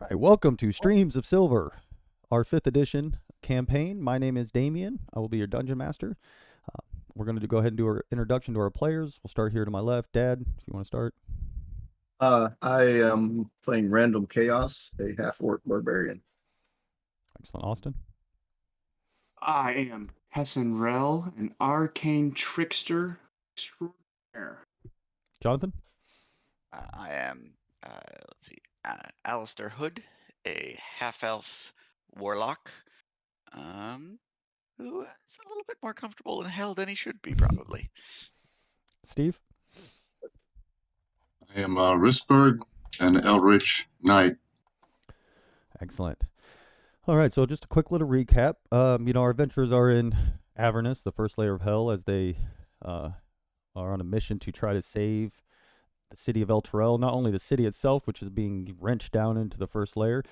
All right, welcome to Streams of Silver, our 5th edition campaign. My name is Damien. I will be your dungeon master. Uh, we're going to go ahead and do our introduction to our players. We'll start here to my left. Dad, if you want to start. I am playing Random Chaos, a half-orc barbarian. Excellent. Austin. I am Hessen Rel, an arcane trickster extraordinaire. Jonathan. I am, let's see, Alistair Hood, a half-elf warlock, who is a little bit more comfortable in hell than he should be, probably. Steve. I am Risberg, an Eldritch Knight. Excellent. All right, so just a quick little recap. Our adventurers are in Avernus, the first layer of hell, as they are on a mission to try to save the city of El Terrell. Not only the city itself, which is being wrenched down into the first layer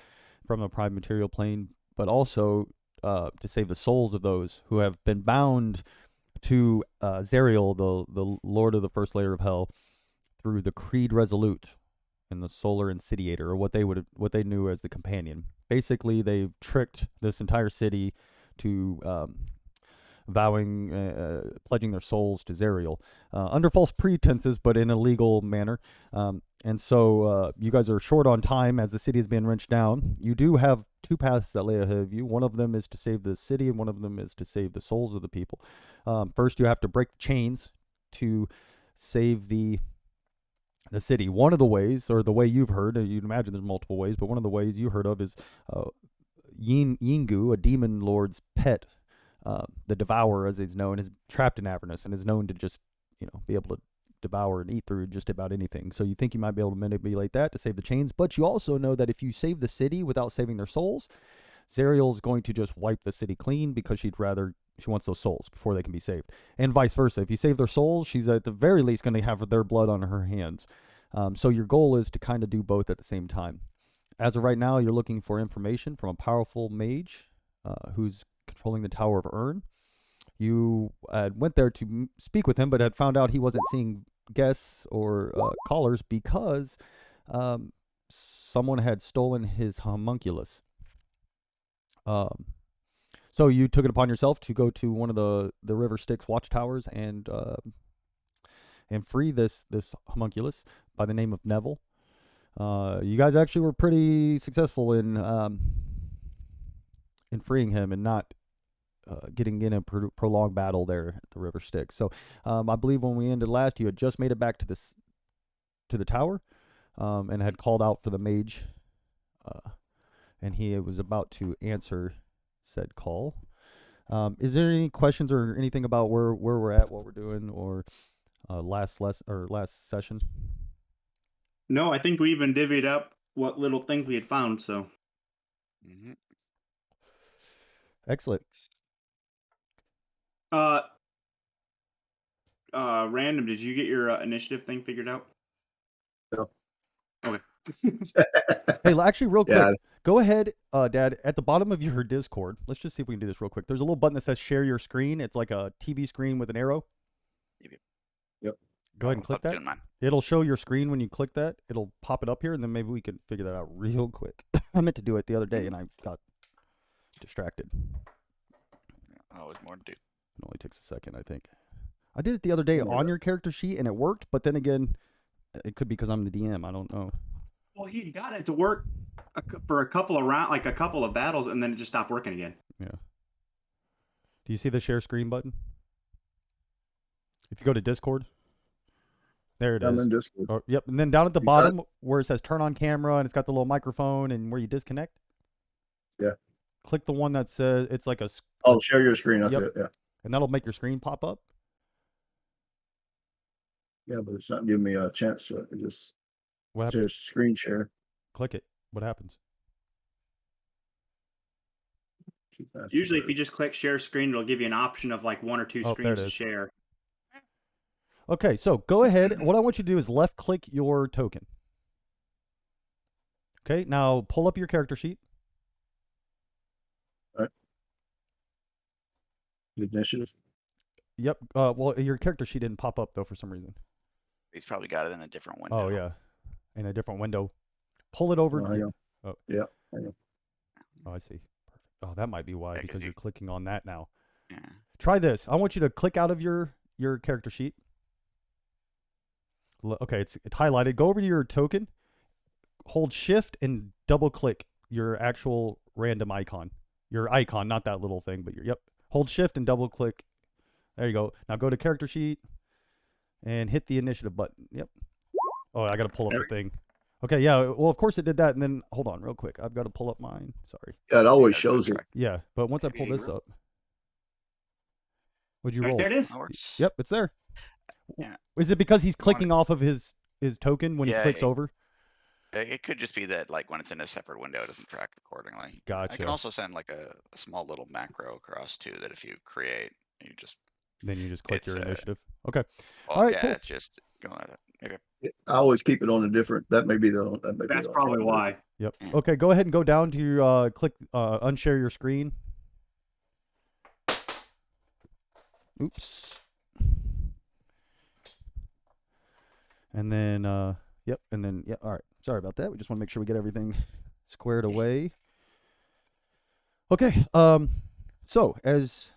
from the prime material plane, but also to save the souls of those who have been bound to Zerial, the lord of the first layer of hell, through the Creed Resolute and the Solar Insidiator, or what they knew as the Companion. Basically, they've tricked this entire city to pledging their souls to Zerial under false pretenses, but in a legal manner. And so you guys are short on time as the city is being wrenched down. You do have two paths that lay ahead of you. One of them is to save the city, and one of them is to save the souls of the people. First, you have to break the chains to save the city. One of the ways, or the way you've heard, you'd imagine there's multiple ways, but one of the ways you heard of is Yingu, a demon lord's pet, the Devourer, as he's known, is trapped in Avernus and is known to just, be able to devour and eat through just about anything. So you think you might be able to manipulate that to save the chains, but you also know that if you save the city without saving their souls, Zerial's going to just wipe the city clean because she wants those souls before they can be saved. And vice versa. If you save their souls, she's at the very least going to have their blood on her hands. So your goal is to kind of do both at the same time. As of right now, you're looking for information from a powerful mage who's controlling the Tower of Urn. You went there to speak with him, but had found out he wasn't seeing guests or callers because someone had stolen his homunculus. So you took it upon yourself to go to one of the River Styx watchtowers and free this homunculus by the name of Neville. You guys actually were pretty successful in freeing him and not getting in a prolonged battle there at the River Styx. So I believe when we ended last, you had just made it back to the tower and had called out for the mage, and he was about to answer said call. Is there any questions or anything about where we're at, what we're doing, or last session? No, I think we even divvied up what little things we had found, so. Mm-hmm. Excellent. Random, did you get your initiative thing figured out? No. Okay. Hey, actually, real quick, go ahead, Dad, at the bottom of your Discord, let's just see if we can do this real quick. There's a little button that says share your screen. It's like a TV screen with an arrow. Yep. Go ahead and click that. It'll show your screen when you click that. It'll pop it up here, and then maybe we can figure that out real quick. I meant to do it the other day, and I got distracted. Always more to do. It only takes a second, I think. I did it the other day on your character sheet, and it worked, but then again, it could be because I'm the DM. I don't know. Well, he got it to work for a couple of battles, and then it just stopped working again. Yeah. Do you see the share screen button? If you go to Discord, there it is. I'm in Discord. Oh, yep, and then down at the bottom where it says turn on camera, and it's got the little microphone and where you disconnect. Yeah. Click the one that says it's like a. Oh, share your screen. That's it. Yeah. And that'll make your screen pop up. Yeah, but it's not giving me a chance to it. It just says screen share. Click it. What happens? Usually, if you just click share screen, it'll give you an option of like one or two screens to share. Okay, so go ahead. What I want you to do is left click your token. Okay, now pull up your character sheet. All right. Initiative. Yep. Well, your character sheet didn't pop up though for some reason. He's probably got it in a different window. Oh yeah, in a different window. Pull it over. Oh, Yeah. I know. oh, I see. Perfect. Oh, that might be why, Yeah, 'cause because you- you're clicking on that now. Yeah. Try this. I want you to click out of your character sheet. Okay, it's highlighted. Go over to your token, hold shift and double click your actual random icon. Your icon, not that little thing, but yep. Hold shift and double click. There you go. Now go to character sheet and hit the initiative button. Yep. Oh, I got to pull up the thing. Okay, yeah. Well, of course it did that, and then hold on real quick. I've got to pull up mine. Sorry. Yeah, it always Gotta shows it. track. Yeah, but once I pull Maybe this up, would you Right, roll? there it is. That works. Yep, it's there. Yeah. Is it because he's You wanna- clicking off of his token when he Yeah, clicks over? It could just be that, like, when it's in a separate window, it doesn't track accordingly. I Gotcha. can also send like a small little macro across too that if you create, you just Then you just click it's your initiative. Okay. well, All right, yeah, cool. it's just going at it. Okay. I always keep it on a different. That may be the. That's probably why. Yep. Yeah. Okay, go ahead and go down to click unshare your screen. Oops. And then yep, and then yeah, all right. Sorry about that. We just want to make sure we get everything squared away. Okay. So as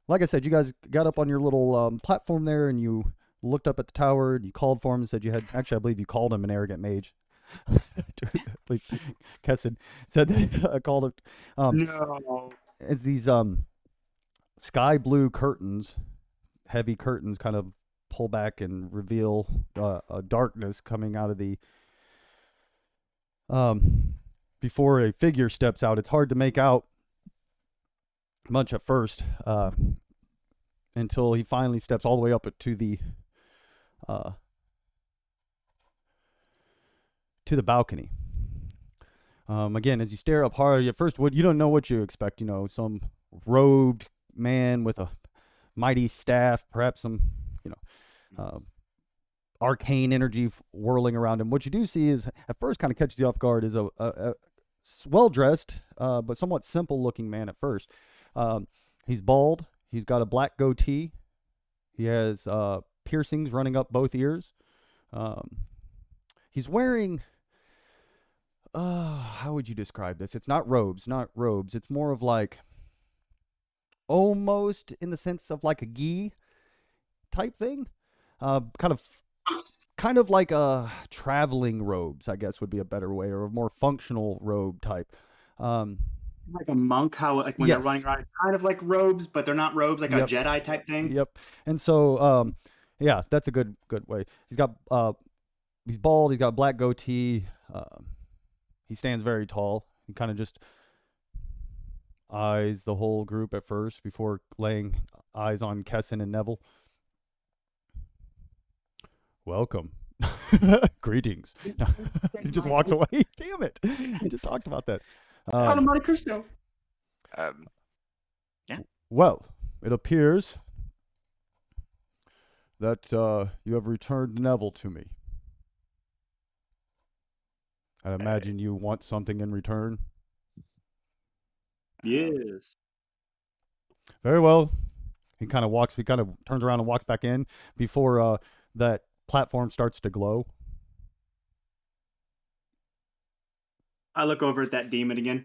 like I said, you guys got up on your little platform there and you looked up at the tower and you called for him and said you had actually I believe you called him an arrogant mage. Kesson said that I called it No. as these sky blue curtains, heavy curtains kind of pull back and reveal a darkness coming out of the before a figure steps out. It's hard to make out much at first until he finally steps all the way up to the balcony. Again, as you stare up hard, at first, you don't know what you expect. You know, some robed man with a mighty staff, perhaps some, arcane energy whirling around him. What you do see is, at first, kind of catches you off guard, is a well-dressed, but somewhat simple-looking man at first. He's bald. He's got a black goatee. He has piercings running up both ears. He's wearing... how would you describe this? It's not robes. It's more of like almost in the sense of like a gi type thing. Kind of like a traveling robes, I guess would be a better way, or a more functional robe type. Like a monk, how like when Yes. they're running around, kind of like robes, but they're not robes, like Yep. a Jedi type thing. Yep. And so, yeah, that's a good way. He's got he's bald. He's got a black goatee. He stands very tall. He kind of just eyes the whole group at first before laying eyes on Kesson and Neville. Welcome. Greetings. He just walks away. Damn it. We just talked about that. Call him Monte Cristo. Well, it appears that you have returned Neville to me. I imagine you want something in return. Yes. Very well. He kind of turns around and walks back in before that platform starts to glow. I look over at that demon again.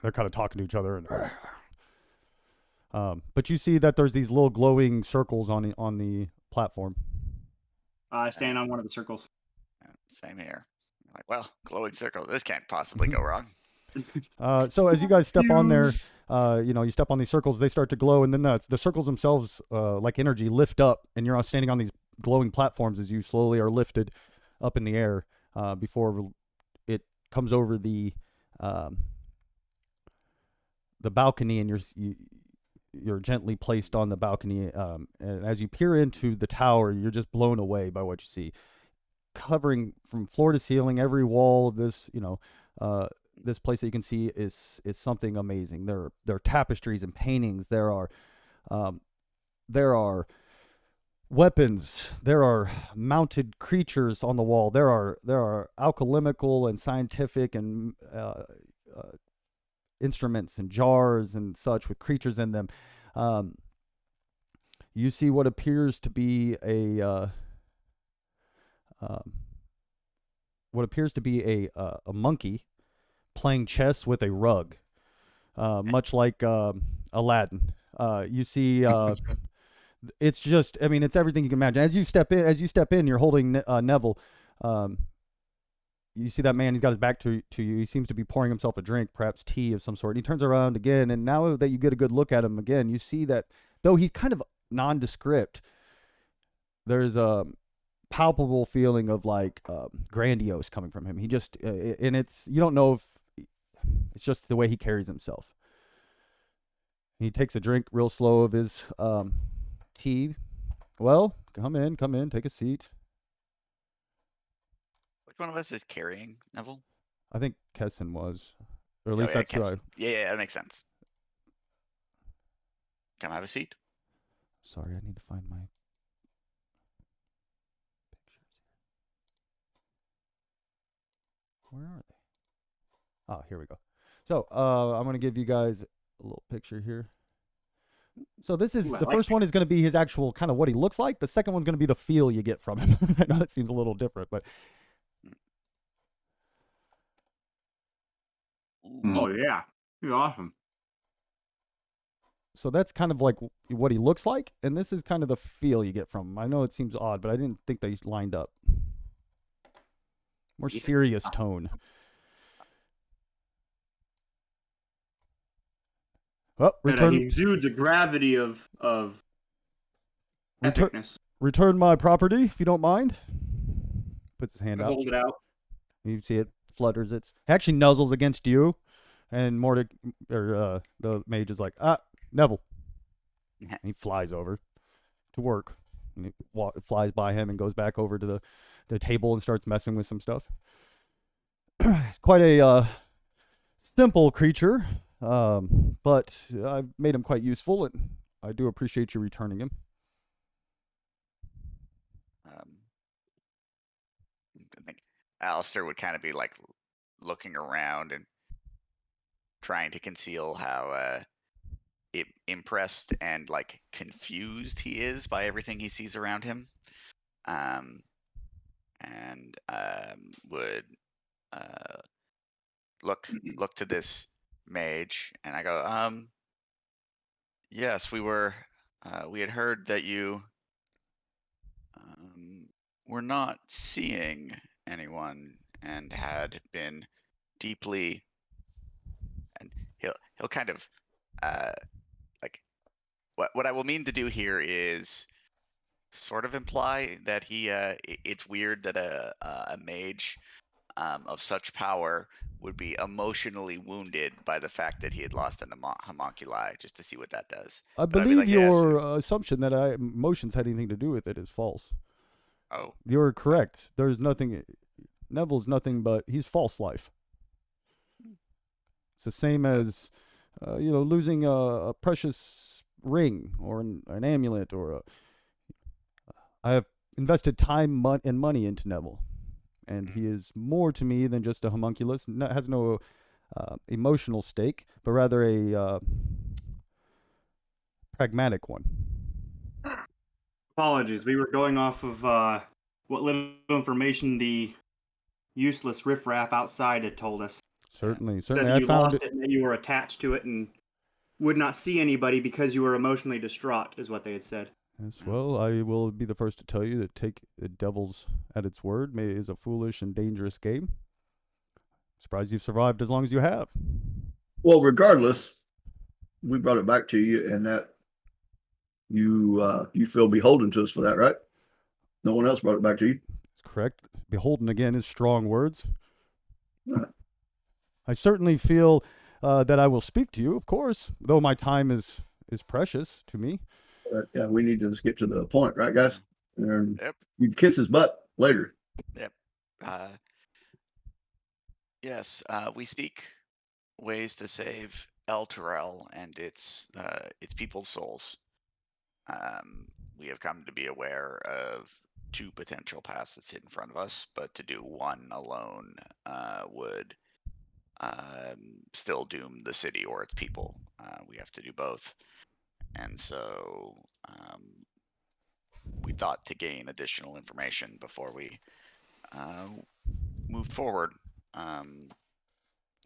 They're kind of talking to each other, and but you see that there's these little glowing circles on the platform. I stand on one of the circles. Same here. Like, well, glowing circle. This can't possibly go wrong. So as you guys step on there, you step on these circles, they start to glow, and then the circles themselves, like energy, lift up, and you're standing on these glowing platforms as you slowly are lifted up in the air before it comes over the balcony, and you're gently placed on the balcony. And as you peer into the tower, you're just blown away by what you see, covering from floor to ceiling, every wall of this, this place that you can see is something amazing. There are tapestries and paintings. There are weapons. There are mounted creatures on the wall. There are alchemical and scientific and instruments and jars and such with creatures in them. You see what appears to be a what appears to be a monkey playing chess with a rug, much like Aladdin. You see, it's just, I mean, it's everything you can imagine. As you step in, you're holding Neville. Um, you see that man, he's got his back to you. He seems to be pouring himself a drink, perhaps tea of some sort. And he turns around again, and now that you get a good look at him again, you see that though he's kind of nondescript, there's a palpable feeling of like grandiose coming from him. He just, and it's, you don't know if it's just the way he carries himself. He takes a drink real slow of his tea. Well, come in, take a seat. Which one of us is carrying Neville? I think Kessin was, or at Oh, least yeah, that's who I. Keston. Yeah, that makes sense. Can I have a seat? Sorry, I need to find my pictures here. Where are they? Oh, here we go. So I'm gonna give you guys a little picture here. So this is Ooh, I the like first one is going to be his actual kind of what he looks like. The second one's going to be the feel you get from him. I know that seems a little different, but Mm. Oh yeah, he's awesome. so that's kind of like what he looks like, and this is kind of the feel you get from him. I know it seems odd, but I didn't think they lined up. More Yeah. serious tone. Oh, But, he exudes a gravity of Return- epicness. return my property if you don't mind. Puts his hand I out. hold it out. You see it flutters. It actually nuzzles against you, and the mage is like, Neville. And he flies over to work. And he flies by him and goes back over to the table and starts messing with some stuff. It's quite a simple creature, but I've made him quite useful, and I do appreciate you returning him. I think Alistair would kind of be like looking around and trying to conceal how impressed and like confused he is by everything he sees around him. And would look to this mage, and I go, yes, we had heard that you were not seeing anyone and had been deeply, and he'll kind of like what I will mean to do here is sort of imply that it's weird that a mage of such power would be emotionally wounded by the fact that he had lost an homunculi, just to see what that does. I But I'd be believe like, yeah, your assumption that emotions had anything to do with it is false. oh, You're correct. There's nothing. Neville's nothing but he's false life. It's the same as, losing a precious ring or an amulet or I have invested time and money into Neville, and he is more to me than just a homunculus. Has no emotional stake, but rather a pragmatic one. Apologies, we were going off of what little information the useless riffraff outside had told us. Certainly. Said that I you found lost it and that you were attached to it and would not see anybody because you were emotionally distraught, is what they had said. Yes, well, I will be the first to tell you that take the devil's at its word is a foolish and dangerous game. Surprised you've survived as long as you have. Well, regardless, we brought it back to you, and that you feel beholden to us for that, right? No one else brought it back to you. That's correct. Beholden again is strong words. Right. I certainly feel that I will speak to you, of course, though my time is precious to me. But, yeah, we need to just get to the point, right, guys? And Yep. you'd kiss his butt later. Yep. Yes, we seek ways to save El Terrell and its people's souls. We have come to be aware of 2 potential paths that sit in front of us, but to do one alone would still doom the city or its people. We have to do both. And so we thought to gain additional information before we move move forward.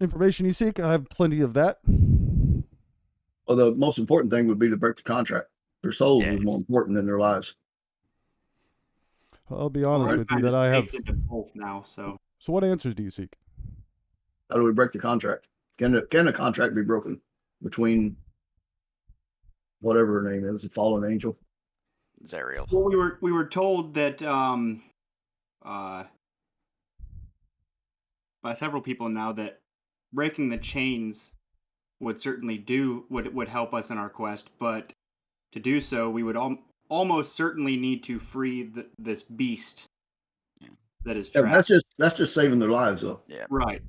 Information you seek, I have plenty of that. Well, the most important thing would be to break the contract. Their souls Yeah, is more important than their lives. I'll be Well, honest I'm with you kind that of I have. staked into both now, so So what answers do you seek? How do we break the contract? Can the contract be broken between whatever her name is, the fallen angel? Zariel. well, we were told that by several people now that breaking the chains would certainly would help us in our quest, but to do so, we would almost certainly need to free this beast that is Yeah, trapped. that's just saving their lives, though. Yeah. Right.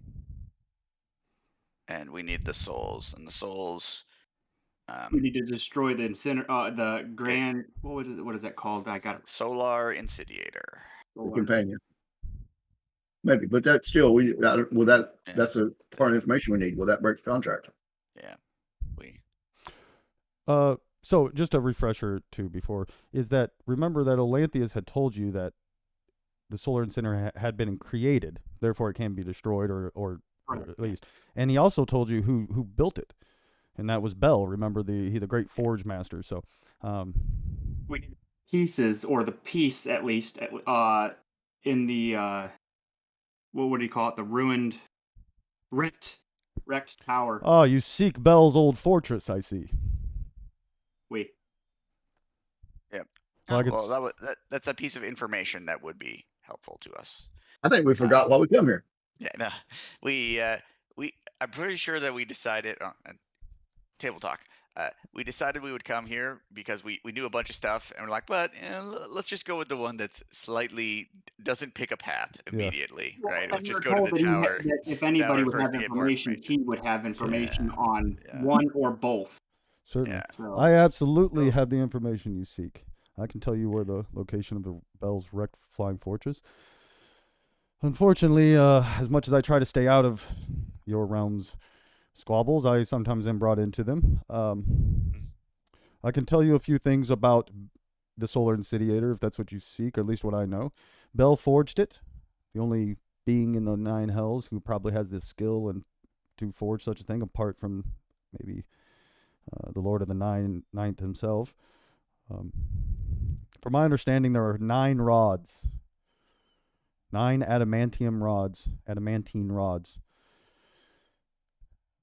And we need the souls, and the souls. We need to destroy the grand. What is that called? I got it. Solar Insidiator. The companion. Maybe, but that's still that's a part of information we need. Will that break the contract? Yeah. We. So just a refresher too before is that remember that Olanthius had told you that the solar incinerator had been created, therefore it can be destroyed or at least. And he also told you who built it, and that was Bell. Remember the great forge master. So we need pieces or the piece at least in the what would you call it? The ruined, wrecked tower. Oh, you seek Bell's old fortress, I see. Wait. Yep. Well, That's a piece of information that would be helpful to us. I think we forgot why we come here. Yeah, no, I'm pretty sure that we decided table talk. We decided we would come here because we knew a bunch of stuff, and we're like, but let's just go with the one that's slightly doesn't pick a path immediately, right? Let's just go to the tower. That if anybody would first have to get more information, he would have information on one or both. Certainly. Yeah. So, I absolutely have the information you seek. I can tell you where the location of the Bell's wrecked flying fortress. Unfortunately, as much as I try to stay out of your realm's squabbles, I sometimes am brought into them. I can tell you a few things about the Solar Insidiator, if that's what you seek, or at least what I know. Bell forged it, the only being in the Nine Hells who probably has this skill and to forge such a thing, apart from maybe the Lord of the Ninth himself. From my understanding, there are 9 rods. 9 adamantine rods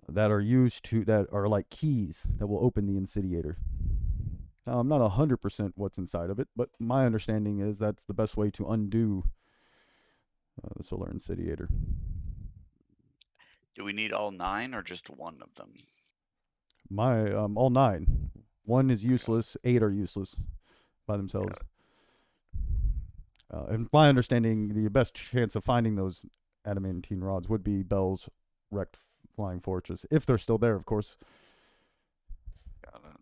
that are that are like keys that will open the insidiator. Now, I'm not 100% what's inside of it, but my understanding is that's the best way to undo the solar insidiator. Do we need all 9 or just one of them? All 9. One is useless. 8 are useless by themselves. And my understanding, the best chance of finding those adamantine rods would be Bell's wrecked flying fortress, if they're still there, of course. Got it.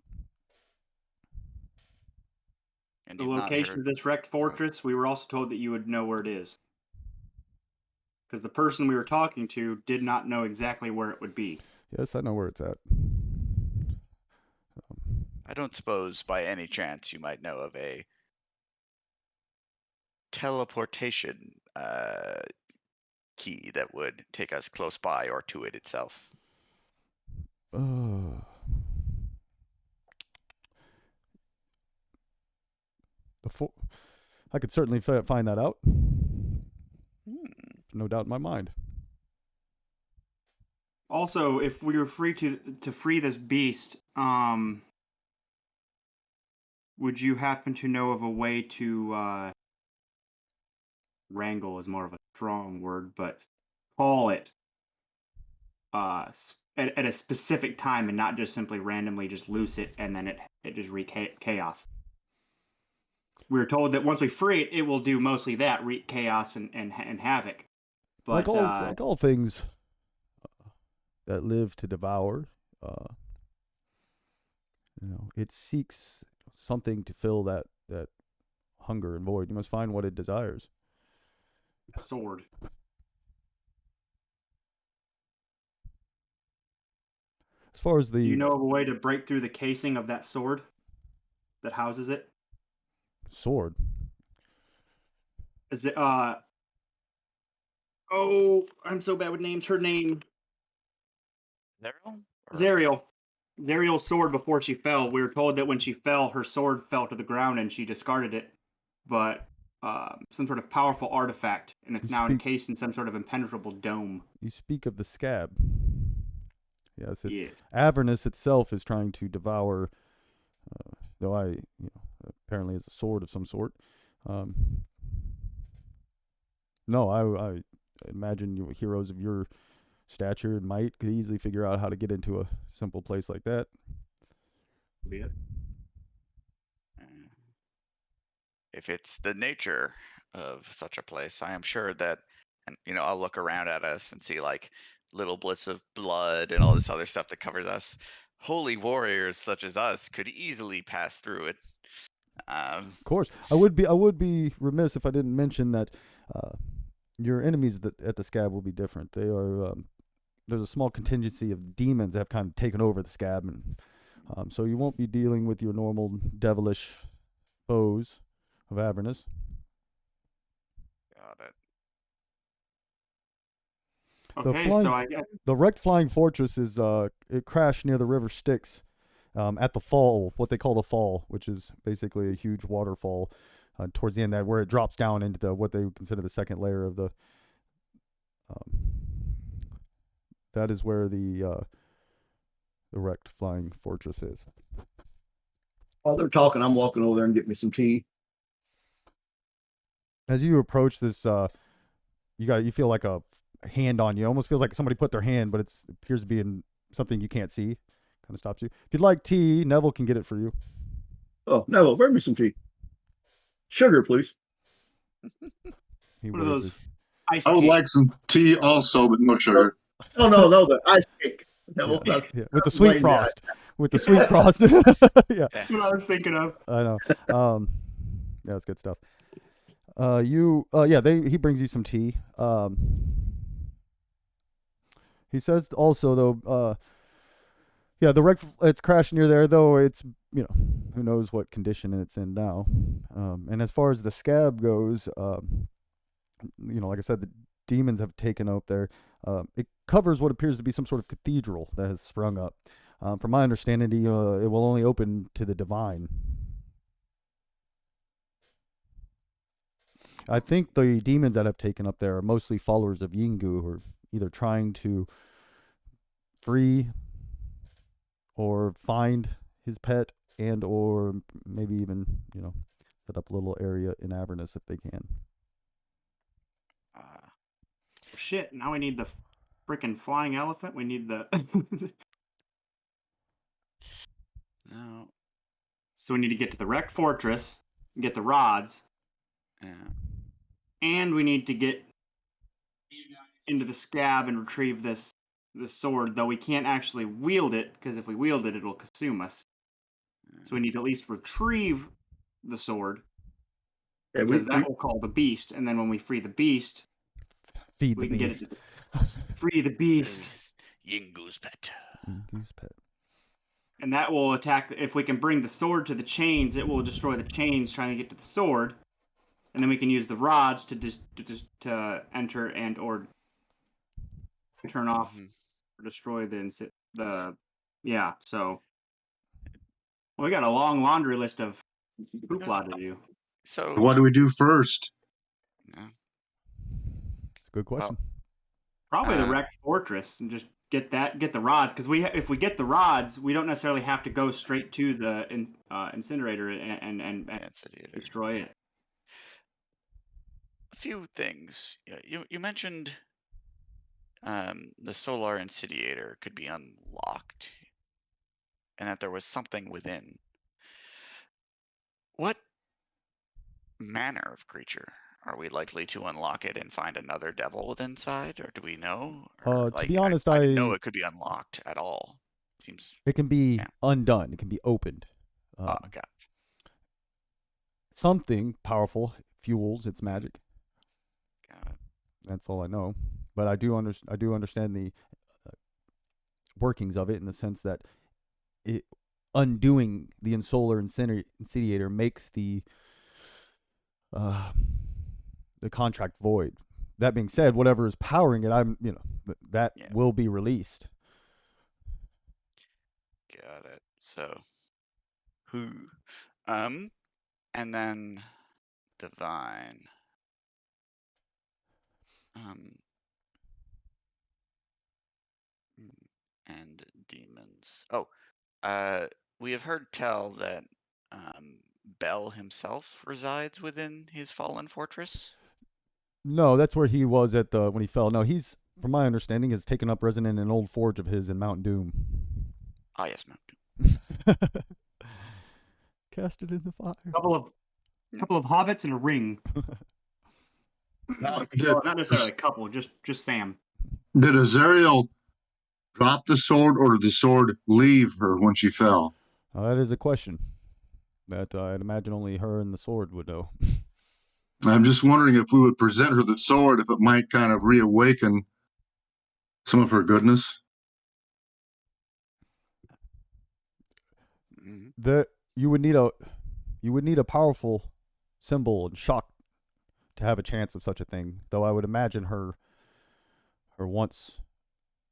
And the location of this wrecked fortress, we were also told that you would know where it is. Because the person we were talking to did not know exactly where it would be. Yes, I know where it's at. I don't suppose by any chance you might know of a teleportation key that would take us close by or to it itself. I could certainly find that out. No doubt in my mind. Also, if we were free to free this beast, would you happen to know of a way to wrangle is more of a strong word, but call it at a specific time and not just simply randomly just loose it and then it just wreak chaos? We were told that once we free it, it will do mostly that, wreak chaos and havoc. But like all things that live to devour, it seeks something to fill that hunger and void. You must find what it desires. A sword. As far as Do you know of a way to break through the casing of that sword that houses it? Sword? Is it Oh, I'm so bad with names. Her name, Daryl? Or- Zariel. Zariel's sword before she fell. We were told that when she fell, her sword fell to the ground and she discarded it. But some sort of powerful artifact, and it's You now speak- encased in some sort of impenetrable dome. You speak of the scab. Yes, it's Yes. Avernus itself is trying to devour. Though apparently it's a sword of some sort. No, I imagine you heroes of your stature and might could easily figure out how to get into a simple place like that. Yeah. If it's the nature of such a place, I am sure that, and I'll look around at us and see like little blits of blood and all this other stuff that covers us. Holy warriors such as us could easily pass through it. Of course, I would be remiss if I didn't mention that your enemies at the scab will be different. They are there's a small contingency of demons that have kind of taken over the scab, and so you won't be dealing with your normal devilish foes of Avernus. Got it. Okay, flying- so I guess The wrecked flying fortress is it crashed near the river Styx at the fall, what they call the fall, which is basically a huge waterfall towards the end, where it drops down into what they would consider the second layer of the. That is where the wrecked flying fortress is. While they're talking, I'm walking over there and get me some tea. As you approach this, you feel like a hand on you. It almost feels like somebody put their hand, but it appears to be in something you can't see. Kind of stops you. If you'd like tea, Neville can get it for you. Oh, Neville, bring me some tea. Sugar, please. He one of waves those his- ice I would like cakes. some tea also, but no sugar. Oh no, the ice cake. Neville, Yeah, that's yeah, with the sweet blame that. frost. With the sweet frost. Yeah, That's what I was thinking of. I know. Yeah, that's good stuff. He brings you some tea. He says also though, the wreck it's crashed near there though. It's who knows what condition it's in now. And as far as the scab goes, like I said, the demons have taken out there. It covers what appears to be some sort of cathedral that has sprung up. From my understanding, it will only open to the divine. I think the demons that have taken up there are mostly followers of Yingu, who are either trying to free or find his pet, and or maybe even set up a little area in Avernus if they can. Shit, now we need the freaking flying elephant. We need the. No. So we need to get to the wrecked fortress, get the rods, Yeah. and we need to get into the scab and retrieve this sword. Though we can't actually wield it, because if we wield it, it'll consume us. So we need to at least retrieve the sword, Yeah, because that will call the beast, and then when we free the beast, Feed we the can beast. get it. Free the beast. Yingu's pet. Yingu's pet. And that will attack. If we can bring the sword to the chains, it will destroy the chains trying to get to the sword, and then we can use the rods to enter and or turn off or destroy the. Yeah. So we got a long laundry list of hoopla to do. So What do we do first? yeah. It's a good question. Probably the wrecked fortress, and just get the rods, because if we get the rods, we don't necessarily have to go straight to the incinerator and destroy it. A few things. You mentioned the solar incendiator could be unlocked, and that there was something within. What manner of creature? Are we likely to unlock it and find another devil within inside, or do we know? Or, To be honest, I didn't know it could be unlocked at all. Seems. It can be Yeah. undone. It can be opened. God. Something powerful fuels its magic. Got it. That's all I know. But I do understand the workings of it, in the sense that it undoing the solar incendiator makes the contract void, that being said, whatever is powering it, that Yeah. will be released. Got it. So, who? And then divine. And demons. Oh, we have heard tell that Bel himself resides within his fallen fortress. No, that's where he was at the when he fell. No, he's, from my understanding, has taken up resident in an old forge of his in Mount Doom. Ah, yes, Mount Doom. Cast it in the fire. Couple of hobbits and a ring. Well, not necessarily a couple, just Sam. Did Azariel drop the sword, or did the sword leave her when she fell? That is a question that I'd imagine only her and the sword would know. I'm just wondering if we would present her the sword, if it might kind of reawaken some of her goodness. That you would need a powerful symbol and shock to have a chance of such a thing. Though I would imagine her once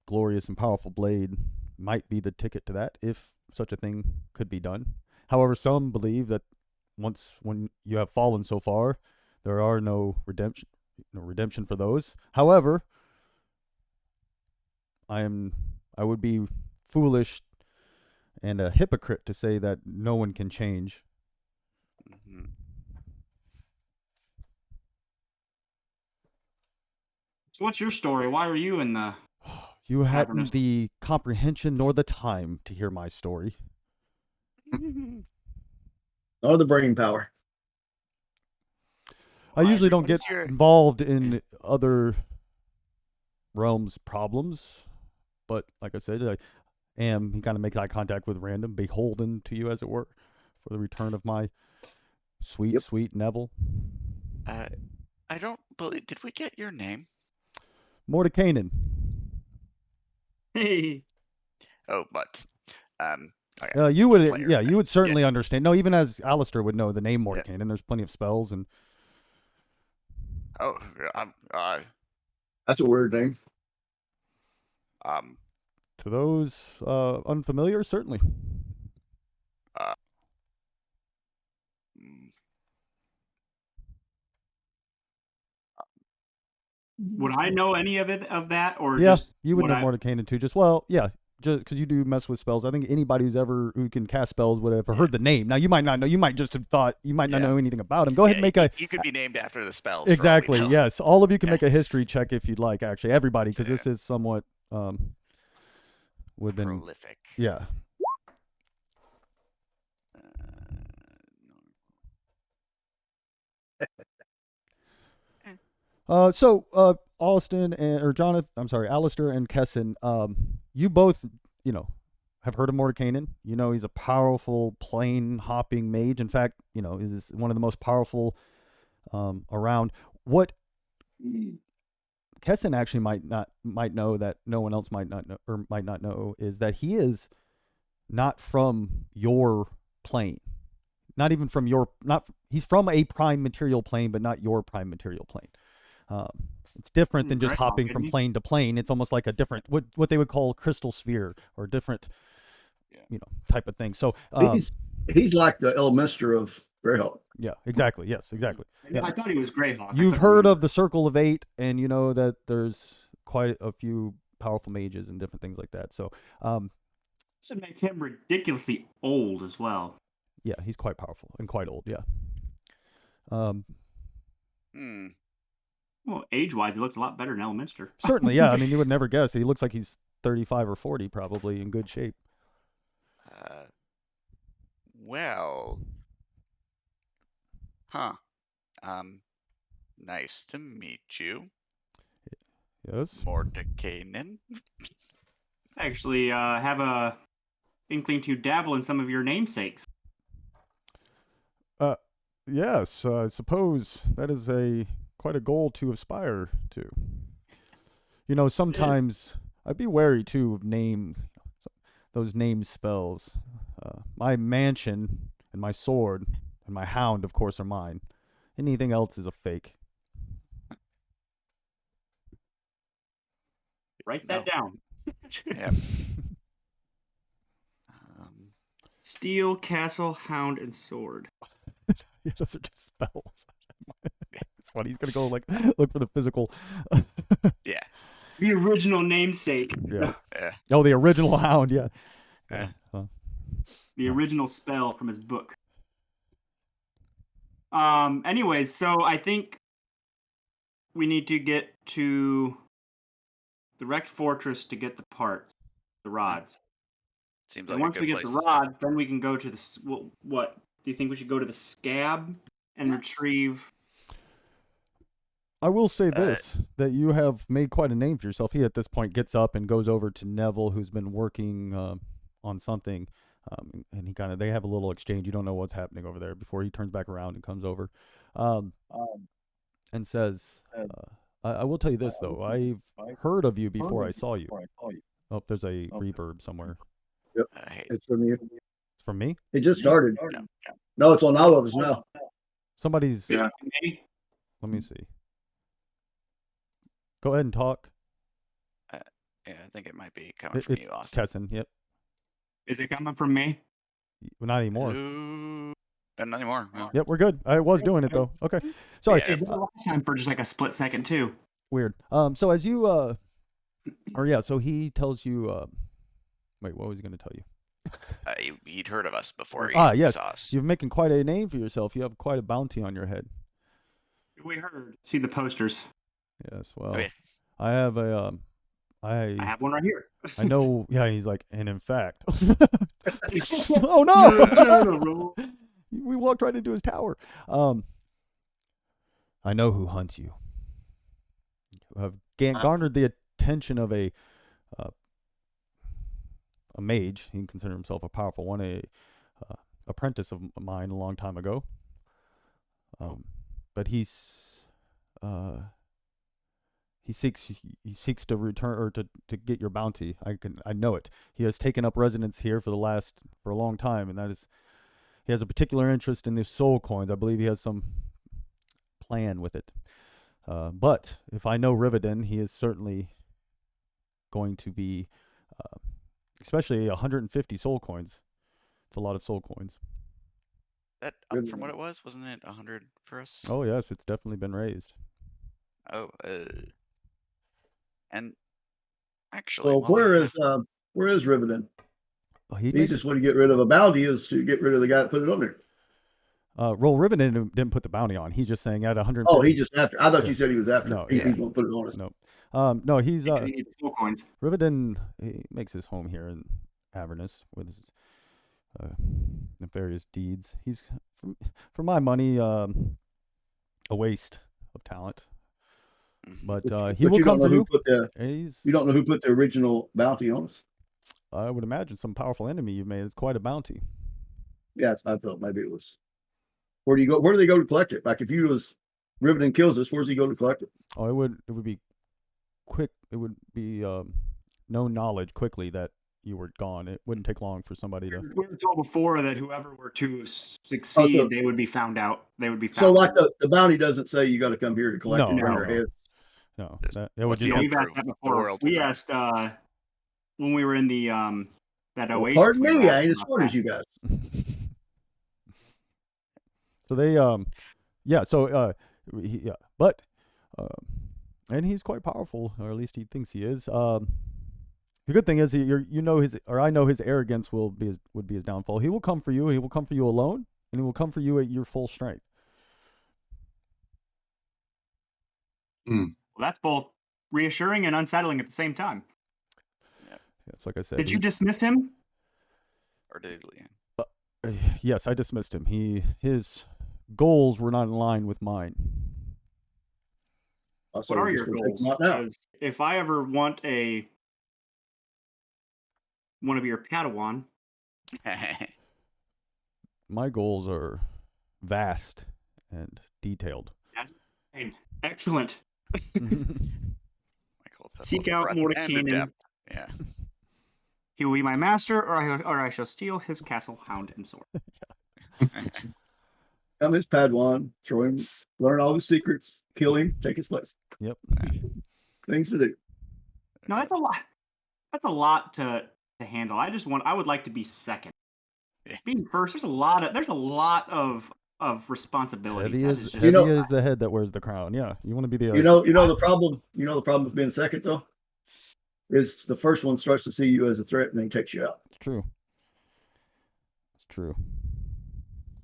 glorious and powerful blade might be the ticket to that, if such a thing could be done. However, some believe that when you have fallen so far, there are no redemption for those. However, I would be foolish and a hypocrite to say that no one can change. Mm-hmm. So what's your story? Why are you in the... You hadn't Cavernous. the comprehension nor the time to hear my story. Or the brain power. I usually don't What get is your- involved in other realms' problems, but like I said, he kind of makes eye contact with Random, beholden to you, as it were, for the return of my sweet, Yep. sweet Neville. I don't believe. Did we get your name? Mordekainen. Hey, Oh, but okay. You would, Player. yeah, you would certainly understand. No, even as Alistair would know the name Mordekainen. There's plenty of spells, and Oh, That's a weird name. to those unfamiliar, certainly. mm, would I know any of that, or Yeah, just you would what know I- Mordekainen too. Just because you do mess with spells. I think anybody who can cast spells would have Yeah. heard the name. Now you might not know. You might just have thought. You might not Yeah. know anything about him. Go ahead and make a. You could be named after the spells. Exactly. For all we know. Yes. All of you can Yeah. make a history check if you'd like. Actually, everybody, because Yeah. this is somewhat within. Prolific. Yeah. Austin or Jonathan, I'm sorry, Alistair and Kessin, you both, have heard of Mordekainen. You know he's a powerful plane hopping mage. In fact, is one of the most powerful around. What Kessin actually might know that no one else might not know or might not know is that he is not from your plane. Not even from he's from a prime material plane, but not your prime material plane. It's different than just Greyhawk, hopping isn't from he? plane to plane. It's almost like a different what they would call crystal sphere or different, type of thing. So He's like the Elminster of Greyhawk. yeah, exactly. Yes, exactly. Yeah. I thought he was Greyhawk. I You've couldn't heard remember. of the Circle of Eight, and you know that there's quite a few powerful mages and different things like that. So, This would make him ridiculously old as well. yeah, he's quite powerful and quite old. Yeah. Well, age-wise, he looks a lot better than Elminster. Certainly, yeah. I mean, you would never guess. He looks like he's 35 or 40, probably in good shape. Well. Huh. Nice to meet you, Yes. Mordekainen. Actually, have a inkling to dabble in some of your namesakes. Yes. I suppose that is quite a goal to aspire to. Sometimes I'd be wary too of those name spells. My mansion and my sword and my hound, of course, are mine. Anything else is a fake. Write that down. Yep. Steel, castle, hound, and sword. Yeah, those are just spells. It's funny. He's gonna go like look for the physical. Yeah. The original namesake. Yeah. Yeah. Oh, the original hound. Yeah. Yeah. The original spell from his book. Anyways, so I think we need to get to the wrecked fortress to get the parts, the rods. Seems And like once a we good get the place to start. rods, then we can go to the what? Do you think we should go to the scab and retrieve? I will say this, that you have made quite a name for yourself. He, at this point, gets up and goes over to Neville, who's been working on something, and they have a little exchange. You don't know what's happening over there before he turns back around and comes over, and says, I will tell you this, though. I've heard of you before I saw you. Oh, there's a reverb somewhere. Yep, it's from you. It's from me? It just started. No, it's on all of us now. Somebody's... Yeah. Let me see. Go ahead and talk. Yeah, I think it might be coming from It's you, Austin. Kessin, yep. Is it coming from me? Not anymore. Not anymore. No. Yep, we're good. I was doing it, though. Okay. Sorry. Yeah. It did last time for just like a split second too. Weird. So as you so he tells you wait, what was he going to tell you? He'd heard of us before he yes. saw us. You're making quite a name for yourself. You have quite a bounty on your head. We heard. See the posters. Yes, well, Okay. I have a I have one right here. I know. Yeah, he's like, and in fact, oh no, we walked right into his tower. I know who hunts you. You have garnered the attention of a mage. He can consider himself a powerful one, a apprentice of mine a long time ago. But he seeks to return or to get your bounty. I know it. He has taken up residence here for a long time, and that is, he has a particular interest in these soul coins. I believe he has some plan with it. But if I know Rivenden, he is certainly going to be, especially 150 soul coins. It's a lot of soul coins. That up from what it was? Wasn't it 100 for us? Oh yes, it's definitely been raised. Oh, and actually, So while we where is Rivenden? Oh, The easiest way to get rid of a bounty is to get rid of the guy that put it on there. Roll Rivenden didn't put the bounty on. He's just saying at 150. Oh, he just after. I thought you said he was after. No, He's yeah. going to put it on us. No, he's Because he needs soul coins. Rivenden. He makes his home here in Avernus with his nefarious deeds. He's, for my money, a waste of talent. But he will come for you. You don't know who put the original bounty on us. I would imagine some powerful enemy you've made. It's quite a bounty. Yeah, I thought maybe it was. Where do you go? Where do they go to collect it? Like if you was Rivenden kills us, where does he go to collect it? Oh, it would be quick. It would be known knowledge quickly that you were gone. It wouldn't take long for somebody to. We were told before that whoever were to succeed, they would be found out. They would be found. So, like the bounty doesn't say you got to come here to collect it. No, that would just we've asked that before. We asked when we were in the that Oasis. Pardon me, I ain't as smart as you guys. So they but and he's quite powerful, or at least he thinks he is. The good thing is I know his arrogance would be his downfall. He will come for you. He will come for you alone, and he will come for you at your full strength. Well, that's both reassuring and unsettling at the same time. Yeah, it's like I said. Did you dismiss him? Or did Leanne? Yes, I dismissed him. His goals were not in line with mine. What are your goals? Because if I ever want one of your Padawan, my goals are vast and detailed. Excellent. Seek out Mordekainen. Yeah. He will be my master, or I shall steal his castle, hound, and sword. Come his Padawan, throw him, learn all his secrets, kill him, take his place. Yep. Things to do. No, that's a lot. That's a lot to handle. I would like to be second. Yeah. Being first, there's a lot of responsibilities. Heavy That is is just You know- the head that wears the crown. Yeah, you want to be the. You know the problem. You know the problem with being second though is the first one starts to see you as a threat and then takes you out. It's true. It's true.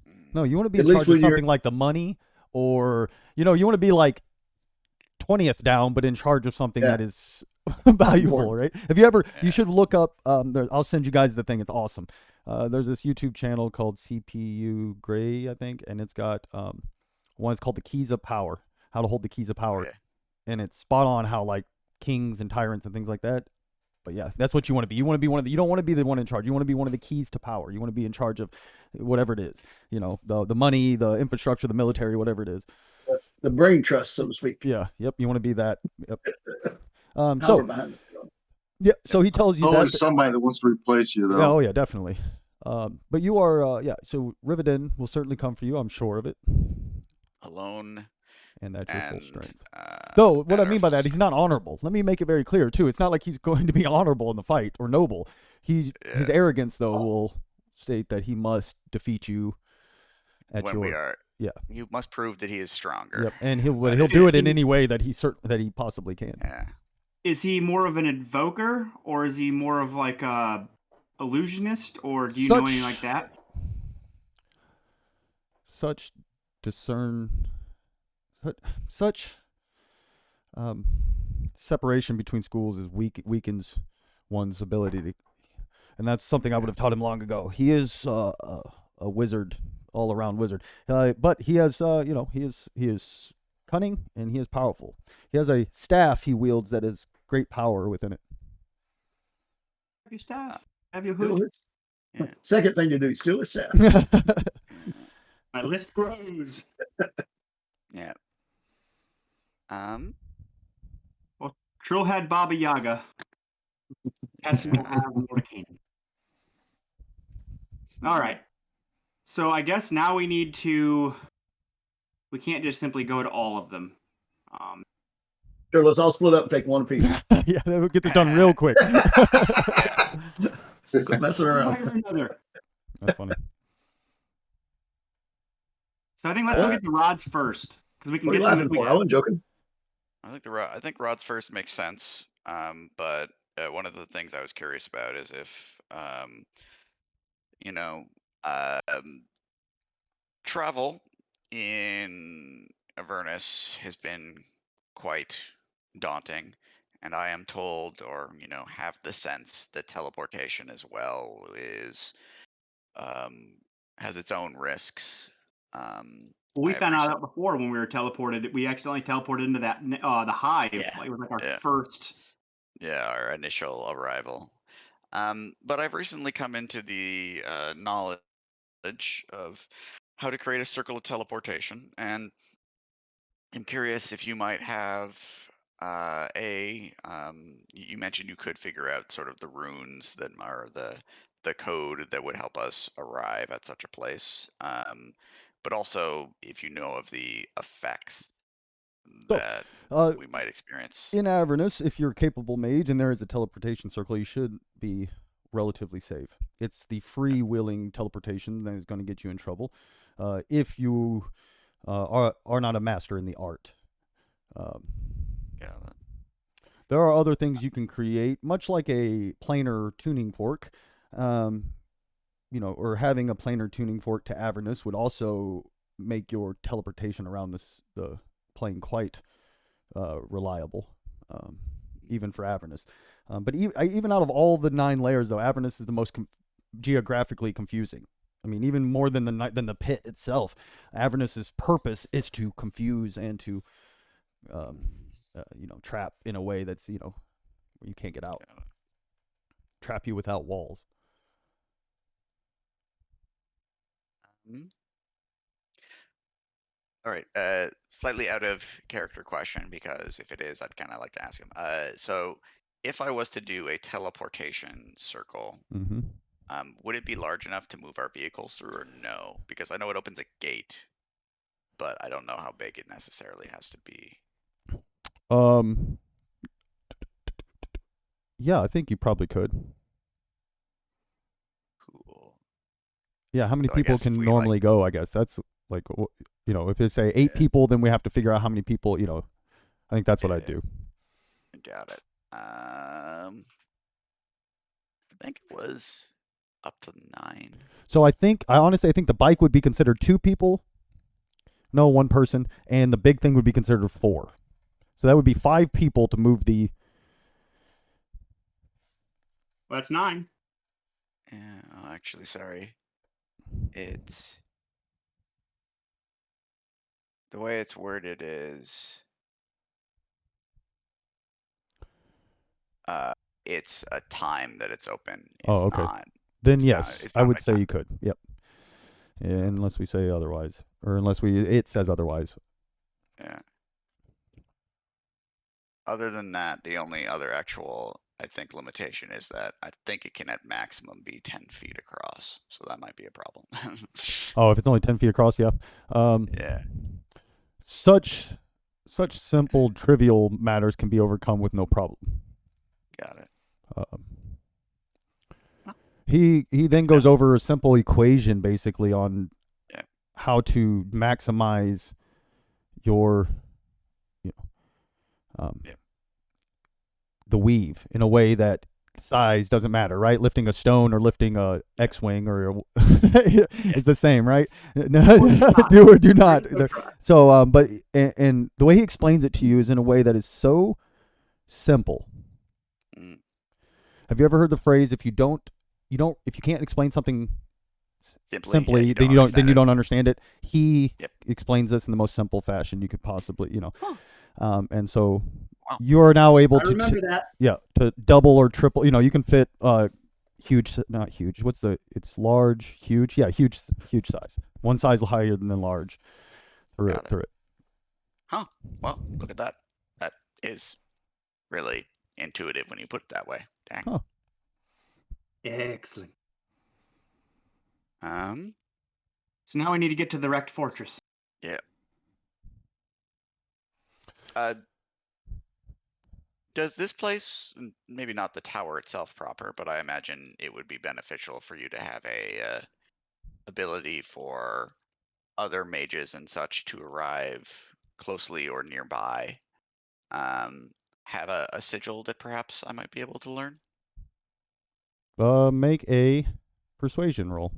Mm. No, you want to be At in least charge of when you're- something like the money, or you want to be like 20th down, but in charge of something Yeah. that is valuable, Important. right? Have you ever? Yeah. You should look up. I'll send you guys the thing. It's awesome. There's this YouTube channel called CPU Gray, I think, and it's got one is called the Keys of Power. How to hold the keys of power, Okay. and it's spot on how like kings and tyrants and things like that. But yeah, that's what you want to be. You want to be one of the. You don't want to be the one in charge. You want to be one of the keys to power. You want to be in charge of whatever it is. The money, the infrastructure, the military, whatever it is. The brain trust, so to speak. Yeah. Yep. You want to be that. Yep. Power So behind it. yeah. So he tells you Always that. somebody that wants to replace you, Yeah, though. oh yeah, definitely. But you are. Yeah. So Rivendell will certainly come for you. I'm sure of it. Alone And that's your full and strength. Though, what at I our mean by full that, he's strength. not honorable. Let me make it very clear too. It's not like he's going to be honorable in the fight or noble. His Yeah. arrogance though will state that he must defeat you at when your. we are. Yeah. You must prove that he is stronger. Yep, and he'll That he'll is- do it in any way that he possibly can. Yeah. Is he more of an invoker, or is he more of like a illusionist, or do you know anything like that? Such such separation between schools is weakens one's ability to, and that's something I would have taught him long ago. He is a wizard, all around wizard, but he has he is cunning and he is powerful. He has a staff he wields that has great power within it. Have your staff? Have your Steal hood? his- Yeah. Second thing to do, steal his staff. My list grows. Yeah. Well, Trill had Baba Yaga. Tessin will have Mordecai. All right. So I guess now we need to. We can't just simply go to all of them. Sure, let's all split up and take one piece. Yeah, that would get this done real quick. Quit messing One around. way or another. That's funny. So I think let's go get the rods first, because we can What are get you them. laughing We, for? I wasn't joking. I think Rod's first makes sense. But one of the things I was curious about is if you know, travel in Avernus has been quite daunting, and I am told, or have the sense that teleportation as well is has its own risks. we I found recent- out before when we were teleported. We accidentally teleported into that the hive. Yeah, Like, it was like our yeah. first. Yeah, our initial arrival. But I've recently come into the knowledge of how to create a circle of teleportation, and I'm curious if you might have you mentioned you could figure out sort of the runes that are the code that would help us arrive at such a place. But also if you know of the effects that we might experience. In Avernus, if you're a capable mage and there is a teleportation circle, you should be relatively safe. It's the freewheeling teleportation that is going to get you in trouble if you are not a master in the art. Yeah. There are other things you can create, much like a planar tuning fork. Or having a planar tuning fork to Avernus would also make your teleportation around the plane quite reliable, even for Avernus. But even out of all the 9 layers, though, Avernus is the most geographically confusing. I mean, even more than the pit itself. Avernus's purpose is to confuse and to trap in a way that's where you can't get out. Yeah. Trap you without walls. All right. Slightly out of character question, because if it is, I'd kind of like to ask him. So if I was to do a teleportation circle, Mm-hmm. would it be large enough to move our vehicles through, or no? Because I know it opens a gate, but I don't know how big it necessarily has to be. Yeah, I think you probably could. Cool. Yeah, how many So I people guess if can we, normally go? I guess that's like, if it's say 8 Yeah. people, then we have to figure out how many people. I think that's what I'd Yeah. do. Got it. I think it was up to 9. So I honestly think the bike would be considered 2 people. No, 1 person, and the big thing would be considered 4. So that would be 5 people to move the. Well, that's 9. Yeah, oh, actually, sorry. It's the way it's worded is it's a time that it's open. It's Oh, okay. not. Then It's yes, it's I bound would by say time. you could. Yep. Unless we say otherwise, or unless it says otherwise. Yeah. Other than that, the only other actual, I think, limitation is that I think it can at maximum be 10 feet across. So that might be a problem. Oh, if it's only 10 feet across, yeah. Yeah. Such simple, trivial matters can be overcome with no problem. Got it. He then goes over a simple equation basically on Yeah. how to maximize your, Yeah. the weave in a way that size doesn't matter, right? Lifting a stone or lifting a X-wing or it's the same, right? Do or do not. So, but and the way he explains it to you is in a way that is so simple. Mm. Have you ever heard the phrase if you can't explain something simply, you then you don't understand it? He Yep. explains this in the most simple fashion you could possibly, Huh. and so Wow. you are now able I remember that. to double or triple. You can fit huge, not huge. It's large, huge. Yeah, huge size. One size higher than the large through Got it. Huh. Well, look at that. That is really intuitive when you put it that way. Dang. Huh. Excellent. So now we need to get to the wrecked fortress. Yeah. Does this place, maybe not the tower itself proper, but I imagine it would be beneficial for you to have a ability for other mages and such to arrive closely or nearby. Have a sigil that perhaps I might be able to learn. Make a persuasion roll.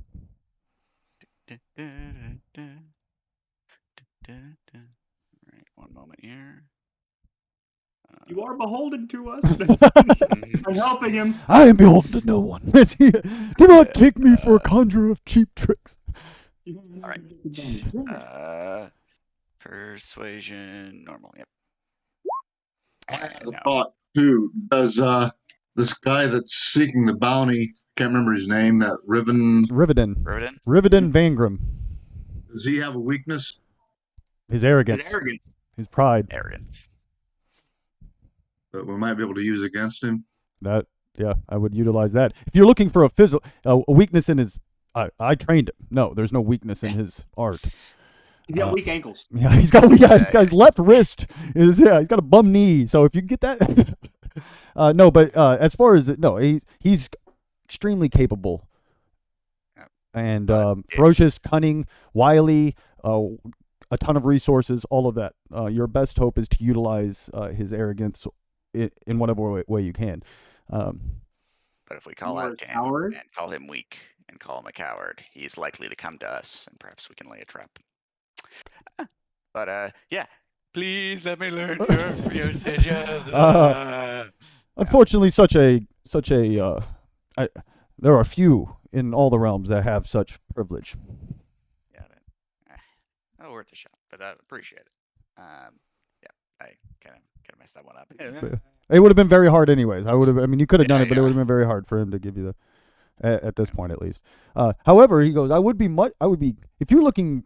Right, one moment here. You are beholden to us. I'm helping him. I am beholden to no one. Do not take me for a conjurer of cheap tricks. All right. Persuasion, normal. Yep. I had a thought too. Does this guy that's seeking the bounty, can't remember his name, that Riveton Vangram. Does he have a weakness? His arrogance. His pride. Arrogance. That we might be able to use against him? Yeah, I would utilize that. If you're looking for a weakness in his, I trained him. No, there's no weakness in his art. He's got weak ankles. Yeah, he's got his left wrist he's got a bum knee. So if you get that, no. But as far as he's extremely capable, and ferocious, cunning, wily, a ton of resources, all of that. Your best hope is to utilize his arrogance in whatever way you can. But if we call out to him and call him weak and call him a coward, he's likely to come to us, and perhaps we can lay a trap. But yeah, please let me learn your sigils. Unfortunately, there are few in all the realms that have such privilege. Got it. Oh, worth a shot, but I appreciate it. Yeah, I kind of messed that one up. It would have been very hard anyways. You could have done it, but it would have been very hard for him to give you at this point at least. However, he goes, I would be, if you're looking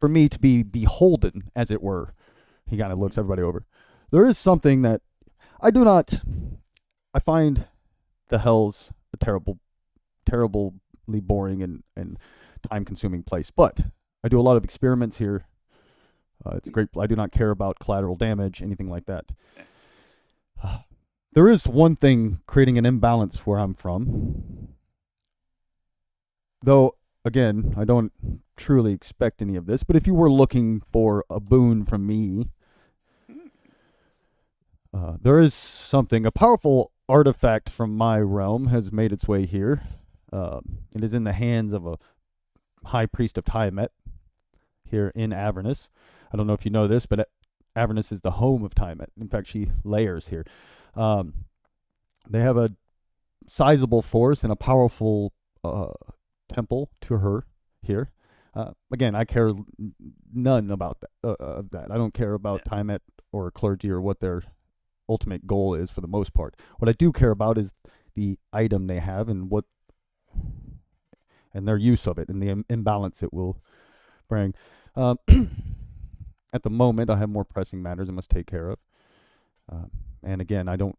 for me to be beholden, as it were, he kind of looks everybody over. There is something that I find the hells a terribly boring and time-consuming place, but I do a lot of experiments here. It's great. I do not care about collateral damage, anything like that. There is one thing creating an imbalance where I'm from. Though, again, I don't truly expect any of this, but if you were looking for a boon from me, there is something. A powerful artifact from my realm has made its way here. It is in the hands of a high priest of Tiamat here in Avernus. I don't know if you know this, but Avernus is the home of Tiamat. In fact, she layers here. They have a sizable force and a powerful temple to her here. Again, I care none about that. I don't care about Tiamat or clergy or what their ultimate goal is for the most part. What I do care about is the item they have and their use of it and the imbalance it will bring. At the moment, I have more pressing matters I must take care of. And again, I don't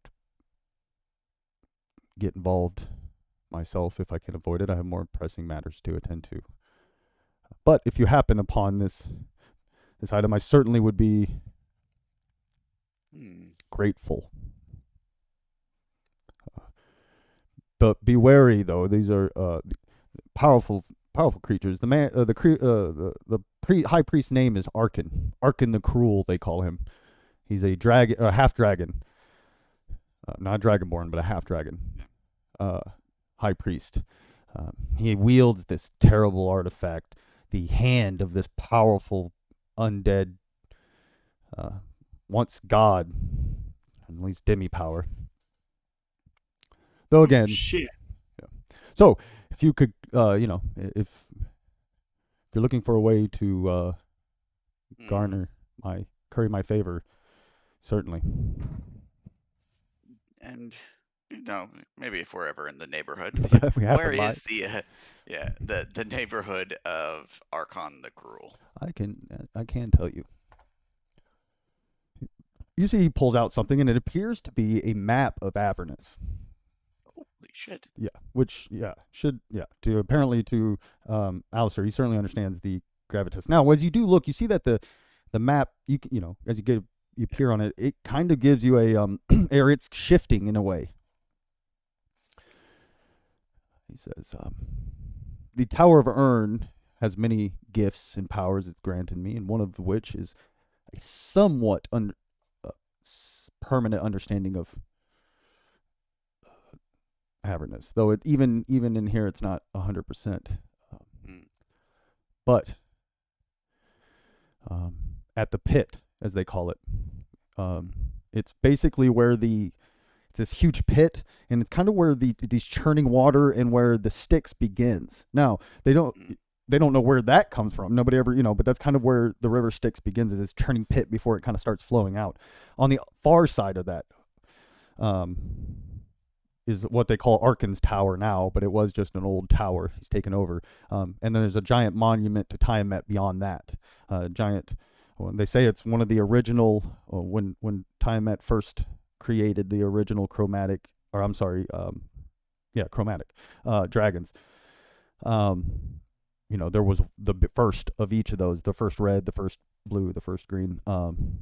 get involved myself if I can avoid it. I have more pressing matters to attend to. But if you happen upon this item, I certainly would be grateful. But be wary, though. These are powerful creatures. The high priest's name is Arkin. Arkin the Cruel, they call him. He's a half dragon. Not dragonborn, but a half dragon. High priest. He wields this terrible artifact, the hand of this powerful undead, once god, at least demi-power. Though again, shit. Yeah. So if you could, if you're looking for a way to curry my favor, certainly. And maybe if we're ever in the neighborhood, where is the neighborhood of Archon the Cruel? I can tell you. You see, he pulls out something, and it appears to be a map of Avernus. Holy shit! Yeah, which to Alistair, he certainly understands the gravitas. Now, as you do look, you see that the map, as you peer on it, it kind of gives you a or it's shifting in a way. He says, the Tower of Urn has many gifts and powers it's granted me, and one of which is a somewhat permanent understanding of Avernus. Though even in here, it's not 100%. But at the pit, as they call it, it's basically where it's this huge pit, and it's kind of where these churning water and where the Styx begins. Now they don't know where that comes from. Nobody ever, but that's kind of where the river Styx begins, is this churning pit before it kind of starts flowing out. On the far side of that is what they call Arkin's Tower now, but it was just an old tower he's taken over. And then there's a giant monument to Tiamat beyond that. They say it's one of the original, when Tiamat first created the original chromatic dragons. There was the first of each of those, the first red, the first blue, the first green.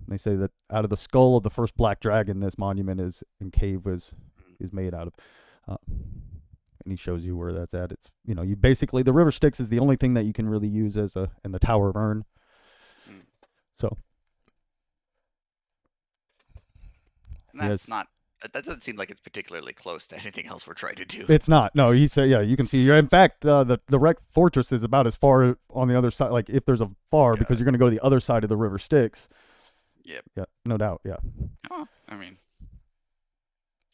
They say that out of the skull of the first black dragon, this monument is made out of. And he shows you where that's at. It's, you basically, the river Styx is the only thing that you can really use in the Tower of Urn. So. That doesn't seem like it's particularly close to anything else we're trying to do. It's not. No, he said, you can see. In fact, the wrecked fortress is about as far on the other side, like if there's a far, because you're going to go to the other side of the river Styx. Yep. Yeah, no doubt, yeah. Oh, I mean,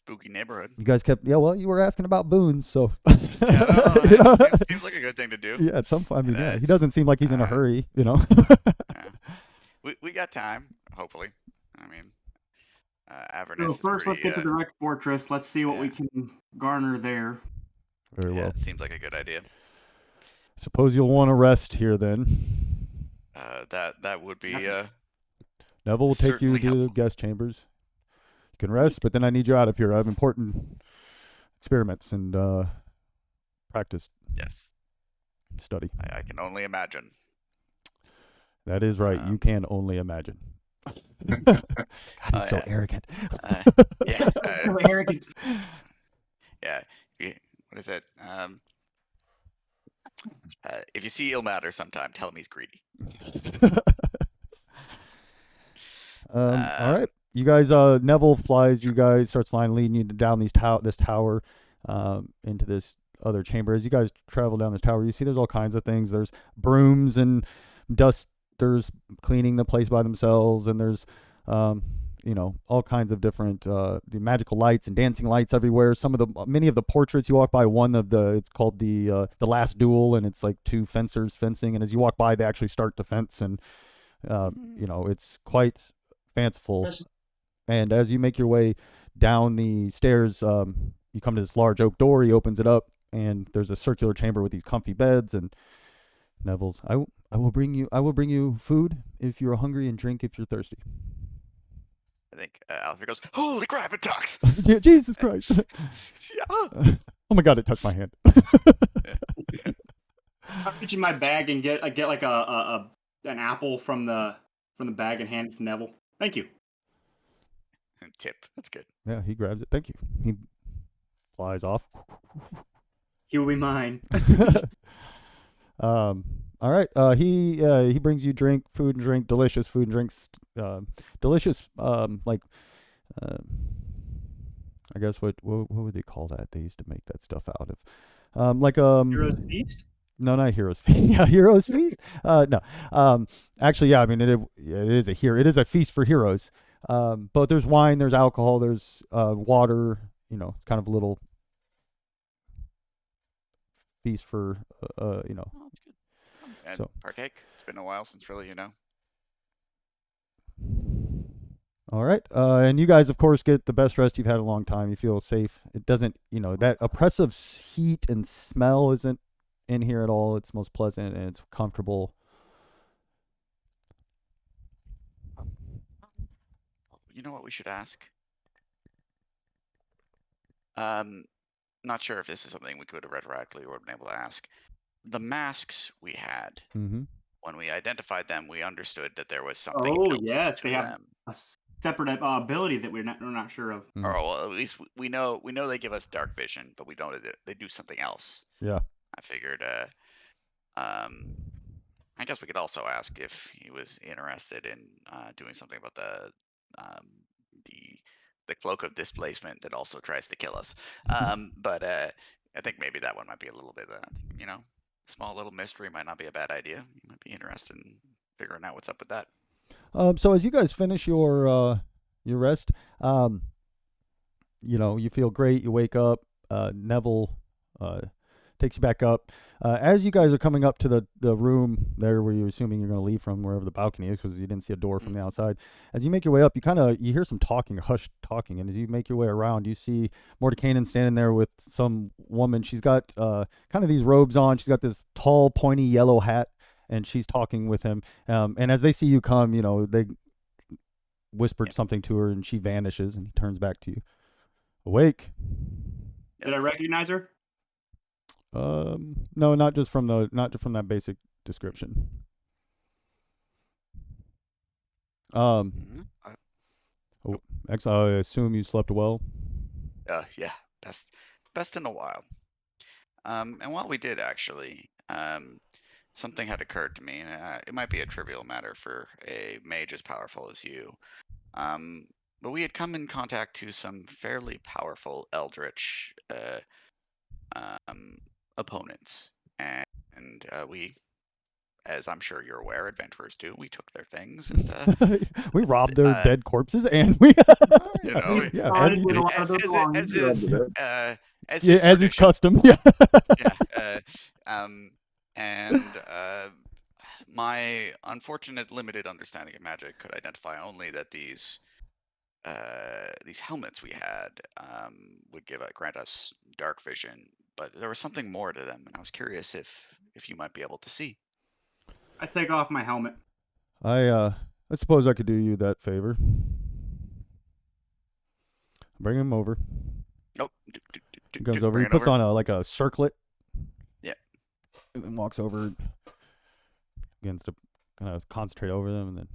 spooky neighborhood. You guys kept, you were asking about boons, so. Seems like a good thing to do. Yeah, at some point, he doesn't seem like he's in a hurry, Yeah. We got time, hopefully. I mean, Avernus. So first, let's get to the wrecked fortress. Let's see what we can garner there. Very well. It seems like a good idea. Suppose you'll want to rest here then. That would be. Neville will take you to the guest chambers. You can rest, but then I need you out of here. I have important experiments and practice. Yes. Study. I can only imagine. That is right. You can only imagine. God, he's Oh, so yeah. arrogant. Yeah. So arrogant. Yeah. What is it? If you see Ilmater sometime, tell him he's greedy. All right. You guys, Neville flies. You guys starts flying, leading you down this tower, into this other chamber. As you guys travel down this tower, you see there's all kinds of things. There's brooms and dusters cleaning the place by themselves, and there's, all kinds of different the magical lights and dancing lights everywhere. Many of the portraits you walk by, it's called the Last Duel, and it's like two fencers fencing. And as you walk by, they actually start to fence, and it's quite fanciful. And as you make your way down the stairs, you come to this large oak door. He opens it up, and there's a circular chamber with these comfy beds. And Neville's, I will bring you food if you're hungry, and drink if you're thirsty. I think Alistair goes, "Holy crap, it talks!" Jesus Christ! Yeah. Oh my God, it touched my hand. I reach in my bag and get like an apple from the bag and hand it to Neville. Thank you. Tip. That's good. Yeah, he grabs it. Thank you. He flies off. He will be mine. All right. He brings you food and drink, delicious food and drinks, delicious I guess what would they call that? They used to make that stuff out of, Heroes Feast? No, not Heroes Feast. Yeah, Heroes Feast. No. Actually, yeah. I mean, it is a feast for heroes. But there's wine, there's alcohol, there's water. It's kind of a little feast for Oh, that's good. And So- partake. It's been a while since really, All right. And you guys, of course, get the best rest you've had in a long time. You feel safe. It doesn't, that oppressive heat and smell isn't in here at all. It's most pleasant and it's comfortable. You know what we should ask? Not sure if this is something we could have retroactively or been able to ask. The masks we had, Mm-hmm. when we identified them, we understood that there was something Oh built yes, to they have them. a separate ability that we're not sure of. Mm. Or well, at least we know they give us dark vision, but we don't know that they do something else. Yeah. I figured I guess we could also ask if he was interested in doing something about the cloak of displacement that also tries to kill us. But I think maybe that one might be a little bit, small little mystery might not be a bad idea. You might be interested in figuring out what's up with that. So as you guys finish your rest, you feel great. You wake up. Neville takes you back up. As you guys are coming up to the room there where you're assuming you're going to leave from, wherever the balcony is, because you didn't see a door from the outside. As you make your way up, you hear some talking, hushed talking, and as you make your way around, you see Mordekainen standing there with some woman. She's got kind of these robes on. She's got this tall, pointy yellow hat, and she's talking with him. And as they see you come, they whispered something to her, and she vanishes, and he turns back to you. Awake. Did I recognize her? No, not just from that basic description. Mhm. I assume you slept well. Yeah, best in a while. And while we did actually, something had occurred to me. It might be a trivial matter for a mage as powerful as you. But we had come in contact to some fairly powerful eldritch opponents, and we, as I'm sure you're aware, adventurers do. We took their things and we robbed their dead corpses, and we, Yeah, as is custom. Yeah. And my unfortunate limited understanding of magic could identify only that these helmets we had would grant us dark vision, but there was something more to them, and I was curious if you might be able to see. I take off my helmet. I suppose I could do you that favor. Bring him over. Nope. He comes over. He puts on a circlet. Yeah. And then walks over. Begins to kind of concentrate over them, and then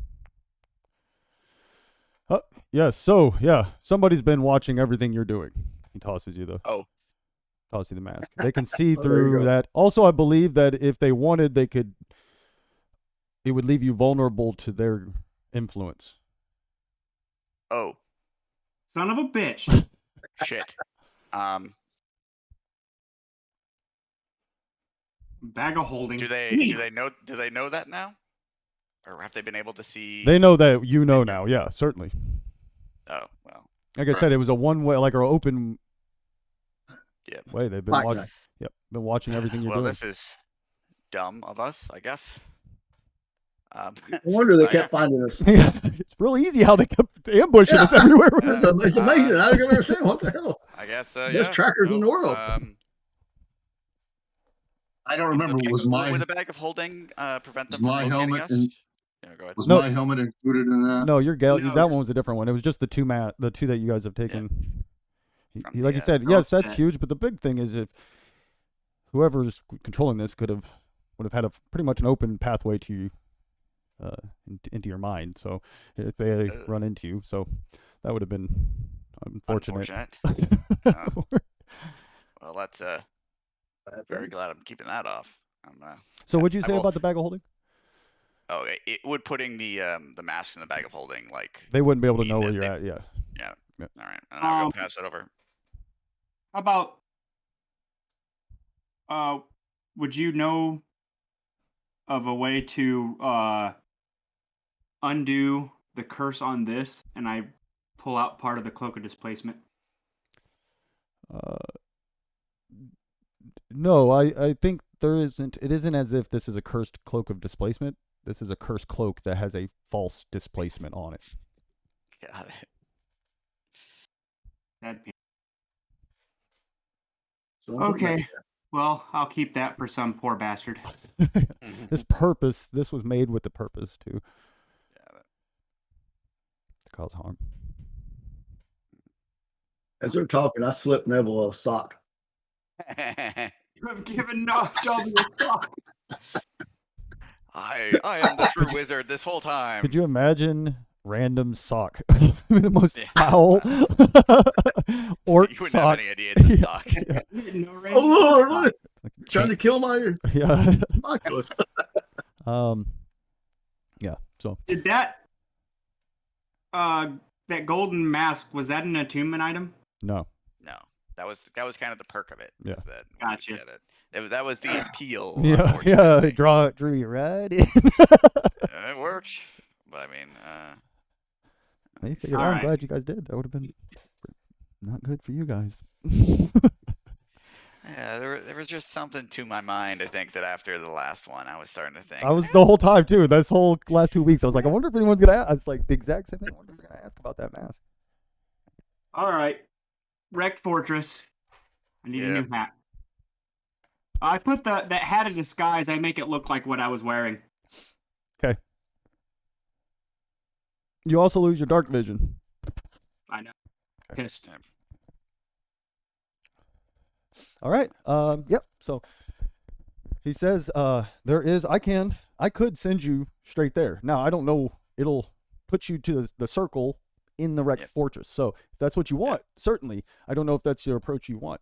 Yes. So yeah, somebody's been watching everything you're doing. He tosses you Oh, the mask. They can see Oh, there you through go. that. Also, I believe that if they wanted, they could. It would leave you vulnerable to their influence. oh, Son of a bitch. shit. Bag of holding. Do they know that now, or have they been able to see? They know that you know now. Yeah, certainly. Oh well. Like I said, it was a one-way, like an open Yep. way. They've been Like watching. that. Yep, been watching everything you're Well, doing. this is dumb of us, I guess. No wonder they Oh, yeah. kept finding us. It's really easy how they kept ambushing us everywhere. It's amazing. I don't understand what the hell. I guess. Best Yeah. trackers in the world. I don't remember. Was Would the my bag of holding prevent was them from my locating helmet us? in- Yeah, go ahead. was No. my helmet included in that? No, your gal. No. That one was a different one. It was just the two that you guys have taken. From Like the, you said, yes, that's set. huge. But the big thing is if whoever's controlling this would have had a pretty much an open pathway to you, into your mind. So if they run into you, so that would have been unfortunate. Well, that's very glad I'm keeping that off. So yeah, what'd you I say will- about the bag of holding? Oh, it would putting the mask in the bag of holding like. They wouldn't be able to mean know that where you're they- at. Yeah. Yeah. Yep. All right, and I'll go pass it over. How about would you know of a way to undo the curse on this, and I pull out part of the cloak of displacement? No, I think there isn't. It isn't as if this is a cursed cloak of displacement. This is a cursed cloak that has a false displacement on it. Got it. That'd be... So I'm putting Okay. that- Well, I'll keep that for some poor bastard. This was made with the purpose to Got it. cause harm. As they're talking, I slipped Neville a sock. You have given no W a sock. I am the true wizard this whole time. Could you imagine random sock? The most Yeah. foul orc You wouldn't sock. have any idea it's a stock. Yeah. No Oh random Lord, sock. look, Like trying to kill my yeah. Oculus. Yeah. So Did that that golden mask, was that an attunement item? no. No, that was kind of the perk of it. Yeah. was That, Gotcha. that was the appeal. Yeah. unfortunately. Drew you right in. It worked, but I mean, They figured out. I'm Alright. glad you guys did. That would have been not good for you guys. yeah, there was just something to my mind. I think that after the last one, I was starting to think. I was the whole time too. This whole last 2 weeks, I was like, I wonder if anyone's gonna ask. I was like the exact same thing. I wonder if they're gonna ask about that mask. All right. Wrecked fortress. I need a Yeah. new hat. I put that hat in disguise. I make it look like what I was wearing. Okay. You also lose your dark vision. I know. Pissed. Yeah. All right. Yep. So he says, I could send you straight there. Now I don't know. It'll put you to the circle in the wrecked Yep. fortress. So if that's what you want, certainly. I don't know if that's your approach you want.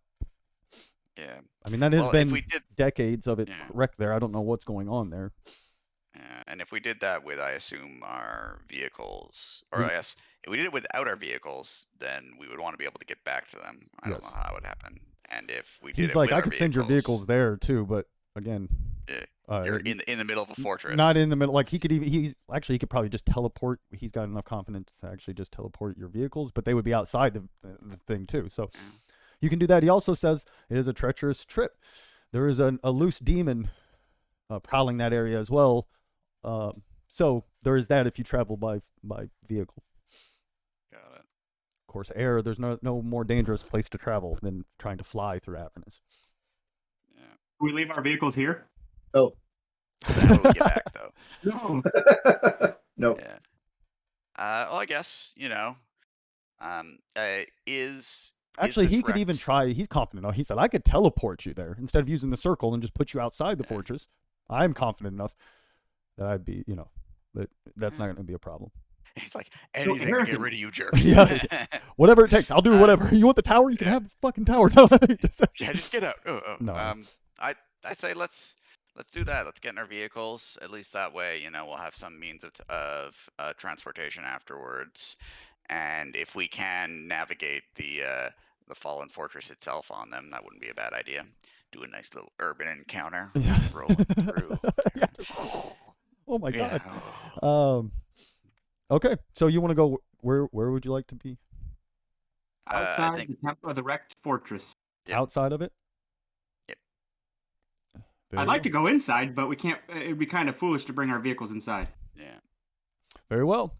Yeah. I mean, that has Well, if been we did, decades of it Yeah. wrecked there. I don't know what's going on there. and if we did that with, I assume, our vehicles, or We- I guess if we did it without our vehicles, then we would want to be able to get back to them. I don't Yes. know how that would happen. And if we did He's it like, with I our could send your vehicles there too, but again, Yeah. uh, You're in the middle of a fortress. not in the middle. Like he could probably just teleport. He's got enough confidence to actually just teleport your vehicles, but they would be outside the thing too. So Yeah. you can do that. He also says it is a treacherous trip. There is a loose demon prowling that area as well. So there is that if you travel by vehicle. Got it. Of course, air. There's no more dangerous place to travel than trying to fly through Avernus. Yeah. We leave our vehicles here? Oh. How would we get back though? No. No. Yeah. Well, I guess is Actually, this he could even wrecked? try. He's confident enough. He said, I could teleport you there instead of using the circle and just put you outside the Yeah. fortress. I'm confident enough that I'd be, that's Yeah. not going to be a problem. It's like anything to get rid of you jerks. Yeah. Whatever it takes, I'll do whatever. You want the tower? You can have the fucking tower. No, Just get out. No. I say let's do that. Let's get in our vehicles. At least that way, we'll have some means of transportation afterwards. And if we can navigate the fallen fortress itself on them, that wouldn't be a bad idea. Do a nice little urban encounter. Yeah. Rolling through. Yeah. Oh my Yeah. god. Okay, so you want to go where would you like to be? Outside think- the wrecked fortress. Yep. Outside of it? Yep. Very I'd like to well. go inside, but we can't. It'd be kind of foolish to bring our vehicles inside. Yeah. Very well.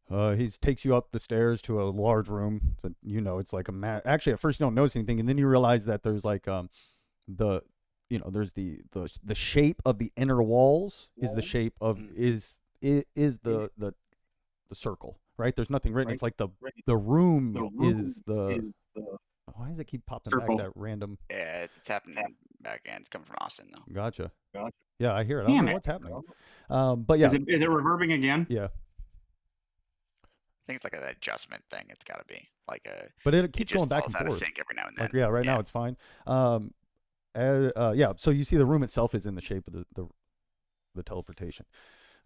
He takes you up the stairs to a large room. So, it's like actually at first you don't notice anything, and then you realize that there's like there's the shape of the inner walls is the shape of is the circle, right? There's nothing written. It's like the room is the why does it keep popping Circle. back that random? Yeah, it's happening back end. It's coming from Austin though. Gotcha. Yeah, I hear it. I Damn don't know it. what's happening. But yeah, Is it reverbing again? yeah. I think it's like an adjustment thing. It's got to be like a. But it It keeps just going back falls and out of forth. sync every now and then. Like right now it's fine. Yeah. So you see the room itself is in the shape of the teleportation.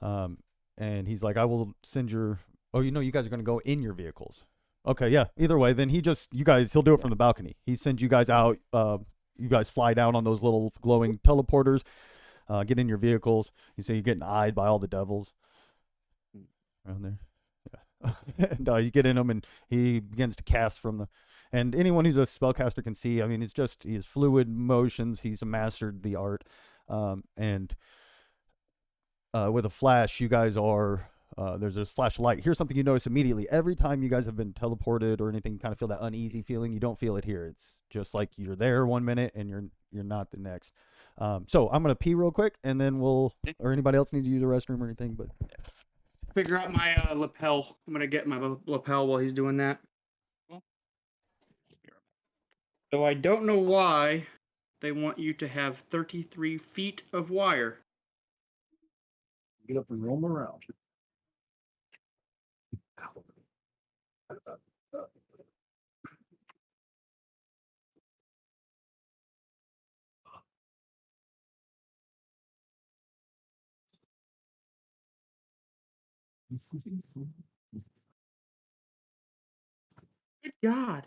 And he's like, I will send your. Oh, you guys are going to go in your vehicles. Okay, yeah. Either way, then he'll do it from the balcony. He sends you guys out. You guys fly down on those little glowing teleporters. Get in your vehicles. You say you're getting eyed by all the devils around there. Yeah. And you get in them, and he begins to cast from the. And anyone who's a spellcaster can see. I mean, he has fluid motions. He's mastered the art, and with a flash, you guys are. There's this flash of light. Here's something you notice immediately. Every time you guys have been teleported or anything, you kind of feel that uneasy feeling. You don't feel it here. It's just like you're there 1 minute and you're not the next. So I'm gonna pee real quick, and then or anybody else need to use a restroom or anything. But Figure out my lapel. I'm gonna get my lapel while he's doing that. So I don't know why they want you to have 33 feet of wire. Get up and roam around. Good God.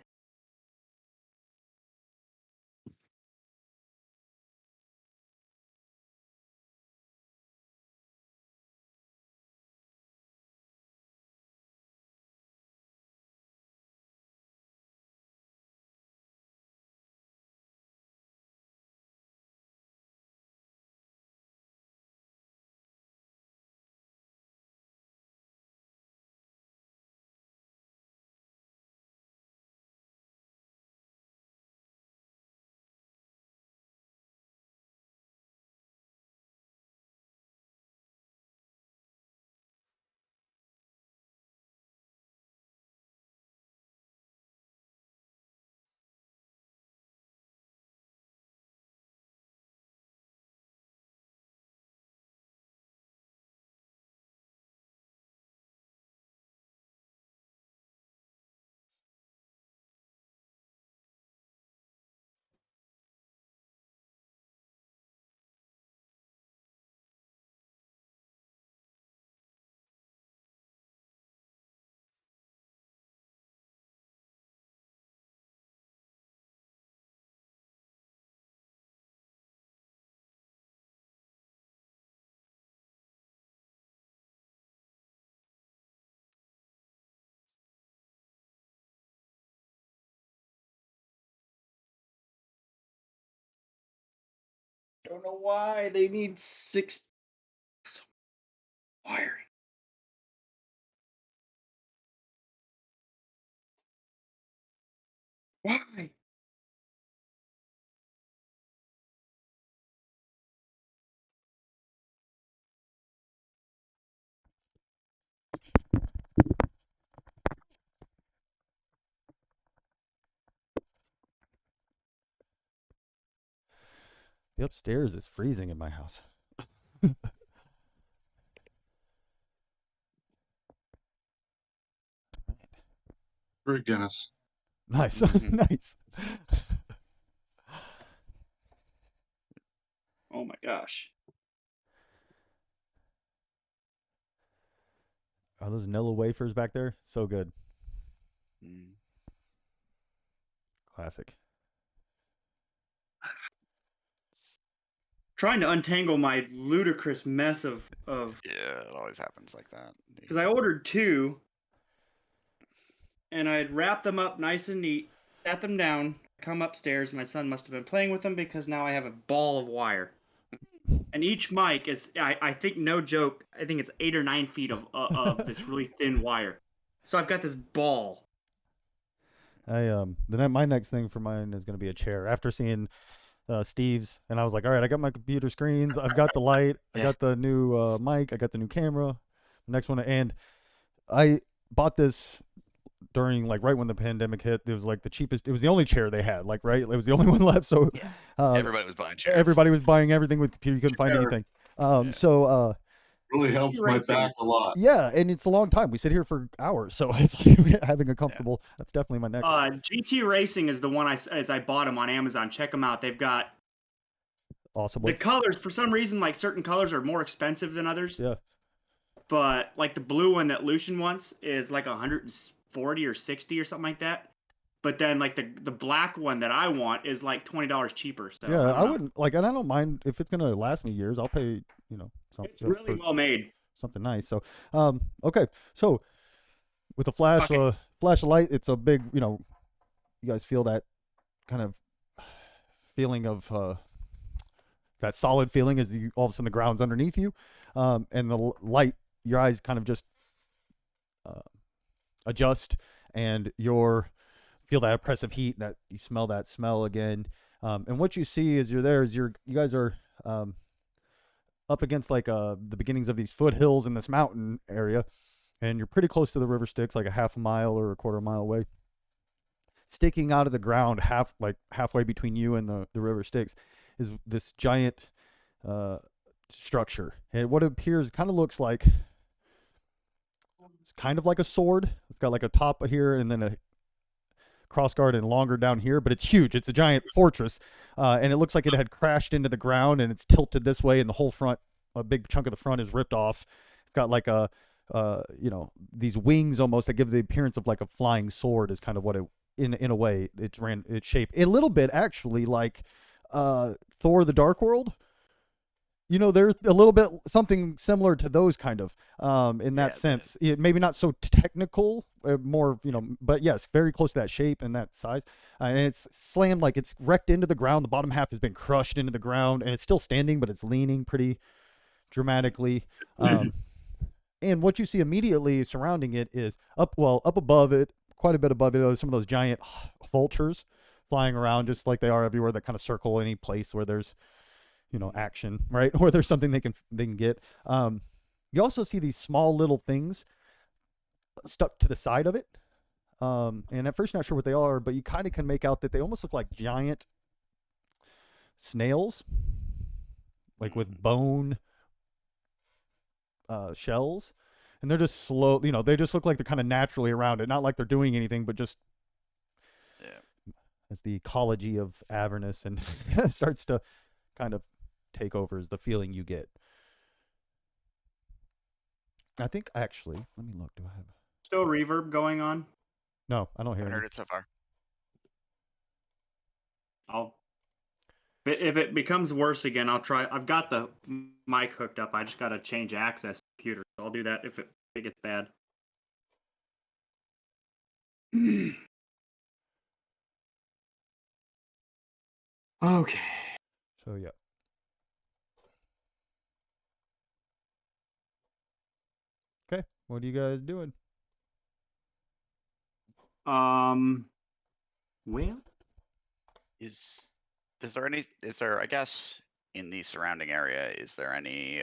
Don't know why they need 6 wiring. Why? the upstairs is freezing in my house. Rick Guinness. Nice, Mhm. nice. Oh my gosh. Are those Nilla wafers back there? So good. Mm. Classic. Trying to untangle my ludicrous mess of Yeah, it always happens like that. because I ordered 2 and I'd wrap them up nice and neat, sat them down, come upstairs. My son must have been playing with them because now I have a ball of wire. And each mic is, I think, no joke, I think it's 8 or 9 feet of this really thin wire. So I've got this ball. My next thing for mine is gonna be a chair. After seeing Steve's, and I was like, all right, I got my computer screens, I've got the light, I Yeah. got the new mic, I got the new camera. The next one, and I bought this during like right when the pandemic hit. It was like the cheapest. It was the only chair they had. Like right, it was the only one left. So Yeah. uh, Everybody was buying chairs. everybody was buying everything with computer. You couldn't find Sure. anything. Yeah. So Really helps my Racing. back a lot. yeah, and it's a long time. We sit here for hours, so it's like having a comfortable. That's definitely my next. GT Racing is the one as I bought them on Amazon. Check them out. They've got Awesome the ones. colors. For some reason, like certain colors are more expensive than others. Yeah. But like the blue one that Lucian wants is like 140 or 60 or something like that. But then like the black one that I want is like $20 cheaper. So Yeah, I I don't know. wouldn't like, and I don't mind if it's gonna last me years. I'll pay, something It's really well made. something nice. So, okay. So with the flash, Okay. flash of light, it's a big, you guys feel that kind of feeling of that solid feeling as you all of a sudden the ground's underneath you, and the light, your eyes kind of just uh, adjust, and you're feel that oppressive heat, that you smell that smell again, and what you see as you're there is you guys are up against like the beginnings of these foothills in this mountain area, and you're pretty close to the river Styx, like a half a mile or a quarter mile away. Sticking out of the ground, halfway between you and the river Styx, is this giant structure, and what it appears kind of looks like, it's kind of like a sword. It's got like a top here and then a crossguard and longer down here, but it's huge. It's a giant fortress, and it looks like it had crashed into the ground and it's tilted this way, and the whole front, a big chunk of the front, is ripped off. It's got like these wings almost that give the appearance of like a flying sword. Is kind of what it, in a way, its shape a little bit actually like Thor: The Dark World. There's a little bit something similar to those kind of, in that sense. It maybe not so technical, more, but yes, very close to that shape and that size. And it's slammed, like it's wrecked into the ground. The bottom half has been crushed into the ground, and it's still standing, but it's leaning pretty dramatically. And what you see immediately surrounding it is up above it, quite a bit above it, are some of those giant vultures flying around, just like they are everywhere, that kind of circle any place where there's action, right? Or there's something they can get. You also see these small little things stuck to the side of it, and at first you're not sure what they are, but you kind of can make out that they almost look like giant snails, like with bone shells, and they're just slow. They just look like they're kind of naturally around it, not like they're doing anything, but just as the ecology of Avernus and starts to kind of take over, is the feeling you get. I think actually, let me look. Do I have? Still reverb going on? No, I don't I hear haven't it. heard it so far. If it becomes worse again, I'll try. I've got the mic hooked up. I just got to change access to the computer. So I'll do that if it gets bad. Okay. So yeah. Okay, what are you guys doing? Well, Is there, I guess, in the surrounding area, is there any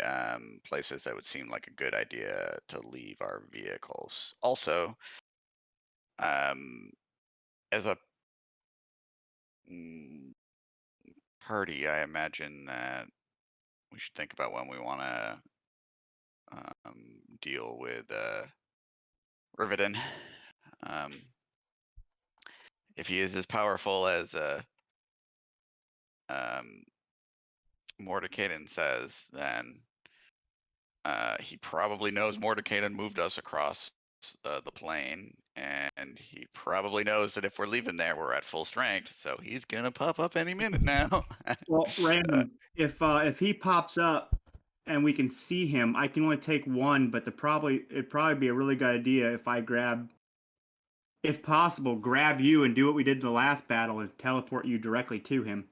places that would seem like a good idea to leave our vehicles? Also, as a mm, party, I imagine that we should think about when we want to deal with Riveton. if he is as powerful as Mordekainen says, then he probably knows Mordekainen moved us across the plane, and he probably knows that if we're leaving there, we're at full strength. So he's gonna pop up any minute now. Well, random. If he pops up and we can see him, I can only take one, but it'd probably be a really good idea if I if possible, grab you and do what we did in the last battle and teleport you directly to him.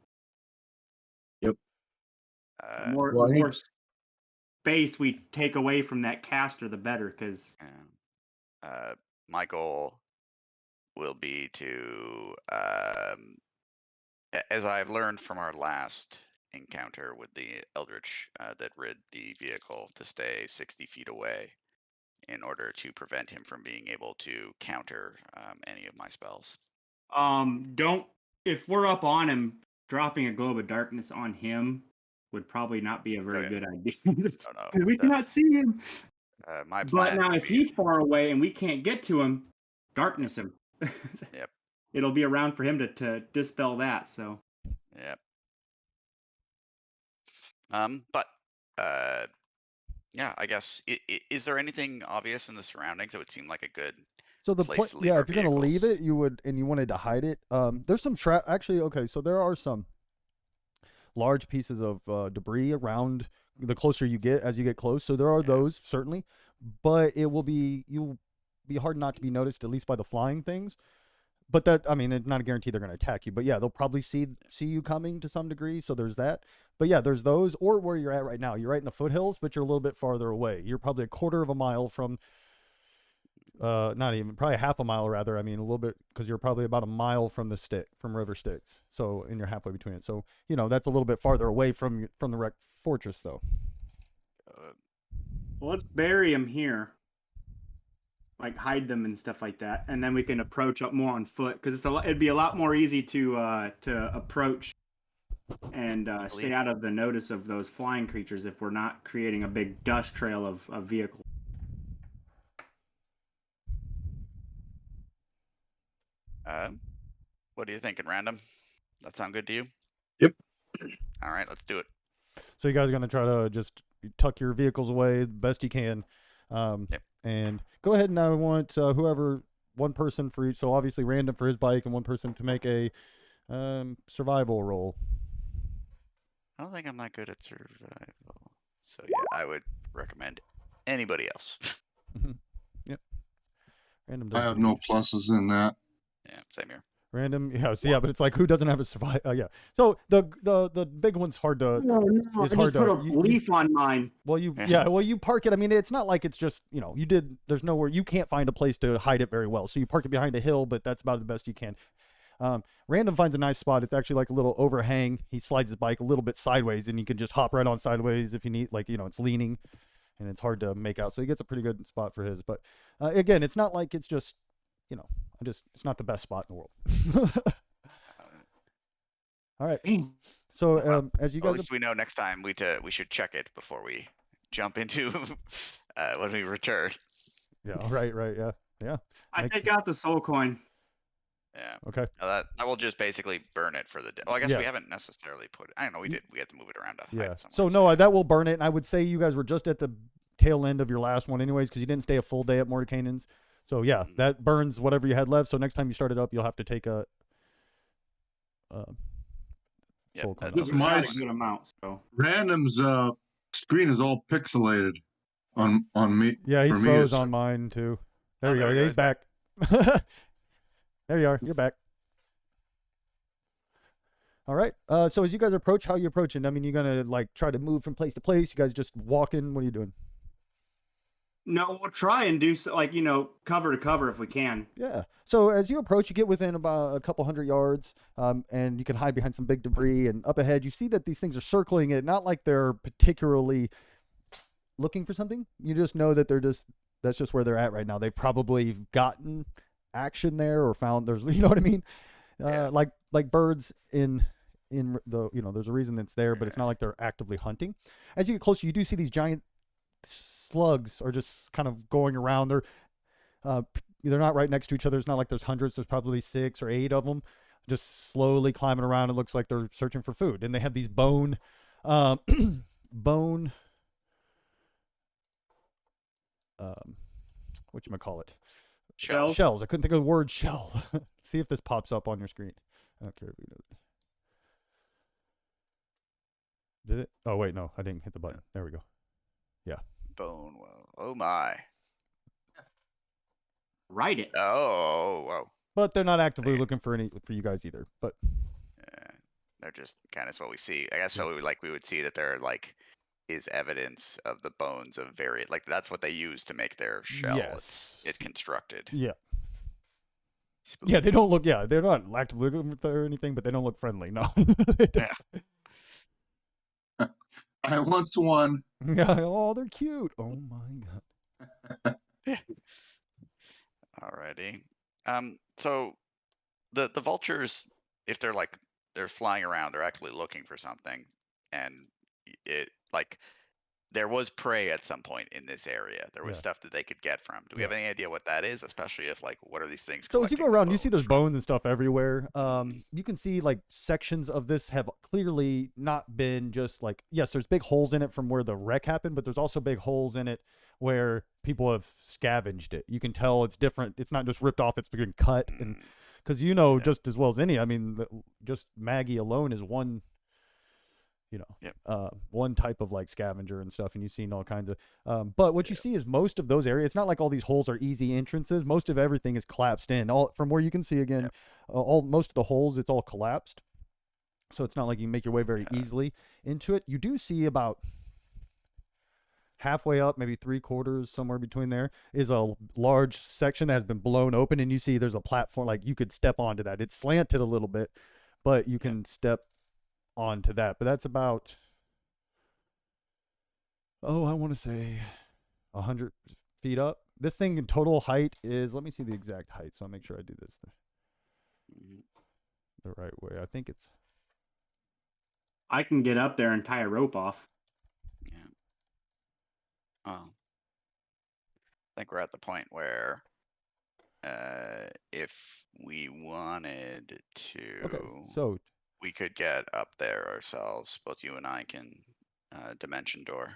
Yep. More space we take away from that caster, the better. Because my goal will be to, as I've learned from our last encounter with the Eldritch that rid the vehicle, to stay 60 feet away in order to prevent him from being able to counter any of my spells. If we're up on him, dropping a globe of darkness on him would probably not be a very good idea. No, we cannot see him. My plan. But now, if he's far away and we can't get to him, darkness him. Yep. It'll be around for him to dispel that. So. Yep. But yeah, I guess is there anything obvious in the surroundings that would seem like a good place to leave our if you're gonna leave vehicles? it, you would, and you wanted to hide it. There's some actually, okay, so there are some large pieces of debris around the closer you get as you get close. So there are those certainly, but you'll be hard not to be noticed, at least by the flying things. But that, I mean, it's not a guarantee they're going to attack you. But yeah, they'll probably see you coming to some degree. So there's that. But yeah, there's those, or where you're at right now. You're right in the foothills, but you're a little bit farther away. You're probably a quarter of a mile from, not even, probably half a mile rather. I mean, a little bit, because you're probably about a mile from from River Styx. So, and you're halfway between it. So, that's a little bit farther away from the wrecked fortress, though. Well, let's bury him here. Like hide them and stuff like that, and then we can approach up more on foot, because it'd be a lot more easy to approach and stay out of the notice of those flying creatures if we're not creating a big dust trail of vehicles. What are you thinking, Random? That sound good to you? Yep. All right, let's do it. So you guys are going to try to just tuck your vehicles away the best you can. Yep. And go ahead, and I want whoever, one person for each. So obviously Random for his bike, and one person to make a survival roll. I don't think I'm that good at survival. So yeah, I would recommend anybody else. Yep. Random. I have no pluses in that. Yeah, same here. Random, yeah. So yeah, but it's like, who doesn't have a survival? Yeah. So the big one's hard to. No, it's hard to. Put a leaf on mine. Well, you park it. I mean, it's not like it's just there's nowhere, you can't find a place to hide it very well. So you park it behind a hill, but that's about the best you can. Random finds a nice spot. It's actually like a little overhang. He slides his bike a little bit sideways, and you can just hop right on sideways if you need. Like it's leaning, and it's hard to make out. So he gets a pretty good spot for his. But again, it's not like it's just it's not the best spot in the world. All right. So as you guys, at least we know next time we should check it before we jump into when we return. Yeah. Right. Yeah. I take out the soul coin. Yeah. Okay. That will just basically burn it for the day. Well, I guess we haven't necessarily put it. I don't know. We did. We had to move it around to hide it somewhere. So no, that will burn it. And I would say you guys were just at the tail end of your last one, anyways, because you didn't stay a full day at Mordekainen's. So yeah, that burns whatever you had left. So next time you start it up, you'll have to take a soul coin. That's my good amount. So Random's screen is all pixelated on me. Yeah, he's froze on mine too. There you go. Yeah, he's back. There you are. You're back. All right. So as you guys approach, how are you approaching? I mean, you're gonna like try to move from place to place. You guys just walking? What are you doing? No, we'll try and do so, like cover to cover if we can. Yeah. So as you approach, you get within about a couple hundred yards, and you can hide behind some big debris. And up ahead, you see that these things are circling it. Not like they're particularly looking for something. You just know that that's just where they're at right now. They've probably gotten action there or found there's, you know what I mean? Like birds in the, there's a reason that's there, but it's not like they're actively hunting. As you get closer, you do see these giant slugs are just kind of going around. They're they're not right next to each other. It's not like there's hundreds. There's probably 6 or 8 of them, just slowly climbing around. It looks like they're searching for food, and they have these bone, bone, whatchamacallit? Shells. Shells. I couldn't think of the word shell. See if this pops up on your screen. I don't care if you know it. Did it? Oh wait, no, I didn't hit the button. There we go. Bone. Well, oh my. Write it. Oh, whoa. But they're not actively Yeah. looking for you guys either. But They're just kind of what we see. I guess so. We would see that there like is evidence of the bones of various. Like that's what they use to make their shell. yes, It's constructed. yeah. Yeah, they don't look. Yeah, they're not actively looking for anything, but they don't look friendly. No. Yeah. I once won. Yeah. Oh, they're cute. Oh my god. Alrighty. So the vultures, if they're flying around, they're actually looking for something, and it like there was prey at some point in this area. There was Yeah. stuff that they could get from. Do we have any idea what that is? Especially if like what are these things? So as you go collecting the around, you see there's from? bones and stuff everywhere. You can see like sections of this have clearly not been just like, yes, there's big holes in it from where the wreck happened, but there's also big holes in it where people have scavenged it. You can tell it's different. It's not just ripped off. It's been cut, and because you know just as well as any, I mean, just Maggie alone is one. One type of like scavenger and stuff, and you've seen all kinds of but what you see is most of those areas, it's not like all these holes are easy entrances. Most of everything is collapsed in, all from where you can see again. Most of the holes, it's all collapsed, so it's not like you can make your way very easily into it. You do see about halfway up, maybe 3/4, somewhere between there, is a large section that has been blown open, and you see there's a platform, like you could step onto that. It's slanted a little bit, but you can step onto that. But that's about, I want to say 100 feet up. This thing in total height is, let me see the exact height, so I'll make sure I do this the right way. I think it's, I can get up there and tie a rope off. Yeah. I think we're at the point where if we wanted to, okay, so we could get up there ourselves. Both you and I can dimension door.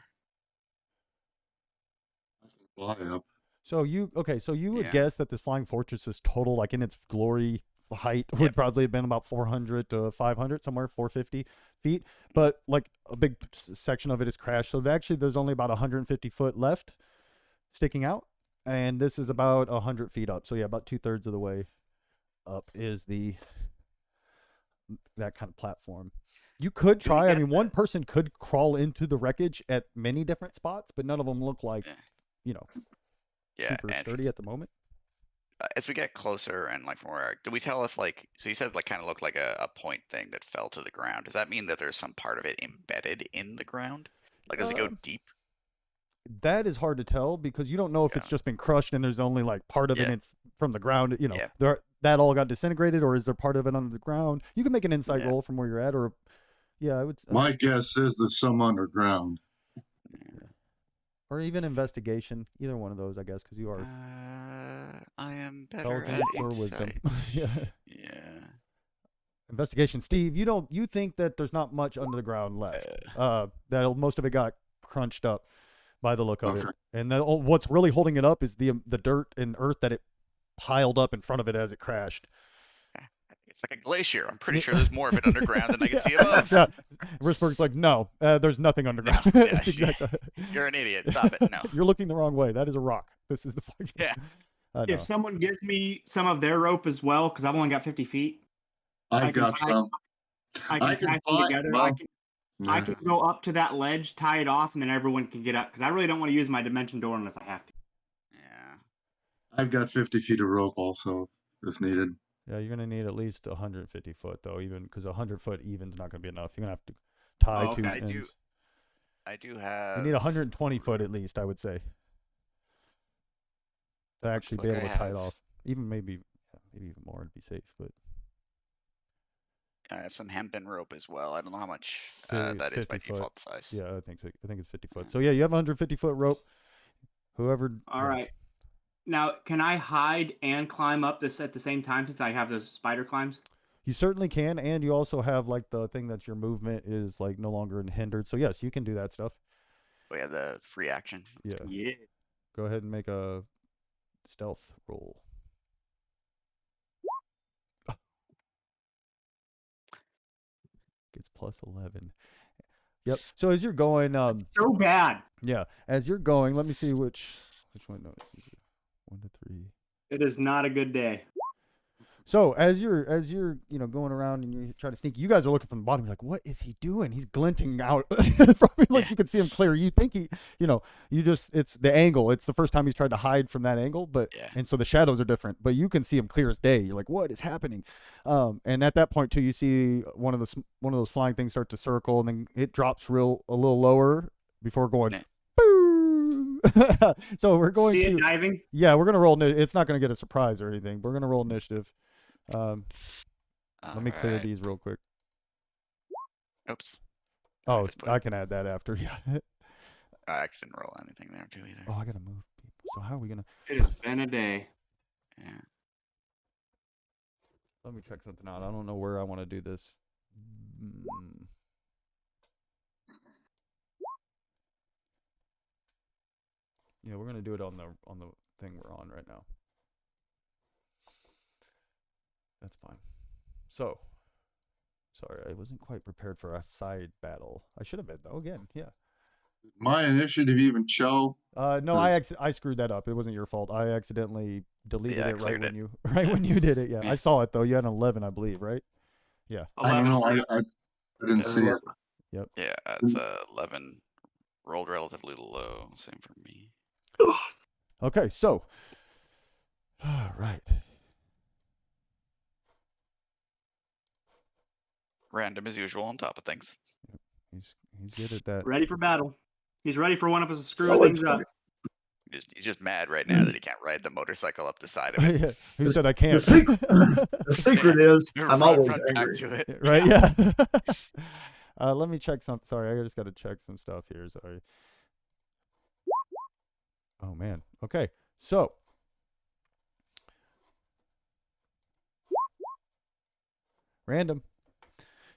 Fly up. So you would Yeah. guess that this flying fortress's total, like in its glory height, would probably have been about 400 to 500, somewhere 450 feet. But like a big section of it is crashed. So actually, there's only about 150 foot left sticking out, and this is about 100 feet up. So yeah, about 2/3 of the way up is that kind of platform. You could try. I mean, one person could crawl into the wreckage at many different spots, but none of them look like, super sturdy at the moment. As we get closer and like from where, do we tell if like, so you said like kind of looked like a point thing that fell to the ground. Does that mean that there's some part of it embedded in the ground? Like, does it go deep? That is hard to tell because you don't know if it's just been crushed and there's only like part of it it's from the ground, that all got disintegrated, or is there part of it under the ground? You can make an insight roll from where you're at, or I would. My guess is there's some underground. Or even investigation, either one of those, I guess, because you are. I am better at intelligence or wisdom. insight. Yeah. Investigation, Steve. You think that there's not much under the ground left. That most of it got crunched up by the look of it, and what's really holding it up is the dirt and earth that it piled up in front of it as it crashed. It's like a glacier. I'm pretty sure there's more of it underground than I can see above. Yeah, Risberg's like, no, there's nothing underground. Exactly. You're an idiot. Stop it. No, you're looking the wrong way. That is a rock. This is the fucking. Yeah. If someone gives me some of their rope as well, because I've only got 50 feet. I got some. I can tie them together. Well, I can go up to that ledge, tie it off, and then everyone can get up. Because I really don't want to use my dimension door unless I have to. Yeah. I've got 50 feet of rope also, if needed. Yeah, you're gonna need at least 150 foot though, even because 100 foot even's not gonna be enough. You're gonna have to tie two ends. I do have. You need 120 foot at least, I would say, to actually be able to tie it off. Even maybe even more to be safe, but. I have some hempen rope as well. I don't know how much that is by default size. Yeah, I think so. I think it's 50 foot. So yeah, you have 150 foot rope. Whoever. All right. Now, can I hide and climb up this at the same time since I have those spider climbs? You certainly can, and you also have like the thing that's your movement is like no longer hindered. So yes, you can do that stuff. We have the free action. Yeah. Yeah. Go ahead and make a stealth roll. Gets plus 11. Yep. So as you're going, So bad. yeah, as you're going, let me see which one. No, it's easier. 1 to 3. It is not a good day. So as you're going around and you try to sneak, you guys are looking from the bottom. You're like, what is he doing? He's glinting out from like you can see him clear. You think it's the angle. It's the first time he's tried to hide from that angle, but Yeah. and so the shadows are different. But you can see him clear as day. You're like, what is happening? And at that point too, you see one of those flying things start to circle, and then it drops a little lower before going. Yeah. Boo! So we're going See to it diving? yeah, we're gonna roll. It's not gonna get a surprise or anything. We're gonna roll initiative. Let me clear Alright. these real quick. Oops. Oh, just put I it- can add that after. Yeah. I actually didn't roll anything there too either. Oh, I gotta move people. So how are we gonna? It has been a day. Yeah. Let me check something out. I don't know where I want to do this. Mm. Yeah, we're gonna do it on the thing we're on right now. That's fine. So, sorry, I wasn't quite prepared for a side battle. I should have been though. Again, yeah. My initiative even show. No, I screwed that up. It wasn't your fault. I accidentally deleted Yeah, I it right cleared when it. when you did it. Yeah, Yeah. I saw it though. You had an 11, I believe, right? Yeah. I don't 11 know. for me. I didn't Yeah. see it. Yep. Yeah, it's 11. Rolled relatively low. Same for me. Okay, so all right. Random as usual on top of things. He's good at that. Ready for battle. He's ready for one of us to screw Oh, it's things up. funny. He's just mad right now that he can't ride the motorcycle up the side of it. Yeah. Who The- said I The can't? secret, the secret is I'm Run always back angry. to it. Right? Yeah. Let me check some. Sorry, I just got to check some stuff here. Sorry. Oh man. Okay. So. Random.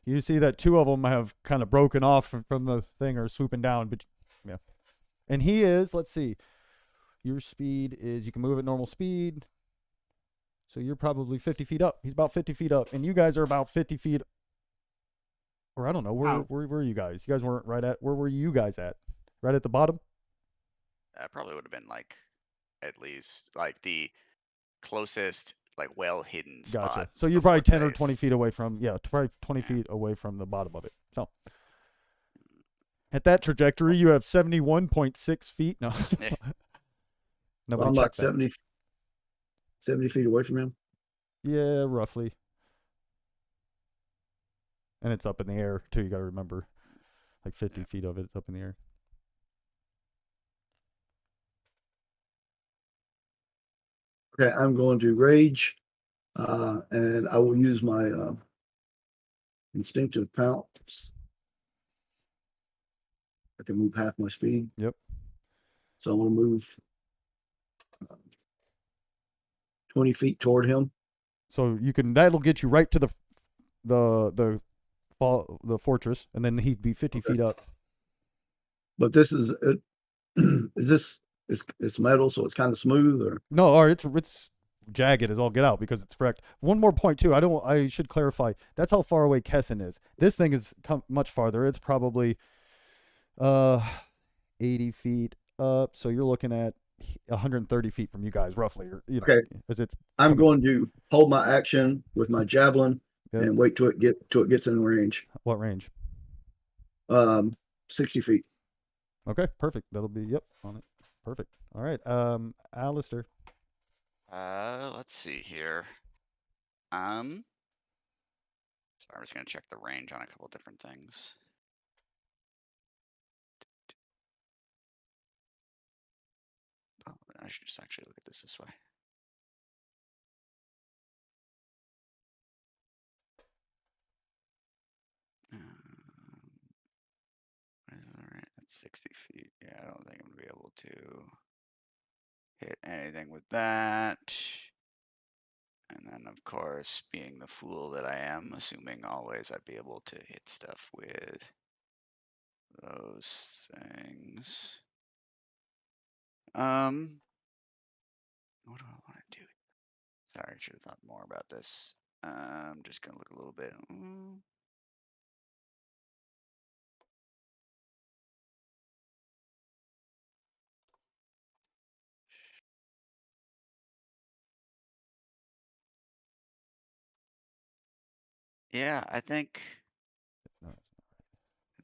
You see that two of them have kind of broken off from the thing or swooping down, but yeah. And he is. Let's see. Your speed is you can move at normal speed. So you're probably 50 feet up. He's about 50 feet up, and you guys are about 50 feet. Or I don't know where were you guys? You guys weren't right at. Where were you guys at? Right at the bottom. That probably would have been like at least like the closest like well hidden spot. Gotcha. So you're before probably 10 the or 20 base. feet away from probably 20 Yeah. feet away from the bottom of it. So at that trajectory, you have 71.6 feet. No. Yeah. Nobody I'm like checked that. 70 feet away from him. Yeah, roughly. And it's up in the air too. You got to remember, like 50 Yeah. feet of it's up in the air. Okay, I'm going to rage, and I will use my instinctive pounce. I can move half my speed. Yep. So I'm going to move 20 feet toward him. So you can that'll get you right to the fortress, and then he'd be 50 Okay. feet up. But this is it's metal, so it's kind of smooth, or No, or it's jagged as all get out because it's wrecked. One more point too. I should clarify. That's how far away Kessin is. This thing is much farther. It's probably 80 feet up. So you're looking at 130 feet from you guys, roughly. Or, Okay. as it's I'm going to hold my action with my javelin Yep. and wait till it gets in range. What range? 60 feet. Okay, perfect. That'll be on it. Perfect. All right. Alistair. Let's see here. So I'm just gonna check the range on a couple different things. Oh, I should just actually look at this way. That's 60 feet. Yeah, I don't think I'm gonna be able to. hit anything with that. And then, of course, being the fool that I am, assuming always I'd be able to hit stuff with those things. What do I want to do? Sorry, I should have thought more about this. I'm just gonna look a little bit. Yeah, I think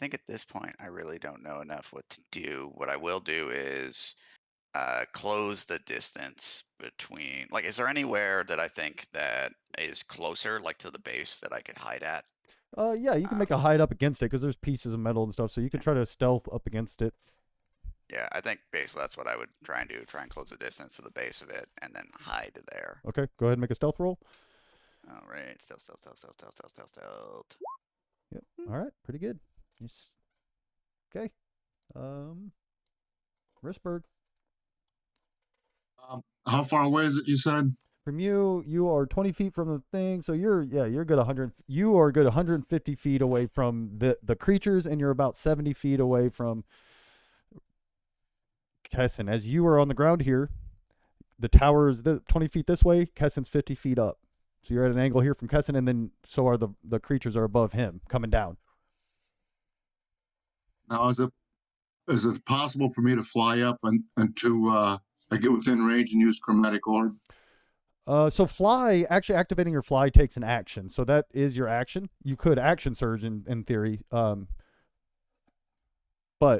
at this point I really don't know enough what to do. What I will do is close the distance between. Like, is there anywhere that I think that is closer, like to the base, that I could hide at? Yeah, you can make a hide up against it because there's pieces of metal and stuff, so you can try to stealth up against it. Yeah, I think basically that's what I would try and do. Try and close the distance to the base of it, and then hide there. Okay, go ahead and make a stealth roll. All right, stealth. Yep. All right, pretty good. Okay. Risberg. How far away is it, you said? From you are 20 feet from the thing, so you're good 100. You are good 150 feet away from the creatures, and you're about 70 feet away from Kessin. As you are on the ground here, the tower is 20 feet this way. Kessin's 50 feet up, so you're at an angle here from Kessin, and then so are the creatures are above him coming down. Now, is it possible for me to fly up and to I get within range and use chromatic orb? So fly, actually activating your fly takes an action. So that is your action. You could action surge in theory. But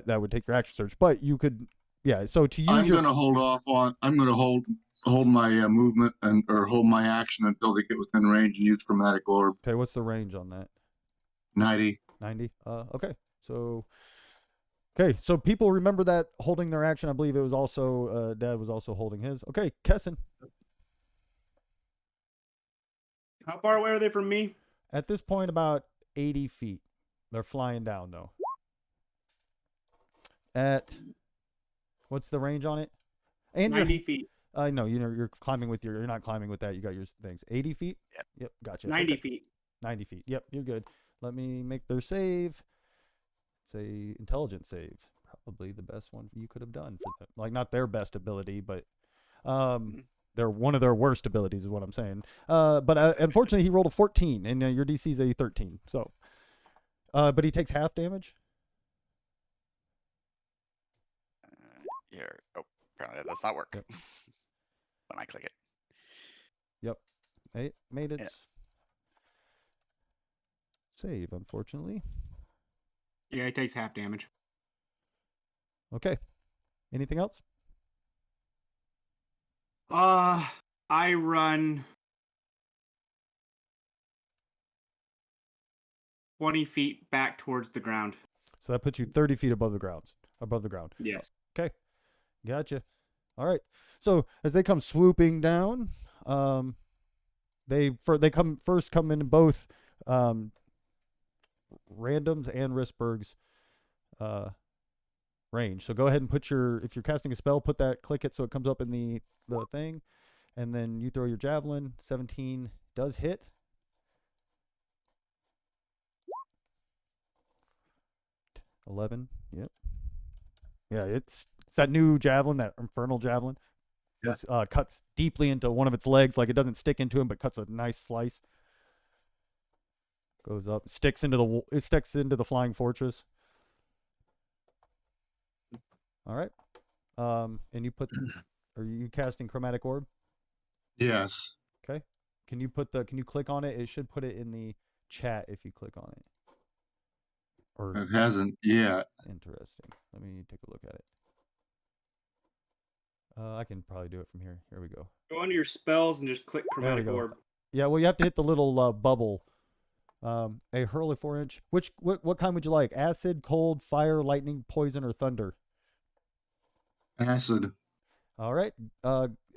that would take your action surge. But you could, yeah. So to use I'm going to hold off on. I'm going to hold my movement or hold my action until they get within range and use chromatic orb. Okay, what's the range on that? 90. 90. Okay. So people remember that holding their action. I believe it was also Dad was also holding his. Okay, Kessin. How far away are they from me? At this point, about 80 feet. They're flying down though. At what's the range on it? And 90 feet. No, you're climbing with you're not climbing with that. You got your things. 80 feet. Yep. Gotcha. 90 okay. feet. 90 feet. Yep, you're good. Let me make their save. It's a intelligence save. Probably the best one you could have done for them. Like not their best ability, but they're one of their worst abilities is what I'm saying. But unfortunately, he rolled a 14, and your DC is a 13. So, but he takes half damage. Here. Oh, apparently that does not work. Yep. When I click it. Yep. It made its save, unfortunately. Yeah, it takes half damage. Okay. Anything else? I run 20 feet back towards the ground. So that puts you 30 feet above the ground. Yes. Okay. Gotcha. All right. So as they come swooping down, they come in both randoms and Risberg's range. So go ahead and put if you're casting a spell, click it so it comes up in the thing, and then you throw your javelin. 17 does hit. $11. Yep. Yeah, it's that new javelin, that infernal javelin. Yeah. It cuts deeply into one of its legs, like it doesn't stick into him, but cuts a nice slice. Goes up, sticks into the flying fortress. All right. And you are you casting chromatic orb? Yes. Okay. Can you click on it? It should put it in the chat if you click on it. Or It hasn't yet. Interesting. Let me take a look at it. I can probably do it from here. Here we go. Go under your spells and just click chromatic orb. Yeah, well, you have to hit the little bubble. A hurl a 4-inch. What kind would you like? Acid, cold, fire, lightning, poison, or thunder? Acid. All right.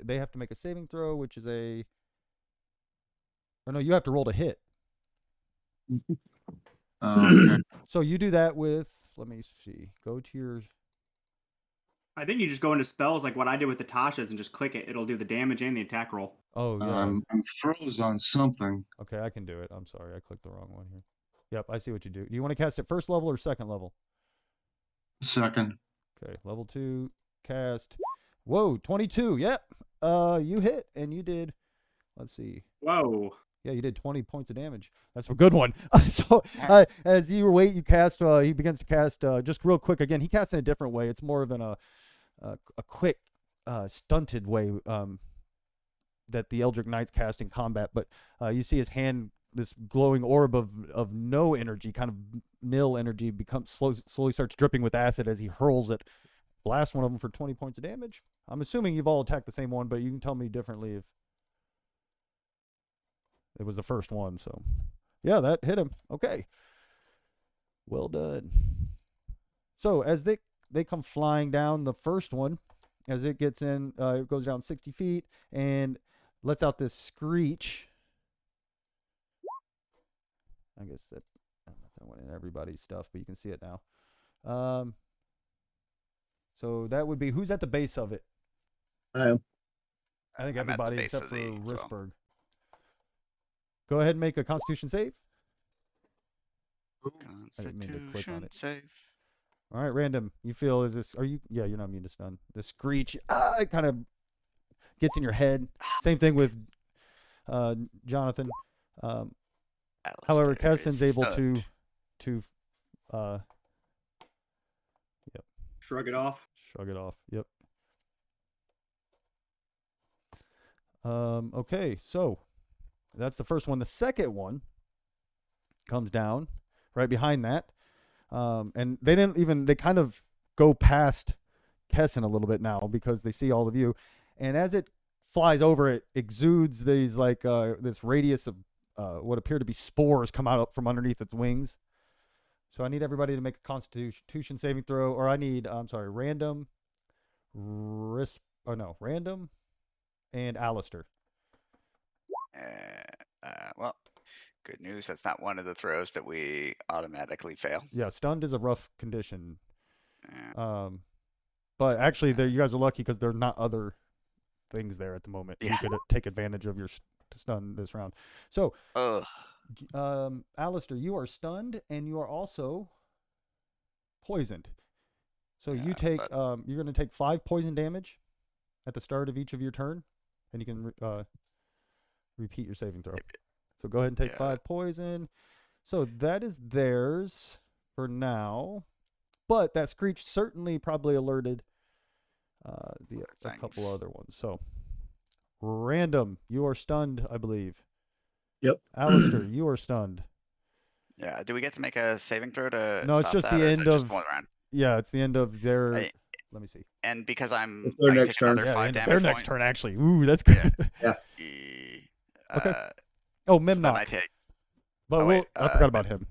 They have to make a saving throw, which is or no, you have to roll to hit. Okay. So you do that with. Let me see. Go to your. I think you just go into spells like what I did with the Tasha's and just click it. It'll do the damage and the attack roll. Oh yeah. I'm froze on something. Okay, I can do it. I'm sorry, I clicked the wrong one here. Yep, I see what you do. Do you want to cast it first level or second level? Second. Okay, level 2 cast. Whoa, 22. Yep. You hit and you did. Let's see. Whoa. Yeah, you did 20 points of damage. That's a good one. So as you wait, you cast. He begins to cast just real quick. Again, he casts in a different way. It's more of a quick, stunted way that the Eldritch Knights cast in combat. But you see his hand, this glowing orb of no energy, kind of nil energy, slowly starts dripping with acid as he hurls it. Blast one of them for 20 points of damage. I'm assuming you've all attacked the same one, but you can tell me differently if it was the first one. So, yeah, that hit him. Okay. Well done. So, as they come flying down, the first one, as it gets in, it goes down 60 feet and lets out this screech. I guess that, I don't know if that went in everybody's stuff, but you can see it now. So that would be, who's at the base of it? I am. I think I'm at the everybody base except of for the as well. Risberg. Go ahead and make a Constitution save. I didn't mean to click on Constitution it. save. All right, random. You feel is this? Are you? Yeah, you're not immune to stun. The screech, it kind of gets in your head. Same thing with Jonathan. However, Alistair is Keston's able stunned. to Shrug it off. shrug it off. Yep. Okay, so that's the first one. The second one comes down right behind that. And they kind of go past Kesson a little bit now because they see all of you. And as it flies over, it exudes these this radius of what appear to be spores come out from underneath its wings. So I need everybody to make a Constitution saving throw, or I need, random, random, and Alistair. Well, good news. That's not one of the throws that we automatically fail. Yeah, stunned is a rough condition. Uh, But actually, you guys are lucky because there are not other things there at the moment. Yeah. You could take advantage of your stun this round. So, Ugh. Alistair, you are stunned and you are also poisoned. So you take you're going to take 5 poison damage at the start of each of your turn, and you can repeat your saving throw. So go ahead and take 5 poison. So that is theirs for now. But that screech certainly probably alerted a couple other ones. So, random, you are stunned, I believe. Yep. Alistair, you are stunned. Yeah. Do we get to make a saving throw to No, it's stop just that, the or is end it just of. one round? Yeah, it's the end of their. Let me see. And because It's I their can next take turn. another Yeah, 5 end of damage their next points. turn, actually. Ooh, that's good. Yeah. Okay. So Oh, then I Memnock. take. But oh, wait, I forgot about him.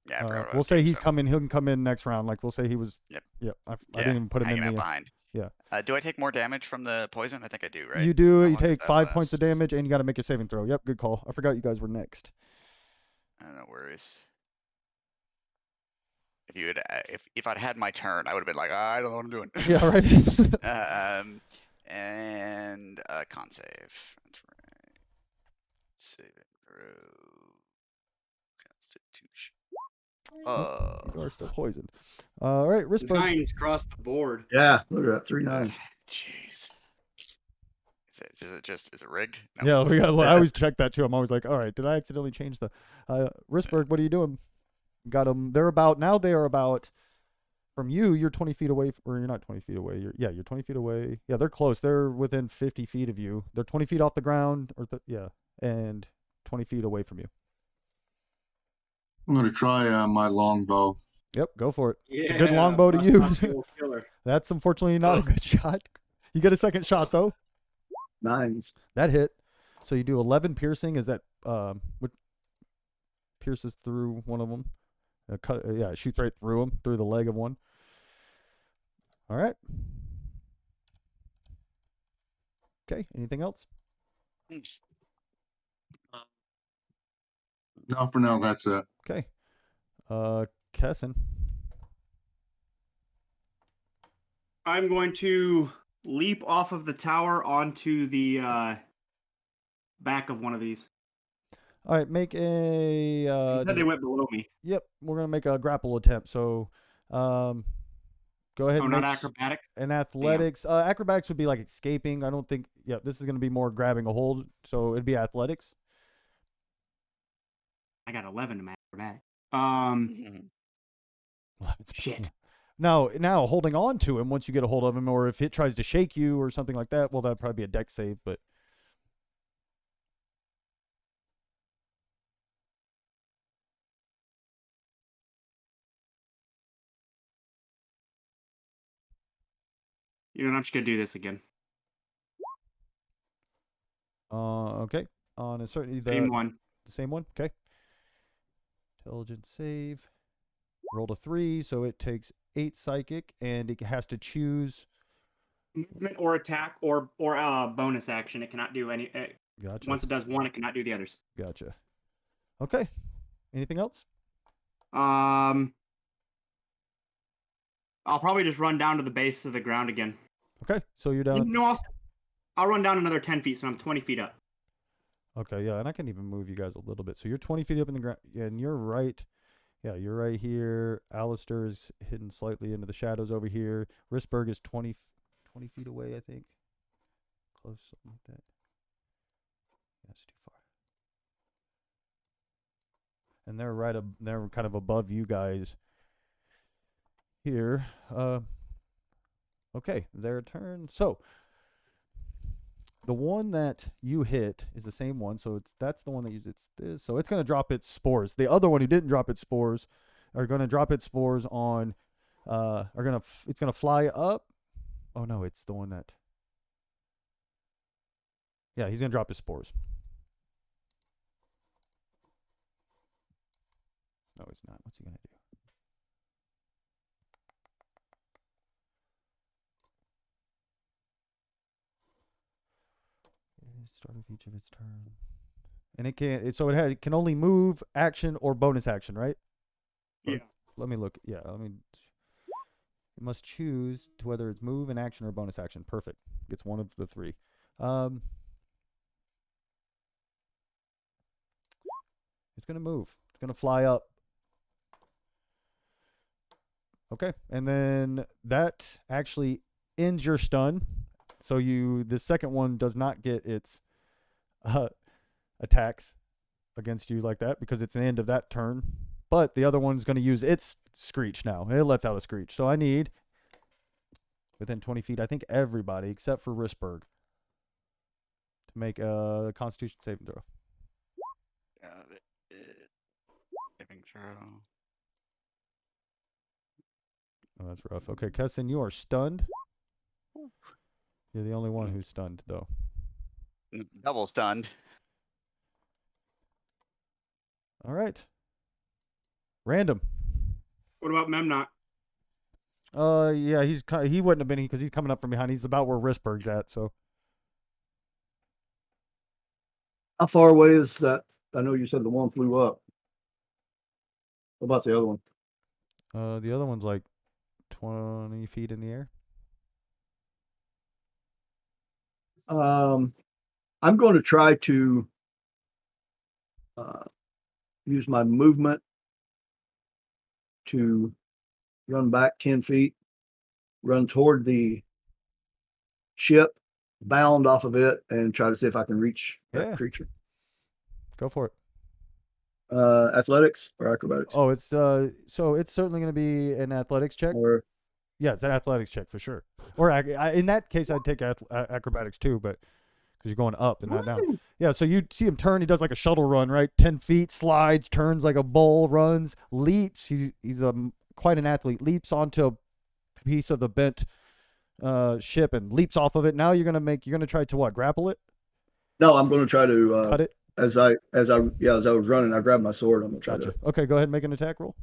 Yeah, I forgot about we'll say him, he's so coming. He can come in next round. Like we'll say he was. Yep. Yep. I didn't even put him in hanging out the. behind. Yeah. Do I take more damage from the poison? I think I do, right? You do. How You long does take that 5 points of last? damage, and you got to make a saving throw. Yep. Good call. I forgot you guys were next. No worries. If you had, if I'd had my turn, I would have been like, I don't know what I'm doing. Yeah. Right. And con save. That's right. Save it through Constitution. You are still poisoned. All right, Risberg. 9s across the board. Yeah, look at that. 3 9s. Jeez. Is it rigged? Yeah, we got. I always check that too. I'm always like, all right, did I accidentally change the Risberg? What are you doing? Got them. They're about now. They are about from you. You're 20 feet away, or you're not 20 feet away. You're 20 feet away. Yeah, they're close. They're within 50 feet of you. They're 20 feet off the ground, and 20 feet away from you. I'm going to try my longbow. Yep, go for it. Yeah, It's a good longbow to bust out use. the old killer. That's unfortunately not a good shot. You get a second shot though. 9s. That hit. So you do 11 piercing. Is that what pierces through one of them? It shoots right through him, through the leg of one. All right. Okay. Anything else? No, for now, that's it. Okay. Kesson. I'm going to leap off of the tower onto the back of one of these. All right, make a. You said they went below me. Yep, we're gonna make a grapple attempt. So, go ahead Oh, and not make acrobatics? an athletics. Acrobatics would be like escaping. I don't think. Yeah, this is gonna be more grabbing a hold. So it'd be athletics. I got 11 to my acrobatics. Mhm. Shit. Now holding on to him once you get a hold of him, or if it tries to shake you or something like that, well, that'd probably be a dex save. But You know, I'm just gonna do this again. okay, on a certainly Same one. the same one. Okay, intelligence save. Rolled a 3, so it takes 8 psychic, and it has to choose. Movement or attack or bonus action. It cannot do any. Gotcha. Once it does one, it cannot do the others. Gotcha. Okay. Anything else? I'll probably just run down to the base of the ground again. Okay, so you're down. No, I'll run down another 10 feet, so I'm 20 feet up. Okay, yeah, and I can even move you guys a little bit. So you're 20 feet up in the ground, and you're right. Yeah, you're right here. Alistair is hidden slightly into the shadows over here. Risberg is 20 feet away, I think. Close, something like that. That's too far. And they're they're kind of above you guys here. Okay, their turn. So the one that you hit is the same one, so that's the one that uses this. So it's going to drop its spores. The other one who didn't drop its spores are going to drop its spores on. It's going to fly up. Oh no, it's the one that. Yeah, he's going to drop his spores. No, he's not. What's he going to do? Start of each of its turn. And it can't. So it can only move, action, or bonus action, right? Yeah. Let me look. Yeah, I mean, it must choose to whether it's move, an action, or bonus action. Perfect. Gets one of the 3. It's gonna move. It's gonna fly up. Okay, and then that actually ends your stun. So the second one does not get its attacks against you like that because it's the end of that turn. But the other one's going to use its screech now. It lets out a screech. So I need, within 20 feet, I think everybody except for Risberg to make a Constitution saving throw. Saving throw. Oh, that's rough. Okay, Kessin, you are stunned. You're the only one who's stunned, though. Double stunned. All right. Random. What about Memnok? Yeah, he wouldn't have been because he's coming up from behind. He's about where Risberg's at. So How far away is that? I know you said the one flew up. What about the other one? the other one's like 20 feet in the air. I'm going to try to use my movement to run back 10 feet, run toward the ship, bound off of it, and try to see if I can reach that creature. Go for it. Athletics or acrobatics? Oh, it's so it's certainly going to be an athletics check. Or yeah, it's an athletics check for sure. Or in that case, I'd take acrobatics too, but because you're going up and not down. Yeah, so you see him turn. He does like a shuttle run, right? 10 feet, slides, turns like a bull, runs, leaps. He's quite an athlete. Leaps onto a piece of the bent ship and leaps off of it. Now you're gonna try to what? Grapple it? No, I'm going to try to cut it. As I was running, I grabbed my sword. I'm going to try to. Okay, go ahead and make an attack roll.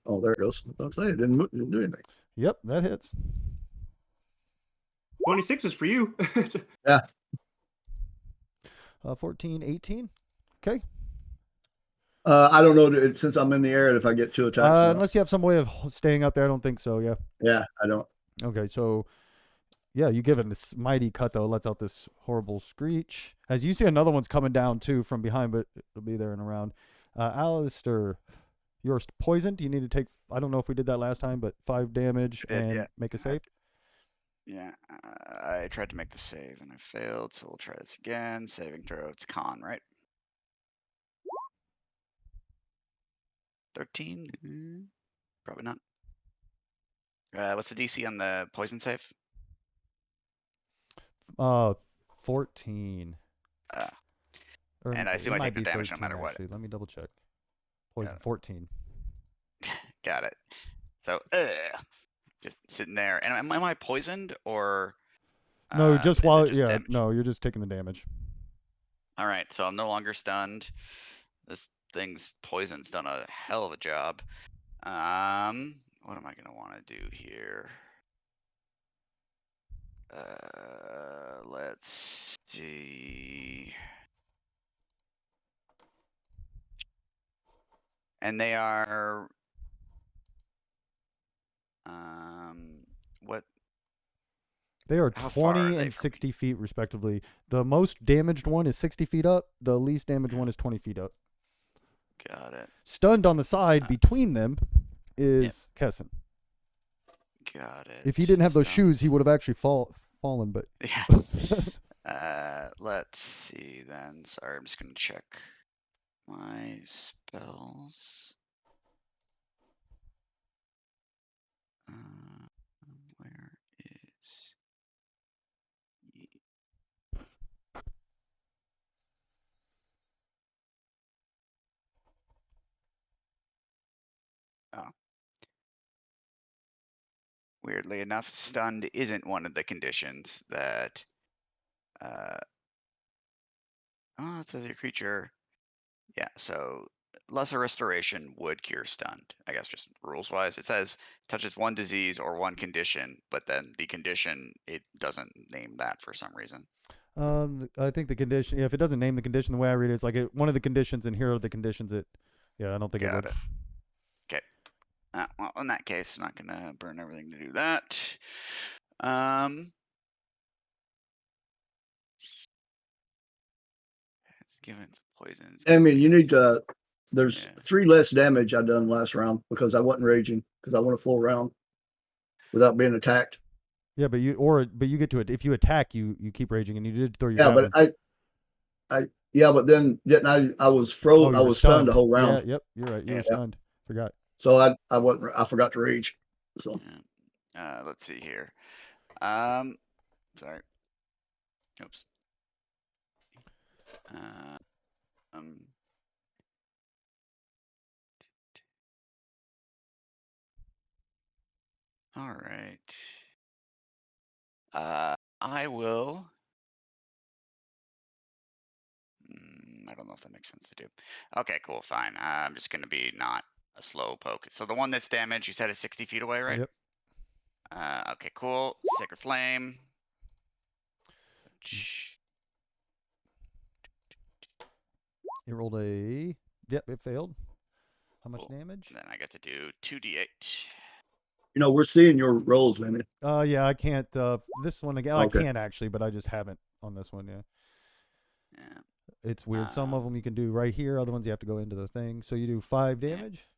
Oh, there it goes. I'm saying it didn't do anything. Yep, that hits. 26 is for you. Yeah. 14, 18. Okay. I don't know since I'm in the air if I get 2 attacks. or not. Unless you have some way of staying up there, I don't think so. Yeah. Yeah, I don't. Okay, so yeah, you give it this mighty cut though. Lets out this horrible screech. As you see, another one's coming down too from behind, but it'll be there and around. Alistair, you're poisoned. You need to take. I don't know if we did that last time, but 5 damage and yeah. make a save. Yeah, I tried to make the save and I failed, so we'll try this again. Saving throw. It's con, right? 13? Probably not. What's the DC on the poison save? 14. Or And I assume it I might take the be damage no 13, matter what. actually. Let me double check. Poison Yeah. 14. Got it. So, just sitting there. And am I poisoned or? No, just is it while just damage? no, you're just taking the damage. All right, so I'm no longer stunned. This thing's poison's done a hell of a job. What am I gonna want to do here? Let's see. And they are what? They are How far 20 are they and from me? 60 feet respectively. The most damaged one is 60 feet up. The least damaged one is 20 feet up. Got it. Stunned on the side between them is Kessin. Got it. If he didn't have those Stunned. shoes, he would have actually fallen. But yeah. Let's see then. Sorry, I'm just gonna check my spells. Where is? Oh. Weirdly enough, stunned isn't one of the conditions that. Oh, it says your creature. Yeah, so lesser restoration would cure stunned. I guess just rules wise, it says touches one disease or one condition, but then the condition it doesn't name that for some reason. I think the condition. Yeah, if it doesn't name the condition, the way I read it, it's like one of the conditions, and here are the conditions. Yeah, I don't think it would. Got it. Okay. Well, in that case, I'm not gonna burn everything to do that. It's given poison. I mean, you need to. There's Yeah. 3 less damage I done last round because I wasn't raging because I went a full round without being attacked. Yeah, but you get to it. If you attack, you keep raging, and you did throw your Yeah, javelin. but but then didn't I was frozen. Oh, I was stunned the whole round. Yeah, yep, you're right. You Yeah. were stunned. Forgot. So I forgot to rage. So Yeah. Let's see here. Sorry. Oops. All right. I will. I don't know if that makes sense to do. Okay, cool, fine. I'm just gonna be not a slow poke. So the one that's damaged, you said is 60 feet away, right? Yep. Okay, cool. Sacred Flame. You rolled a. Yep, it failed. How much Cool. damage? Then I get to do 2d8. we're seeing your rolls, man. Yeah, I can't. This one again, Okay. I can actually, but I just haven't on this one. Yeah. Yeah. It's weird. Some of them you can do right here. Other ones you have to go into the thing. So you do 5 damage.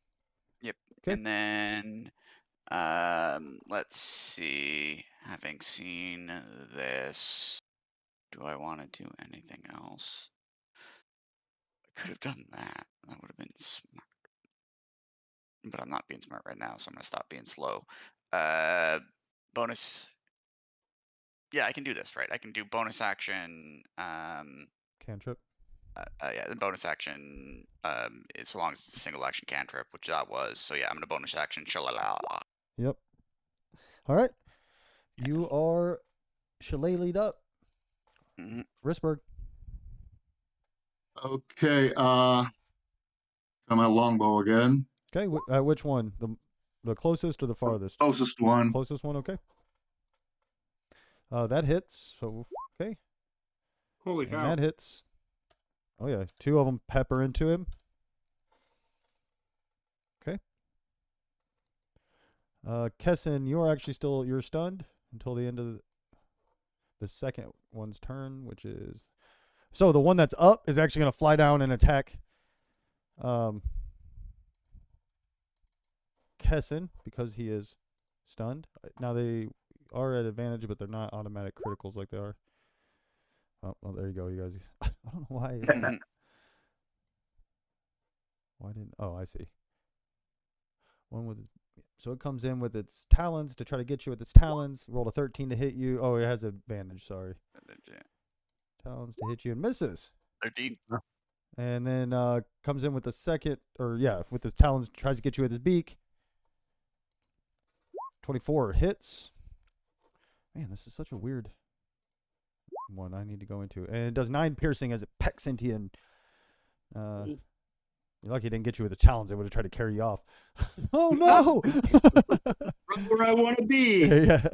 Yep. Okay. And then let's see. Having seen this, do I want to do anything else? I could have done that. That would have been smart. But I'm not being smart right now, so I'm gonna stop being slow. Bonus. Yeah, I can do this, right? I can do bonus action. Cantrip. Yeah, the bonus action. So long as it's a single action cantrip, which that was. So yeah, I'm gonna bonus action. Shalala. Yep. All right. You are shillelagh'd up. Mm-hmm. Risberg. Okay. Got my longbow again. Okay. Which one? The closest or the farthest? Closest one. Closest one. Okay. That hits. So okay. Holy And cow. that hits. Oh yeah, 2 of them pepper into him. Kessin, you're stunned until the end of the second one's turn, which is so the one that's up is actually going to fly down and attack Kessin because he is stunned. Now they are at advantage, but they're not automatic criticals like they are. Oh, well, there you go, you guys. I don't know why. Why didn't? Oh, I see. One with. So it comes in with its talons to try to get you with its talons. Rolled a 13 to hit you. Oh, it has advantage. Sorry. Talons to hit you and misses. 13. And then comes in with the second, or yeah, with his talons, tries to get you with his beak. 24 hits. Man, this is such a weird one I need to go into. And it does 9 piercing as it pecks into you. And you're lucky it didn't get you with the talons. It would have tried to carry you off. Oh, no! Right where I want to be. Yeah.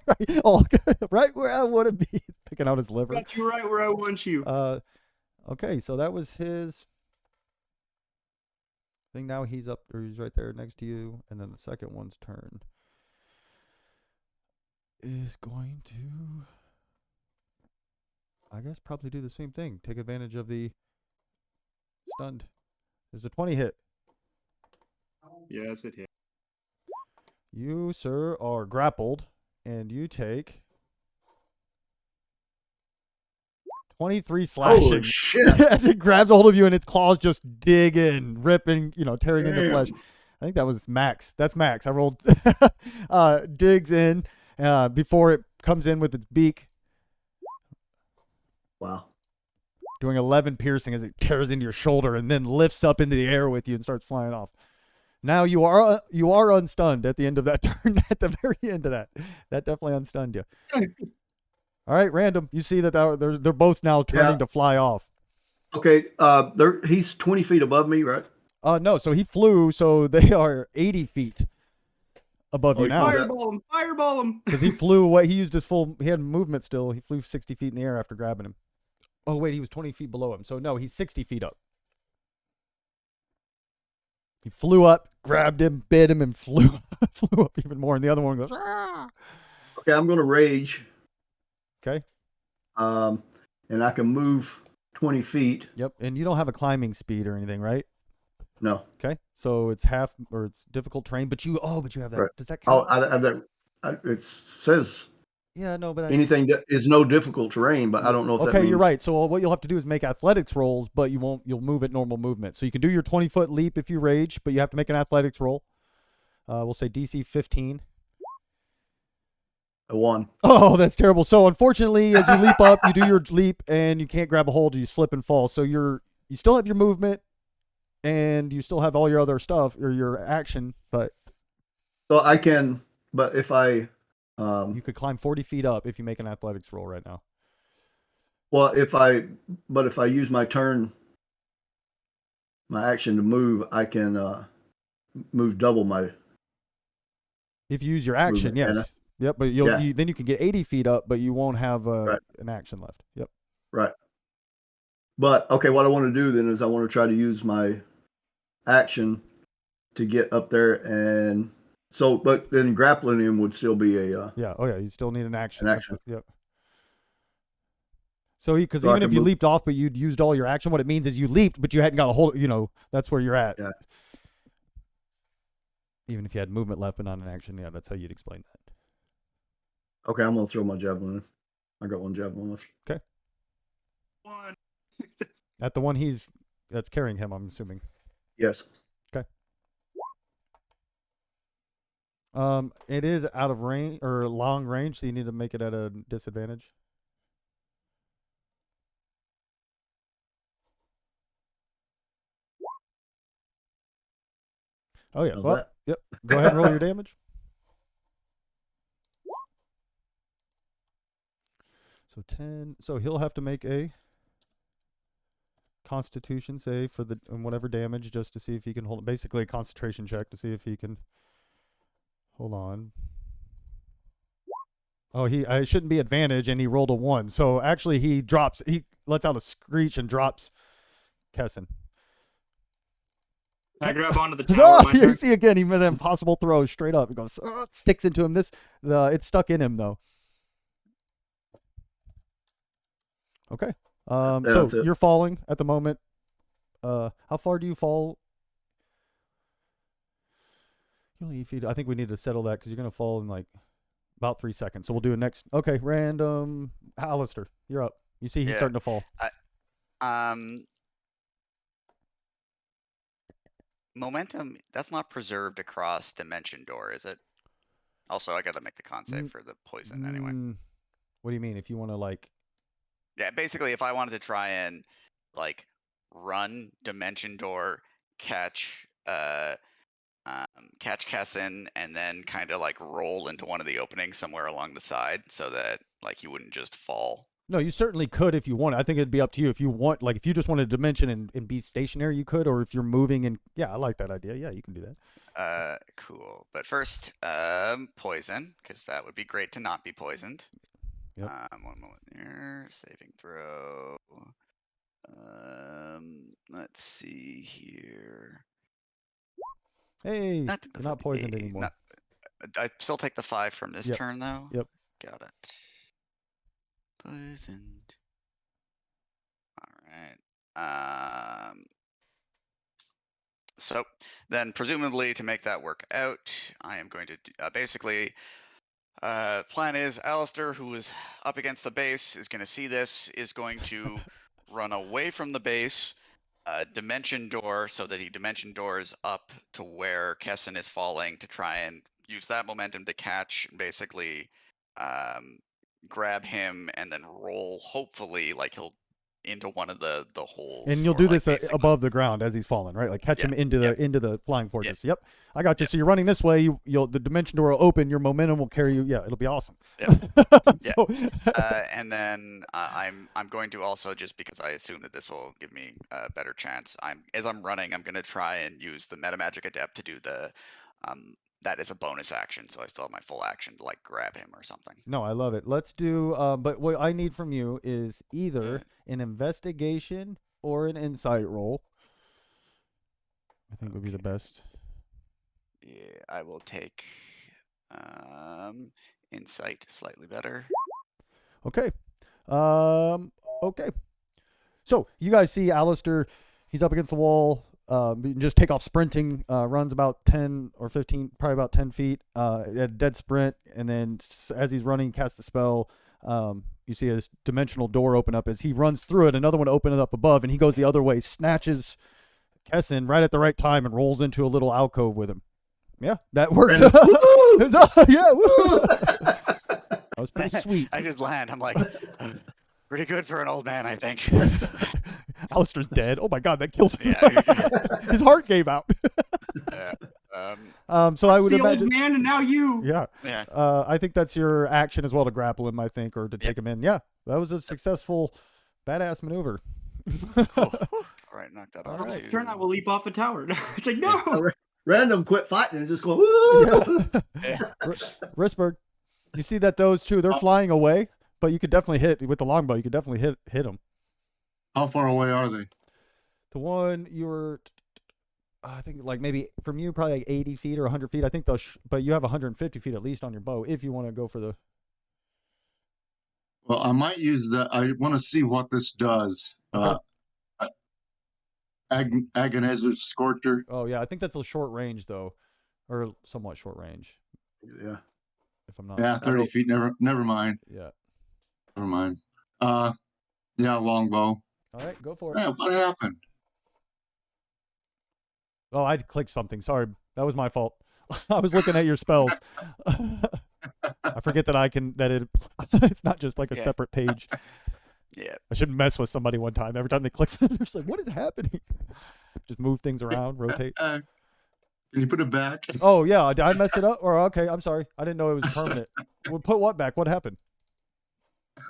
right. Oh, right where I want to be. Picking out his liver. Got you right where I want you. Okay, so that was his thing. Now he's up, or he's right there next to you. And then the second one's turn is going to, I guess, probably do the same thing. Take advantage of the stunned. There's a 20 hit. Yes, it hit. You, sir, are grappled, and you take 23 slashing. Holy shit. As it grabs a hold of you and its claws just dig in, ripping, tearing into Damn. flesh. I think that was max. That's max. I rolled digs in before it comes in with its beak, Wow. doing 11 piercing as it tears into your shoulder and then lifts up into the air with you and starts flying off. Now you are unstunned at the end of that turn. At the very end of that definitely unstunned you. All right, random. You see that they're both now turning to fly off. Okay. He's 20 feet above me, right? No. So he flew. So they are 80 feet above you now. Fireball him. Because he flew away. He used his full. He had movement still. He flew 60 feet in the air after grabbing him. Oh wait, he was 20 feet below him. So no, he's 60 feet up. He flew up, grabbed him, bit him, and flew up even more. And the other one goes, "Ah!" Okay, I'm going to rage. Okay. And I can move 20 feet. Yep. And you don't have a climbing speed or anything, right? No. Okay. So it's half, or it's difficult terrain, but you have that. Right. Does that count? It says Yeah, no, but anything that is no difficult terrain, but I don't know if that okay, means... you're right. So what you'll have to do is make athletics rolls, but you'll move at normal movement. So you can do your 20-foot leap if you rage, but you have to make an athletics roll. We'll say DC 15. A 1. Oh, that's terrible. So unfortunately, as you leap up, you do your leap and you can't grab a hold, you slip and fall. So you still have your movement and you still have all your other stuff or your action, but So I can, but if I... you could climb 40 feet up if you make an athletics roll right now. Well, if I use my turn, my action to move, I can move double my... If you use your action, movement, yes. Yep, but then you can get 80 feet up, but you won't have an action left. Yep. Right. But, okay, what I want to do then is I want to try to use my action to get up there and... So, but then grappling him would still be a... yeah, oh yeah, you still need an action. An action. Yep. So, because So I even if can you move- leaped off, but you'd used all your action, what it means is you leaped, but you hadn't got a hold, that's where you're at. Yeah. Even if you had movement left but not an action, yeah, that's how you'd explain that. Okay, I'm going to throw my javelin in. I got one javelin left. Okay. One. At the one that's carrying him, I'm assuming. Yes. It is out of range or long range, so you need to make it at a disadvantage. Oh yeah. How's Well, that? yep. Go ahead and roll your damage. So 10. So he'll have to make a Constitution save for whatever damage, just to see if he can hold. Basically, a concentration check to see if he can hold on. Oh, it shouldn't be advantage, and he rolled a 1. So actually, he lets out a screech and drops Kessin. Can I grab onto the tower? Oh, my you turn? see again, he made an impossible throw straight up. It goes, it sticks into him. It's stuck in him though. Okay. Yeah, So that's it. you're falling at the moment. How far do you fall? You only 8 feet. I think we need to settle that because you're gonna fall in like about 3 seconds. So we'll do a next. Okay, random. Alistair, you're up. You see he's Yeah. starting to fall. Momentum, that's not preserved across Dimension Door, is it? Also, I gotta make the con save for the poison anyway. What do you mean? If you want to like? Yeah, basically, if I wanted to try and like run Dimension Door, catch Kessin, and then kind of like roll into one of the openings somewhere along the side, so that like he wouldn't just fall. No, you certainly could if you want. I think it'd be up to you if you want. Like if you just want a dimension and be stationary, you could. Or if you're moving and yeah, I like that idea. Yeah, you can do that. Cool. But first, poison, because that would be great to not be poisoned. Yep. 1 moment here. Saving throw. Let's see here. Hey, you're not poisoned anymore. I still take the 5 from this Yep. turn though. Yep. Got it. Poisoned. All right. So then, presumably, to make that work out, I am going to basically. Plan is Alistair, who is up against the base, is going to see this, is going to run away from the base, dimension door, so that he dimension doors up to where Kessin is falling to try and use that momentum to catch, basically grab him and then roll, hopefully, like he'll into one of the holes. And you'll or do like this basically- above the ground as he's falling, right? Like catch him into the flying fortress. Yep, I got you. Yep. So you're running this way. You'll the dimension door will open. Your momentum will carry you. Yeah, it'll be awesome. So, and then I'm going to also, just because I assume that this will give me a better chance. As I'm running, I'm going to try and use the Metamagic Adept to do the that is a bonus action, so I still have my full action to like grab him or something. No, I love it. Let's do. But what I need from you is either an investigation or an insight roll. I think would be the best. Yeah, I will take insight, slightly better. Okay. Okay. So you guys see Alistair. He's up against the wall. You can just take off sprinting. Runs about 10 or 15, probably about 10 feet. At a dead sprint, and then as he's running, casts the spell. You see his dimensional door open up. As he runs through it, another one opens up above, and he goes the other way, snatches Kessin right at the right time, and rolls into a little alcove with him. Yeah, that worked. Yeah, woo! That was pretty sweet. I just land. I'm like, pretty good for an old man, I think. Alistair's dead. Oh my god, that kills him. Yeah. His heart gave out. So I would the imagine. Old man, and now you. Yeah. Yeah. I think that's your action as well to grapple him, I think, or to take him in. Yeah, that was a successful, badass maneuver. All right, knock that off. Right. Too. Turn out we'll leap off a tower. It's like no. Random quit fighting and just go. Woo! Yeah. Risberg, you see that those two they're flying away, but you could definitely hit with the longbow. You could definitely hit them. How far away are they? The one you were, I think, like maybe from you, probably like 80 feet or 100 feet. I think those, but you have 150 feet at least on your bow if you want to go for the. Well, I might use that. I want to see what this does. Okay. Agonizer's Scorcher. Oh yeah, I think that's a short range though, or somewhat short range. Yeah. If I'm not. Yeah, 30 feet. Never mind. Yeah. Never mind. Yeah, longbow. All right, go for it. Yeah, what happened? Oh, I clicked something. Sorry, that was my fault. I was looking at your spells. I forget that I can. That it's not just like a separate page. Yeah. I shouldn't mess with somebody one time. Every time they click something, they're just like, "What is happening?" Just move things around, rotate. Can you put it back? Oh yeah, did I mess it up? Or okay, I'm sorry. I didn't know it was permanent. We'll put what back? What happened?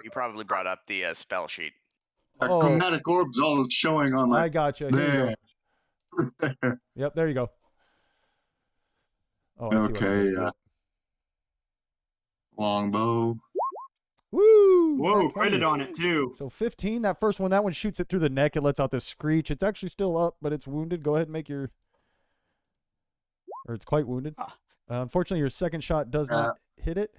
You probably brought up the spell sheet. Chromatic orbs all showing on my. I gotcha. Here there. you go. Yep, there you go. Oh, I see what I Okay. did. Longbow. Woo! Whoa, Nat 20. credit on it too. So 15. That first one, that one shoots it through the neck. It lets out this screech. It's actually still up, but it's wounded. Go ahead and make your. or it's quite wounded. Ah. Unfortunately, your second shot does not hit it.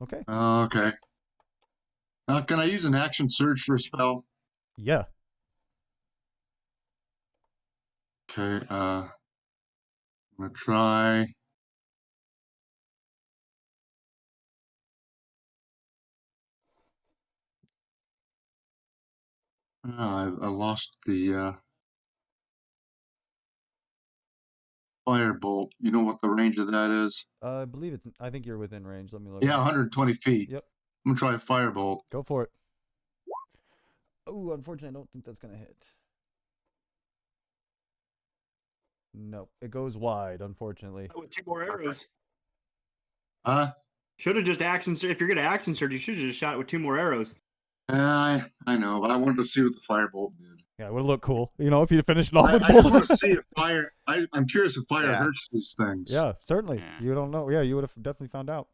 Okay. Okay. Can I use an action surge for a spell? Yeah. Okay. I'm gonna try. I lost the firebolt. You know what the range of that is? I believe it's. I think you're within range. Let me look. Yeah, at it. 120 feet. Yep. I'm gonna try a firebolt. Go for it. Oh, unfortunately, I don't think that's gonna hit. No, it goes wide. Unfortunately. With 2 more arrows. Should have just action. If you're gonna action surge, you should have just shot it with 2 more arrows. I know, but I wanted to see what the firebolt did. Yeah, it would look cool. You know, if you finished it off with a I just bullet. want to see if fire. I'm curious if fire Yeah. hurts these things. Yeah, certainly. Yeah. You don't know. Yeah, you would have definitely found out.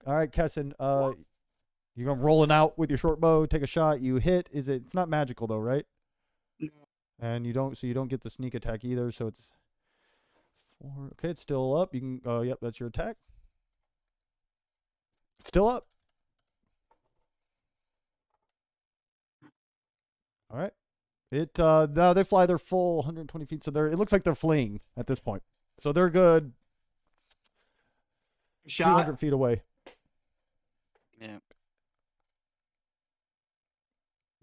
All right, Kessin. You're gonna rolling out with your short bow. Take a shot. You hit. Is it? It's not magical though, right? No. And you don't. So you don't get the sneak attack either. So it's 4. Okay, it's still up. You can. Oh, yep. That's your attack. Still up. All right. It now they fly their full 120 feet, so it looks like they're fleeing at this point. So they're good Shot. 200 feet away. Yeah.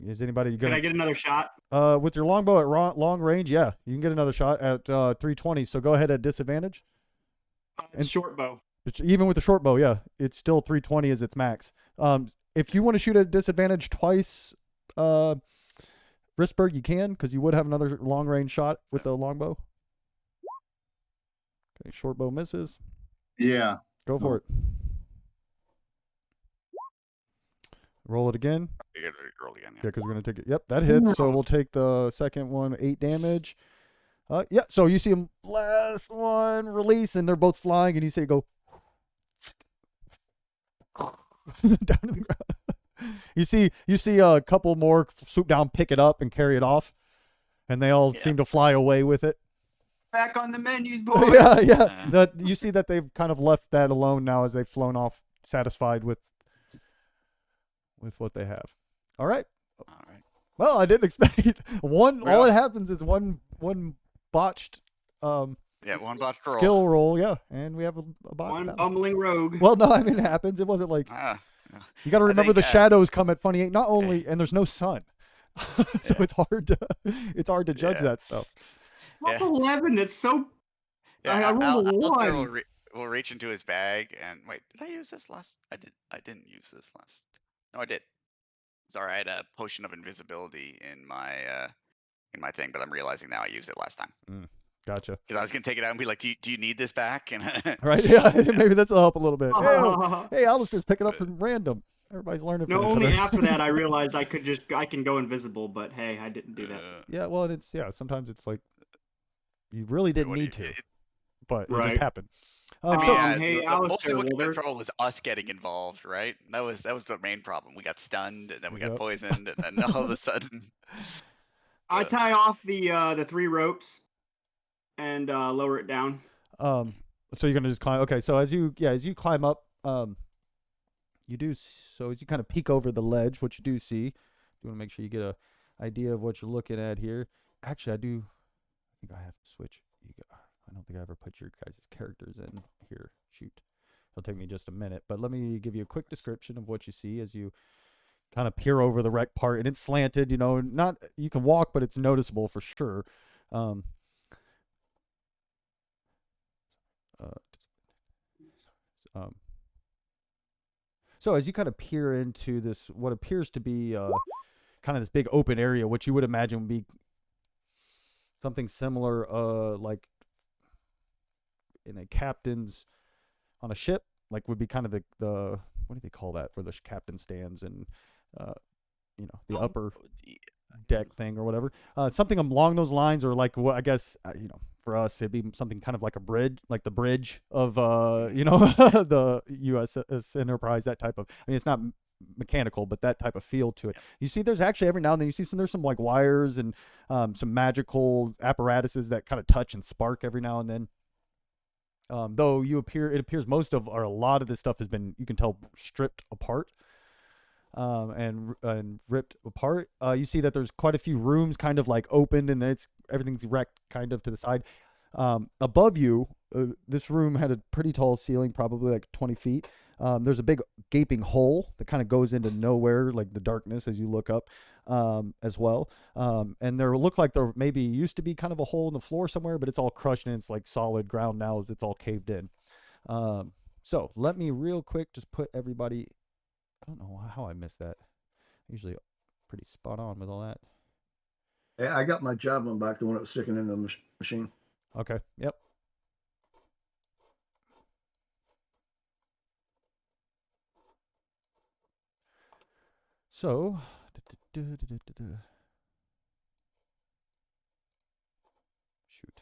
Is anybody Can gonna I get another shot? with your longbow at long range? Yeah, you can get another shot at 320. So go ahead at disadvantage. It's And- short bow. Even with the short bow, yeah, it's still 320 as its max. If you want to shoot at disadvantage twice, Risberg, you can, because you would have another long range shot with the longbow. Okay, short bow misses. Yeah. Go for it. Roll it again. You gotta roll again. Yeah, because we're gonna take it. Yep, that hits. So we'll take the second one, 8 damage. Yeah. So you see him last one release, and they're both flying, and you say go down to the ground. You see a couple more swoop down, pick it up, and carry it off, and they all Yeah. seem to fly away with it. Back on the menus, boys. Yeah. Yeah. That you see that they've kind of left that alone now as they've flown off, satisfied with what they have. All right. All right. Well, I didn't expect one. Well- All that happens is one botched Yeah, one botch roll. skill roll. Yeah, and we have a bot. One down. bumbling rogue. Well, no, I mean it happens. It wasn't like Ah, you got to I remember think, the shadows come at funny. Not only and there's no sun, so Yeah. it's hard to judge Yeah. that stuff. Plus Yeah. 11. It's so. yeah. I rolled a Alistair 1. will reach into his bag and wait. Did I use this last? I didn't use this last. No, I did. Sorry, I had a potion of invisibility in my thing, but I'm realizing now I used it last time Gotcha. because I was gonna take it out and be like, "Do you need this back?" And Right? Yeah. Maybe this will help a little bit. No, Hey, Alistair's picking up from random. Everybody's learning. from each only other. after that I realized I can go invisible, but hey, I didn't do that. Yeah. Well, and sometimes it's like you really didn't what do need to, you- but it Right. just happened. Um, So yeah, hey, mostly Alistair, what got Wilder. in trouble was us getting involved, right? That was the main problem. We got stunned, and then we got Yep. poisoned, and then all of a sudden, I tie off the 3 ropes and lower it down. so you're gonna just climb. Okay, so as you climb up, you do so as you kind of peek over the ledge, what you do see, you want to make sure you get a idea of what you're looking at here. Actually, I think I have to switch. I don't think I ever put your guys' characters in here. Shoot, it'll take me just a minute, but let me give you a quick description of what you see as you kind of peer over the wreck part, and it's slanted. You know, not you can walk, but it's noticeable for sure. So as you kind of peer into this, what appears to be kind of this big open area, which you would imagine would be something similar, like in a captain's on a ship, like would be kind of the what do they call that, where the captain stands and the upper deck thing or whatever, something along those lines, or like what I guess for us, it'd be something kind of like a bridge, like the bridge of the USS Enterprise. That type of. I mean, it's not mechanical, but that type of feel to it. You see, there's actually every now and then there's some like wires and some magical apparatuses that kind of touch and spark every now and then. Though it appears most of or a lot of this stuff has been, you can tell, stripped apart. And ripped apart. You see that there's quite a few rooms kind of like opened, and everything's wrecked kind of to the side. Above you, this room had a pretty tall ceiling, probably like 20 feet. There's a big gaping hole that kind of goes into nowhere, like the darkness as you look up, as well. And there looked like there maybe used to be kind of a hole in the floor somewhere, but it's all crushed and it's like solid ground now as it's all caved in. So let me real quick just put everybody. I don't know how I missed that. Usually pretty spot on with all that. Yeah, I got my javelin back, the one that was sticking in the machine. Okay. Yep. So, shoot.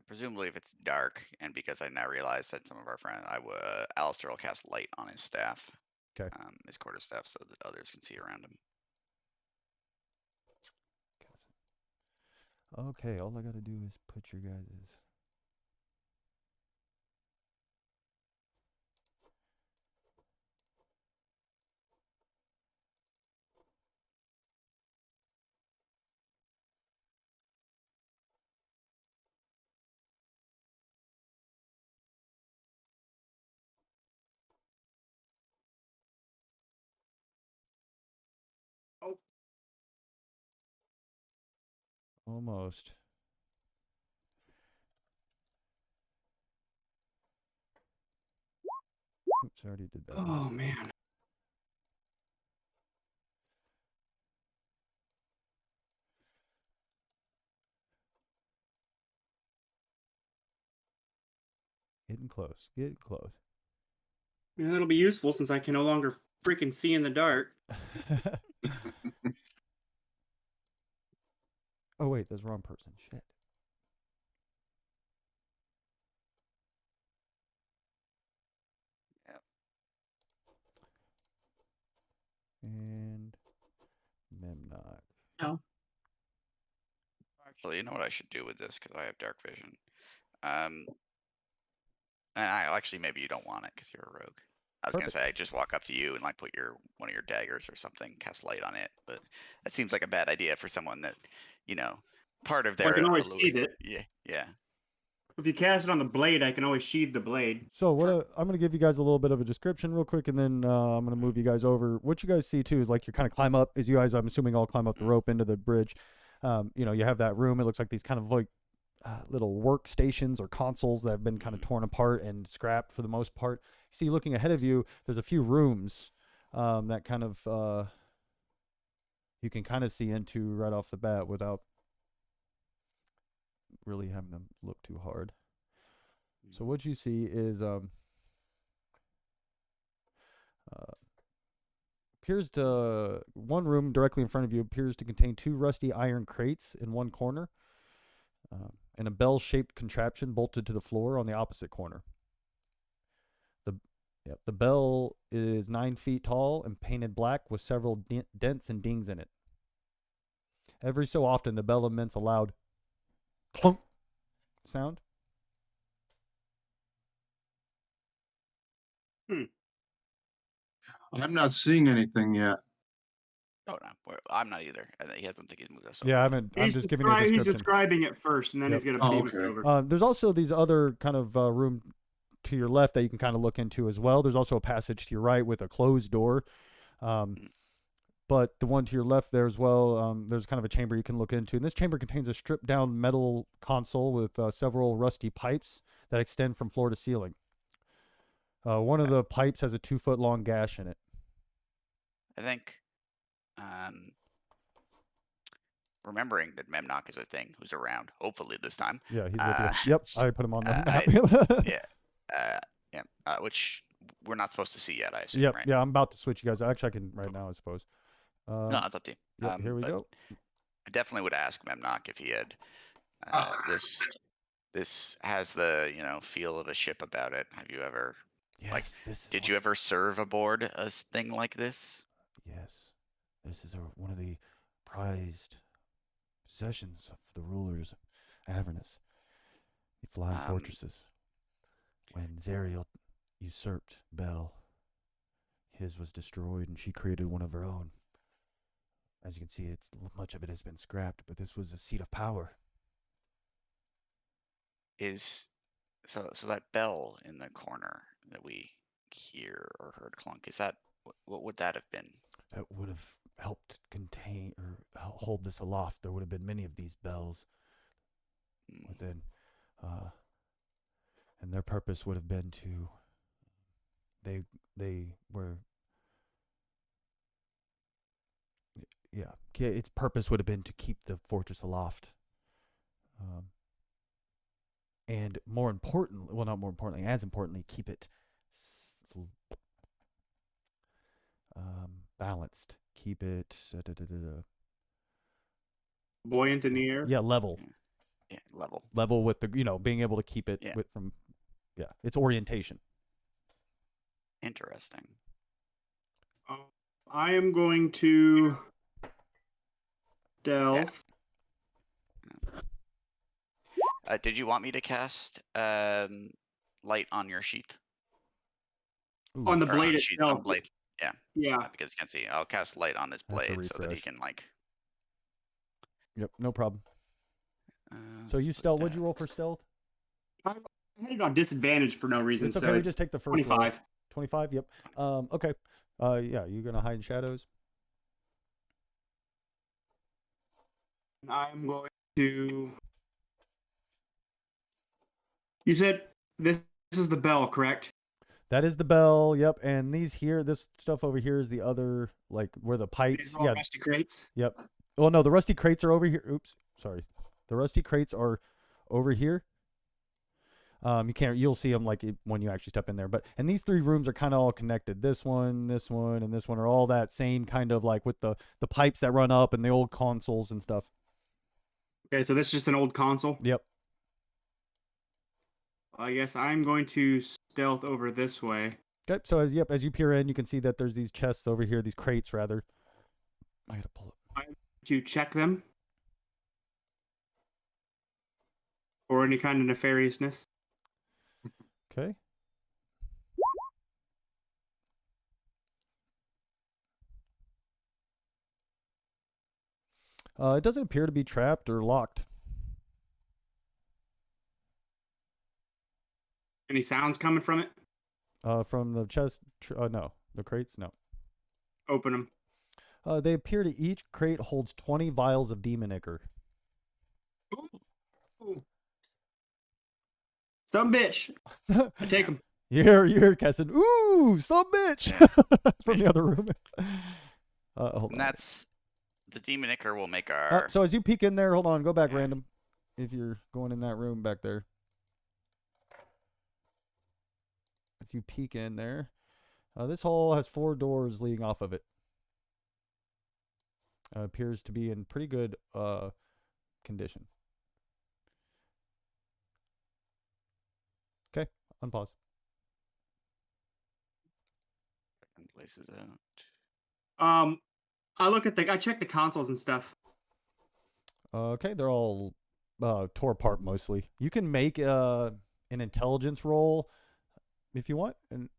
Presumably, if it's dark, and because I now realize that some of our friends, Alistair will cast light on his staff, Okay. his quarterstaff, so that others can see around him. Okay, all I gotta do is put your guys'. Oh. Almost. Oops, I already did that. Oh man. Getting close. Getting close. Yeah, that'll be useful since I can no longer freaking see in the dark. Oh wait, that's the wrong person. Shit. Yep. And Memnock. No. Actually, you know what I should do with this, because I have dark vision. And actually, maybe you don't want it because you're a rogue. I was Perfect. gonna say I just walk up to you and like put one of your daggers or something, cast light on it, but that seems like a bad idea for someone that, part of Well, I their can always allure. sheath it. Yeah. If you cast it on the blade, I can always sheathe the blade. So I'm going to give you guys a little bit of a description real quick, and then I'm going to move you guys over. What you guys see too is like you kind of climb up. As you guys, I'm assuming, all climb up the rope into the bridge. You have that room. It looks like these kind of like little workstations or consoles that have been kind of torn apart and scrapped for the most part. You see, looking ahead of you, there's a few rooms that kind of you can kind of see into right off the bat without really having to look too hard. So what you see is appears to one room directly in front of you appears to contain two rusty iron crates in one corner, and a bell-shaped contraption bolted to the floor on the opposite corner. The bell is 9 feet tall and painted black with several dents and dings in it. Every so often, the bell emits a loud clunk sound. I'm not seeing anything yet. Oh no, I'm not either. He hasn't think he's moved us Yeah, over. I'm just giving you a He's description. describing it first, and then he's gonna beam us over. There's also these other kind of room to your left that you can kind of look into as well. There's also a passage to your right with a closed door. But the one to your left there as well, there's kind of a chamber you can look into. And this chamber contains a stripped down metal console with several rusty pipes that extend from floor to ceiling. One of the pipes has a 2-foot long gash in it. I think remembering that Memnock is a thing who's around. Hopefully this time. Yeah, he's with you. Yep, I put him on the map. Which we're not supposed to see yet, I assume, Yep, right? yeah, I'm about to switch you guys. Actually, I can right now, I suppose. No, it's up to you. Yep, here we But go. I definitely would ask Memnock if he had this. This has the feel of a ship about it. Have you ever Yes, this is did you ever serve aboard a thing like this? Yes, this is one of the prized possessions of the rulers of Avernus, the flying fortresses. When Zariel usurped Bel, his was destroyed, and she created one of her own. As you can see, much of it has been scrapped, but this was a seat of power. So that bell in the corner that we hear or heard clunk, is that what would that have been? That would have helped contain or hold this aloft. There would have been many of these bells within, and their purpose would have been to. They were. Yeah, its purpose would have been to keep the fortress aloft. And more importantly, well, not more importantly, as importantly, keep it balanced. Keep it buoyant in the air. Yeah, level. Yeah, level. Level with the being able to keep it from its orientation. Interesting. I am going to delve. Did you want me to cast light on your sheath? Ooh. On the blade itself. itself. On blade. Yeah. Yeah. Because you can see, I'll cast light on his blade so that he can Yep, no problem. So you stealth. What'd you roll for stealth? I had it on disadvantage for no reason. It's okay. So We just take the first 25. roll. 25. Yep. Okay. Yeah, you're gonna hide in shadows. I'm going to. You said this is the bell, correct? That is the bell. Yep. And this stuff over here is the other, like where the pipes. These are all rusty crates. Yep. Well, no, the rusty crates are over here. Oops, sorry. The rusty crates are over here. You'll see them when you actually step in there. And these three rooms are kind of all connected. This one, and this one are all that same kind of like with the pipes that run up and the old consoles and stuff. Okay, so this is just an old console? Yep. I guess I'm going to stealth over this way. Okay, so as you peer in, you can see that there's these chests over here, these crates rather. I gotta pull it. I'm to check them for any kind of nefariousness. Okay. It doesn't appear to be trapped or locked. Any sounds coming from it? From the chest, no. The crates, no. Open them. They appear to each crate holds 20 vials of demon ichor. Ooh. Some bitch. I take them. You're guessing. Ooh, some bitch from the other room. Hold on. That's the demon ichor will make our. So as you peek in there, hold on, go back random. If you're going in that room back there. As you peek in there, this hall has 4 doors leading off of it. Appears to be in pretty good condition. Okay, unpause. Places out. I check the consoles and stuff. Okay, they're all tore apart mostly. You can make an intelligence roll if you want, and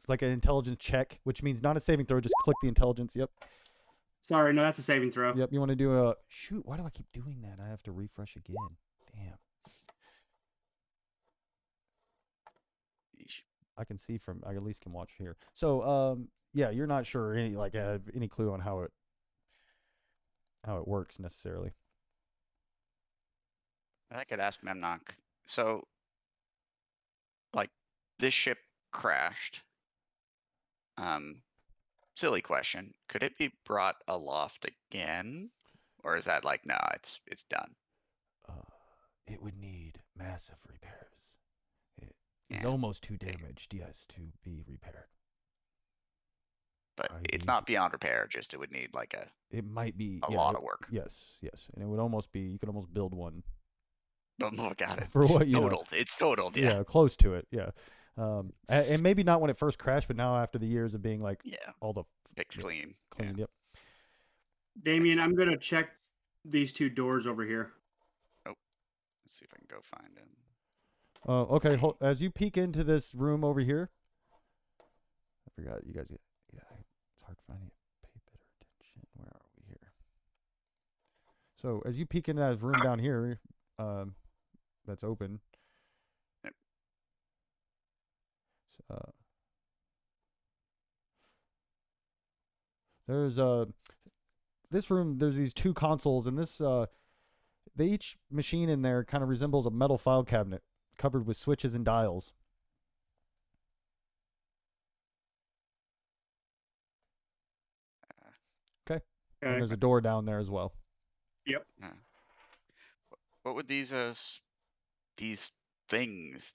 like an intelligence check, which means not a saving throw. Just click the intelligence. Yep. Sorry, no, that's a saving throw. Yep. You want to do a shoot? Why do I keep doing that? I have to refresh again. Damn. I can see from. I at least can watch here. So, yeah, you're not sure any clue on how it works necessarily. I could ask Memnock. So, this ship crashed. Silly question. Could it be brought aloft again, or is that like no, it's done? It would need massive repairs. It is Yeah. almost too damaged, yes, to be repaired. But Are it's these- not beyond repair. Just it would need like It might be a yeah, lot it- of work. Yes, yes, and it would almost be. You could almost build one Oh, got it. for what you know. Totaled. It's totaled. Yeah. Yeah, close to it. Yeah, and maybe not when it first crashed, but now after the years of being like Yeah. all the Picked clean. cleaned. Yep. Damien, I'm gonna check these 2 doors over here. Let's see if I can go find him. Okay. See. As you peek into this room over here, I forgot you guys get. Yeah, it's hard finding it. Pay better attention. Where are we here? So as you peek into that room down here, that's open. Yep. There's this room. There's these 2 consoles, and this each machine in there kind of resembles a metal file cabinet covered with switches and dials. And there's a door down there as well. Yep. What would these things,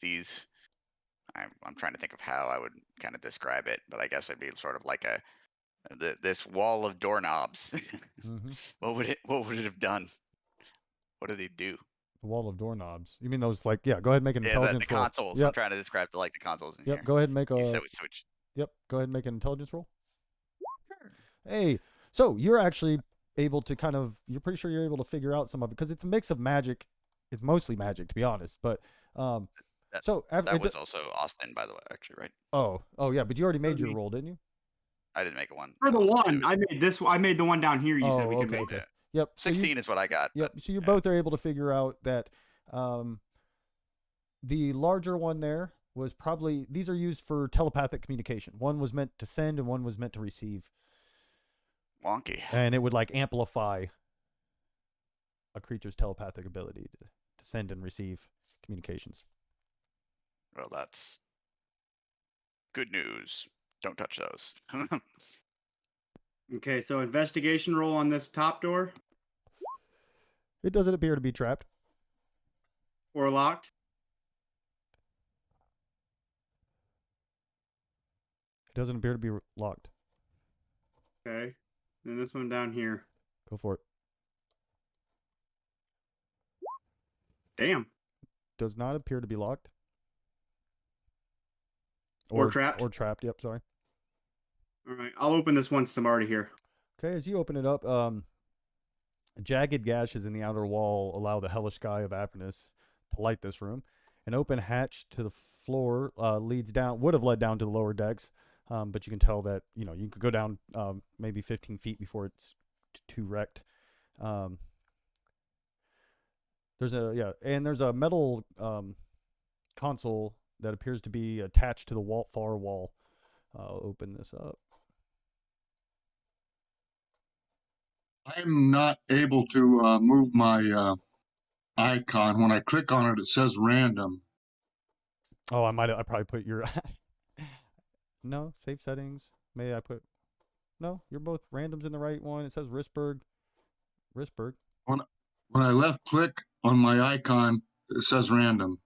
I'm trying to think of how I would kind of describe it, but I guess it'd be sort of like this wall of doorknobs. Mm-hmm. What would it have done? What do they do? The wall of doorknobs. You mean those like go ahead and make an Yeah, intelligence the roll. consoles. I'm Yep. trying to describe the consoles in Yep. here. Go ahead and make a. You said we switch. Yep. Go ahead and make an intelligence roll. Hey, so you're actually able to you're pretty sure you're able to figure out some of it because it's a mix of magic. It's mostly magic, to be honest. But That was also Austin, by the way, actually, right? Oh yeah, but you already made your me. roll, didn't you? I didn't make a one. For the Austin one, did. I made this. I made the one down here. You said we could okay, make. okay. Yeah. Yep. So 16 is what I got. Yep. but, So you yeah. both are able to figure out that the larger one there was probably these are used for telepathic communication. One was meant to send and one was meant to receive. Wonky. And it would like amplify a creature's telepathic ability to send and receive communications. Well, that's good news. Don't touch those. Okay, so investigation roll on this top door It doesn't appear to be trapped. or locked. It doesn't appear to be locked. Okay, then this one down here. Go for it. Damn. Does not appear to be locked. Or trapped? Or trapped, yep, sorry. All right, I'll open this once I'm already here. Okay, as you open it up, jagged gashes in the outer wall allow the hellish sky of Avernus to light this room. An open hatch to the floor would have led down to the lower decks, but you can tell that, you could go down maybe 15 feet before it's too wrecked. There's a metal console that appears to be attached to the far wall. I'll open this up. I'm not able to move my icon. When I click on it, it says random. Oh, I probably put your no, save settings. Maybe I put no, you're both randoms in the right one. It says Risberg. When I left click on my icon, it says random.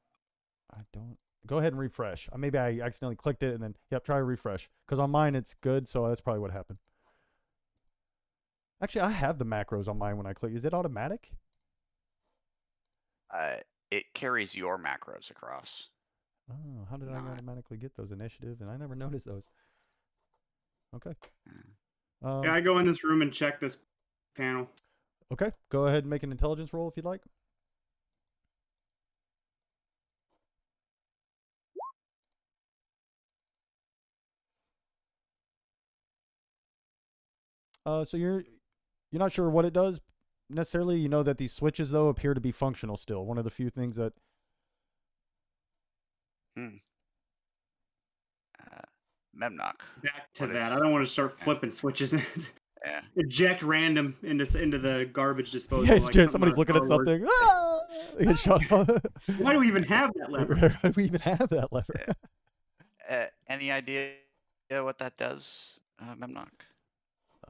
I don't go ahead and refresh. Maybe I accidentally clicked it and then try to refresh. Because on mine it's good, so that's probably what happened. Actually, I have the macros on mine when I click. Is it automatic? It carries your macros across. Oh, how did I Not. automatically get those initiative? And I never noticed those. Okay. Yeah, I go in this room and check this panel. Okay. Go ahead and make an intelligence roll if you'd like. So you're not sure what it does necessarily. You know that these switches though appear to be functional still. One of the few things that. Memnock. Back to What that. is- I don't want to start flipping switches. Yeah. Eject random into the garbage disposal. Yeah, it's like just something somebody's out of looking at Star Wars. something. Ah! They get shot off. Why do we even have that lever? Why do we even have that lever? Any idea what that does, Memnock?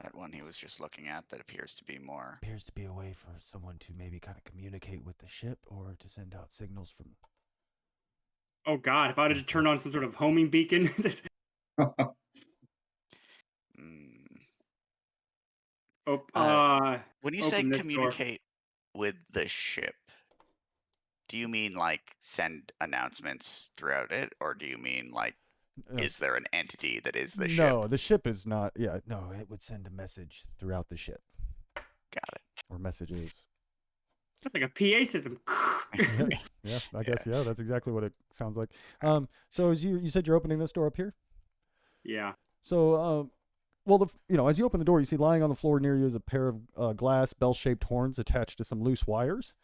That one he was just looking at that appears to be more. Appears to be a way for someone to maybe kind of communicate with the ship or to send out signals from. Oh God! If I had just turned on some sort of homing beacon. Mm. When you say Open this door. communicate with the ship, do you mean like send announcements throughout it, or do you mean like is there an entity that is the ship? No, the ship is not. Yeah, no, it would send a message throughout the ship. Got it. Or messages. That's like a PA system. Yeah, I guess yeah, that's exactly what it sounds like. So as you said, you're opening this door up here. Yeah. So well, as you open the door, you see lying on the floor near you is a pair of glass bell-shaped horns attached to some loose wires.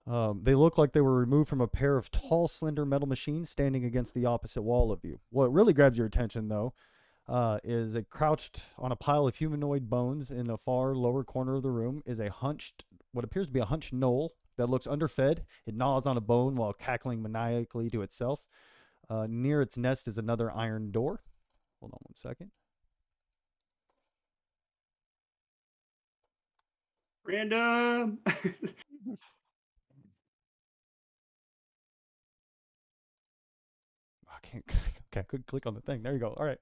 They look like they were removed from a pair of tall, slender metal machines standing against the opposite wall of you. What really grabs your attention, though, is crouched on a pile of humanoid bones in the far lower corner of the room is what appears to be a hunched gnoll that looks underfed. It gnaws on a bone while cackling maniacally to itself. Near its nest is another iron door. Hold on one second. Random. I can't. Okay, I couldn't click on the thing. There you go. All right.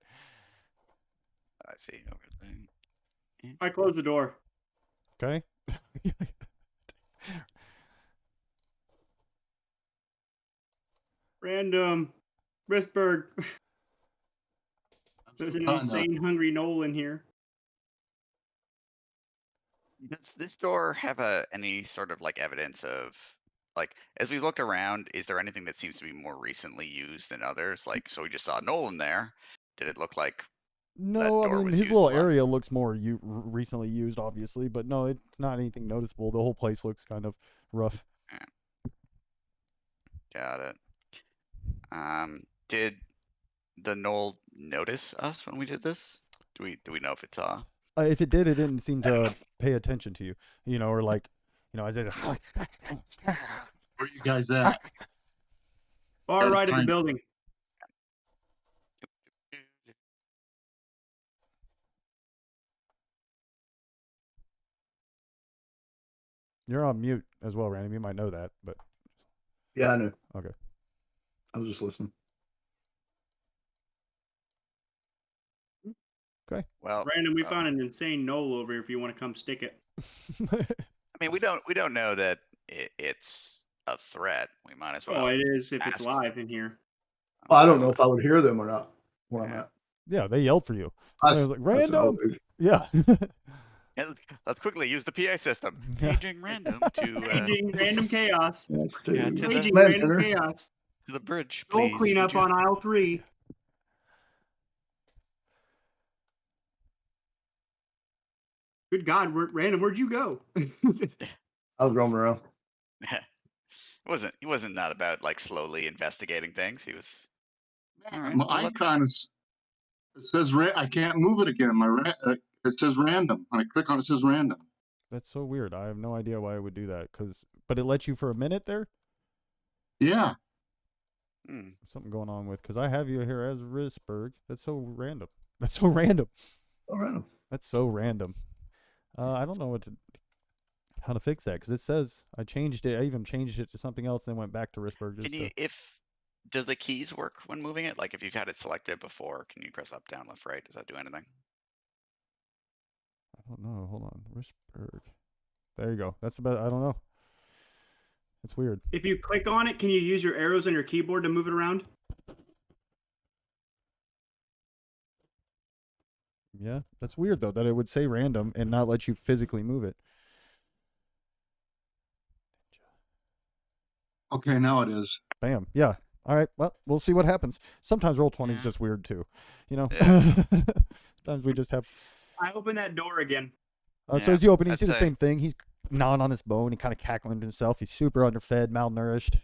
I see. Everything. I close the door. Okay. Random. Risberg. There's an insane hungry Knoll in here. Does this door have any sort of like evidence of like as we look around, is there anything that seems to be more recently used than others? Like, so we just saw Nolan there. Did it look like No, I door mean was his used little a lot? area looks more recently used, obviously, but no, it's not anything noticeable. The whole place looks kind of rough. Got it. Did the Knoll notice us when we did this? Do we know if it saw? If it did, it didn't seem to pay attention to you, or like, as I. Where are you guys at? Far Gotta right of the find- building. You're on mute as well, Randy. You might know that, but Yeah, I knew. okay. I was just listening. Okay. Well, Random, we found an insane Knoll over here if you want to come stick it. I mean, we don't know that it's a threat. We might as well. Oh, it is if it's ask. live in here. I don't know if I would hear them or not where I'm Yeah. at. Yeah, they yelled for you. I They s- was like, I s- random. oh, Yeah. Yeah, let's quickly use the PA system. Yeah. Paging random to Paging random chaos. That's Yeah, too. to the- Paging Man random Center. chaos. to the bridge, Knoll please. cleanup would you? on aisle 3. Good God, Random, where'd you go? I was roaming around. He wasn't not about like slowly investigating things. He was. All right. My well, let's- icon it says I can't move it again. It says random. When I click on it, it says random. That's so weird. I have no idea why it would do that. But it lets you for a minute there. Yeah. Hmm. Something going on with because I have you here as Risberg. That's so random. That's so random. Oh, random. That's so random. I don't know how to fix that because it says I changed it. I even changed it to something else, then went back to Risberg. Can you does the keys work when moving it? Like if you've had it selected before, can you press up, down, left, right? Does that do anything? I don't know. Hold on, Risberg. There you go. That's about. I don't know. It's weird. If you click on it, can you use your arrows on your keyboard to move it around? Yeah, that's weird though that it would say random and not let you physically move it. Okay, now it is. Bam. Yeah. All right. Well, we'll see what happens. Sometimes Roll20 is Yeah. just weird too. Yeah. Sometimes we just have. I open that door again. So Yeah, as you open, you I'd see the say- same thing. He's gnawing on this bone and kind of cackling to himself. He's super underfed, malnourished.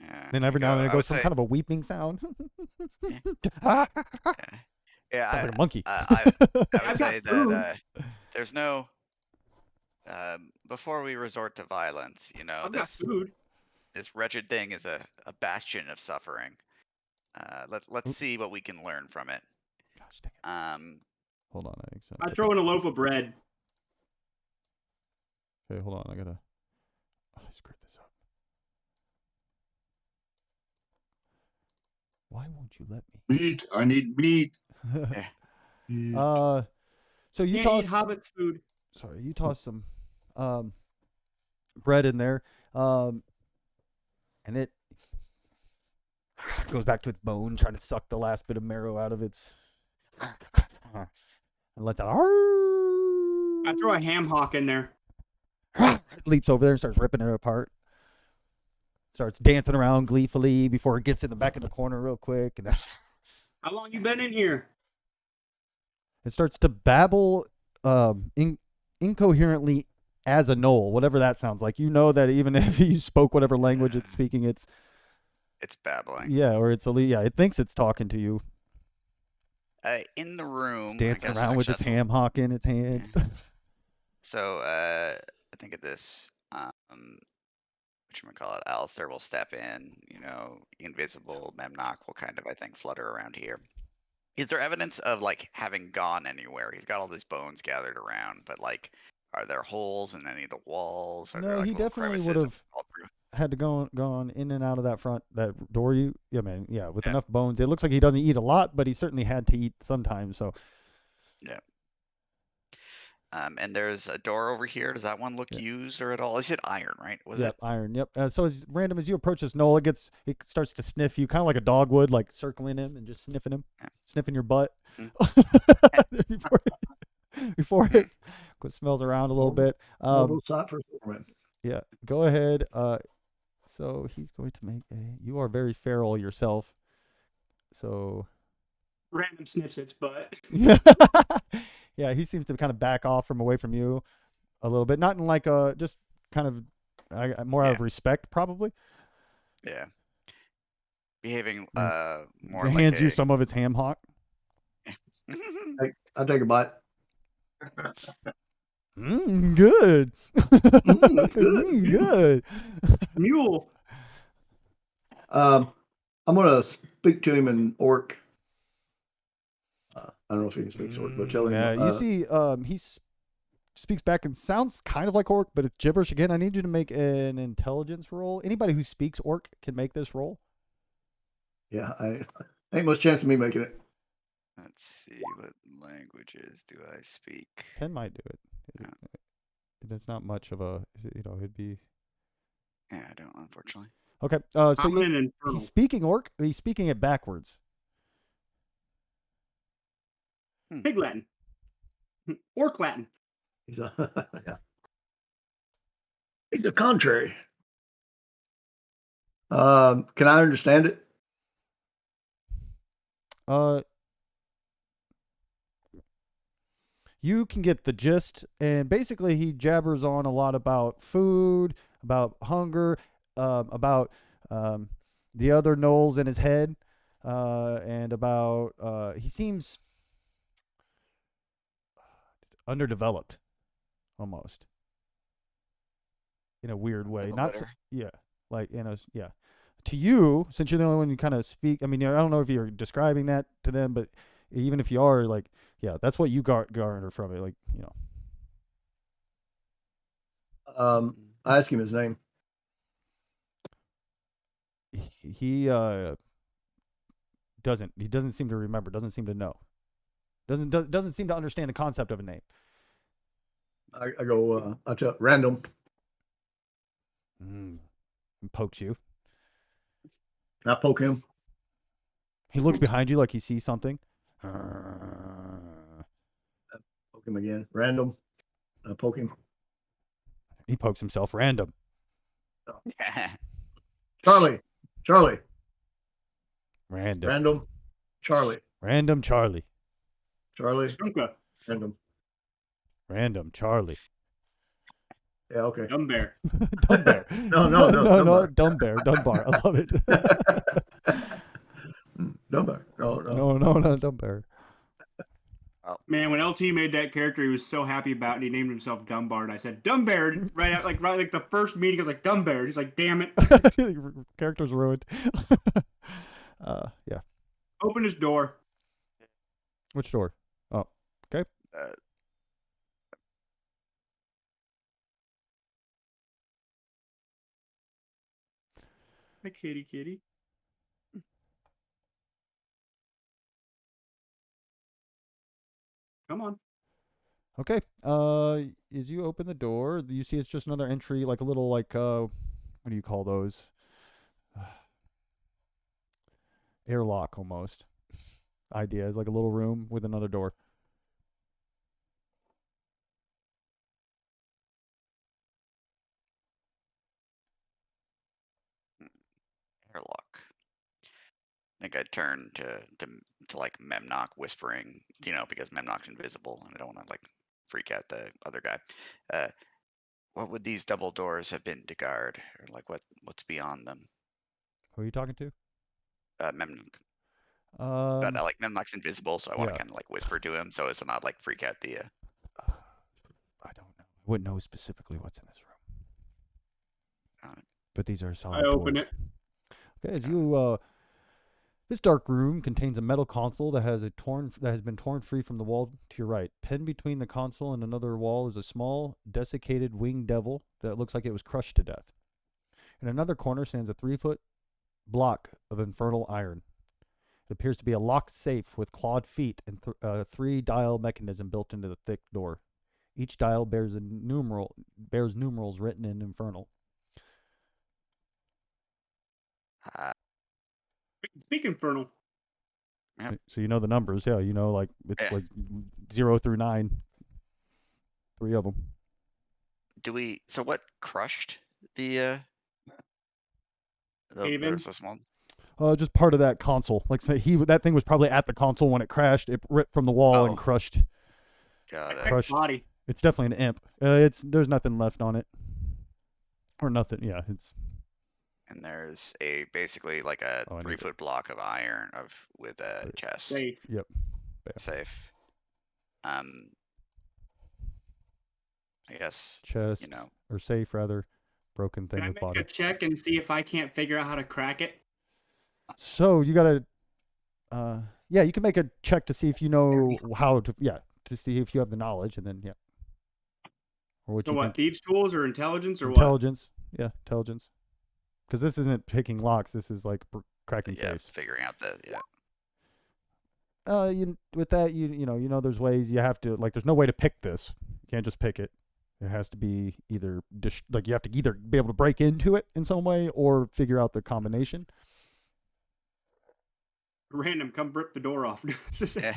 Yeah. Then every now and then it I goes would from say- kind of a weeping sound. Yeah, Sounds like a monkey. I would I've got say food. that there's no. Before we resort to violence, I've got this food. this wretched thing is a bastion of suffering. Let's Oops. see what we can learn from it. Gosh dang it. Hold on. I throw in a loaf of bread. Okay, hold on. I gotta. Oh, I screwed this up. Why won't you let me? Meat. I need meat. So you Can't eat toss. hobbit's food. Sorry, you toss some bread in there, and it goes back to its bone, trying to suck the last bit of marrow out of its, and lets out. I throw a ham hock in there. Leaps over there and starts ripping it apart. Starts dancing around gleefully before it gets in the back of the corner real quick, and How long you been in here? it starts to babble incoherently as a gnoll, whatever that sounds like. You know that even if you spoke whatever language it's speaking, it's babbling. or it's it thinks it's talking to you. In the room, It's dancing around with its ham hock in its hand. Yeah. So I think at this, whatchamacallit, Alistair will step in. Invisible Memnock will kind of, I think, flutter around here. Is there evidence of like having gone anywhere? He's got all these bones gathered around, but like, are there holes in any of the walls? Are there No, like he little definitely crevices would have all through? had to gone in and out of that door. With Yeah. enough bones. It looks like he doesn't eat a lot, but he certainly had to eat sometimes. So Yeah. And there's a door over here. Does that one look used or at all? Is it iron, right? Was it? Iron. Yep. So as random as you approach this knoll, it starts to sniff you, kind of like a dog would, like circling him and just sniffing him, sniffing your butt before it smells around a little bit. For Yeah. Go ahead. So he's going to make a. You are very feral yourself. So. Random sniffs its butt. Yeah, he seems to kind of back off away from you a little bit, not in like a just kind of more out of respect, probably. Yeah. Behaving more It like hands you some of its ham hock. I'll take a bite. Good. That's good. Good. Mule. I'm gonna speak to him in orc. I don't know if he can speak orc, but tell him. Yeah, you see, he speaks back and sounds kind of like orc, but it's gibberish again. I need you to make an intelligence roll. Anybody who speaks orc can make this roll. Yeah, I ain't much chance of me making it. Let's see, what languages do I speak? 10 might do it. It's not much of a, it'd be. Yeah, I don't, unfortunately. Okay, so he's speaking orc. He's speaking it backwards. Pig Latin. Orc Latin. He's a He's the contrary. Can I understand it? You can get the gist, and basically he jabbers on a lot about food, about hunger, about the other gnolls in his head, and about he seems underdeveloped, almost, in a weird way. Not so, like to you, since you're the only one who kind of speak. I mean, I don't know if you're describing that to them, but even if you are, like, that's what you garner from it, like, I asked him his name. He doesn't seem to remember, doesn't seem to know, doesn't seem to understand the concept of a name. I go, I tell random. Pokes you. I poke him. He looks behind you like he sees something. I poke him again. Random. I poke him. He pokes himself. Random. Charlie. Random. Random. Charlie. Random Charlie. Charlie. Shunka. Random. Random Charlie. Yeah, okay. Dumb bear. Dumb bear. No, dumb bear. Dunbar. I love it. Dumb bear. No, dumb bear. Man, when LT made that character, he was so happy about it, and he named himself Dumbar. And I said, Dumbear, right like the first meeting, I was like, Dumbear. He's like, damn it. Character's ruined. Yeah. Open his door. Which door? Oh, Okay. Hi, kitty. Come on. Okay. As you open the door, you see it's just another entry, like a little like what do you call those? Airlock almost. Idea is like a little room with another door. Airlock. I think I'd turn to like Memnock whispering, because Memnock's invisible and I don't want to like freak out the other guy. What would these double doors have been to guard, or like what's beyond them? Who are you talking to? Memnock. But Um, like Memnock's invisible, so I want to yeah. kind of like whisper to him so as to not like freak out the. I don't know. I wouldn't know specifically what's in this room. Uh, But these are I solid open doors. it. Okay, as you this dark room contains a metal console that has been torn free from the wall to your right. Pinned between the console and another wall is a small, desiccated winged devil that looks like it was crushed to death. In another corner stands a 3-foot block of infernal iron. It appears to be a locked safe with clawed feet and 3-dial mechanism built into the thick door. Each dial bears numerals written in infernal. Speak infernal. Yep. So you know the numbers, yeah. You know, like it's Yeah. like 0 through 9. 3 of them. So what crushed the Haven. there's this one? Just part of that console. Like say that thing was probably at the console when it crashed. It ripped from the wall and Oh. crushed. Got it. Crushed. Body. It's definitely an imp. There's nothing left on it, or nothing. Yeah, it's. And there's basically like a Oh, I need 3-foot block of iron with a chest. Safe. Yep. Safe. I guess Chest or safe rather, broken thing Can I with make body. a check and see if I can't figure out how to crack it? So you gotta. Yeah, you can make a check to see if you know how to. Yeah, to see if you have the knowledge, and then yeah. Or what So you what? think? Thieves' tools or intelligence or what? Intelligence. Yeah, intelligence. Because this isn't picking locks. This is like cracking Yeah, safes. figuring out the With that you know there's ways you have to, like, there's no way to pick this. You can't just pick it. It has to be either like you have to either be able to break into it in some way or figure out the combination. Random, come rip the door off. Yeah.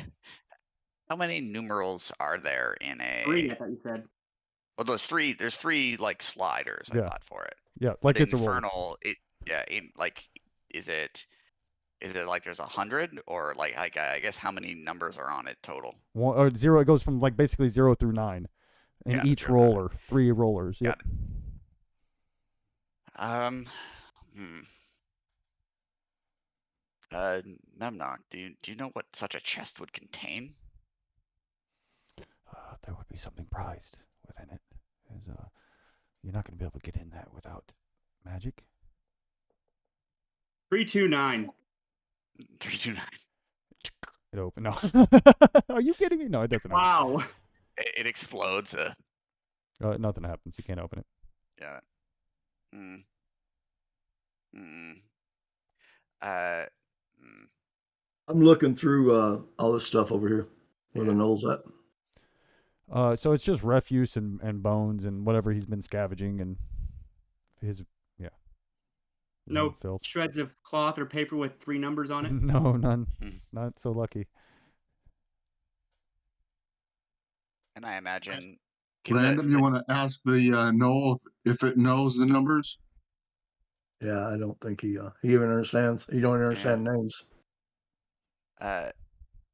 How many numerals are there in a? 3, I thought you said. Well, there's three like sliders. I Yeah. thought for it. Yeah, But like it's a roll. infernal, like is it like there's 100 or like I guess how many numbers are on it total? 1 or 0. It goes from like basically 0 through 9, and Got it, each 0 through 9. roller 3 rollers. Yep. Got it. Memnock, do you know what such a chest would contain? There would be something prized within it. You're not going to be able to get in that without magic. 329. 329. It opened. No. Are you kidding me? No, it doesn't. Wow. It explodes. Nothing happens. You can't open it. Yeah. Uh. I'm looking through all this stuff over here. Where the Knoll's at. So it's just refuse and bones and whatever he's been scavenging and his No filth. shreds of cloth or paper with 3 numbers on it? No, none. Not so lucky. And I imagine. Random, you want to ask the Knoll if it knows the numbers? Yeah, I don't think he even understands. He don't even understand names.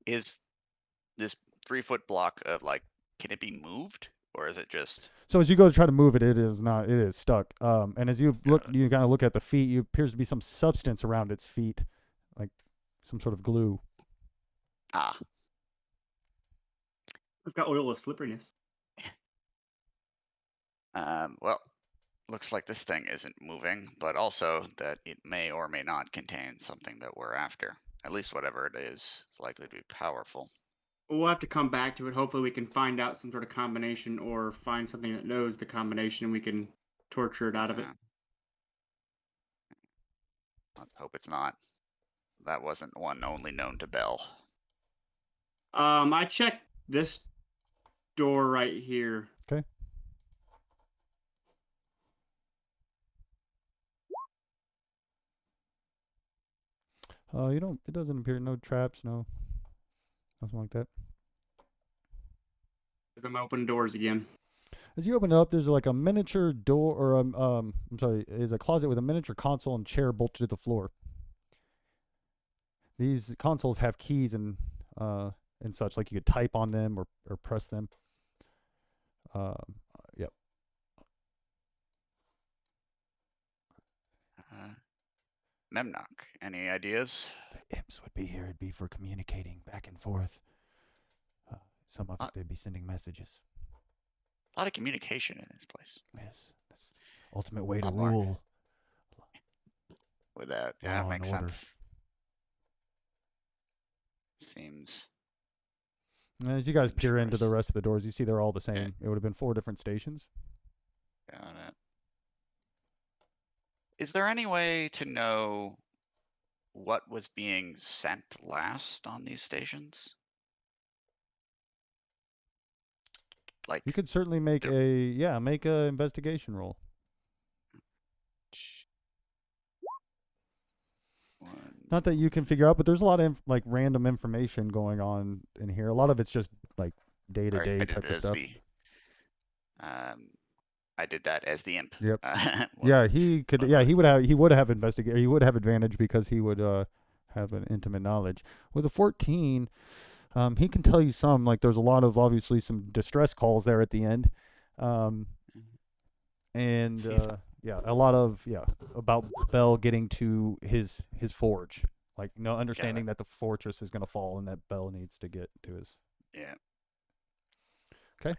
Is this 3-foot block of like, can it be moved or is it just? So as you go to try to move it, it is not. It is stuck. And as you look, you kind of look at the feet. It appears to be some substance around its feet, like some sort of glue. Ah. I've got oil of slipperiness. Well, looks like this thing isn't moving, but also that it may or may not contain something that we're after. At least whatever it is likely to be powerful. We'll have to come back to it. Hopefully, we can find out some sort of combination or find something that knows the combination and we can torture it out of it. Yeah. Let's hope it's not. That wasn't one only known to Bell. I checked this door right here. Okay. You don't. It doesn't appear. No traps. No. Nothing like that. I'm opening doors again. As you open it up, there's like a miniature door, or I'm sorry, is a closet with a miniature console and chair bolted to the floor. These consoles have keys and such, like you could type on them or press them. Yep. Memnock, any ideas? The imps would be here. It'd be for communicating back and forth. Some of it, they'd be sending messages. A lot of communication in this place. Yes, that's the ultimate way to Lot more. rule. With that, Law yeah, and makes order. sense. Seems. As you guys peer into the Interesting. rest of the doors, you see they're all the same. Yeah. It would have been 4 different stations. Got it. Is there any way to know what was being sent last on these stations? Like, You could certainly make make a investigation roll. Not that you can figure out, but there's a lot of like random information going on in here. A lot of it's just like day to day type of stuff. I did that as the imp. Yep. Well, Yeah, he could. Yeah, he would have investigate. He would have advantage because he would have an intimate knowledge. With a 14, he can tell you some. Like there's a lot of obviously some distress calls there at the end, and See if yeah, a lot of about Bell getting to his forge. Like understanding that the fortress is going to fall and that Bell needs to get to his. Yeah. Okay.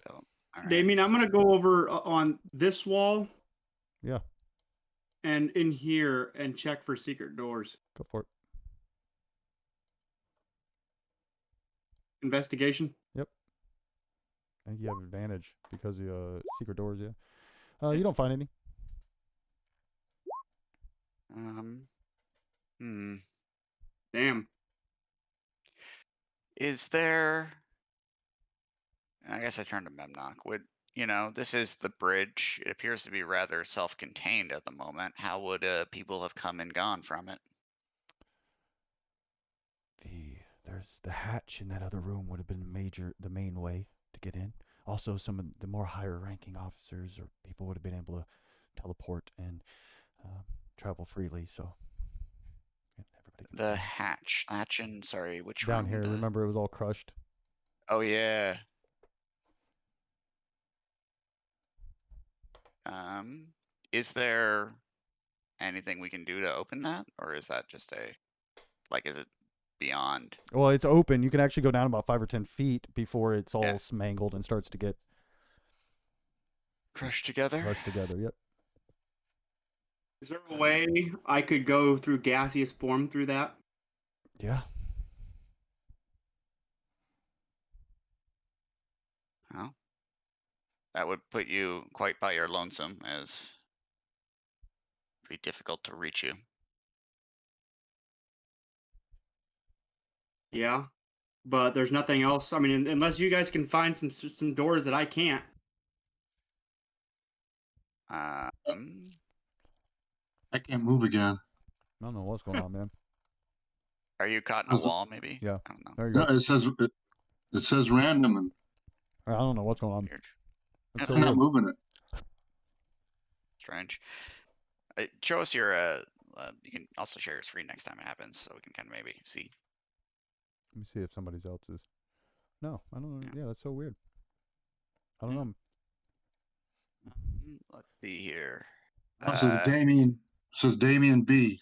So, all right, Damien, I'm gonna go over on this wall. Yeah. And in here and check for secret doors. Go for it. Investigation. Yep. I think you have advantage because of secret doors. Yeah. You don't find any. Damn. Is there? I guess I turned to Memnock. This is the bridge. It appears to be rather self-contained at the moment. How would people have come and gone from it? There's the hatch in that other room would have been the main way to get in. Also, some of the more higher ranking officers or people would have been able to teleport and travel freely. So everybody. The hatch. Sorry, which down room? here? Remember, it was all crushed. Oh yeah. Is there anything we can do to open that, or is that just is it beyond? Well, it's open. You can actually go down about 5 or 10 feet before it's all Yeah. smangled and starts to get crushed together. Yep. Is there a way I could go through gaseous form through that? Yeah. Well, that would put you quite by your lonesome, as pretty difficult to reach you. Yeah, but there's nothing else. I mean, unless you guys can find some doors that I can't. I can't move again. I don't know what's going on, man. Are you caught in a wall, maybe? Yeah. I don't know. There you No, go. it says random, and I don't know what's going on. Weird. It's so I'm not weird. moving it. Strange. Show us your. You can also share your screen next time it happens, so we can kind of maybe see. Let me see if somebody else is. No, I don't know. Yeah. Yeah, that's so weird. I don't know. Let's see here. It says Damien B.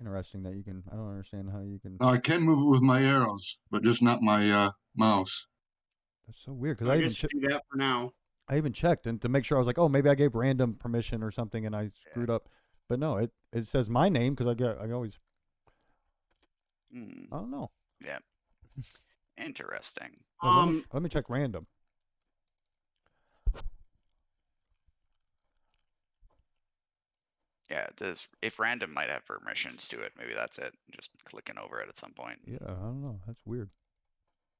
Interesting that you can. I don't understand how you can. Now I can move it with my arrows, but just not my mouse. That's so weird because I guess do that for now. I even checked and to make sure I was like, oh, maybe I gave random permission or something and I screwed up. But no, it says my name because I always. Hmm. I don't know. Yeah. Interesting. Well, let me check random. Yeah, if random might have permissions to it, maybe that's it. Just clicking over it at some point. Yeah, I don't know. That's weird.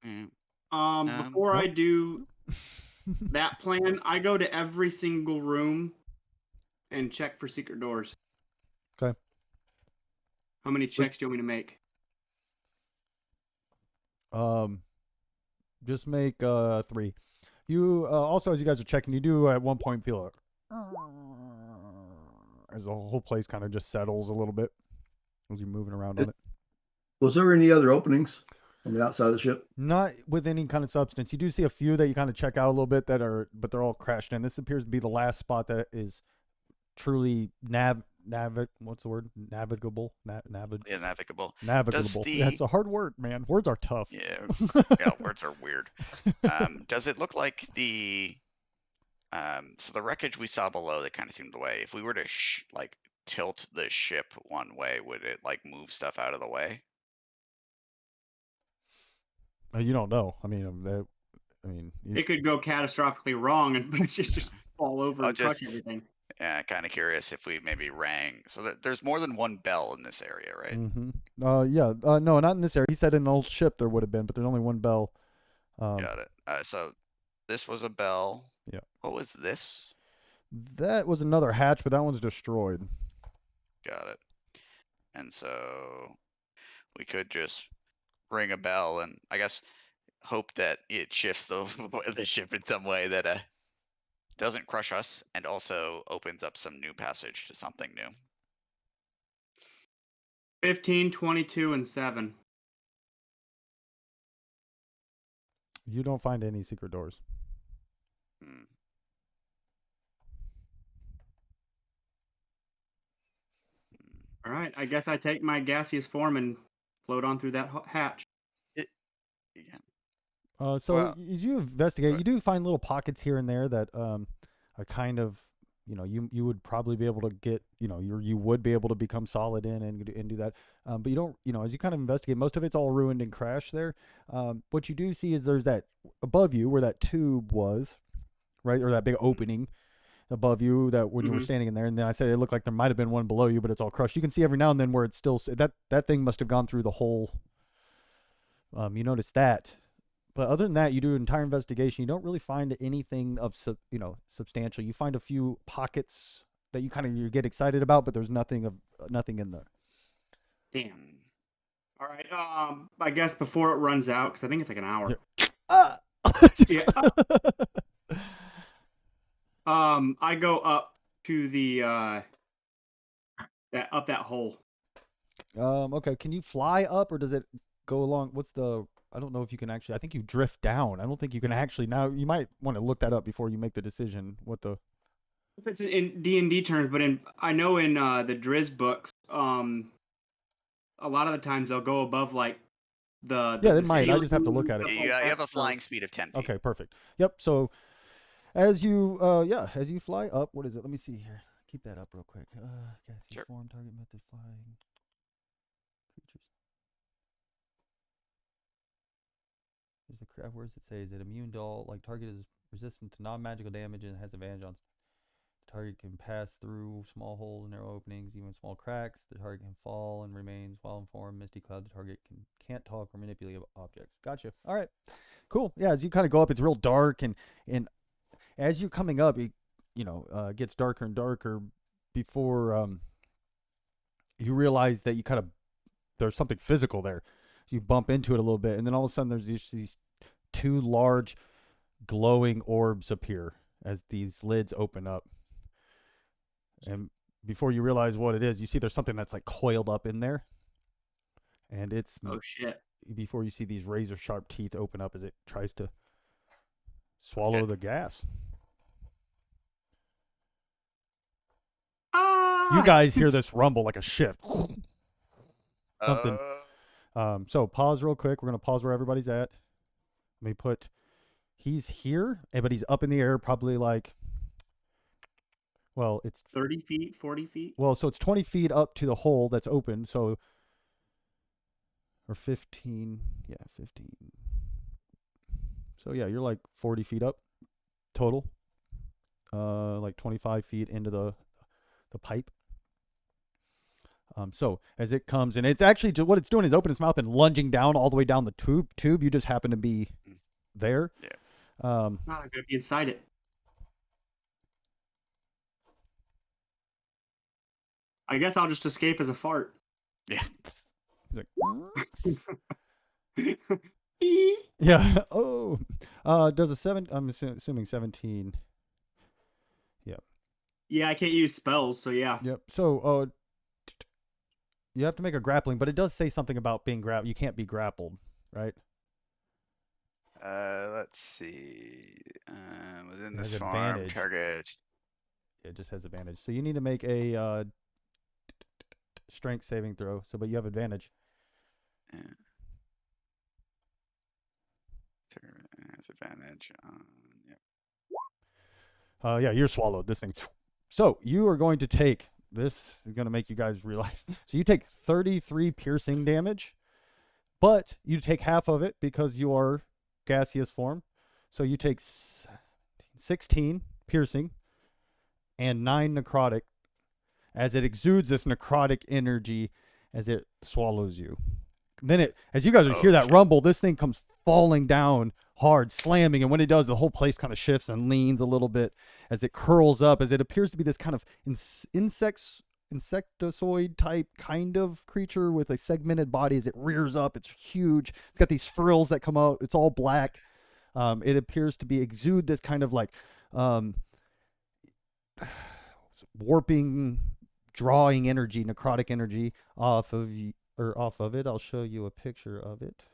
Before I nope. do that plan, I go to every single room and check for secret doors. Okay. How many checks do you want me to make? Just make 3. You also, as you guys are checking, you do at one point feel as the whole place kind of just settles a little bit as you're moving around on it. Was there any other openings on the outside of the ship? Not with any kind of substance. You do see a few that you kind of check out a little bit but they're all crashed in. This appears to be the last spot that is truly what's the word? Navigable. Yeah, navigable. Navigable. Yeah, it's a hard word, man. Words are tough. Yeah, yeah, words are weird. Does it look like so the wreckage we saw below that kind of seemed the way? If we were to like tilt the ship one way, would it like move stuff out of the way? You don't know. I mean, It could go catastrophically wrong and just fall over and crush everything. Yeah, kind of curious if we maybe rang. So there's more than one bell in this area, right? Mm-hmm. Yeah. No, not in this area. He said in an old ship there would have been, but there's only one bell. Got it. So this was a bell. Yeah. What was this? That was another hatch, but that one's destroyed. Got it. And so we could just ring a bell and I guess hope that it shifts the ship in some way that doesn't crush us and also opens up some new passage to something new. 15, 22, and 7. You don't find any secret doors. All right, I guess I take my gaseous form and float on through that hatch. Yeah. So as you investigate, you do find little pockets here and there that are kind of, you would probably be able to get, you would be able to become solid in and do that. But you don't, as you kind of investigate, most of it's all ruined and crashed there. What you do see is there's that above you where that tube was, right, or that big opening above you that when you were standing in there, and then I said it looked like there might have been one below you, but it's all crushed. You can see every now and then where it's still that thing must have gone through the whole. You notice that, but other than that, you do an entire investigation. You don't really find anything of substantial. You find a few pockets that you get excited about, but there's nothing in there. Damn. All right. I guess before it runs out, because I think it's like an hour. Yeah. I go up to the that hole. Okay. Can you fly up, or does it go along? I don't know if you can actually. I think you drift down. I don't think you can actually. Now you might want to look that up before you make the decision. If it's in D&D terms, but I know in the Driz books, a lot of the times they'll go above like it might. I just have to look at it. You have a flying speed of 10 feet. Okay, perfect. Yep. So as you fly up, what is it? Let me see here. Keep that up real quick. Sure. Form, target method, flying creatures. Where does it say? Is it immune to all? Like target is resistant to non-magical damage and has advantage on. The target can pass through small holes and narrow openings, even small cracks. The target can fall and remains while in form. Misty cloud. The target can't talk or manipulate objects. Gotcha. All right. Cool. Yeah. As you kind of go up, it's real dark, and as you're coming up, it gets darker and darker before you realize that there's something physical there. You bump into it a little bit, and then all of a sudden there's these 2 large glowing orbs appear as these lids open up. And before you realize what it is, you see there's something that's like coiled up in there. And it's oh shit. Before you see these razor sharp teeth open up as it tries to swallow the gas. You guys hear this rumble like a ship. Something. So pause real quick. We're going to pause where everybody's at. Let me put, he's here, but he's up in the air probably like, well, it's 30 feet, 40 feet. Well, so it's 20 feet up to the hole that's open. So or 15. Yeah, 15. So yeah, you're like 40 feet up total. Like 25 feet into the pipe. So as it comes, and it's actually what it's doing is opening its mouth and lunging down all the way down the tube. You just happen to be there. Yeah. Um, Not I'm gonna be inside it. I guess I'll just escape as a fart. Yeah. he's like, yeah. Oh, does a 7? I'm assuming 17. Yeah, I can't use spells, so yeah. Yep. So, you have to make a grappling, but it does say something about being grappled. You can't be grappled, right? Let's see. Within It this has farm, advantage. target. It just has advantage. So you need to make a strength saving throw. So, but you have advantage. Yeah. Target has advantage on. Yep. Yeah, you're swallowed. This thing. So you are going to take. This is going to make you guys realize. So you take 33 piercing damage, but you take half of it because you are gaseous form. So you take 16 piercing and 9 necrotic as it exudes this necrotic energy as it swallows you. Then it, as you guys hear that rumble, this thing comes falling down hard, slamming, and when it does, the whole place kind of shifts and leans a little bit as it curls up, as it appears to be this kind of insectoid type kind of creature with a segmented body. As it rears up, it's huge. It's got these frills that come out. It's all black. It appears to be exude this kind of like warping, drawing energy, necrotic energy off of it. I'll show you a picture of it.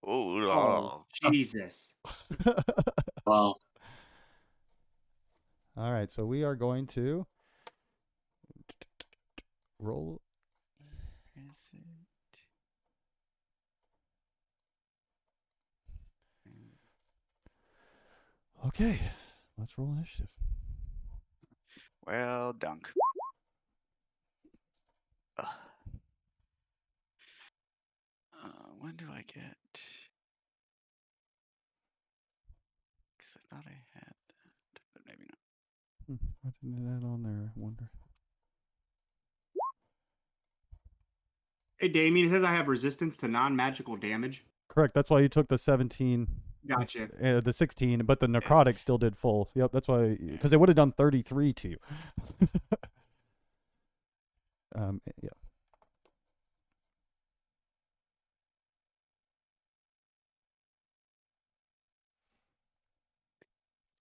Oh, Jesus. Wow. All right, so we are going to roll. Is it? Okay, let's roll initiative. Well, dunk. When do I get? Because I thought I had that, but maybe not. Why didn't it add on there? I wonder. Hey, Damien, it says I have resistance to non-magical damage. Correct. That's why you took the 17. Gotcha. The 16, but the necrotic still did full. Yep, that's why, because it would have done 33 to you. Yeah.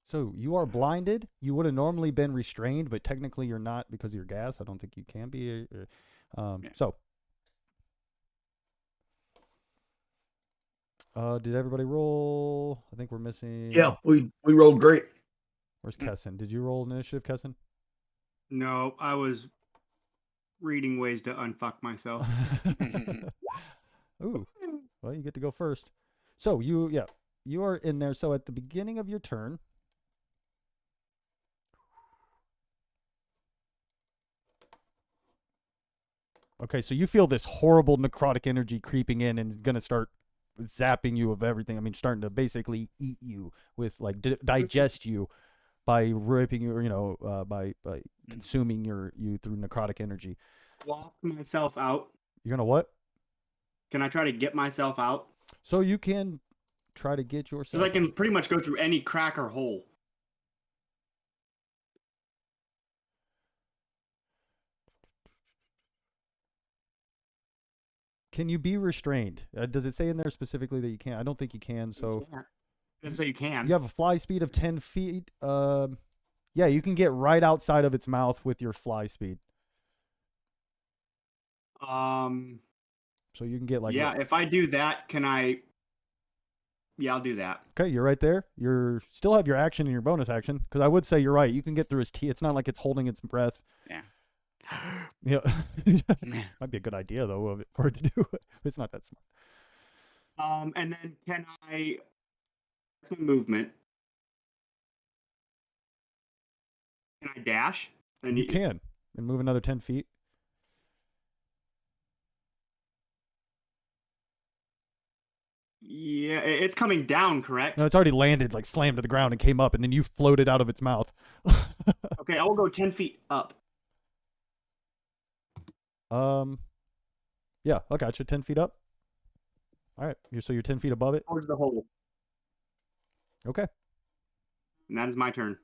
So you are blinded. You would have normally been restrained, but technically you're not because of your gas. I don't think you can be. So, did everybody roll? I think we're missing. Yeah, we rolled great. Where's Kessin? Did you roll initiative, Kessin? No, I was reading ways to unfuck myself. Ooh. Well, you get to go first. So you are in there. So at the beginning of your turn, okay, so you feel this horrible necrotic energy creeping in and gonna start zapping you of everything. I mean, starting to basically eat you with like digest you by ripping you, by consuming you through necrotic energy. Walk myself out. You're gonna what? Can I try to get myself out? So you can try to get yourself. Because I can pretty much go through any crack or hole. Can you be restrained? Does it say in there specifically that you can't? I don't think you can. So Doesn't say you can. you have a fly speed of 10 feet. Yeah, you can get right outside of its mouth with your fly speed. So you can get like. Yeah, if I do that, can I? Yeah, I'll do that. Okay, you're right there. You're still have your action and your bonus action because I would say you're right. You can get through his teeth. It's not like it's holding its breath. Yeah. Yeah, might be a good idea though for it to do it. It's not that smart. And then can I? That's my movement. Can I dash? And You can. And move another 10 feet. Yeah, it's coming down, correct? No, it's already landed, like slammed to the ground and came up, and then you floated out of its mouth. Okay, I will go 10 feet up. Yeah, I got you. 10 feet up. All right, so you're 10 feet above it. Towards the hole. Okay. And that is my turn.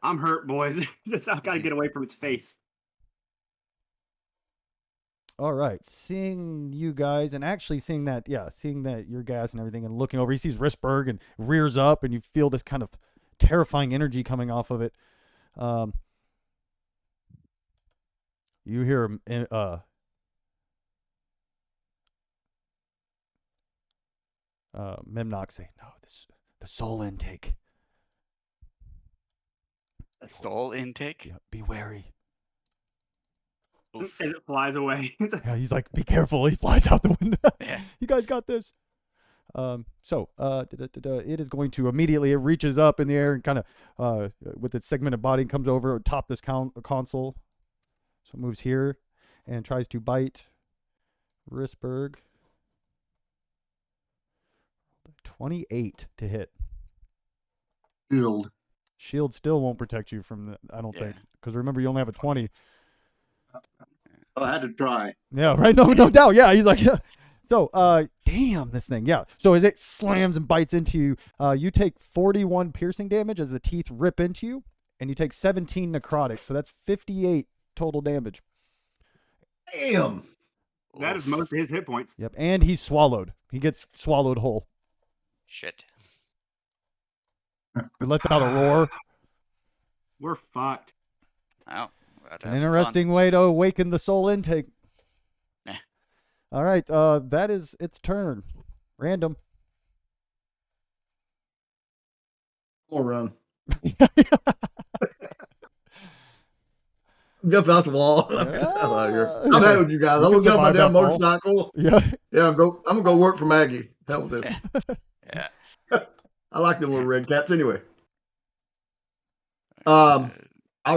I'm hurt, boys. I gotta get away from its face. All right, seeing you guys and actually seeing that your gas and everything, and looking over, he sees Rissberg and rears up, and you feel this kind of terrifying energy coming off of it. You hear Memnock say, "No, the soul intake. Soul intake. Yeah, be wary." Oof. As it flies away. Yeah, he's like, "Be careful!" He flies out the window. Yeah. You guys got this. It is going to immediately, it reaches up in the air and kind of, with its segmented body, comes over atop this console. So it moves here and tries to bite Rissberg. 28 to hit. Shield still won't protect you from the, I don't think. Because remember, you only have a 20. I had to try. Yeah, right? No doubt. Yeah, he's like, yeah. So, damn this thing. Yeah. So as it slams and bites into you, you take 41 piercing damage as the teeth rip into you, and you take 17 necrotic. So that's 58 total damage. Damn. That is most of his hit points. Yep. And he's swallowed. He gets swallowed whole. Shit. He lets out a roar. We're fucked. Well, It's an interesting way to awaken the soul intake. Eh. All right. That is its turn. Random. We'll run. Jump out the wall. I'm out of here. I'm out with you guys. You I'm can gonna get on my survive damn that fall. motorcycle. Yeah. Yeah, I'm gonna go work for Maggie. Hell with this. Yeah. I like them little red caps anyway. I'll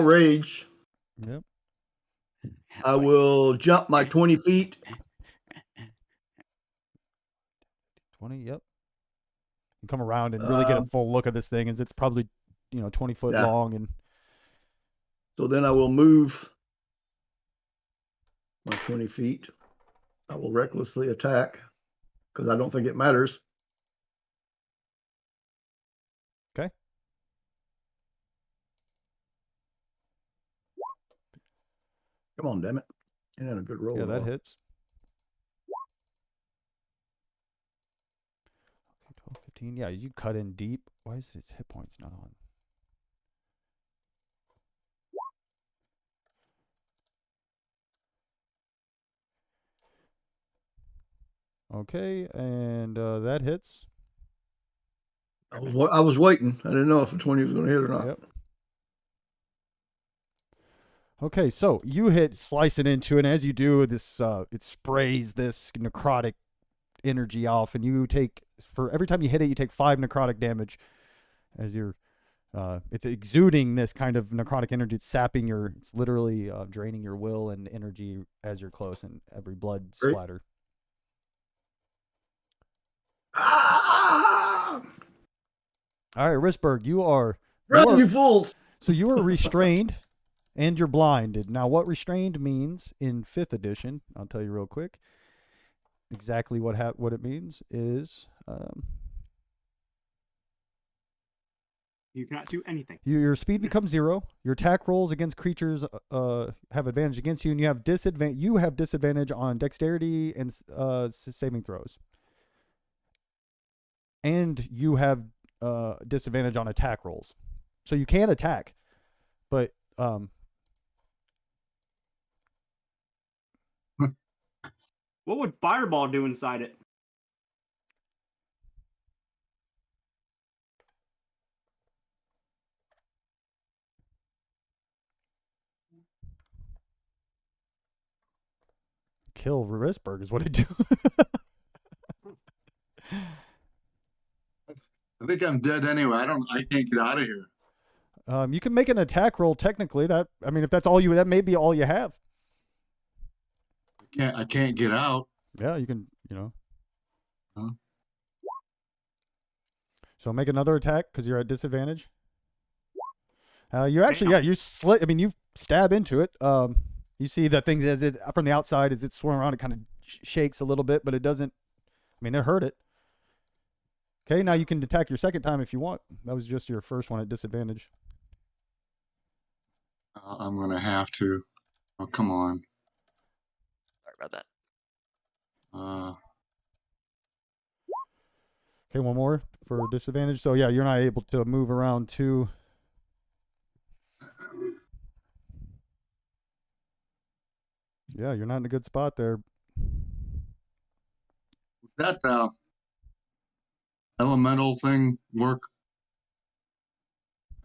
rage. Yep. I will jump my 20 feet. 20. Yep. You come around and really get a full look at this thing, as it's probably 20 foot Yeah. long, and So then I will move my 20 feet. I will recklessly attack because I don't think it matters. Okay. Come on, damn it. And then a good roll. yeah, that though. hits. Okay, 12, 15. Yeah, you cut in deep. Why is its hit points not on? Okay, and that hits. I was waiting. I didn't know if the 20 was going to hit or not. Yep. Okay, so you hit, slice it into, and as you do, this it sprays this necrotic energy off, and you take, for every time you hit it, you take 5 necrotic damage as you're it's exuding this kind of necrotic energy. It's sapping it's literally draining your will and energy as you're close, and every blood Great. splatter. Ah! All right, Rissberg, you are Run, you fools! so you are restrained and you're blinded. Now, what restrained means in 5th edition, I'll tell you real quick. Exactly what it means is You cannot do anything. your speed becomes 0. Your attack rolls against creatures have advantage against you, and you have disadvantage on dexterity and saving throws. And you have disadvantage on attack rolls. So you can attack, but What would Fireball do inside it? kill Rissberg is what it do. I think I'm dead anyway. I can't get out of here. You can make an attack roll technically. That I mean, if that's all you, that may be all you have. I can't get out. Yeah, you can. Huh? So make another attack because you're at disadvantage. You actually, Damn. yeah, you slit. I mean, you stab into it. You see that things as it from the outside as it's swirling around, it kind of shakes a little bit, but it doesn't. I mean, it hurt it. Okay, now you can attack your second time if you want. That was just your first one at disadvantage. I'm gonna have to. Oh, come on. Sorry about that. Okay, one more for disadvantage. So yeah, you're not able to move around too. Yeah, you're not in a good spot there. That elemental thing work?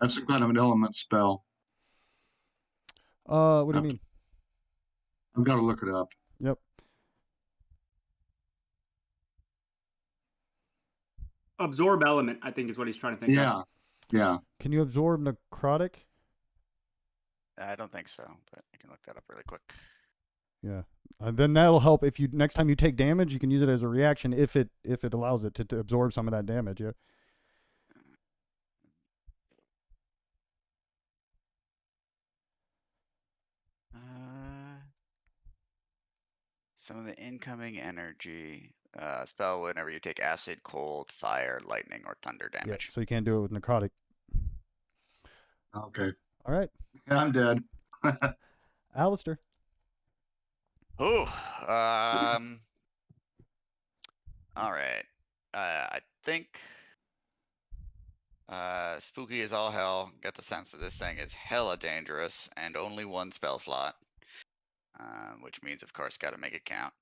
That's some kind of an element spell. What do you mean? I've got to look it up. Yep. Absorb element, I think, is what he's trying to think Yeah, of. yeah. Can you absorb necrotic? I don't think so, but I can look that up really quick. Yeah. Then that'll help if you next time you take damage, you can use it as a reaction if it allows it to absorb some of that damage. Yeah. Some of the incoming energy spell whenever you take acid, cold, fire, lightning, or thunder Yeah. damage. So you can't do it with necrotic. Okay. All right. Yeah, I'm dead. Alistair. Ooh. All right. I think spooky as all hell. Get the sense that this thing is hella dangerous and only one spell slot, which means, of course, got to make it count.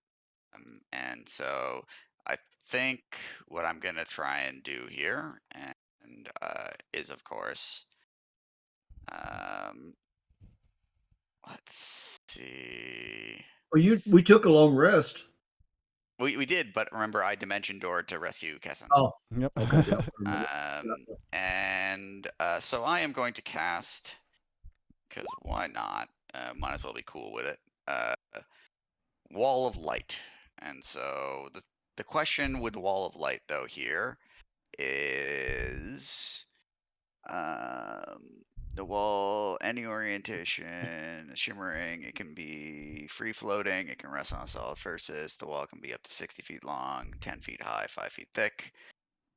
And so I think what I'm gonna try and do here, and is of course, let's see. Well, we took a long rest. We did, but remember I dimension door to rescue Kessin. Oh, Yep. okay. Yeah. And so I am going to cast, because why not? Might as well be cool with it. Wall of Light. And so the question with Wall of Light though here is the wall, any orientation, shimmering, it can be free floating, it can rest on a solid surface, the wall can be up to 60 feet long, 10 feet high, 5 feet thick.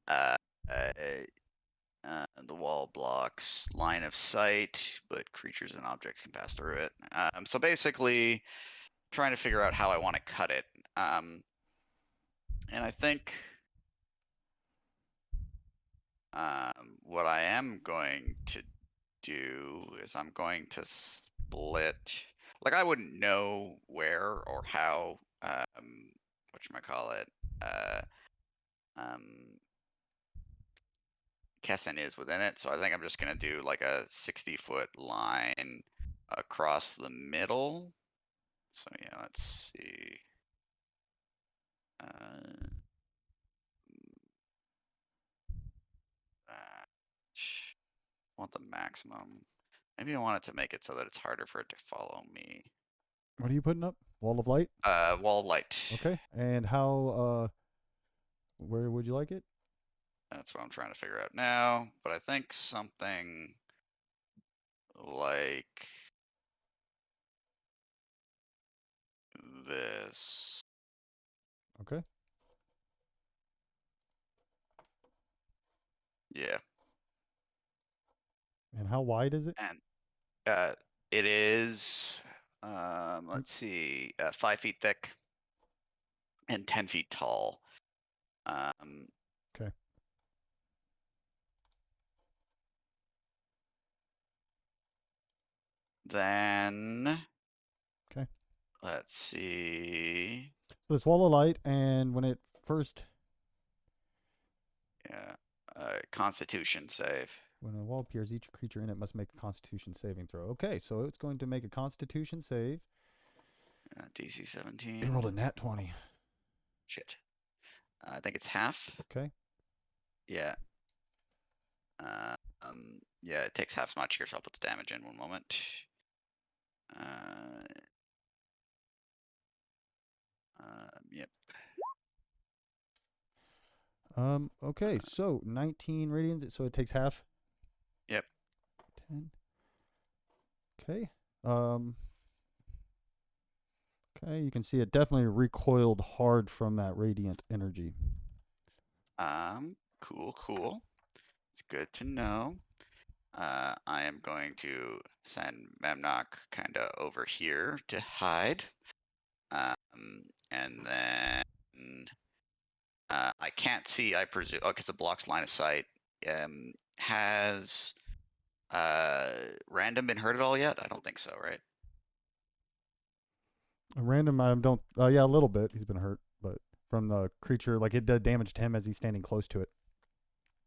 The wall blocks line of sight, but creatures and objects can pass through it. So basically, trying to figure out how I want to cut it. And I think what I am going to do is I'm going to split. Like I wouldn't know where or how. Whatchamacallit. Kessin is within it, so I think I'm just gonna do like a 60-foot line across the middle. So yeah, let's see. Want the maximum. Maybe I want it to make it so that it's harder for it to follow me. What are you putting up? Wall of light. Wall of light. Okay. And how? Where would you like it? That's what I'm trying to figure out now. But I think something like this. Okay. Yeah. And how wide is it? And it is, let's see, 5 feet thick and 10 feet tall. Okay. Then. Okay. Let's see. So this wall of light, and when it first. Yeah. Constitution save. When a wall appears, each creature in it must make a Constitution saving throw. Okay, so it's going to make a Constitution save. DC 17. It rolled a nat 20. Shit. I think it's half. Okay. Yeah. Yeah, it takes half as much here, so I'll put the damage in one moment. Yep. Okay, so 19 radiant, so it takes half. Yep. 10. Okay. Okay, you can see it definitely recoiled hard from that radiant energy. Cool. It's good to know. I am going to send Memnock kind of over here to hide. And then I can't see, I presume, because it blocks line of sight. Has Random been hurt at all yet? I don't think so, right? A random, I don't. Yeah, a little bit. He's been hurt, but from the creature, like it did damage to him as he's standing close to it.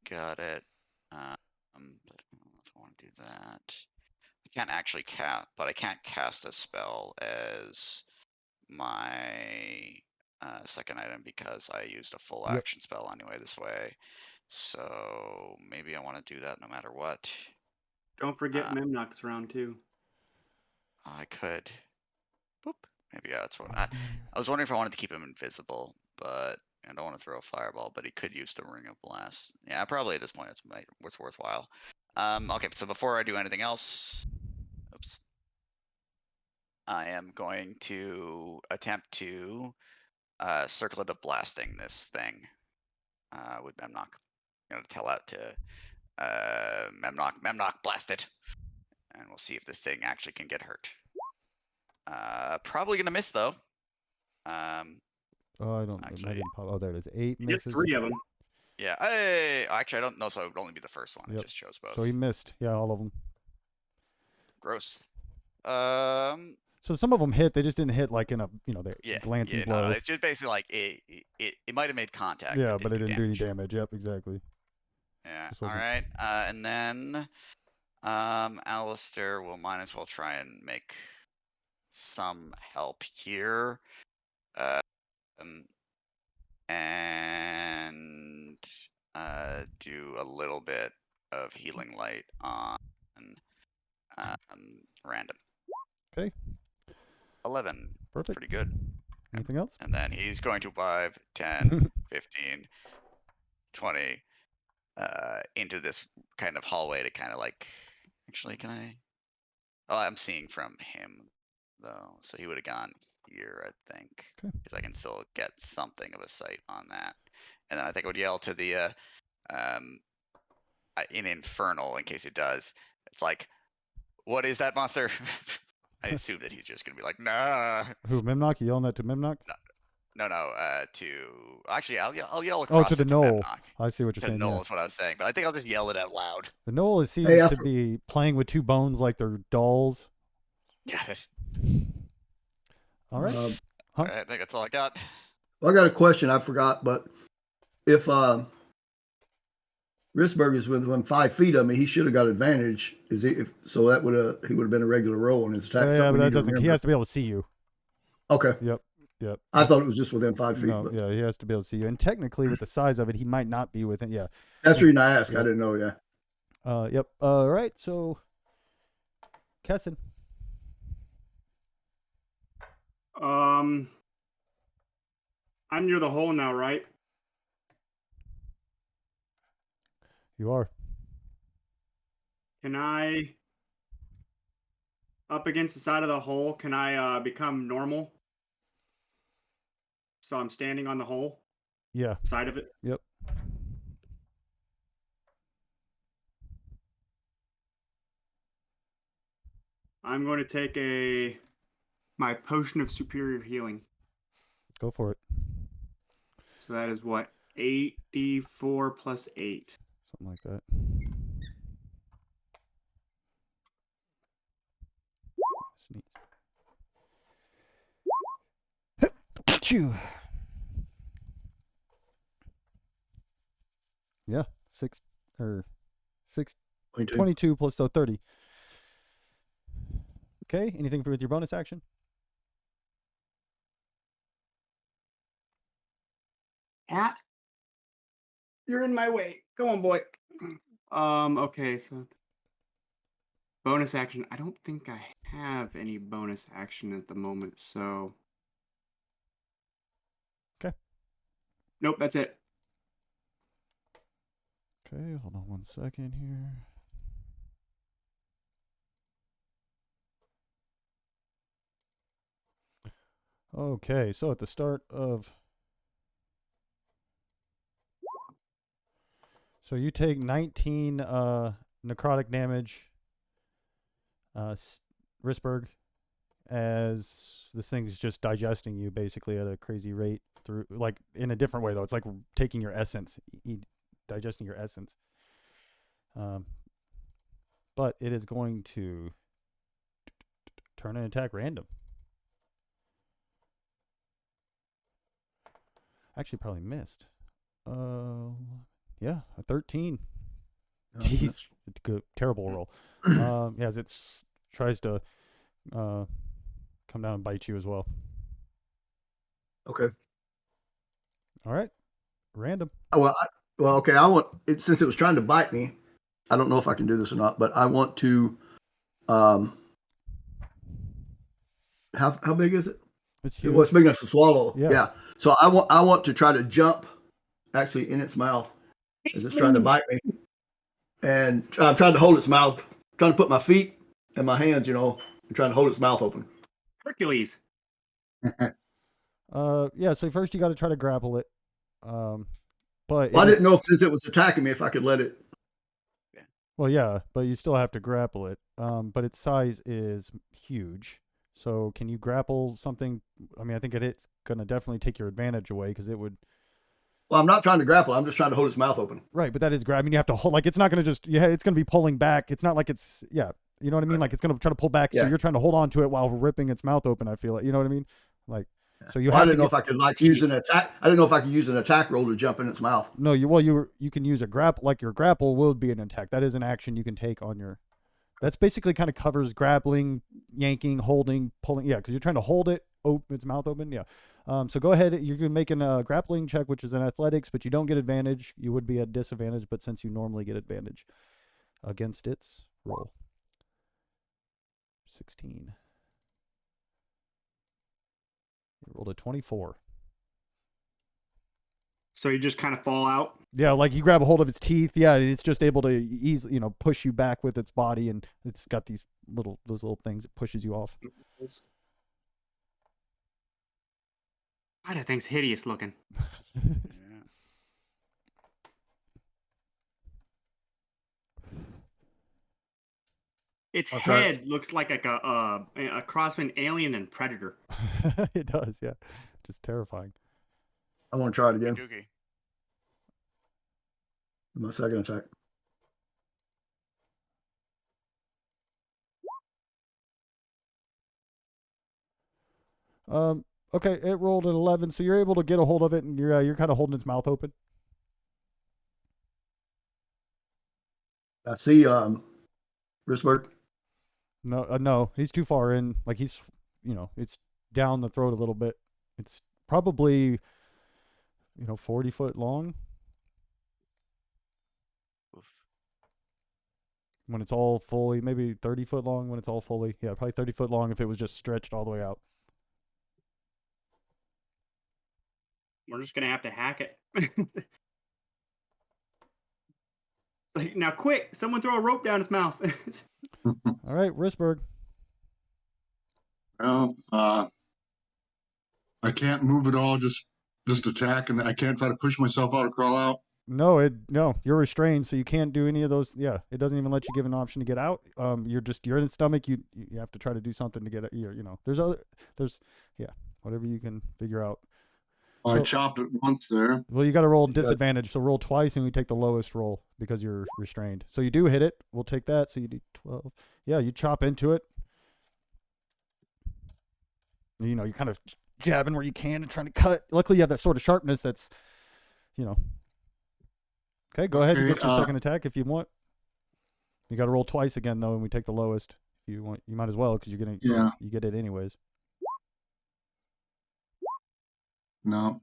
Got it. But I don't know if I want to do that. I can't actually cast, but I can't cast a spell as my second item because I used a full Yep. action spell anyway this way. So maybe I want to do that no matter what. Don't forget Memnock's round too. I could. Boop. Maybe that's what I was wondering if I wanted to keep him invisible, but I don't want to throw a fireball. But he could use the ring of blast. Yeah, probably at this point it's worthwhile. Okay, so before I do anything else, oops, I am going to attempt to circlet of blasting this thing with Memnock. I'm gonna tell out to Memnock, blast it, and we'll see if this thing actually can get hurt. Probably gonna miss though. Oh, I don't. Actually, Maybe oh, there it is. 8 You get misses. 3 of them. yeah. Actually, I don't know. So it would only be the first one. I Yep. just chose both. So he missed. Yeah, all of them. Gross. So some of them hit. They just didn't hit like in a the Yeah. glancing Yeah. blow. No, it's just basically like it might have made contact. Yeah, but it didn't do any damage. damage. Yep, exactly. Yeah. Just All wasn't- right. And then Alistair will might as well try and make some help here. And do a little bit of healing light on Random. Okay. 11. That's Perfect. pretty good. Anything else? And then he's going to 5, 10, 15, 20 into this kind of hallway to kind of like. Actually, can I? Oh, I'm seeing from him though, so he would have gone here, I think, Okay. because I can still get something of a sight on that. And then I think I would yell to the in Infernal in case it does. It's like, what is that monster? I assume that he's just gonna be like, nah. Who, Memnock? You yelling that to Memnock? No. To actually, I'll yell Oh, across to the it to knoll. Memnock. I see what you're To saying. Knoll Yeah. is what I was saying, but I think I'll just yell it out loud. The knoll seems Hey, to be playing with two bones like they're dolls. Yeah. All right. Huh? All right, I think that's all I got. Well, I got a question. I forgot, but if Risberg is within 5 feet of me, he should have got advantage. Is he? So that he would have been a regular roll on his attack. Yeah, Something but we that need to doesn't. He remember. has to be able to see you. Okay. Yep. I thought it was just within 5 feet. No, But yeah, he has to be able to see you. And technically, with the size of it, he might not be within. Yeah. that's the reason I asked. Yep. I didn't know. Yeah. Yep. All right. So, Kessin. I'm near the hole now, right? You are. Can I, up against the side of the hole, can I become normal? So I'm standing on the hole Yeah. side of it. Yep. I'm going to take my potion of superior healing. Go for it. So that is what? 8d4 plus 8. Something like that. Sneeze. Achoo. Yeah, 22 plus 30. Okay, anything with your bonus action? Cat, you're in my way. Come on, boy. Okay, so bonus action. I don't think I have any bonus action at the moment, so. Okay. Nope, that's it. Okay, hold on 1 second here. Okay, so at the start of... So you take 19 necrotic damage, Risberg, as this thing's just digesting you basically at a crazy rate through, like, in a different way though. It's like taking your essence, digesting your essence. But it is going to turn an attack random. Actually, probably missed. Yeah, a 13. Jeez, it's a good, terrible roll. Yeah, as it tries to come down and bite you as well. Okay. All right, random. Well, okay. I want it since it was trying to bite me. I don't know if I can do this or not, but I want to. How big is it? It's It huge. was big enough to swallow. Yeah. Yeah. So I want to try to jump, actually in its mouth as it's trying to bite me, and I'm trying to hold its mouth, trying to put my feet and my hands, and trying to hold its mouth open. Hercules. Yeah. So first you got to try to grapple it. But Well, I didn't know if since it was attacking me, if I could let it. Well, yeah, but you still have to grapple it. But its size is huge. So can you grapple something? I mean, I think it's gonna definitely take your advantage away because it would. Well, I'm not trying to grapple. I'm just trying to hold its mouth open. Right, but that is grab. I mean, you have to hold. Like, it's not gonna just. Yeah, it's gonna be pulling back. It's not like it's. Yeah, you know what I mean. Like, it's gonna try to pull back. So Yeah. you're trying to hold on to it while ripping its mouth open. I feel like, you know what I mean. Like, so you Well, I have didn't to know if I could use an attack. I didn't know if I could use an attack roll to jump in its mouth. No, you can use a grapple. Like, your grapple will be an attack. That is an action you can take on your. That's basically kind of covers grappling, yanking, holding, pulling. Yeah, because you're trying to hold it, open its mouth open. Yeah. So go ahead. You can make a grappling check, which is an athletics, but you don't get advantage. You would be at disadvantage, but since you normally get advantage against its roll. 16. You rolled a 24. So you just kind of fall out. Yeah, like you grab a hold of its teeth. Yeah, it's just able to easily, push you back with its body, and it's got those little things it pushes you off. God, that thing's hideous looking. Yeah. Its I'll try head looks like a cross between alien and predator. It does, yeah. Just terrifying. I want to try it again. Googie. My second attack. Okay, it rolled an 11, so you're able to get a hold of it, and you're kind of holding its mouth open. I see Risberg. No, he's too far in. Like, he's, it's down the throat a little bit. It's probably, 40 foot long Oof. when it's all fully, maybe 30 foot long when it's all fully. Yeah, probably 30 foot long if it was just stretched all the way out. We're just gonna have to hack it. Like, now, quick! Someone throw a rope down its mouth. All right, Risberg. Well, I can't move at all. Just attack, and I can't try to push myself out or crawl out. No, you're restrained, so you can't do any of those. Yeah, it doesn't even let you give an option to get out. You're in its stomach. You have to try to do something to get it. There's whatever you can figure out. I So- chopped it once there. Well, you got to roll You got- disadvantage. So roll twice, and we take the lowest roll because you're restrained. So you do hit it. We'll take that. So you do 12. Yeah, you chop into it. You're kind of jabbing where you can and trying to cut. Luckily, you have that sort of sharpness that's. Okay, go ahead and Okay, get your second attack if you want. You got to roll twice again though, and we take the lowest. If you want, you might as well because you're gonna. Yeah. You get it anyways. No.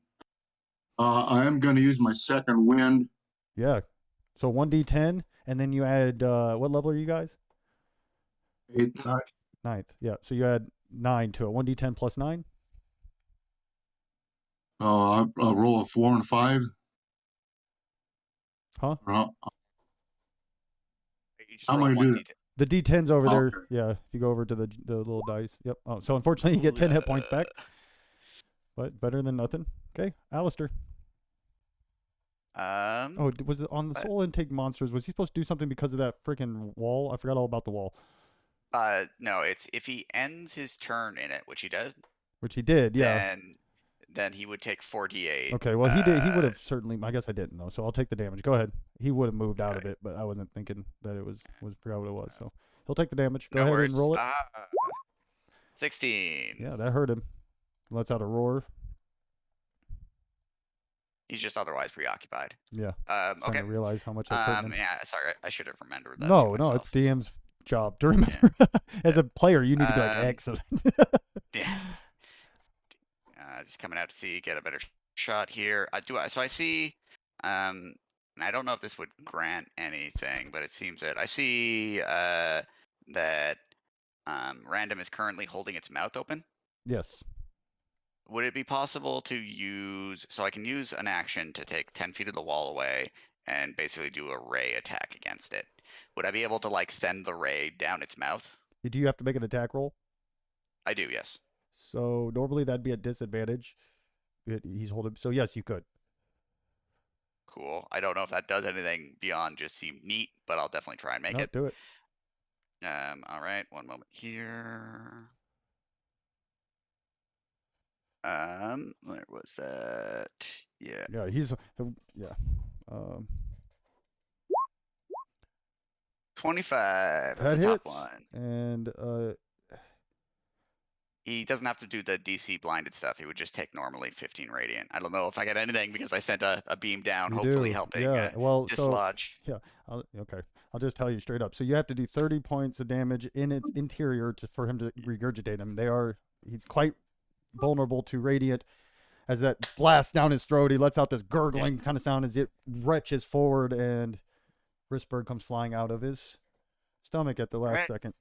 I am going to use my second wind. Yeah. So 1d10, And then you add what level are you guys? 8th. Ninth. Yeah. So you add 9 to it. 1d10 plus 9. I'll roll a 4 and 5. Huh? Or how You just am roll I gonna one do that? d10. The d10's over there. Okay. Yeah. If you go over to the little dice. Yep. Oh, so unfortunately you get 10 hit points back. But better than nothing. Okay. Alistair. Oh, was it on the what? soul intake monsters? Was he supposed to do something because of that freaking wall? I forgot all about the wall. No, it's if he ends his turn in it, which he does, Which he did, yeah. then he would take 4d8. Okay, well he did. He would have certainly. I guess I didn't though, so I'll take the damage. Go ahead. He would have moved out of it, but I wasn't thinking that it was forgot what it was. So he'll take the damage. Go No ahead worries. and roll it. 16. Yeah, that hurt him. Lets out a roar. He's just otherwise preoccupied. Yeah. Okay. Trying to realize how much that's hurting him. Yeah. Sorry, I should have remembered that. No, to it's myself. DM's job to remember. As a player, you need to be like excellent. Yeah. Just coming out to see, get a better shot here. So I see. And I don't know if this would grant anything, but it seems that I see that random is currently holding its mouth open. Yes. Would it be possible to use, so I can use an action to take 10 feet of the wall away and basically do a ray attack against it? Would I be able to like send the ray down its mouth? Do you have to make an attack roll? I do, yes. So normally that'd be a disadvantage. He's holding. So yes, you could. Cool. I don't know if that does anything beyond just seem neat, but I'll definitely try and make it. Do it. All right, one moment here. Where was that? Yeah. Yeah, yeah. 25. That's That a top hits. one. And he doesn't have to do the DC blinded stuff. He would just take normally 15 radiant. I don't know if I get anything because I sent a beam down, you hopefully do. helping Yeah. Well, dislodge. So yeah. Okay. I'll just tell you straight up. So you have to do 30 points of damage in its interior for him to regurgitate him. He's quite vulnerable to radiant. As that blasts down his throat, he lets out this gurgling kind of sound as it retches forward, and Risberg comes flying out of his stomach at the last second.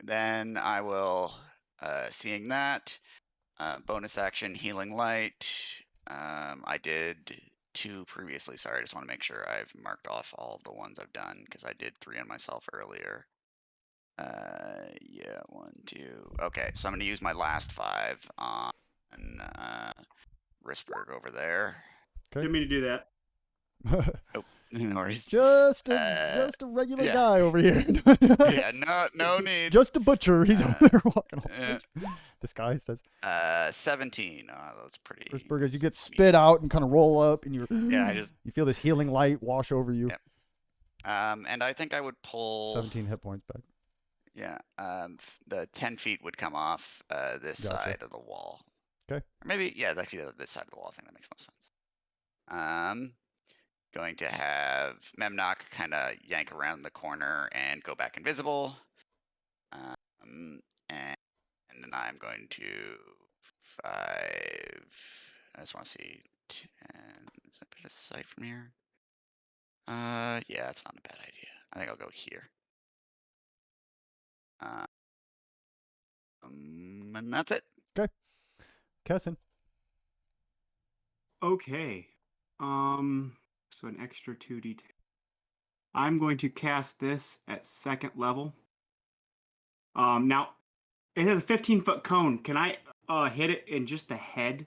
Then I will, seeing that, bonus action healing light. I did 2 previously. Sorry, I just want to make sure I've marked off all of the ones I've done because I did 3 on myself earlier. Yeah, 1, 2. Okay, so I'm going to use my last 5 on Risberg over there. Okay. Didn't mean to do that. Nope, no worries. Just a regular guy over here. Yeah, no need. Just a butcher. He's over there walking all disguised as 17. Oh, that's pretty. Risberg, as you get spit out and kind of roll up, and you feel this healing light wash over you. Yep. And I think I would pull 17 hit points back. Yeah. The 10 feet would come off this side of the wall. Okay. Or maybe actually this side of the wall. I think that makes most sense. Going to have Memnock kind of yank around the corner and go back invisible. And then I'm going to 5. I just want to see 10. Is that a bit of sight from here? Yeah, it's not a bad idea. I think I'll go here. And that's it. Okay. Kessin. Okay. So an extra 2d10. I'm going to cast this at 2nd level. Now it has a 15-foot cone. Can I hit it in just the head?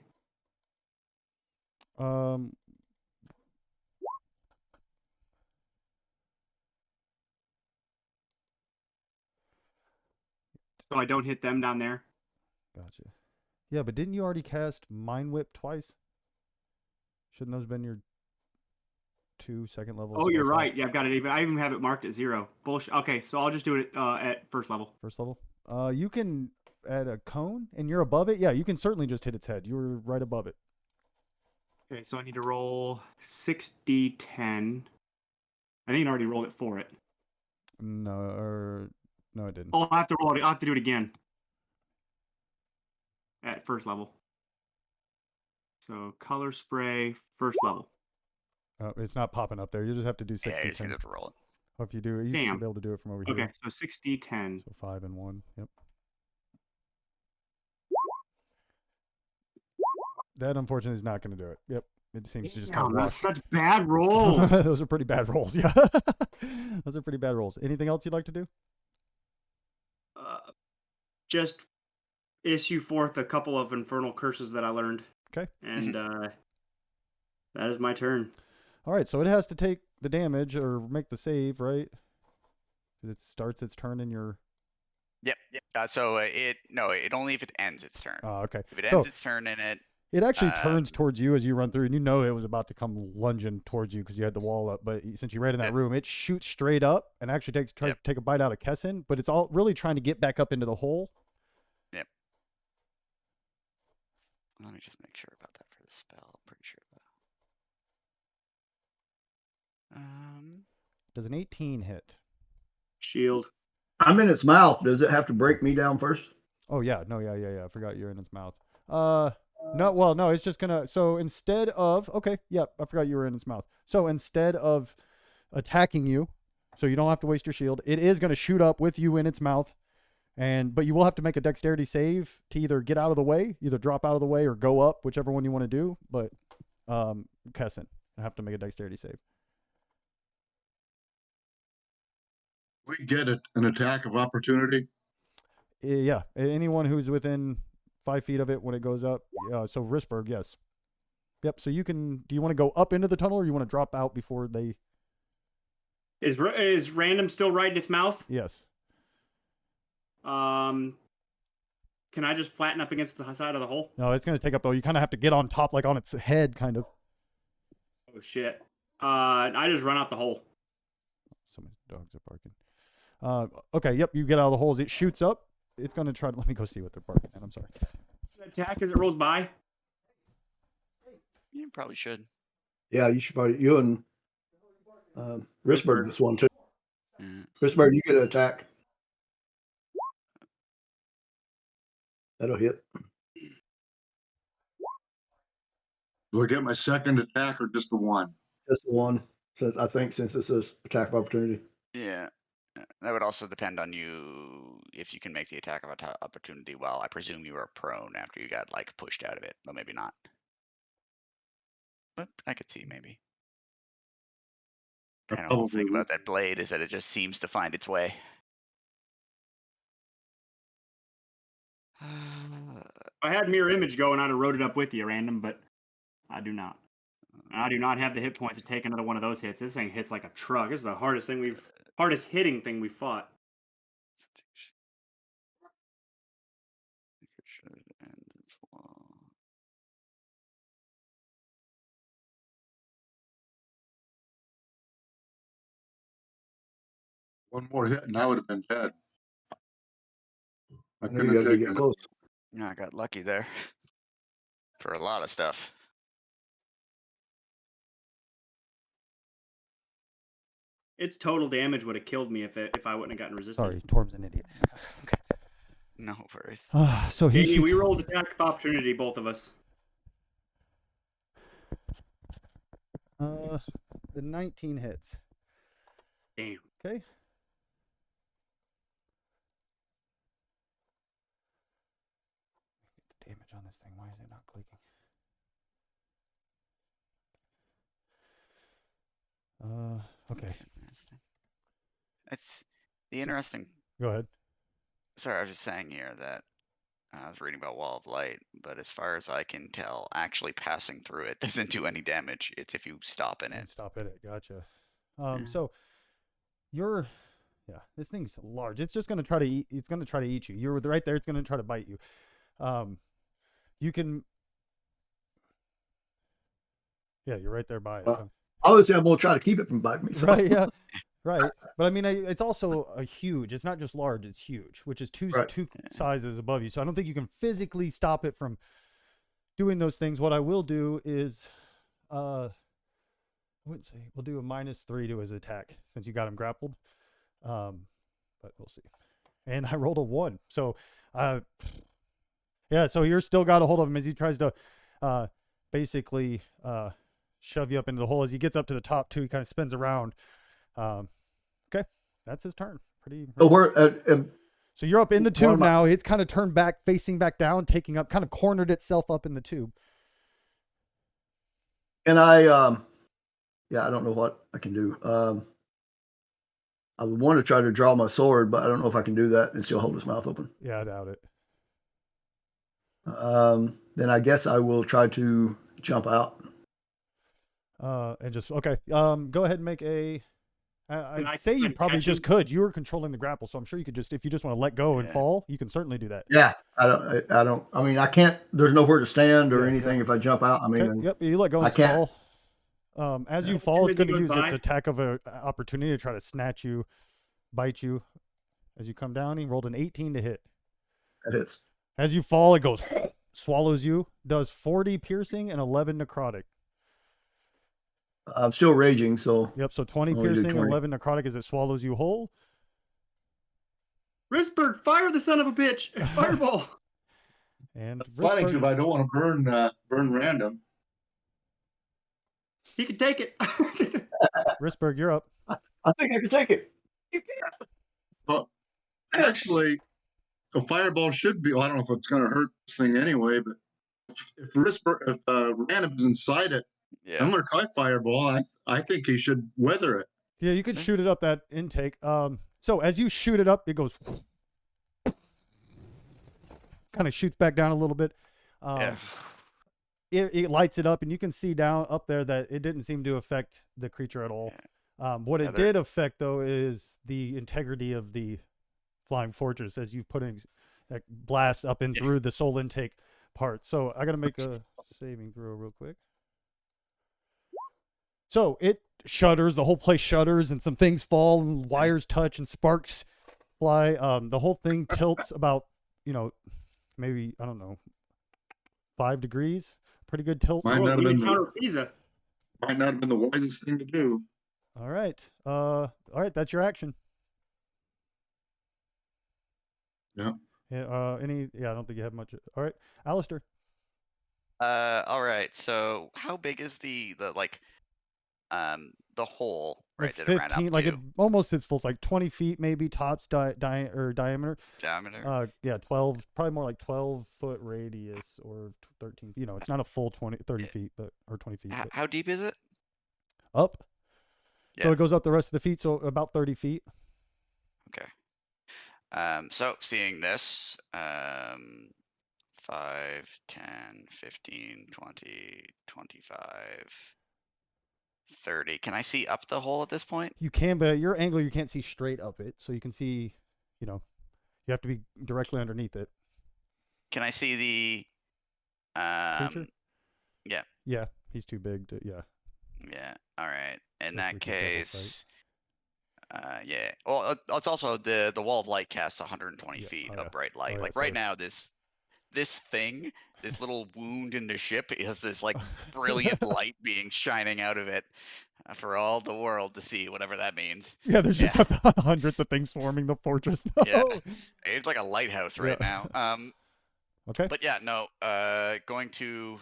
So I don't hit them down there. Gotcha. Yeah, but didn't you already cast Mind Whip twice? Shouldn't those have been your 2 second level? Oh, you're right. Yeah, I've got it. I even have it marked at 0. Bullshit. Okay, so I'll just do it at 1st level. 1st level. You can add a cone, and you're above it. Yeah, you can certainly just hit its head. You were right above it. Okay, so I need to roll 6d10. I think I already rolled it for it. No, it didn't. Oh, I have to roll it. I have to do it again. At 1st level. So color spray, 1st level. It's not popping up there. You just have to do 60. Yeah, you're just 10. gonna have to roll it. Or if you do, you Damn. should be able to do it from over Okay, here. so 60, 10. So 5 and 1. Yep. That unfortunately is not going to do it. Yep. It seems to just kind of Damn, walk. that's such bad rolls. Those are pretty bad rolls. Yeah. Those are pretty bad rolls. Anything else you'd like to do? Just issue forth a couple of infernal curses that I learned. Okay. And that is my turn. All right. So it has to take the damage or make the save, right? It starts its turn in your. Yep. So it only if it ends its turn. Oh, okay. If it ends its turn in it, it actually turns towards you as you run through, and you know it was about to come lunging towards you because you had the wall up. But since you ran in that room, it shoots straight up and actually tries to take a bite out of Kessin, but it's all really trying to get back up into the hole. Yep. Let me just make sure about that for the spell. I'm pretty sure though. Does an 18 hit? Shield. I'm in its mouth. Does it have to break me down first? Oh yeah, no, yeah. I forgot you're in its mouth. No, well, no, it's just gonna. So instead of, okay, yep, I forgot you were in its mouth. So instead of attacking you, so you don't have to waste your shield, it is gonna shoot up with you in its mouth, but you will have to make a dexterity save to either get out of the way, either drop out of the way or go up, whichever one you want to do. But Kessin, I have to make a dexterity save. We get an attack of opportunity. Yeah, anyone who's within 5 feet of it when it goes up. So Risberg, yes. Yep. So you can. Do you want to go up into the tunnel, or you want to drop out before they? Is random still right in its mouth? Yes. Can I just flatten up against the side of the hole? No, it's going to take up though. You kind of have to get on top, like on its head, kind of. Oh shit! I just run out the hole. So many dogs are barking. Okay. Yep. You get out of the holes. It shoots up. It's going to try to. Let me go see what they're barking at. I'm sorry. Attack as it rolls by. you probably should. Yeah, you should probably. You and Risberg this one too. Mm. Risberg, you get an attack. That'll hit. Do I get my second attack or just the one? Just the one. Since it's an attack of opportunity. Yeah. That would also depend on you if you can make the attack of opportunity well. I presume you were prone after you got like pushed out of it, but maybe not. But I could see maybe. Kind of the whole thing about that blade is that it just seems to find its way. If I had mirror image going, I'd have wrote it up with you, random, but I do not. I do not have the hit points to take another one of those hits. This thing hits like a truck. This is the hardest hitting thing we've fought. One more hit and I would have been dead. I knew you had to get close. I got lucky there for a lot of stuff. Its total damage would have killed me if I wouldn't have gotten resisted. Sorry, Torm's an idiot. Okay. No worries. So Jamie, we rolled attack of opportunity, both of us. The 19 hits. Damn. Okay. Get the damage on this thing. Why is it not clicking? Okay. It's the interesting. Go ahead. Sorry, I was just saying here that I was reading about Wall of Light, but as far as I can tell, actually passing through it doesn't do any damage. It's if you stop in it. Stop in it. Gotcha. Yeah. So this thing's large. It's just gonna try to eat. It's gonna try to eat you. You're right there. It's gonna try to bite you. You can. Yeah, you're right there by it. Obviously, I'm gonna try to keep it from biting me. So. Right. Yeah. Right. But I mean, it's also a huge. It's not just large. It's huge, which is two sizes above you. So I don't think you can physically stop it from doing those things. What I will do is, I wouldn't say we'll do a -3 to his attack since you got him grappled. But we'll see. And I rolled a 1. So, yeah. So you're still got a hold of him as he tries to, basically, shove you up into the hole. As he gets up to the top too, he kind of spins around. Okay, that's his turn. Pretty. So we're So you're up in the What tube am I- now. It's kind of turned back, facing back down, taking up, kind of cornered itself up in the tube. can I yeah, I don't know what I can do. I would want to try to draw my sword, but I don't know if I can do that and still hold his mouth open. Yeah, I doubt it. Then I guess I will try to jump out. And just okay. Go ahead and make a. Can I I'd say you try and probably catch just him? could. You were controlling the grapple, so I'm sure you could just, if you just want to let go and Yeah. fall, you can certainly do that. Yeah, I don't. I mean, I can't. There's nowhere to stand or Yeah, anything if I jump out. I mean, Okay. Yep. You let go I and can't. fall. As Yeah. you fall, it's Maybe going to use goodbye. its attack of a opportunity to try to snatch you, bite you. As you come down, he rolled an 18 to hit. That hits. As you fall, it goes, swallows you, does 40 piercing and 11 necrotic. I'm still raging, so Yep. So 20 Only do piercing, 20. 11 necrotic as it swallows you whole. Risberg, fire the son of a bitch! Fireball! And Planning to, Risberg, but I don't want to burn random. He can take it. Risberg, you're up. I think I can take it. Well, actually, a fireball should be. Well, I don't know if it's going to hurt this thing anyway, but if random's inside it, Yeah. I'm going to try fireball. I think he should weather it. Yeah, you could shoot it up that intake. So as you shoot it up, it goes, kind of shoots back down a little bit. Yeah. It lights it up, and you can see down up there that it didn't seem to affect the creature at all. What Yeah, it did affect, though, is the integrity of the flying fortress as you've put in that blast up and Yeah. through the soul intake part. So I got to make a saving throw real quick. So it shudders, the whole place shudders, and some things fall, and wires touch, and sparks fly. The whole thing tilts about, maybe, I don't know, 5 degrees. Pretty good tilt. Might Well, not have we been encounter Visa. might not have been the wisest thing to do. All right. All right, that's your action. Yeah. Yeah, I don't think you have much. All right, Alistair. All right. So how big is the hole Like right that it ran 15, up like to? it almost its full, like 20 feet maybe tops diameter. Diameter? Yeah, 12, probably more like 12-foot radius or 13. It's not a full 30 feet, or 20 feet. But How deep is it? up. So Yeah. it goes up the rest of the feet, so about 30 feet. Okay. So seeing this, 5, 10, 15, 20, 25, 30. Can I see up the hole at this point? You can, but at your angle, you can't see straight up it. So you can see, you have to be directly underneath it. Can I see the Creature? yeah. Yeah, he's too big to, yeah. Yeah. All right. In If that we keep double case, yeah. Well, it's also the wall of light casts 120 Yeah. feet Oh, of bright light. yeah, Like so right now, this thing, this little wound in the ship, has this like brilliant light being shining out of it for all the world to see, whatever that means. Yeah, there's just hundreds of things swarming the fortress. Yeah. No. It's like a lighthouse right Yeah. now. Okay. But yeah, no. Going to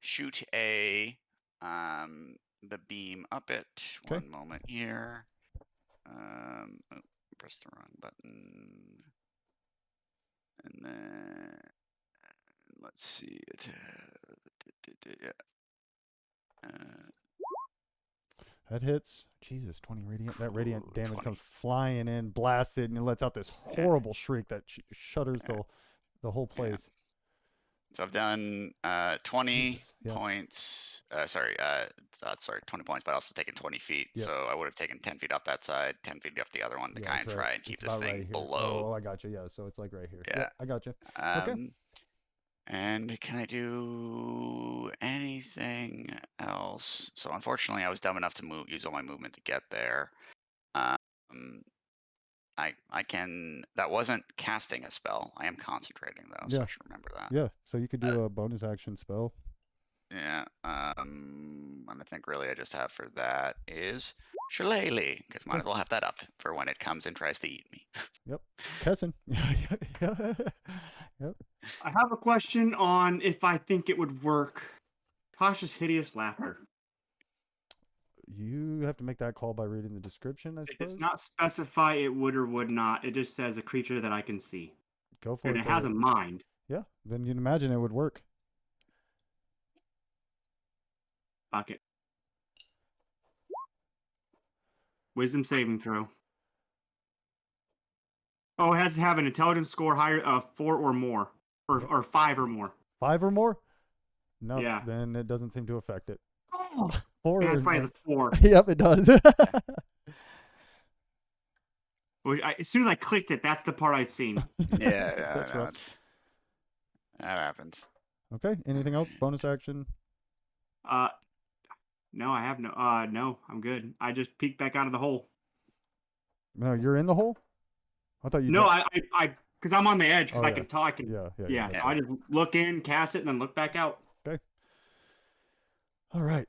shoot the beam up it. Okay. One moment here. Press the wrong button. And then let's see it. That hits. Jesus, 20 radiant. That radiant damage 20. comes flying in, blasts it, and it lets out this horrible shriek that shudders the whole place. So I've done 20 Jesus, yeah. points. Sorry, 20 points, but also taken 20 feet. Yeah. So I would have taken 10 feet off that side, 10 feet off the other one to Yeah, kind of that's try right. and keep It's this about thing right here. below. Oh, I got you. Yeah, so it's like right here. Yeah. I got you. Okay. And can I do anything else? So unfortunately, I was dumb enough to use all my movement to get there. I can. That wasn't casting a spell. I am concentrating though, so Yeah. I should remember that. Yeah, so you could do a bonus action spell. Yeah. And I think really I just have for that is Shillelagh, because might as well have that up for when it comes and tries to eat me. Yep. Kessin. Yep. I have a question on if I think it would work. Tasha's hideous laughter. You have to make that call by reading the description, I It suppose. does not specify it would or would not. It just says a creature that I can see. Go for And it. it go has a ahead. mind. Yeah, then you'd imagine it would work. Fuck it. Wisdom saving throw. Oh, it has to have an intelligence score higher 4 or more. Or 5 or more. 5 or more? No, Yeah. then it doesn't seem to affect it. Oh, 4 yeah, or it probably has a 4. Yep, it does. As soon as I clicked it, that's the part I'd seen. Yeah, That's no, rough. that happens. Okay, anything else? Bonus action? No, I have no. No, I'm good. I just peeked back out of the hole. No, you're in the hole? I thought you No, dropped- because I'm on the edge because Oh, I yeah. can talk. Yeah. So I just look in, cast it, and then look back out. All right.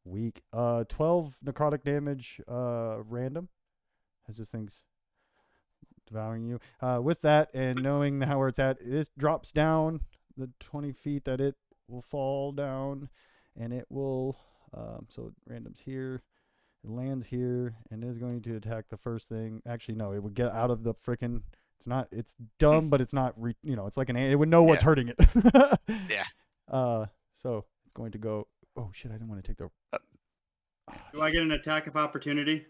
Weak. 12 necrotic damage, random, as this thing's devouring you. With that, and knowing how where it's at, this drops down the 20 feet that it will fall down, and it will. So random's here. It lands here, and is going to attack the first thing. Actually, no, it would get out of the frickin'. It's not. It's dumb, but it's not. It's like it would know what's hurting it. Yeah. So it's going to go. Oh shit! I didn't want to take the. Do I get an attack of opportunity?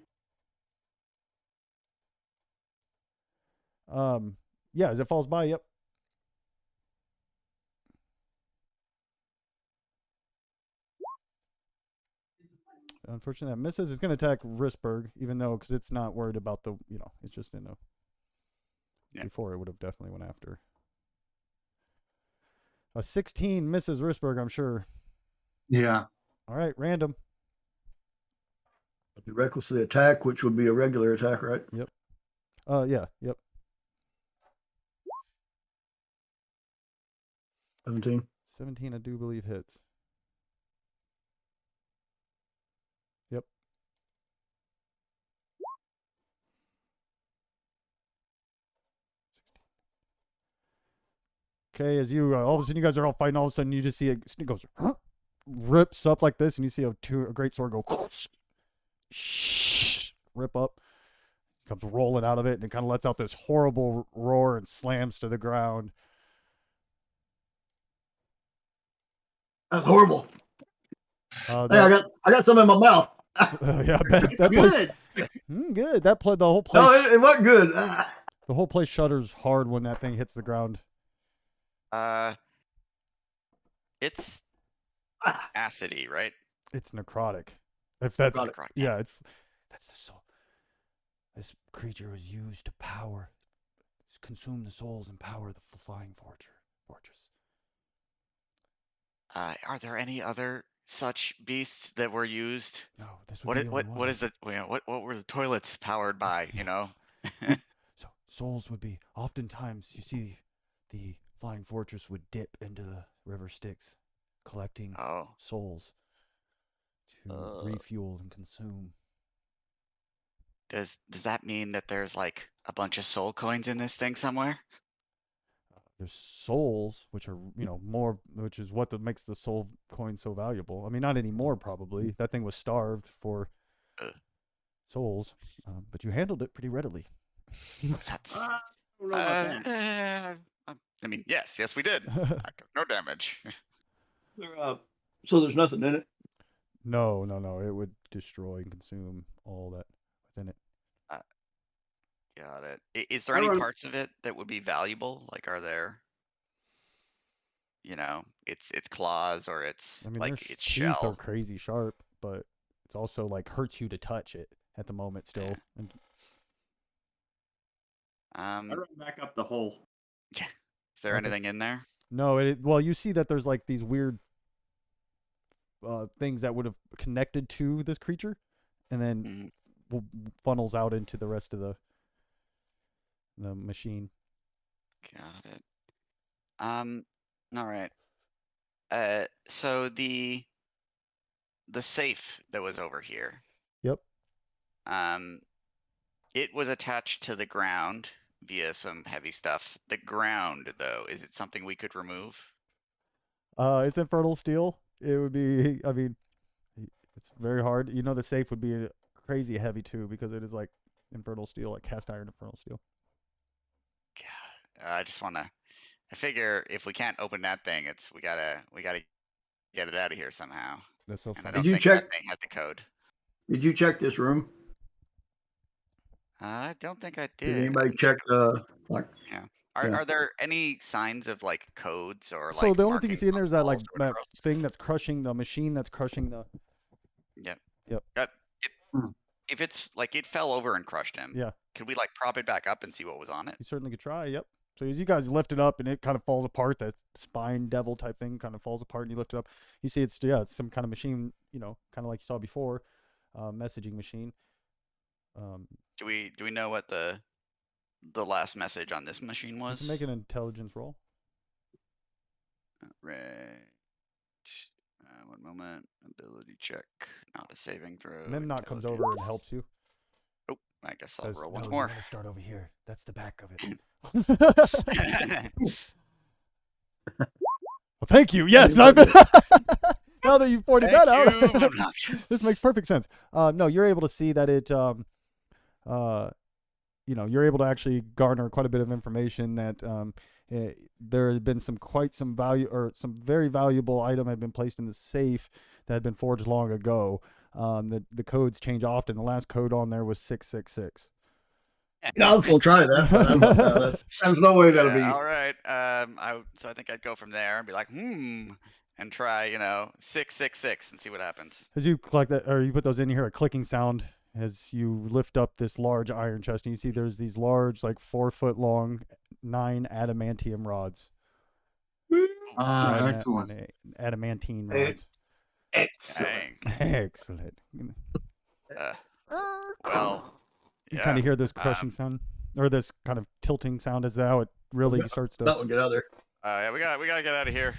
Yeah, as it falls by. Yep. Unfortunately, that misses. It's going to attack Risberg, even though because it's not worried about the. It's just in a. Yeah. Before it would have definitely went after. A 16 misses Risberg, I'm sure. Yeah. All right, random. You recklessly attack, which would be a regular attack, right? Yep. Yep. 17. 17, I do believe hits. Yep. Okay, as you all of a sudden you guys are all fighting, all of a sudden you just see it goes, huh? Rips up like this, and you see a great sword go, rip up, comes rolling out of it, and it kind of lets out this horrible roar and slams to the ground. That's horrible. Hey, That, I got some in my mouth. yeah, that It's place, good. good. That the whole place. No, it wasn't good. The whole place shudders hard when that thing hits the ground. It's acidy, right? It's necrotic. If that's Necrotic. yeah, that's the soul. This creature was used to consume the souls and power the flying fortress. Are there any other such beasts that were used? No, this would be the only one. What is the what were the toilets powered by? You know. So souls would be oftentimes you see the flying fortress would dip into the river Styx, collecting souls to refuel and consume. Does that mean that there's like a bunch of soul coins in this thing somewhere? There's souls, which are more, which is what makes the soul coin so valuable. I mean, not anymore probably. That thing was starved for souls, but you handled it pretty readily. That's. I don't know about that. I mean, yes, we did. No damage. So there's nothing in it. No. It would destroy and consume all that within it. Got it. Is there any parts of it that would be valuable? Like, are there, its claws or its like its teeth shell? are crazy sharp, but it's also like hurts you to touch it at the moment still. Yeah. And, I run back up the hole. Yeah. Is there anything in there? no, well, you see that there's like these weird things that would have connected to this creature, and then funnels out into the rest of the machine. Got it. All right. So the safe that was over here. Yep. It was attached to the ground via some heavy stuff. The ground, though, is it something we could remove? It's infernal steel. It would be. I mean, it's very hard. You know, the safe would be crazy heavy too because it is like infernal steel, like cast iron infernal steel. God, I just want to. I figure if we can't open that thing, we gotta get it out of here somehow. That's so And I funny. don't Did you think check? that thing had the code. Did you check this room? I don't think I Did did. anybody check like? Yeah. Yeah. Are there any signs of like codes or So like the only thing you markings see in on there is the that like walls or that whatever else? thing that's crushing the machine that's crushing the. Yep. Yep. Hmm. If it's like it fell over and crushed him, Yeah. could we like prop it back up and see what was on it? You certainly could try. Yep. So as you guys lift it up and it kind of falls apart, that spine devil type thing kind of falls apart, and you lift it up. You see it's some kind of machine, kind of like you saw before, messaging machine. Do we know what the last message on this machine You was? can make an intelligence roll. Right. One moment. Ability check. Not a saving throw. Memnot comes over and helps you. Oh, I guess I'll Says, roll no, once you more. want to start over here. That's the back of it. Well, thank you. Yes, I've been. Now that you've pointed that out, Thank you, Memnot. this makes perfect sense. No, you're able to see that it, you're able to actually garner quite a bit of information that there has been some value or some very valuable item had been placed in the safe that had been forged long ago. The codes change often. The last code on there was 666. Yeah, I was gonna try that, but there's no way that'll be. All right. So I think I'd go from there and be like, and try 666 and see what happens. As you collect that, or you put those in, you hear a clicking sound as you lift up this large iron chest, and you see there's these large, like 4 foot long, 9 adamantium rods. Excellent. Adamantine rods. Excellent. Dang. Excellent. Well, You yeah. kind of hear this crushing sound, or this kind of tilting sound as how it really starts to. That would get out there. Yeah, we gotta get out of here.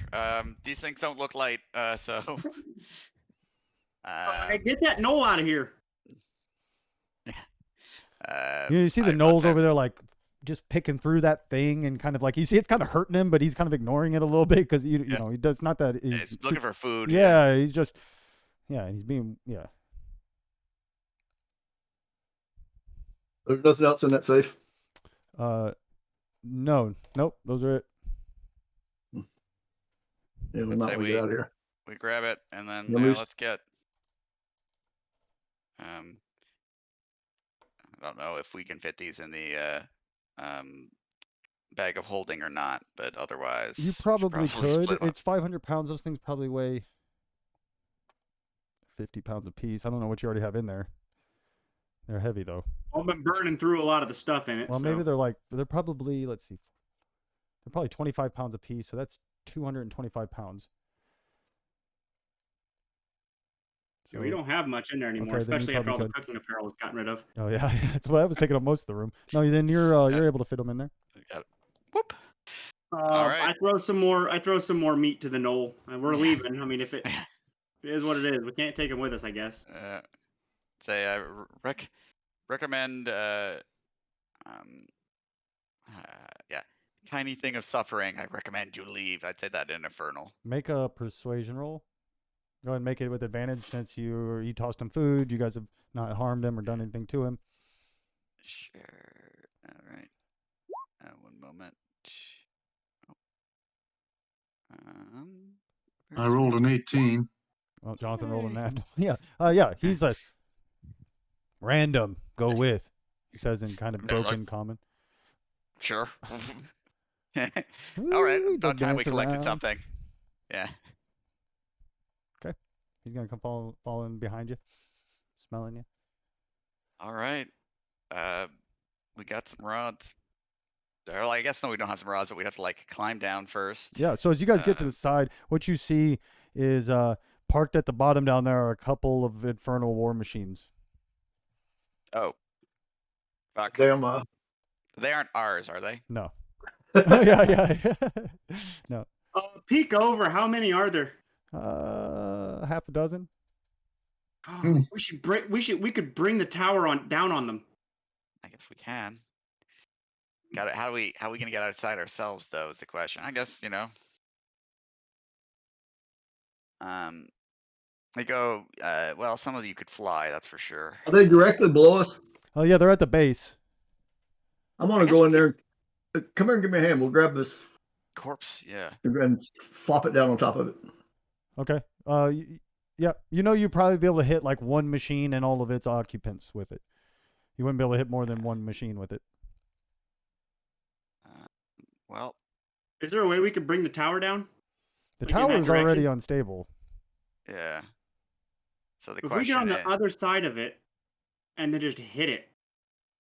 These things don't look light, so. Hey, get that knoll out of here. You see the gnolls over there, like just picking through that thing, and kind of like you see it's kind of hurting him, but he's kind of ignoring it a little bit because you know he does not that he's looking for food. Yeah, he's just he's being There's nothing else in that safe. No, nope, those are it. Yeah, we I'd might say want to get out of here. We grab it and then Release. let's get. I don't know if we can fit these in the bag of holding or not, but otherwise You probably could. split 'em up. It's 500 pounds. Those things probably weigh 50 pounds a piece. I don't know what you already have in there. They're heavy though. I've been burning through a lot of the stuff in it. Well, so. maybe they're probably, let's see, they're probably 25 pounds a piece, so that's 225 pounds. So we don't have much in there anymore, Okay, then you especially after all probably the cooking apparel was gotten rid of. Oh yeah, that's what I was taking up most of the room. No, then you're able to fit them in there. Got it. Whoop. Right. I throw some more meat to the knoll, and we're leaving. I mean, if it is what it is, we can't take them with us, I guess. Say I recommend tiny thing of suffering. I recommend you leave. I'd say that in Infernal. Make a persuasion roll. Go ahead and make it with advantage since you tossed him food. You guys have not harmed him or done anything to him. Sure. All right. One moment. I rolled an 18. Well, Jonathan rolled a nat. Yeah. He's like random. Go with. He says in kind of broken common. Sure. All right. Ooh, About time we dance collected around. something. Yeah. Okay. He's gonna come fall in behind you, smelling you. All right. We got some rods. Well, I guess no, we don't have some rods, but we have to like climb down first. Yeah. So as you guys get to the side, what you see is parked at the bottom down there are a couple of infernal war machines. Oh. Fuck. Damn. They aren't ours, are they? No. yeah. No. Peek over. How many are there? Half a dozen. We could bring the tower down on them. I guess we can. got it. How are we gonna get outside ourselves though? Is the question. I guess they go. Well, some of you could fly. That's for sure. Are they directly below us? Oh yeah, they're at the base. I'm I gonna guess go we in there. Come here and give me a hand. We'll grab this corpse. Yeah. and flop it down on top of it. Okay. Yeah. You'd probably be able to hit like one machine and all of its occupants with it. You wouldn't be able to hit more than one machine with it. Well, Is there a way we could bring the tower down? The Like in that tower is already direction? unstable. yeah. So the If we get on question the is, other side of it and then just hit it,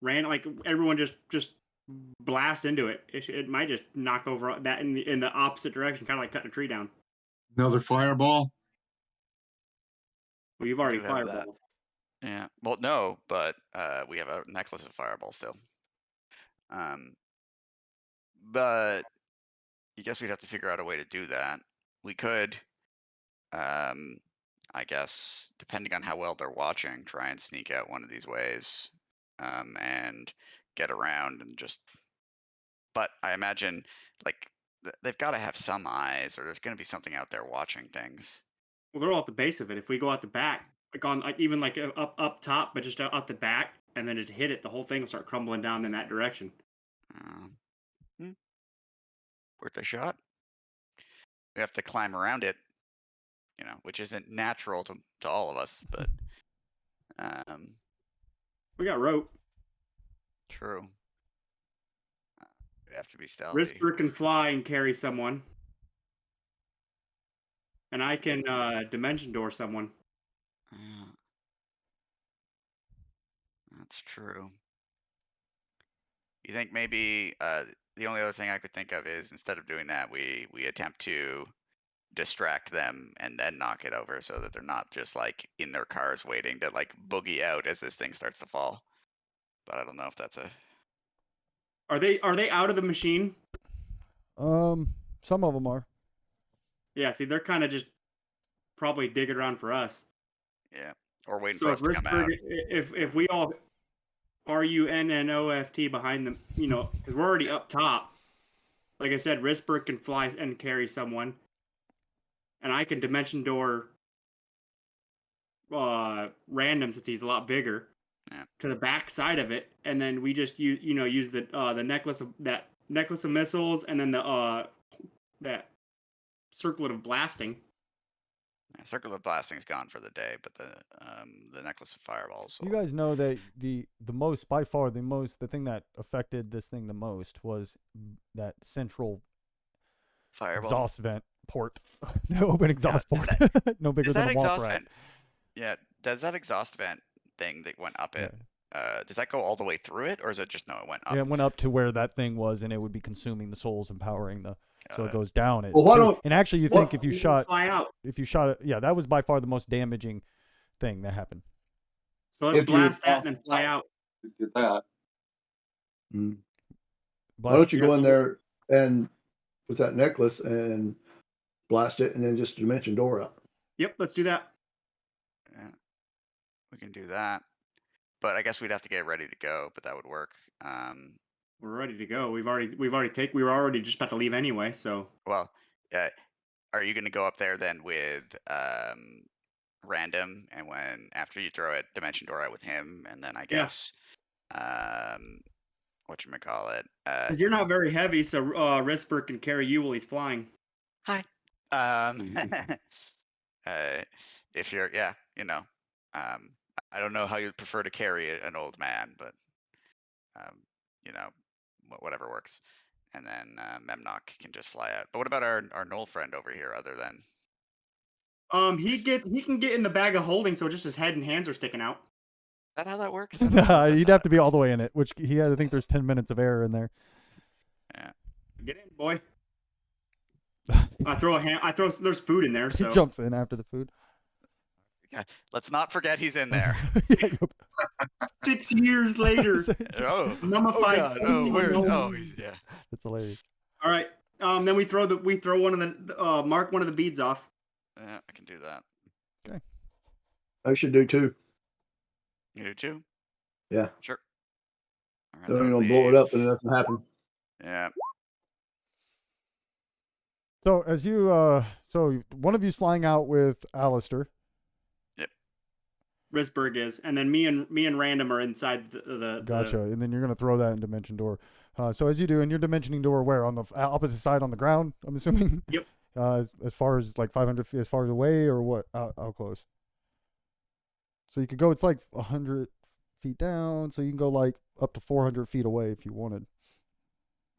like everyone just blast into it, it might just knock over that in the opposite direction, kind of like cutting a tree down. Another fireball. Well, you've we already do have that. fireballed. Yeah. Well, no, but we have a necklace of fireballs still. But I guess we'd have to figure out a way to do that. We could, I guess, depending on how well they're watching, try and sneak out one of these ways, and get around and just. But I imagine, like, they've got to have some eyes, or there's going to be something out there watching things. Well, they're all at the base of it. If we go out the back, like on even like up top, but just out the back, and then just hit it, the whole thing will start crumbling down in that direction. Worth a shot. We have to climb around it, which isn't natural to all of us, but We got rope. true. We have to be stealthy. Risper can fly and carry someone, and I can dimension door someone. That's true. You think maybe the only other thing I could think of is instead of doing that, we attempt to distract them and then knock it over so that they're not just like in their cars waiting to like boogie out as this thing starts to fall. But I don't know if that's a. Are they out of the machine? Some of them are. Yeah. See, they're kind of just probably digging around for us. Yeah. Or waiting So for if us to come out. if we all RUNNOFT behind them, because we're already up top. Like I said, Risper can fly and carry someone, and I can dimension door random since he's a lot bigger to the back side of it, and then we just use the necklace of missiles, and then the that circlet of blasting. Yeah, circle of blasting is gone for the day, but the necklace of fireballs. You guys know that the most, by far the thing that affected this thing the most was that central fireball exhaust vent port. No open exhaust port. No bigger than a wall rat. Yeah, does that exhaust vent thing that went up it? Does that go all the way through it, or is it just no? It went up. Yeah, it went up to where that thing was, and it would be consuming the souls and powering the. So it goes down it. Well, why don't? And actually, you think if you shot it, yeah, that was by far the most damaging thing that happened. So let's blast that and then fly out. Get that. Why don't you go in there and with that necklace and blast it, and then just dimension door out? Yep, let's do that. Yeah, we can do that. But I guess we'd have to get ready to go. But that would work. We're ready to go. We were already just about to leave anyway. So well, are you going to go up there then with random, and after you throw it, dimension door out with him, and then I guess whatchamacallit. You're not very heavy, so Risper can carry you while he's flying. Hi. If you're, I don't know how you'd prefer to carry an old man, but whatever works. And then Memnock can just fly out. But what about our Knoll friend over here, other than? He can get in the bag of holding, so just his head and hands are sticking out. Is that how that works? You'd have to be all the way in it, which I think there's 10 minutes of air in there. Yeah. Get in, boy. There's food in there, so. He jumps in after the food. Yeah, let's not forget he's in there. 6 years later. Mummified. Yeah. That's hilarious. All right. Then we throw one of the mark one of the beads off. Yeah, I can do that. Okay. I should do too. You do too? Yeah. Sure. All right, Don't blow it up and nothing happen. Yeah. So as you, so one of you's flying out with Alistair. Risberg is, and then me and Random are inside Gotcha. And then you're gonna throw that in dimension door. So as you do, and you're dimensioning door where on the opposite side on the ground, I'm assuming. Yep. As far as like 500 feet, as far away, or what? How close? So you could go. It's like 100 feet down, so you can go like up to 400 feet away if you wanted.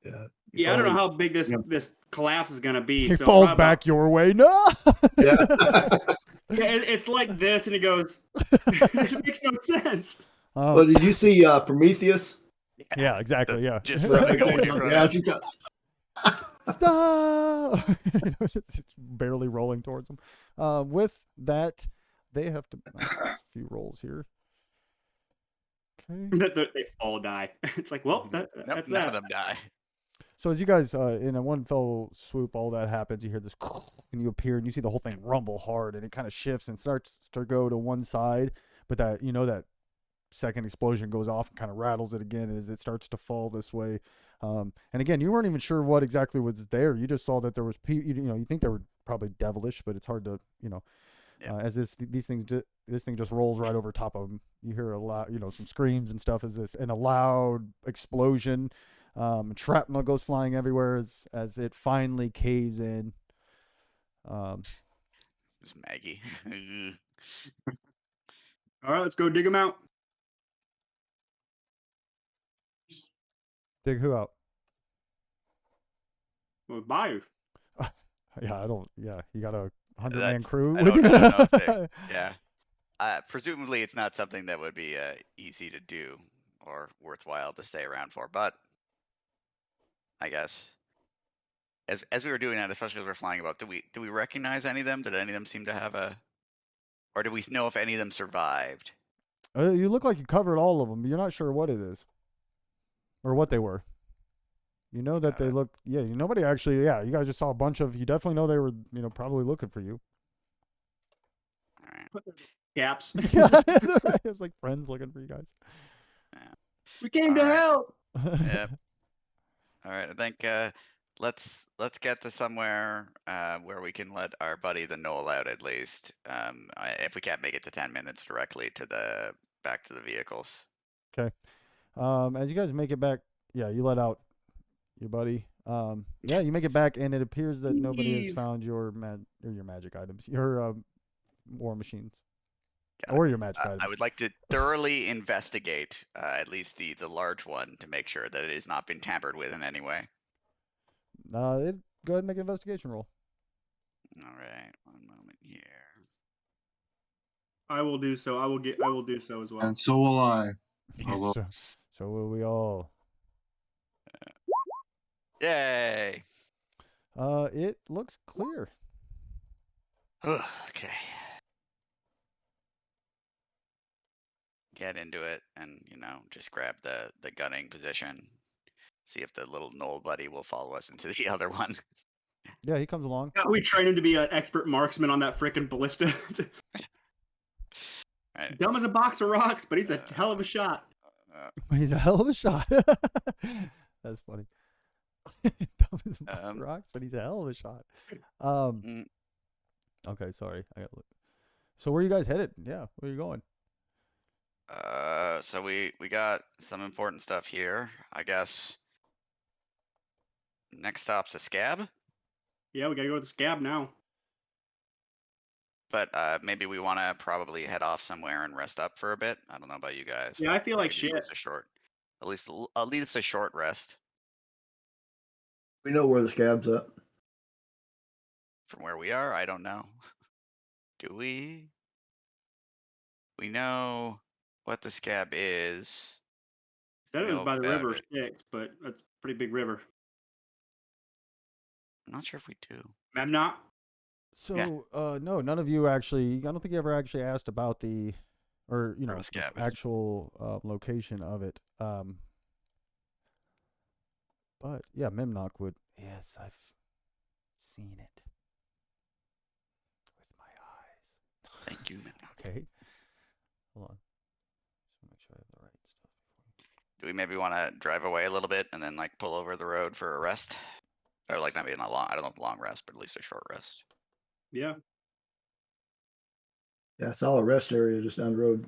Yeah. Yeah, I don't know how big this collapse is gonna be. He so falls probably back your way. No. Yeah. Yeah, it's like this, and it goes. It makes no sense. Well, did you see Prometheus? Yeah, exactly. Yeah. Just Yeah, running away from yeah, it. she got- Stop! Just barely rolling towards them. With that, they have to a few rolls here. Okay. They all die. It's like, well, Nope, that's none that. of them die. So as you guys, in a one fell swoop, all that happens. You hear this, and you appear, and you see the whole thing rumble hard, and it kind of shifts and starts to go to one side. But that that second explosion goes off and kind of rattles it again as it starts to fall this way. And again, you weren't even sure what exactly was there. You just saw that there was, you think they were probably devilish, but it's hard to, as this thing just rolls right over top of them. You hear a lot, some screams and stuff and a loud explosion. Shrapnel goes flying everywhere as it finally caves in. It's Maggie. All right, let's go dig them out. Dig who out? Well, Bayou. Yeah, you got a 100-man That- crew I with don't, you? I don't know if they, yeah. Presumably, it's not something that would be easy to do or worthwhile to stay around for. But I guess as we were doing that, especially as we're flying about, do we recognize any of them? Did any of them seem to have or do we know if any of them survived? You look like you covered all of them, but you're not sure what it is or what they were. You know that they look. Yeah, nobody actually. Yeah, you guys just saw a bunch of. You definitely know they were. Probably looking for you. All right. Caps. Yeah, it was like friends looking for you guys. Yeah. We came to All right. help. Yep. All right. I think let's get to somewhere where we can let our buddy the Knoll out at least. If we can't make it to 10 minutes directly to back to the vehicles. Okay. As you guys make it back, yeah, you let out your buddy. Yeah, you make it back, and it appears that nobody has Leave. found your magic items, your war machines, Got it. or your magic items. I would like to thoroughly investigate at least the large one to make sure that it has not been tampered with in any way. Go ahead and make an investigation roll. All right, one moment here. I will do so. I will do so as well. And so will I. Although, So will we all. Yay! It looks clear. Okay. Get into it and, just grab the gunning position. See if the little Knoll buddy will follow us into the other one. Yeah, he comes along. We train him to be an expert marksman on that frickin' ballista. Right. Dumb as a box of rocks, but he's a hell of a shot. He's a hell of a shot. That's funny. Dumb as a box of rocks, but he's a hell of a shot. Okay, sorry. I got to look. So where are you guys headed? Yeah, where are you going? So we got some important stuff here. I guess next stop's a scab. Yeah, we gotta go to the scab now. But maybe we want to probably head off somewhere and rest up for a bit. I don't know about you guys. Yeah, I feel like Maybe shit. just at least a short rest We know where the scab's at. from where we are. I don't know. Do we? We know what the scab is. Said it We was know by the about river it. Styx, but that's a pretty big river. I'm not sure if we do. I'm not. So, no, none of you actually. I don't think you ever actually asked about the scab is. actual location of it. But yeah, Memnock would. Yes, I've seen it with my eyes. Thank you, man. Okay, hold on. Just make sure I have the right stuff. Do we maybe want to drive away a little bit and then like pull over the road for a rest, or like maybe not long? I don't know if a long rest, but at least a short rest. Yeah. Yeah, it's all a rest area just down the road.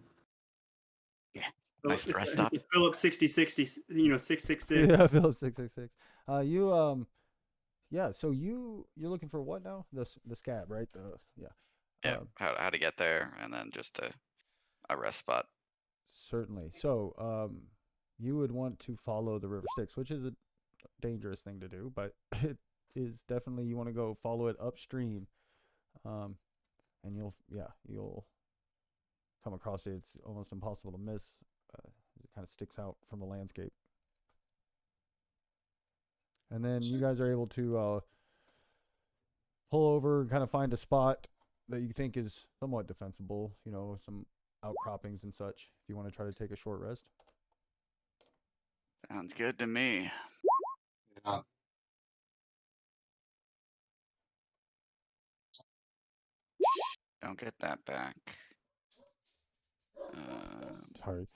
Nice rest stop. Phillips 6060, 666. Yeah, Phillips 666. Yeah. So you're looking for what now? The scab, right? Yeah. Yeah, how to get there, and then just a rest spot. Certainly. So you would want to follow the river Styx, which is a dangerous thing to do, but it is definitely, you want to go follow it upstream, and you'll come across it. It's almost impossible to miss. It kind of sticks out from the landscape. And then you guys are able to pull over and kind of find a spot that you think is somewhat defensible, some outcroppings and such, if you want to try to take a short rest. Sounds good to me. Yeah. Don't get that back. Sorry.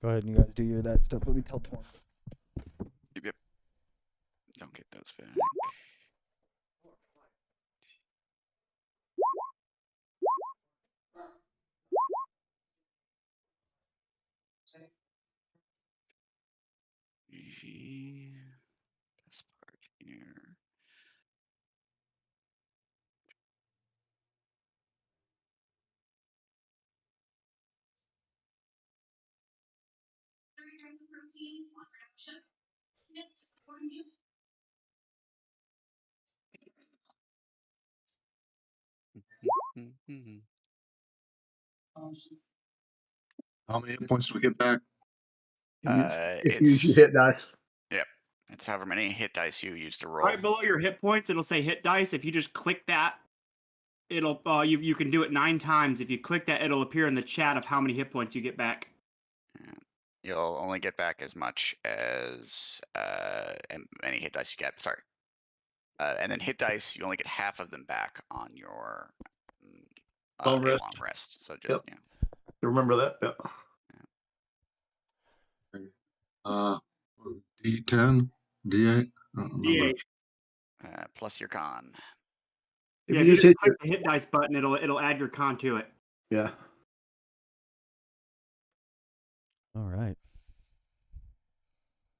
Go ahead and you guys do that stuff. Let me tell Torm. Yep. Don't get those back. This part here. How many hit points do we get back? If you use your It's hit dice. yep. It's however many hit dice you use to roll. Right below your hit points, it'll say hit dice. If you just click that, it'll you can do it 9 times. If you click that, it'll appear in the chat of how many hit points you get back. You'll only get back as much as any hit dice you get. Sorry. And then hit dice, you only get half of them back on your Long rest. long rest. So just Yep. Remember that. Yeah. D10, D8. I don't remember. D8. Plus your con. If Yeah, you just hit click the hit dice button, it'll add your con to it. yeah. All right.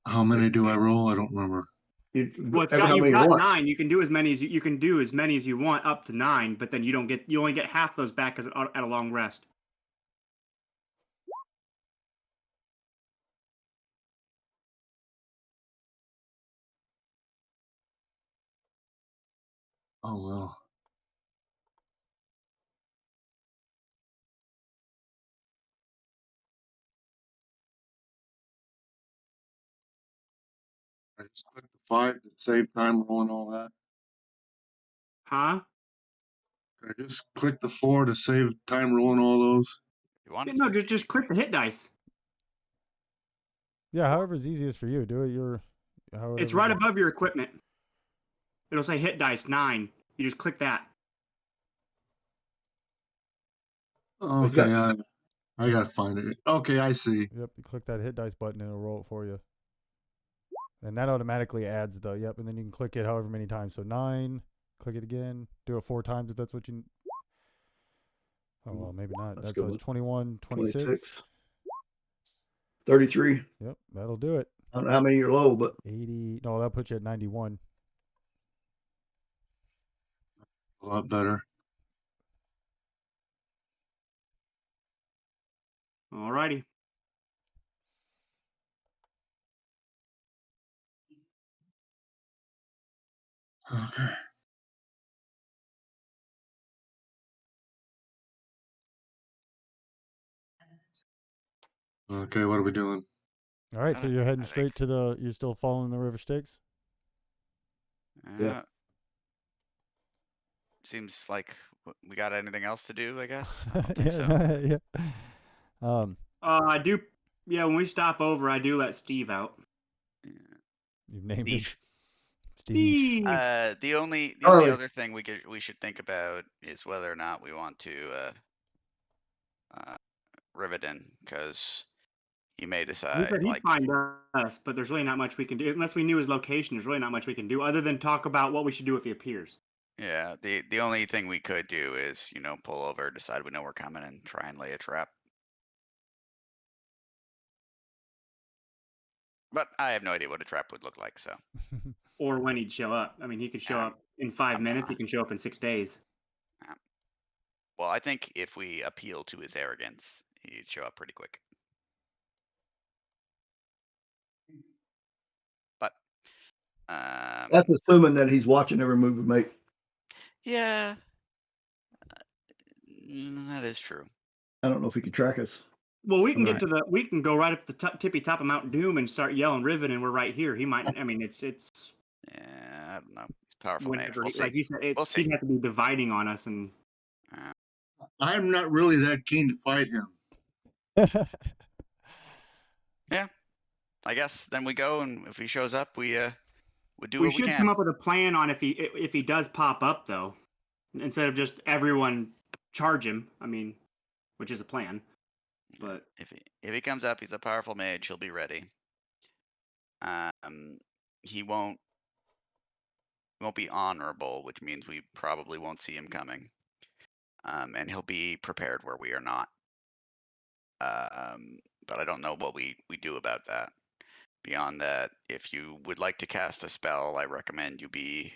How many do I roll? I don't remember. Well, Ever how you've many you got want. 9. You can do as many as you want up to 9, but then you only get half those back at a long rest. Oh well. I just click the 5 to save time rolling all that. Huh? Can I just click the 4 to save time rolling all those? You want? No, just click the hit dice. Yeah, however's easiest for you. Do it It's right above your equipment. It'll say hit dice 9. You just click that. Okay, I gotta find it. Okay, I see. Yep, you click that hit dice button and it'll roll it for you. And that automatically adds and then you can click it however many times. So 9, click it again, do it 4 times if that's what you. Oh, well, maybe not. That's 21, 26. 33. Yep, that'll do it. I don't know how many you're low, but 80. No, that'll put you at 91. A lot better. Alrighty. Okay. Okay, what are we doing? All right, so you're heading straight to you're still following the river Styx? Yeah. Seems like we got anything else to do, I guess. I don't think so. Yeah. I do. Yeah, when we stop over, I do let Steve out. You've named him Steve. Steve. The only other thing we should think about is whether or not we want to Riveton, because he may He decide said he'd like, find us, but there's really not much we can do unless we knew his location. There's really not much we can do other than talk about what we should do if he appears. yeah, the only thing we could do is, pull over, decide we know we're coming, and try and lay a trap. But I have no idea what a trap would look like, so Or when he'd show up. I mean, he could show um, up in 5 minutes. He uh, can show up in 6 days. well, I think if we appeal to his arrogance, he'd show up pretty quick. But That's assuming that he's watching every move we make. yeah, that is true. I don't know if he could track us. Well, we can Right. we can go right up the tippy top of Mount Doom and start yelling Riven, and we're right here. He might. I mean, it's Yeah, I don't know. He's a powerful mage. whenever, We'll see. like you said, We'll see. he'd have to be dividing on us, and I'm not really that keen to fight him. Yeah, I guess then we go, and if he shows up, we do we what we should can. come up with a plan on if he does pop up though, instead of just everyone charge him. I mean, which is a plan, but If he comes up, he's a powerful mage. He'll be ready. He won't be honorable, which means we probably won't see him coming. And he'll be prepared where we are not. But I don't know what we do about that. Beyond that, if you would like to cast a spell, I recommend you be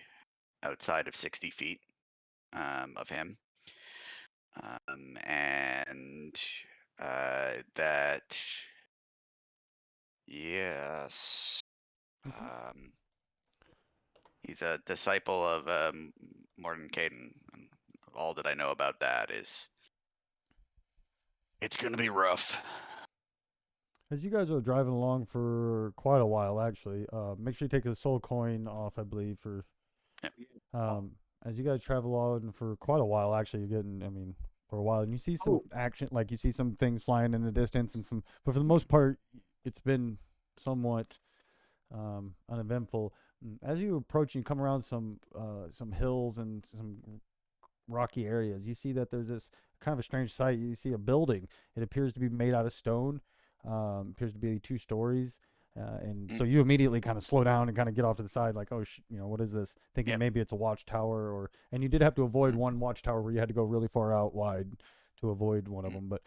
outside of 60 feet of him. And that, yes. He's a disciple of Morton Caden, and all that I know about that is it's gonna be rough. As you guys are driving along for quite a while, actually, make sure you take the soul coin off, I believe, for. Yep. As you guys travel on for quite a while, actually, you're getting, I mean, for a while, and you see some action, like you see some things flying in the distance, and but for the most part, it's been somewhat uneventful. As you approach, you come around some hills and some rocky areas. You see that there's this kind of a strange sight. You see a building. It appears to be made out of stone. Appears to be 2 stories. And so you immediately kind of slow down and kind of get off to the side, like, oh, what is this? Thinking Yep. maybe it's a watchtower, and you did have to avoid one watchtower where you had to go really far out wide to avoid one of them. But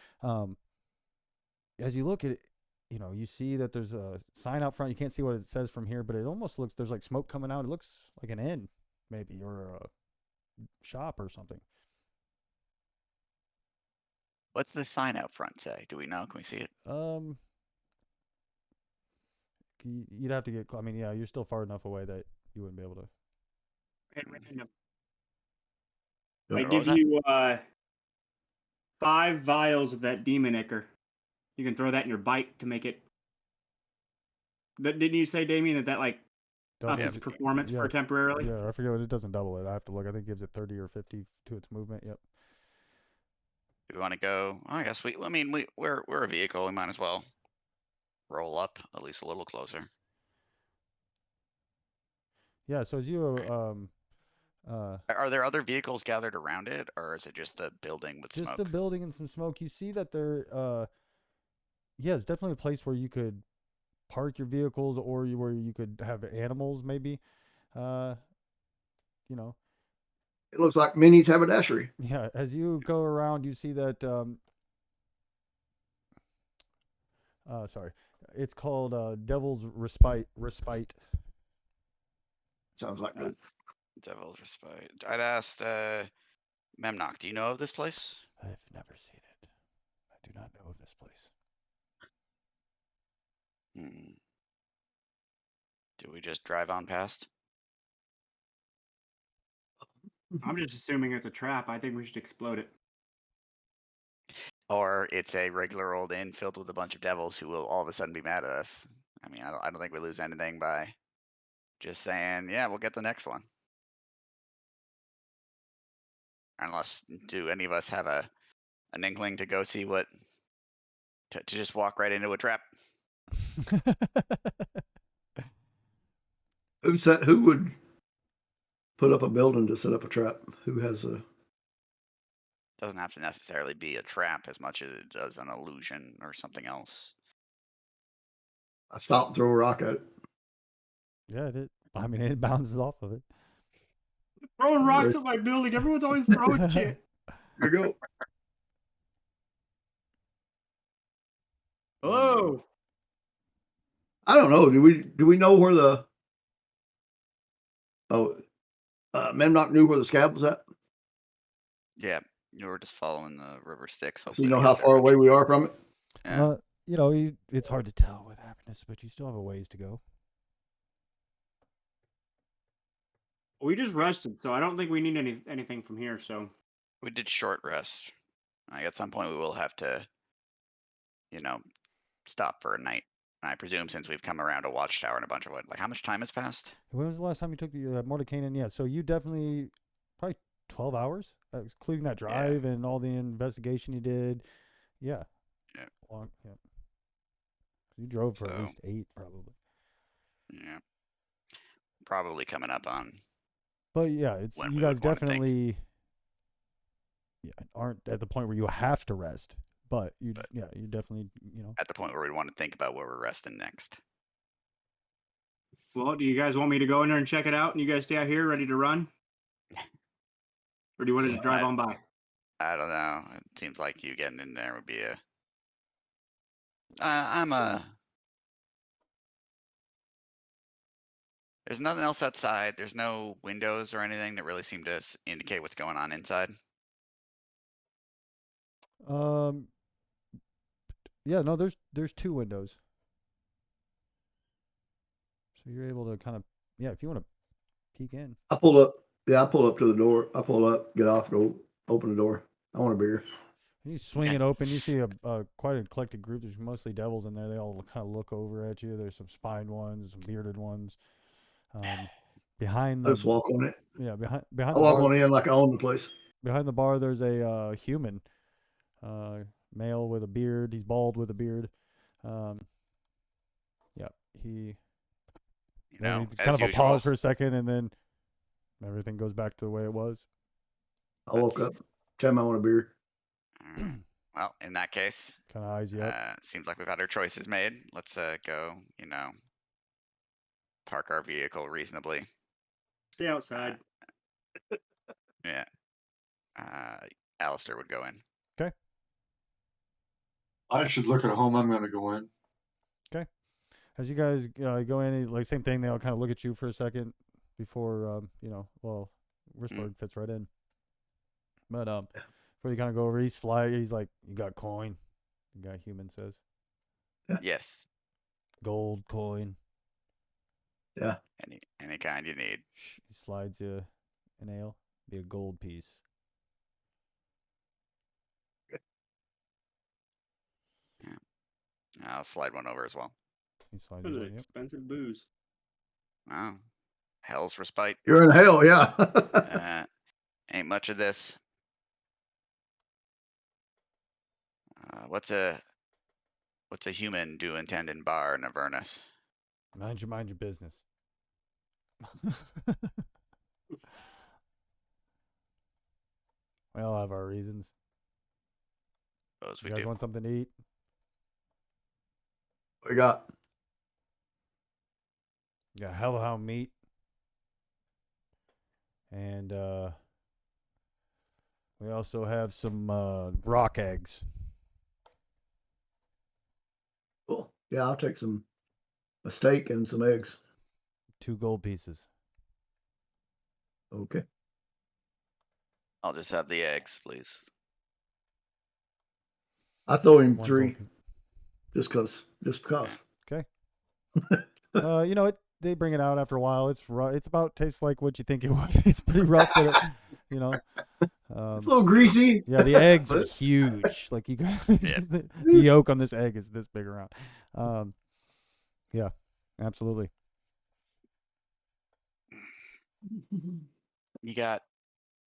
as you look at it, you see that there's a sign out front. You can't see what it says from here, but it almost looks, there's like smoke coming out. It looks like an inn, maybe, or a shop or something. What's the sign out front say? Do we know? Can we see it? You'd have to get. I mean, yeah, you're still far enough away that you wouldn't be able to. hey, random. What I was give that? you 5 vials of that demon ichor. You can throw that in your bite to make it. Didn't you say, Damien, that like ups its performance for temporarily? Yeah, I forget what it doesn't double it. I have to look. I think it gives it 30 or 50 to its movement. Yep. Do we want to go? I guess we're a vehicle. We might as well roll up at least a little closer. Yeah. So as you Are there other vehicles gathered around it, or is it just the building with just smoke? a building and some smoke, you see that there. Yeah, it's definitely a place where you could park your vehicles, or where you could have animals, maybe. You know. It looks like Minnie's haberdashery. Yeah. As you go around, you see that. Sorry, it's called Devil's Respite. Sounds like good. Devil's Respite. I'd asked Memnock, do you know of this place? I've never seen it. I do not know of this place. Do we just drive on past? I'm just assuming it's a trap. I think we should explode it. Or it's a regular old inn filled with a bunch of devils who will all of a sudden be mad at us. I mean, I don't think we lose anything by just saying, yeah, we'll get the next one. Unless, do any of us have an inkling to go see what, to just walk right into a trap? Who would put up a building to set up a trap? Who has a? Doesn't have to necessarily be a trap as much as it does an illusion or something else. I stop and throw a rock at it. Yeah, I mean, it bounces off of it. Throwing rocks at my building. Everyone's always throwing shit. There you go. Hello. I don't know. Do we know where the Memnock knew where the scab was at? Yeah, you were just following the river Styx. So you hoping know to how get there far away we are from it? Yeah. You know, it's hard to tell with happiness, but you still have a ways to go. We just rested, so I don't think we need anything from here. So We did short rest. Like at some point, we will have to, you know, stop for a night. And I presume since we've come around a watchtower and a bunch of wood, like how much time has passed? When was the last time you took the Mordecaian? Yeah, so you definitely probably 12 hours, including that drive and all the investigation you did. Yeah. Yeah. Long, yeah. You drove for at So- least 8, probably. Yeah. Probably coming up on. But yeah, it's When you we guys would wanna think. definitely aren't at the point where you have to rest. But you definitely, At the point where we want to think about where we're resting next. well, do you guys want me to go in there and check it out, and you guys stay out here ready to run, or do you want to just drive on by? I don't know. It seems like you getting in there would be a. There's nothing else outside. There's no windows or anything that really seem to indicate what's going on inside. Yeah, no, there's 2 windows. So you're able to kind of, if you want to peek in. I pull up. Yeah, I pull up to the door. I pull up, get off, go open the door. I want a beer. You swing it open. You see a quite an eclectic group. There's mostly devils in there. They all kind of look over at you. There's some spined ones, some bearded ones. Behind I the just walk on it. behind I the walk bar, on in like I own the place. behind the bar, there's a human, male with a beard. He's bald with a beard. He. You know, It's as kind of a usual. pause for a second, and then everything goes back to the way it was. I woke up, tell him I want a beer. Well, in that case, Kind of eyes you up. seems like we've had our choices made. Let's go. Park our vehicle reasonably. Stay outside. Yeah. Alistair would go in. I should look at home. I'm going to go in. As you guys go in, like same thing, they all kind of look at you for a second before, Risberg fits right in. But before you kind of go over, he's like, "You got coin?" The guy human says, Yes. "Gold coin." Yeah. Any kind you need. He slides you an ale, be a gold piece. Yeah. I'll slide one over as well. He slides Those you are one. Yep. expensive booze. Oh, hell's respite. You're in hell, yeah. Ain't much of this. What's a human do intend in bar in Avernus? Mind your business. We all have our reasons. Suppose we You guys do. want something to eat? What you got? You got hellhound meat. And we also have some rock eggs. Cool. Yeah, I'll take a steak and some eggs. 2 gold pieces. Okay. I'll just have the eggs, please. I throw him 1 3 gold just because. Okay. You know what? They bring it out after a while. It's about tastes like what you think it would. It's pretty rough, but It's a little greasy. Yeah, the eggs are huge. Like you guys, the yolk on this egg is this big around. Yeah, absolutely. You got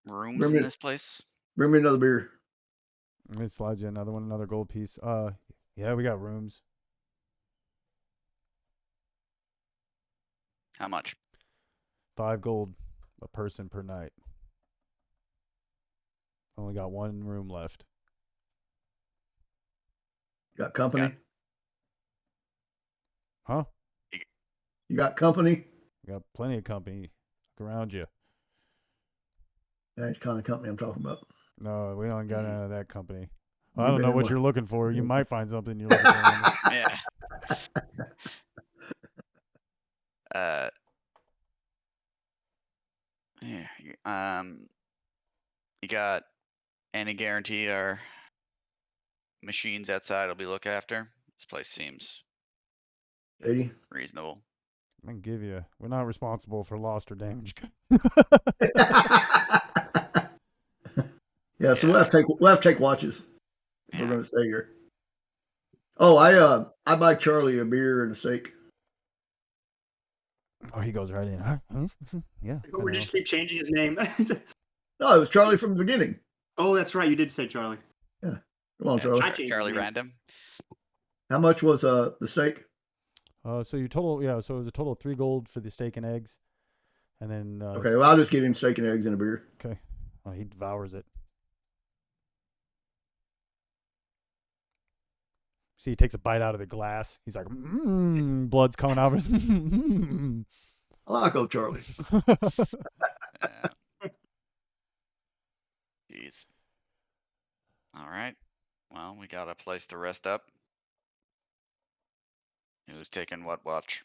rooms in this place? Bring me another beer. It slides you another gold piece. Yeah, we got rooms. How much? 5 gold a person per night. Only got 1 room left. Got company? Huh? You got company? You got plenty of company around you. That's the kind of company I'm talking about. No, we don't got none of that company. You I don't been know in what one- you're looking for. You might find something you're looking for. Yeah. Uh. Yeah. You got any guarantee our machines outside will be looked after? This place seems 80. reasonable. I can give you. We're not responsible for lost or damaged. Yeah, so Yeah. we'll have to take watches if we're Yeah. gonna stay here. Oh, I buy Charlie a beer and a steak. Oh, he goes right in. Huh? Yeah. We just keep changing his name. No, it was Charlie from the beginning. Oh, that's right. You did say Charlie. Come on, Yeah, Charlie. I changed Charlie his name. Random. How much was the steak? So your total, yeah. So it was a total of 3 gold for the steak and eggs, and then Okay, well I'll just get him steak and eggs and a beer. okay. Oh, he devours it. See, he takes a bite out of the glass. He's like, blood's coming out of his. I like old Charlie. Yeah. Jeez. All right. Well, we got a place to rest up. Who's taking what watch?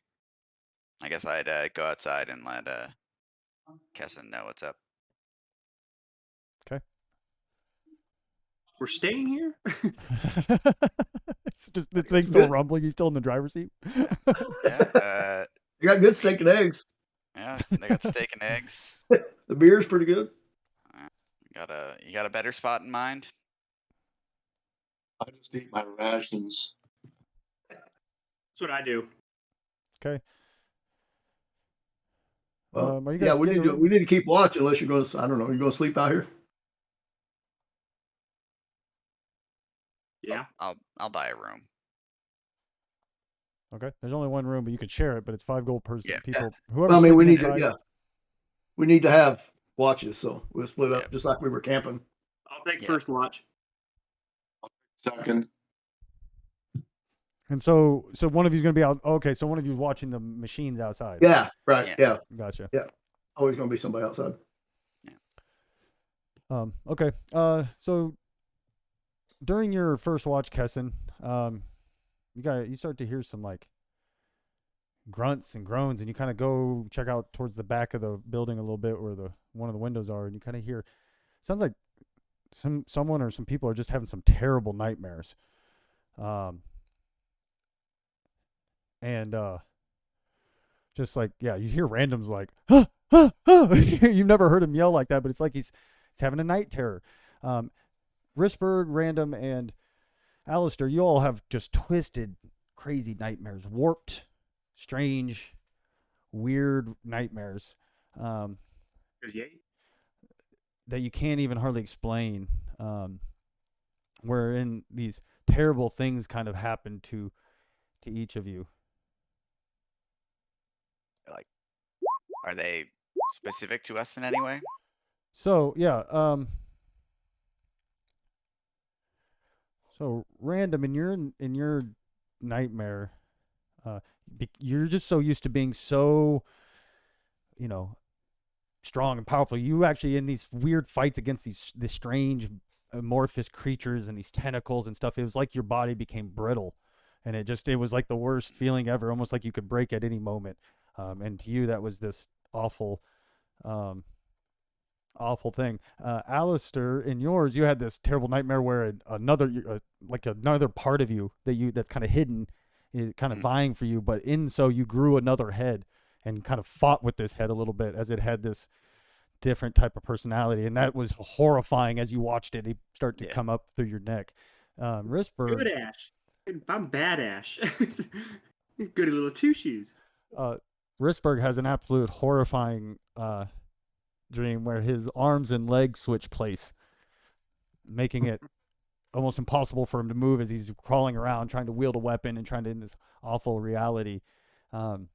I guess I'd go outside and let Kessin know what's up. We're staying here? It's just the thing's still rumbling. He's still in the driver's seat. Yeah. You got good steak and eggs. Yeah. They got steak and eggs. The beer's pretty good. You got a better spot in mind? I just eat my rations. That's what I do. Okay. Well, Are you yeah, guys we getting need a to room? we need to keep watch unless you're going to. I don't know. You're going to sleep out here. Yeah. I'll buy a room. Okay. There's only one room, but you can share it. But it's 5 gold per Yeah. people. Well, Whoever's I mean, we sleeping need to. inside. Yeah, we need to have watches, so we'll split up Yeah. just like we were camping. I'll take Yeah. first watch. Second. And so one of you's gonna be out. Okay, so one of you's watching the machines outside. Yeah, right. Yeah. Yeah, Gotcha. always going to be somebody outside. Okay. So during your first watch, Kessin, you start to hear some like grunts and groans, and you kind of go check out towards the back of the building a little bit where one of the windows are, and you kind of hear sounds like someone or some people are just having some terrible nightmares. And just like, yeah, you hear randoms like, huh, huh, huh. You've never heard him yell like that, but it's like he's having a night terror. Risberg, Random, and Alistair, you all have just twisted, crazy nightmares, warped, strange, weird nightmares that you can't even hardly explain. Wherein these terrible things kind of happen to each of you. Like, are they specific to us in any way? So yeah, so Random in your nightmare, you're just so used to being so, strong and powerful. You actually in these weird fights against this strange amorphous creatures and these tentacles and stuff. It was like your body became brittle, and it was like the worst feeling ever. Almost like you could break at any moment. And to you, that was this awful thing. Alistair, in yours, you had this terrible nightmare where another part of you that's kind of hidden is kind of vying for you, but in so you grew another head and kind of fought with this head a little bit as it had this different type of personality, and that was horrifying as you watched it start to come up through your neck. Risberg, Good Ash. I'm bad Ash. Goody little two shoes. Risberg has an absolute horrifying dream where his arms and legs switch place, making it almost impossible for him to move as he's crawling around trying to wield a weapon and trying to in this awful reality. And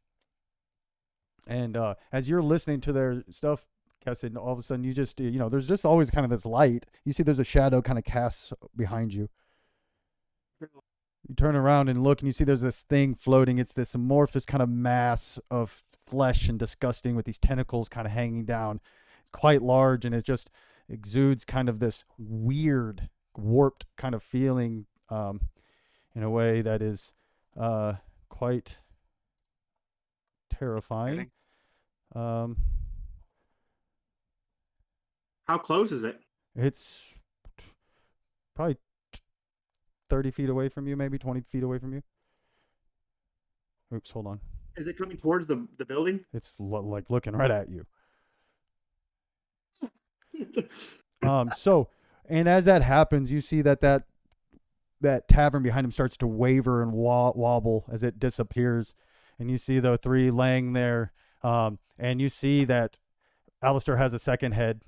as you're listening to their stuff, Kessin, all of a sudden you just, there's just always kind of this light. You see there's a shadow kind of casts behind you. You turn around and look, and you see there's this thing floating. It's this amorphous kind of mass of flesh and disgusting with these tentacles kind of hanging down. It's quite large, and it just exudes kind of this weird, warped kind of feeling in a way that is quite terrifying. How close is it? It's probably 30 feet away from you, maybe 20 feet away from you. Oops, hold on. Is it coming towards the building? It's like looking right at you. So, and as that happens, you see that tavern behind him starts to waver and wobble as it disappears. And you see the three laying there. And you see that Alistair has a second head.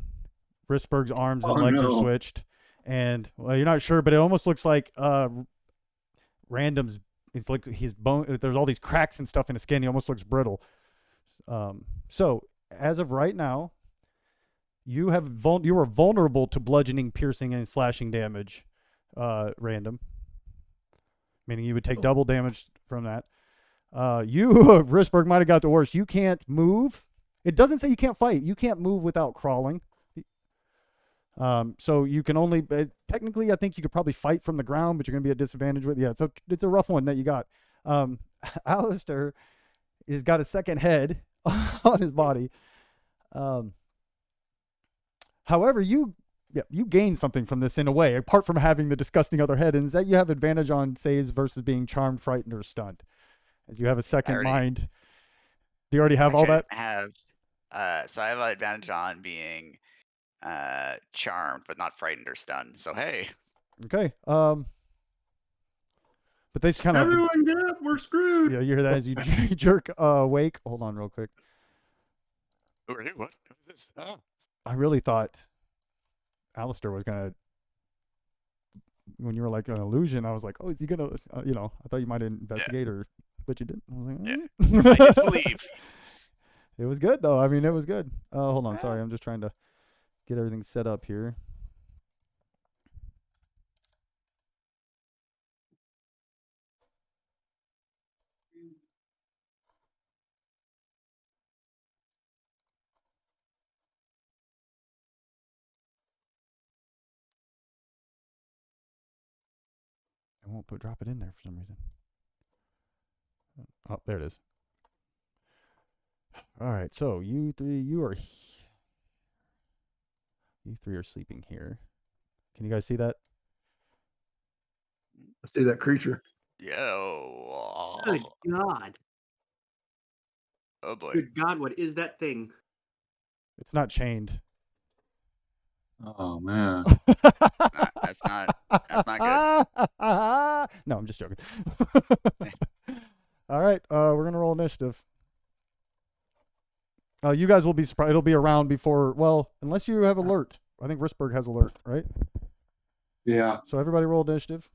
Risberg's arms and legs are switched. And, well, you're not sure, but it almost looks like Random's. It's like his bone. There's all these cracks and stuff in his skin. He almost looks brittle. So, as of right now, you are vulnerable to bludgeoning, piercing, and slashing damage. Random, meaning you would take double damage from that. Risberg might have got the worst. You can't move. It doesn't say you can't fight. You can't move without crawling. So you can only technically, I think you could probably fight from the ground, but you're gonna be at disadvantage with. Yeah, so it's a rough one that you got. Alistair has got a second head on his body. However, you gain something from this in a way, apart from having the disgusting other head, and is that you have advantage on saves versus being charmed, frightened, or stunned, as you have a second mind. Do you already have all that? I have. So I have an advantage on being charmed, but not frightened or stunned. So hey. Okay. But they just kind of everyone get up, we're screwed. Yeah, you hear that as you jerk awake. Hold on, real quick. Who are you? What is this? Oh. I really thought Alistair was gonna. When you were like an illusion, I was like, oh, is he gonna? I thought you might investigate, but you didn't. I was like, I disbelieve. It was good though. I mean, it was good. Hold on, sorry, I'm just trying to get everything set up here. I won't drop it in there for some reason. Oh, there it is. All right, so you three are sleeping here. Can you guys see that? I see that creature. Yo. Good God. Oh boy. Good God, what is that thing? It's not chained. Oh man. That's not good. No, I'm just joking. All right, we're gonna roll initiative. You guys will be surprised. It'll be around before. Well, unless you have alert. I think Risberg has alert, right? Yeah. So everybody roll initiative.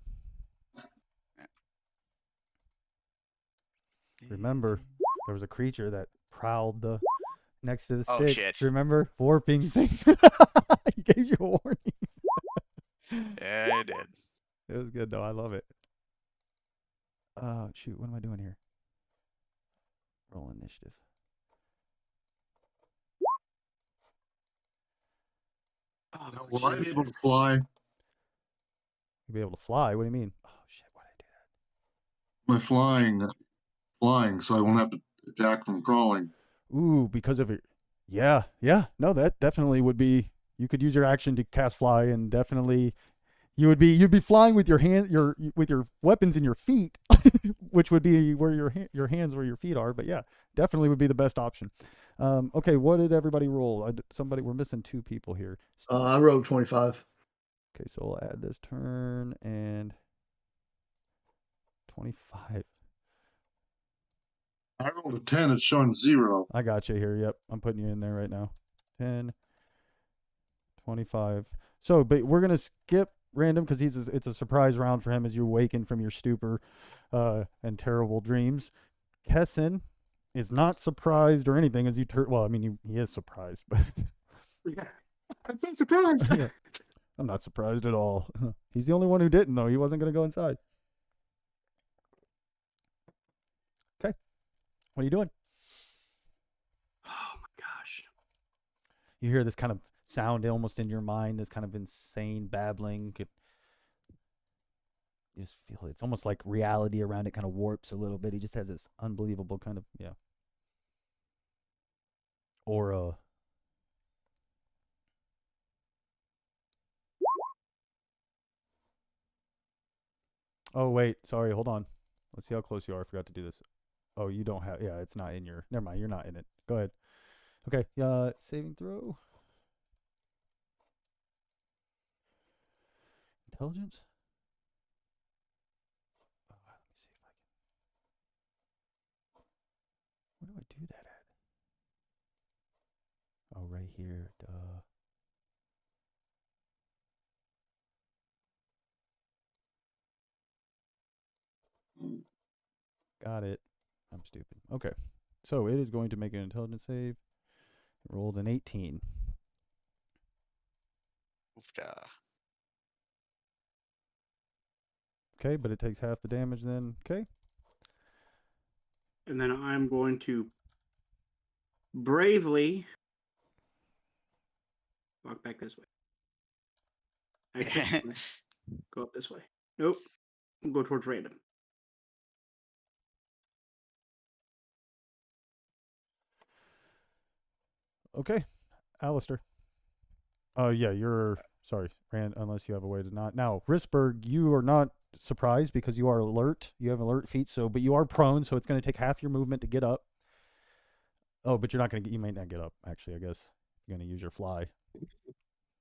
Remember, there was a creature that prowled next to the sticks. Oh shit! Remember, warping things. He gave you a warning. Yeah, I did. It was good though. I love it. Shoot, what am I doing here? Roll initiative. Oh, Will I be able to fly? You'll be able to fly. What do you mean? Oh shit! Why did I do that? My flying, so I won't have to attack from crawling. Ooh, because of it. Yeah. No, that definitely would be. You could use your action to cast fly, and definitely you'd be flying with your with your weapons in your feet, which would be where your hands where your feet are. But yeah, definitely would be the best option. Okay, what did everybody roll? We're missing 2 people here. I rolled 25. Okay, so we'll add this turn and 25. I rolled a 10. It's showing 0. I got you here. Yep, I'm putting you in there right now. 10, 25. So, but we're gonna skip random because it's a surprise round for him as you awaken from your stupor and terrible dreams. Kessin is not surprised or anything as you well, I mean, he is surprised, but yeah. I'm so surprised. Yeah. I'm not surprised at all. He's the only one who didn't, though. He wasn't going to go inside. What are you doing? Oh my gosh. You hear this kind of sound almost in your mind, this kind of insane babbling. You just feel it. It's almost like reality around it kind of warps a little bit. He just has this unbelievable kind of, aura. Oh, wait. Sorry. Hold on. Let's see how close you are. I forgot to do this. Oh, you don't have. Yeah, it's not in your. Never mind. You're not in it. Go ahead. Okay. Saving throw. Intelligence? Oh, let me see if I can. Where do I do that at? Oh, right here. Duh. Got it. I'm stupid. Okay. So it is going to make an intelligence save. It rolled an 18. Oofda. Okay, but it takes half the damage then. Okay. And then I'm going to bravely walk back this way. Actually, go up this way. Nope. We'll go towards random. Okay. Alistair. Oh, yeah, you're. Sorry, Rand, unless you have a way to not. Now, Risberg, you are not surprised because you are alert. You have alert feet, but you are prone, so it's going to take half your movement to get up. Oh, but you're not going to get. You might not get up, actually, I guess. You're going to use your fly.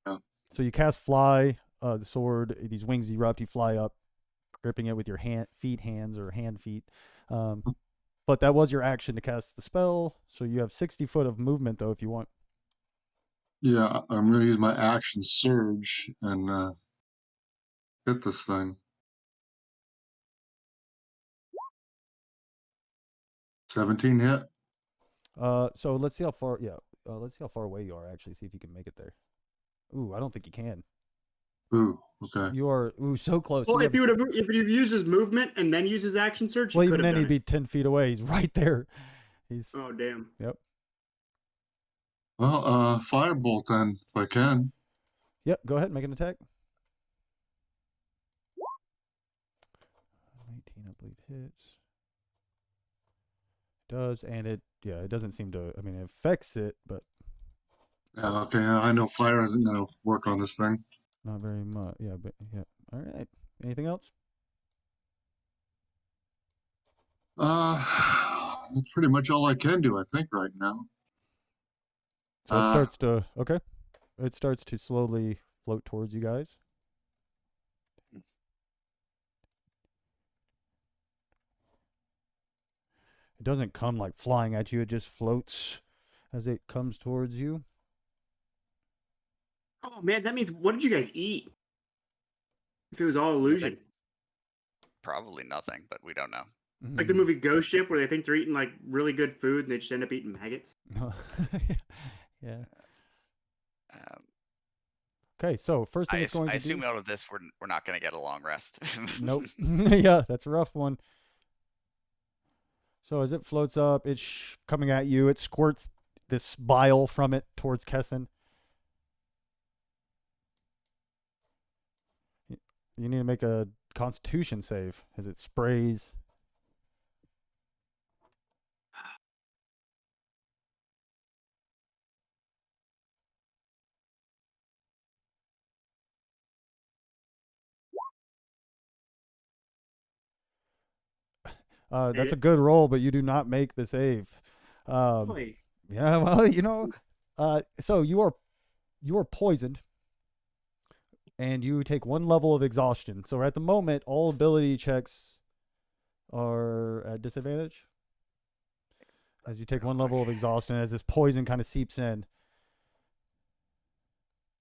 Yeah. So you cast fly, the sword, these wings erupt, you fly up, gripping it with your hands or hand feet. But that was your action to cast the spell, so you have 60 foot of movement, though, if you want. Yeah, I'm going to use my action surge and hit this thing. 17 hit. So let's see how far. Yeah, let's see how far away you are. Actually, see if you can make it there. Ooh, I don't think you can. Ooh, okay. You are so close. Well, You if have you'd used his movement and then used his action surge, he well, could even have then done he'd it. be 10 feet away. He's right there. He's Oh damn. yep. Well, firebolt then, if I can. Yep. Go ahead, make an attack. 19, I believe, hits. Does and it doesn't seem to. I mean, it affects it, but Okay, I know fire isn't going to work on this thing. not very much. Yeah, but yeah. All right. Anything else? That's pretty much all I can do, I think, right now. So it starts to okay. It starts to slowly float towards you guys. It doesn't come like flying at you. It just floats as it comes towards you. Oh man, that means what did you guys eat? If it was all illusion. Probably nothing, but we don't know. Like the movie Ghost Ship where they think they're eating like really good food and they just end up eating maggots. Yeah. Um, Okay, so first thing I, it's going I to assume do. out of this we're not going to get a long rest. Nope. Yeah, that's a rough one. So as it floats up, it's coming at you. It squirts this bile from it towards Kessin. You need to make a Constitution save as it sprays. That's a good roll, but you do not make the save. Boy. Yeah, well, so you are poisoned, and you take one level of exhaustion. So at the moment, all ability checks are at disadvantage as you take one level of exhaustion as this poison kind of seeps in.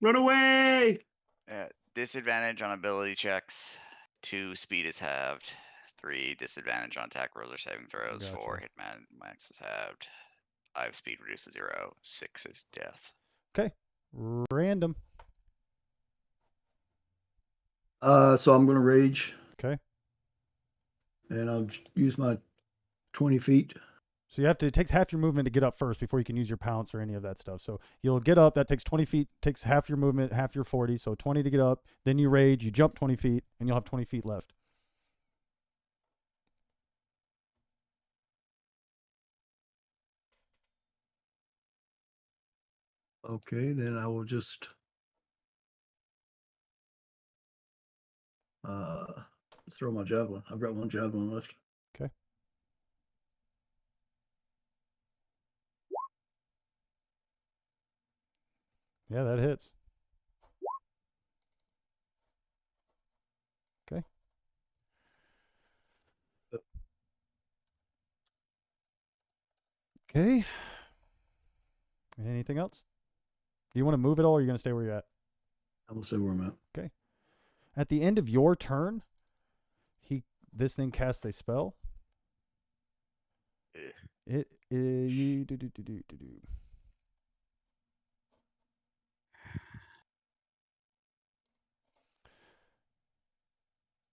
Run away! Disadvantage on ability checks. 2 speed is halved. 3 disadvantage on attack rolls or saving throws. Gotcha. 4 hitman max is halved. 5 speed reduced to 0. 6 is death. Okay, random. So I'm going to rage. Okay. And I'll use my 20 feet. So you have to. It takes half your movement to get up first before you can use your pounce or any of that stuff. So you'll get up. That takes 20 feet. Takes half your movement, half your 40. So 20 to get up. Then you rage. You jump 20 feet, and you'll have 20 feet left. Okay, then I will just throw my javelin. I've got one javelin left. Okay. Yeah, that hits. Okay. Okay. Anything else? Do you want to move at all, or are you going to stay where you're at? I will say where I'm at. Okay. At the end of your turn, this thing casts a spell. Ugh. You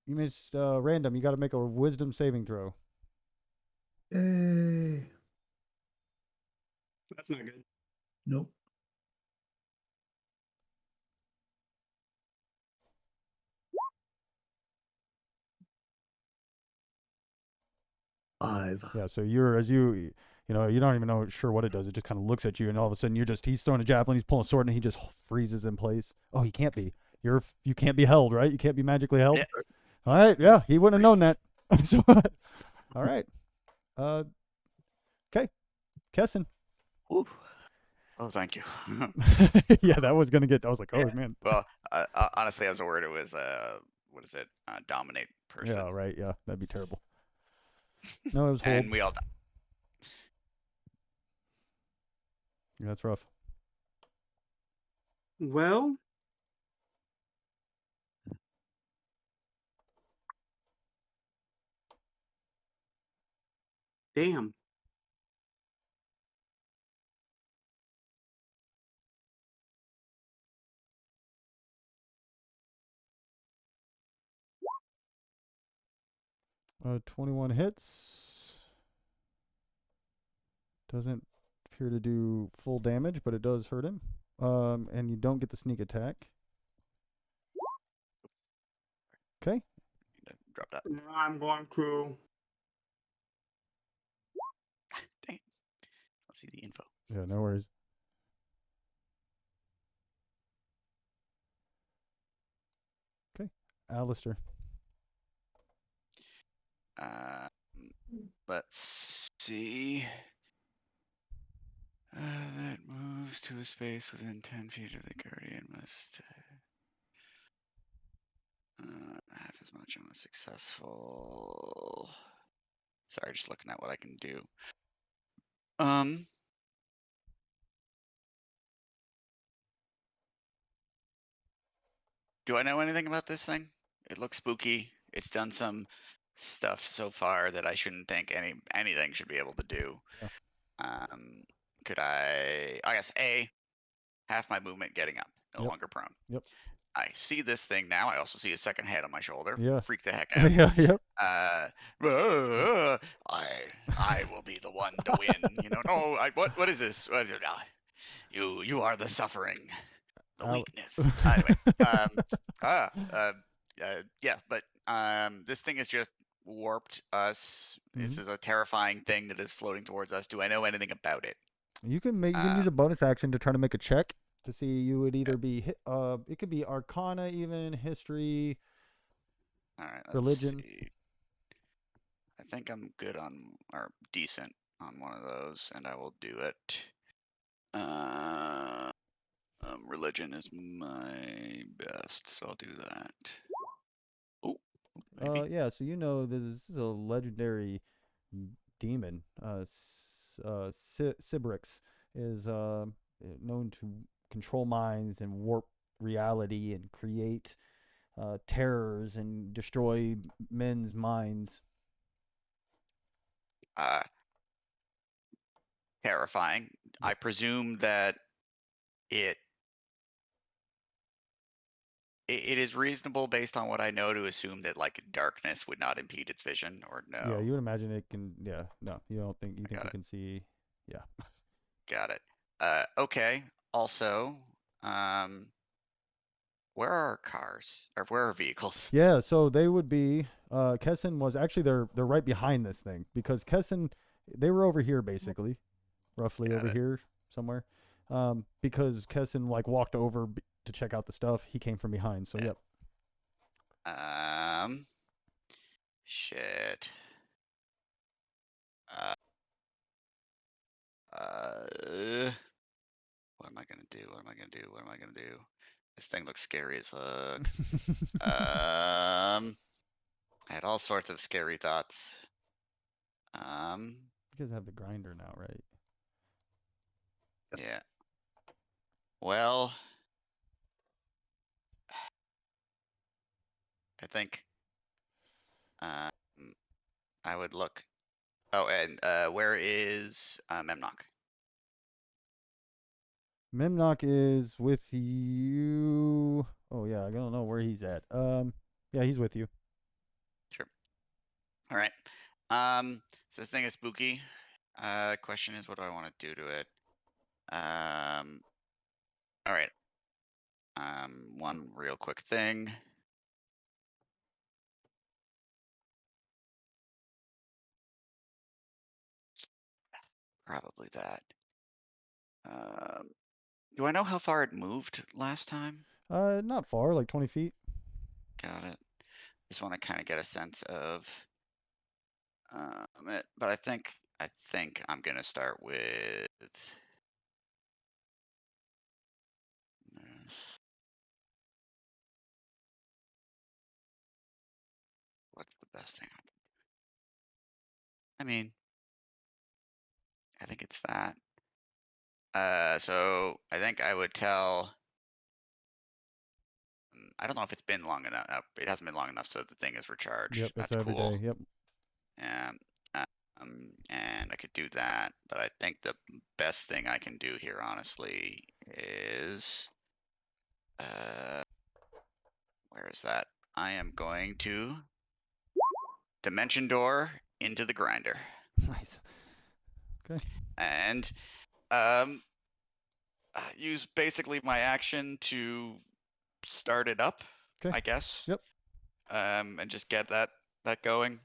missed random. You got to make a wisdom saving throw. Yay. That's not good. Nope. Five. Yeah. So you're you don't even know sure what it does. It just kind of looks at you, and all of a sudden he's throwing a javelin, he's pulling a sword, and he just freezes in place. Oh, he can't be. You can't be held, right? You can't be magically held. Yeah. All right. Yeah, he wouldn't have known that. So, all right. Okay. Kessin. Ooh. Oh, thank you. Yeah, that was gonna get. I was like, oh Yeah. man. Well, honestly, I was worried it was what is it? Dominate person. Yeah. Right. Yeah, that'd be terrible. No, it was hold. And we all die. Yeah, that's rough. Well, damn. 21 hits. Doesn't appear to do full damage, but it does hurt him. And you don't get the sneak attack. Okay. Need to drop that. I'm going to. Dang it. I'll see the info. Yeah, no worries. Okay. Alistair. Let's see. That moves to a space within 10 feet of the guardian must half as much on a successful. Sorry, just looking at what I can do. Do I know anything about this thing? It looks spooky. It's done some stuff so far that I shouldn't think anything should be able to do. Yeah. Could I guess half my movement getting up, no longer prone. Yep. I see this thing now. I also see a second head on my shoulder. Yeah. Freak the heck out. Yeah. Yep. I will be the one to win. No. What is this? You are the suffering, the weakness. Anyway. Yeah. But this thing has just warped us. This is a terrifying thing that is floating towards us. Do I know anything about it? You can use a bonus action to try to make a check to see. You would either be it could be Arcana, even history. All right, let's religion. see. I think I'm good on, or decent on one of those, and I will do it. Religion is my best, so I'll do that. Oh, maybe. Yeah, so this is a legendary demon. Sybrix is known to control minds and warp reality and create terrors and destroy men's minds. Terrifying. I presume that it it is reasonable based on what I know to assume that like darkness would not impede its vision, or no? Yeah, you would imagine it can. Yeah, no, you don't think you I think got it it. can see. Yeah. Got it. Okay. Also, where are our cars or where are vehicles? Yeah, so they would be. Kesson was actually they're right behind this thing because Kesson they were over here basically, roughly Got over it. here somewhere. Because Kesson like walked over to check out the stuff. He came from behind. So Yeah. yep. Shit. Uh, what am I gonna do? What am I gonna do? What am I gonna do? This thing looks scary as fuck. I had all sorts of scary thoughts. You guys have the grinder now, right? Yeah. Well, I think um, I would look. Oh, and where is Memnock? Memnock is with you. Oh yeah, I don't know where he's at. Yeah, he's with you. Sure. All right. So this thing is spooky. Question is, what do I want to do to it? All right. One real quick thing. Probably that. Do I know how far it moved last time? Not far, like 20 feet. Got it. Just want to kind of get a sense of it, but I think I'm gonna start with this. What's the best thing? I mean, I think it's that. So I think I would tell. I don't know if it's been long enough. It hasn't been long enough, so the thing is recharged. Yep, it's That's every cool. day. Yep. And I could do that, but I think the best thing I can do here, honestly, is where is that? I am going to dimension door into the grinder, Nice. Okay. and use basically my action to start it up, Okay. I guess. Yep. And just get that going,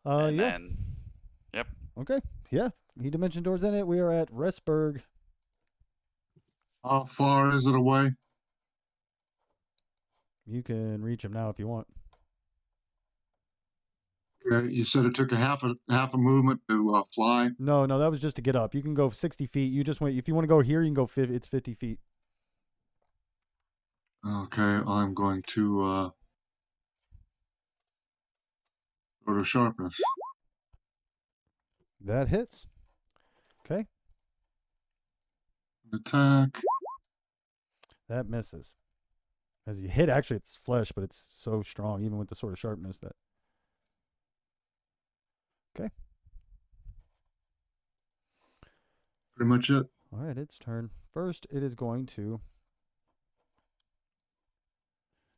and Yeah. then, yep. Okay. Yeah. He dimension doors in it. We are at Restberg. How far is it away? You can reach him now if you want. Okay, you said it took a half a movement to fly. No, no, that was just to get up. You can go 60 feet. You just wait. If you want to go here, you can go 50. It's 50 feet. Okay, I'm going to go to sharpness. That hits. Okay. Attack. That misses. As you hit, actually, it's flesh, but it's so strong, even with the sort of sharpness that. Okay. Pretty much it. All right, its turn. First, it is going to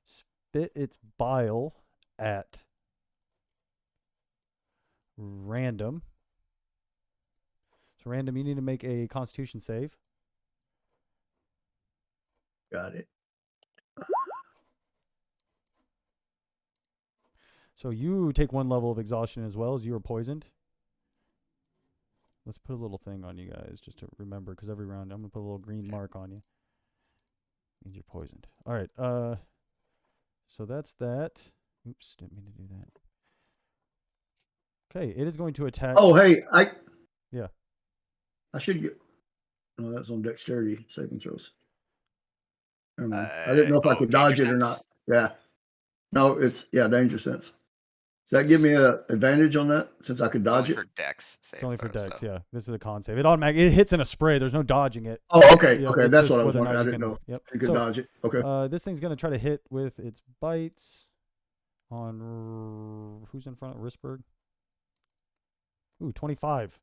spit its bile at random. So, random, you need to make a Constitution save. Got it. So, you take one level of exhaustion as well as you are poisoned. Let's put a little thing on you guys just to remember, because every round I'm going to put a little green mark on you. Means you're poisoned. All right. So that's that. Oops, didn't mean to do that. Okay, it is going to attack. Oh, hey, Yeah. I should get. Oh, that's on dexterity saving throws. Never mind. I Uh, didn't know if I oh, could danger dodge it or sense? not. Yeah. No, it's danger sense. Does that give me an advantage on that since I could It's only dodge it? for dex It's save only for throws, dex, though. yeah. This is a con save. It automatically it hits in a spray. There's no dodging it. Oh, okay, Yep, okay, it's that's just what I was whether or wondering. not I you didn't can. know Yep. if you could So, dodge it. Okay. this thing's gonna try to hit with its bites on who's in front of Risberg? Ooh, 25.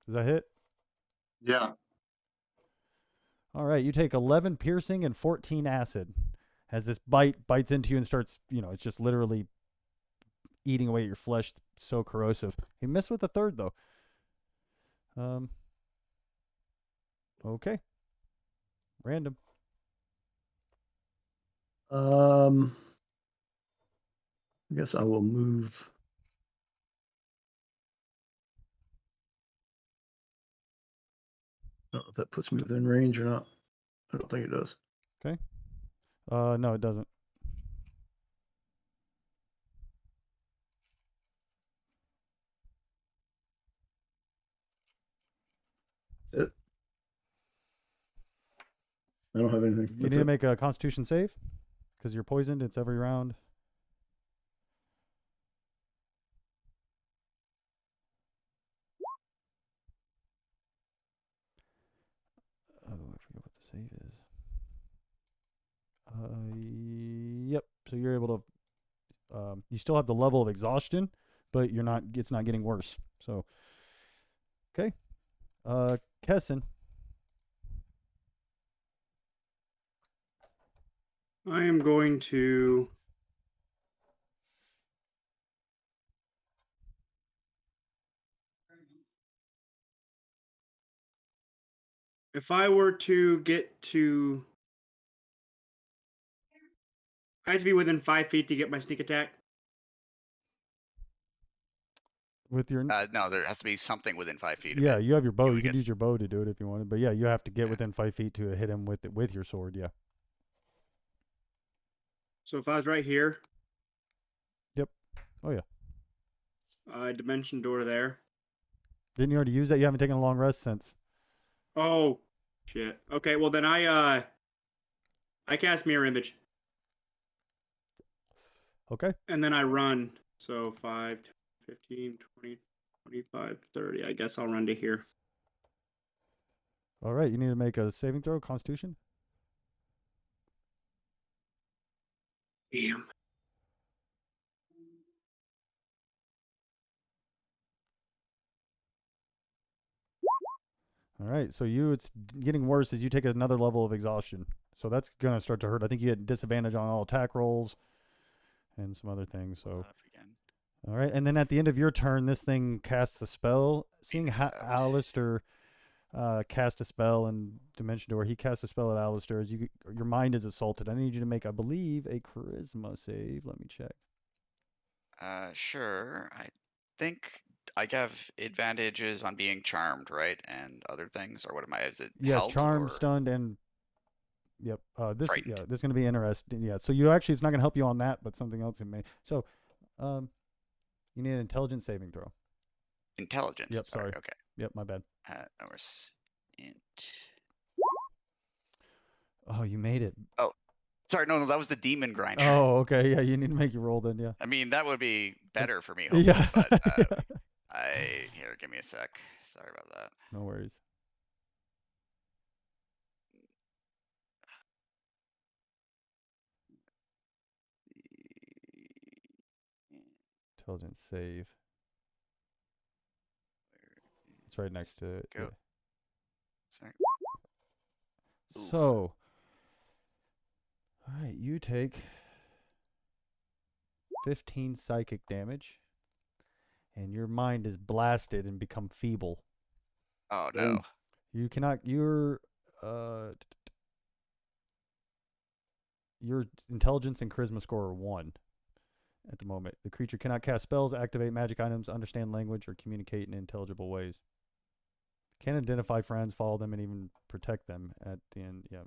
Does that hit? Yeah. All right, you take 11 piercing and 14 acid. As this bites into you and starts, it's just literally eating away at your flesh. It's so corrosive. You missed with the third though. Okay. Random. I guess I will move. I don't know if that puts me within range or not. I don't think it does. Okay. No, it doesn't. That's it. I don't have anything. You need to make a Constitution save because you're poisoned. It's every round. Oh, I forget what the save is. Yep. So you're able to. You still have the level of exhaustion, but you're not. It's not getting worse. So. Okay. Kesson. I am going to. If I were to get to. I have to be within 5 feet to get my sneak attack. With your. No, there has to be something within 5 feet. Yeah, of it. you have your bow. You You could get- use your bow to do it if you wanted. But yeah, you have to get Yeah. within 5 feet to hit him with your sword. Yeah. So if I was right here. Yep. Oh yeah. Dimension door there. Didn't you already use that? You haven't taken a long rest since. Oh, shit. Okay, well then I cast mirror image. Okay. And then I run. So 5, 10, 15, 20, 25, 30. I guess I'll run to here. All right. You need to make a saving throw, Constitution. Damn. All right. So it's getting worse as you take another level of exhaustion. So that's gonna start to hurt. I think you get disadvantage on all attack rolls and some other things. So. Again. All right, and then at the end of your turn, this thing casts a spell. Seeing Alistair cast a spell in Dimension Door, he casts a spell at Alistair as your mind is assaulted. I need you to make, I believe, a Charisma save. Let me check. Sure. I think I have advantages on being charmed, right, and other things, or what am I? Is it Yes, held charmed, or stunned, and yep. This frightened? this is going to be interesting. Yeah, so you actually it's not going to help you on that, but something else it may. So, you need an intelligence saving throw. Intelligence. Yep, sorry. Okay. Yep, my bad. No worries. Int. Oh, you made it. Oh, sorry. No, that was the demon grinder. Oh, okay. Yeah, you need to make your roll then. Yeah. I mean, that would be better for me, hopefully, Yeah. but Yeah. here, give me a sec. Sorry about that. No worries. Intelligence save. It's right next to it. Go. Yeah. Sec. Ooh. So, all right, you take 15 psychic damage, and your mind is blasted and become feeble. Oh no. You cannot. Your intelligence and charisma score are 1 at the moment. The creature cannot cast spells, activate magic items, understand language, or communicate in intelligible ways. Can identify friends, follow them, and even protect them at the end. Yeah,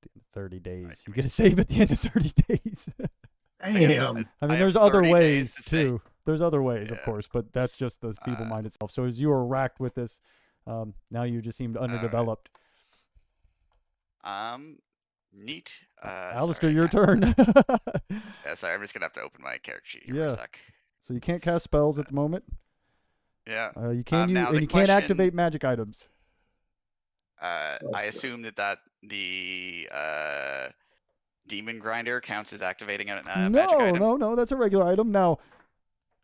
the end of 30 days. Right, You get a save at the end of 30 days. Damn. I mean, have there's other 30 ways days to save. too. There's other ways, of Yeah. course, but that's just the feeble mind itself. So as you are racked with this, now you just seemed underdeveloped. Neat. Alistair, sorry, I your can't- turn. Yeah, sorry, I'm just gonna have to open my character sheet here Yeah. for a sec. So you can't cast spells at the moment. Yeah. You can use, now and the you can't question- activate magic items. I assume that the demon grinder counts as activating a magic item. No, that's a regular item. Now,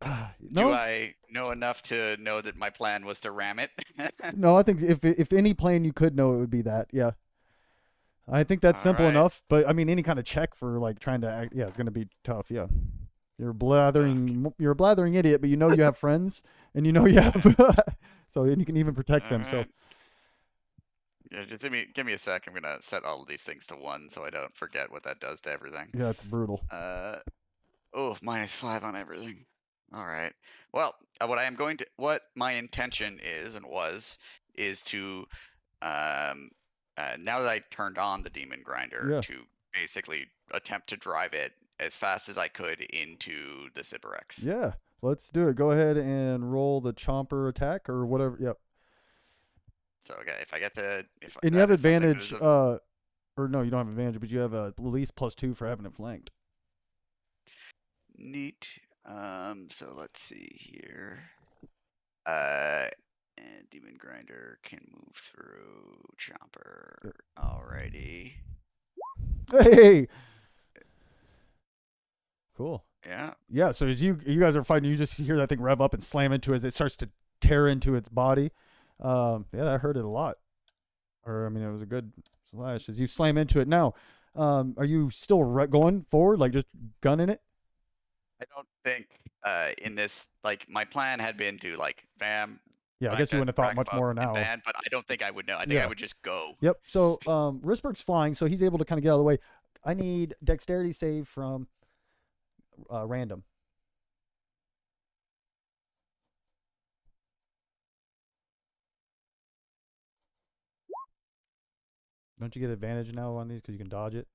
Do no, I know enough to know that my plan was to ram it? no. I think if any plane you could know, it would be that. Yeah. I think that's All simple right. enough. But I mean, any kind of check for like trying to act, yeah, it's going to be tough. Yeah. You're blathering. You're a blathering idiot, but you know you have friends, and you know you have. So and you can even protect All them. So right. Yeah, just give me a sec. I'm gonna set all of these things to 1 so I don't forget what that does to everything. yeah, it's brutal. Oh, -5 on everything. All right. Well, what my intention is and is to now that I turned on the demon grinder Yeah. to basically attempt to drive it as fast as I could into the Sybarex. Yeah. Let's do it. Go ahead and roll the chomper attack or whatever. Yep. So if I get to if And you that have is something that is advantage. a Or no, you don't have advantage, but you have at least +2 for having it flanked. neat. So let's see here. And demon grinder can move through chomper. Yep. Alrighty. Hey. Cool. Yeah. Yeah. So as you guys are fighting, you just hear that thing rev up and slam into it as it starts to tear into its body. Yeah, that hurt it a lot. Or I mean, it was a good slash as you slam into it. Now, are you still going forward, like just gunning it? I don't think in this like my plan had been to like bam Yeah, I guess you wouldn't have thought rack much him up more and now. ban, but I don't think I would know. I think I Yeah. would just go. Yep. So Risberg's flying, so he's able to kind of get out of the way. I need dexterity save from random. Don't you get advantage now on these because you can dodge it?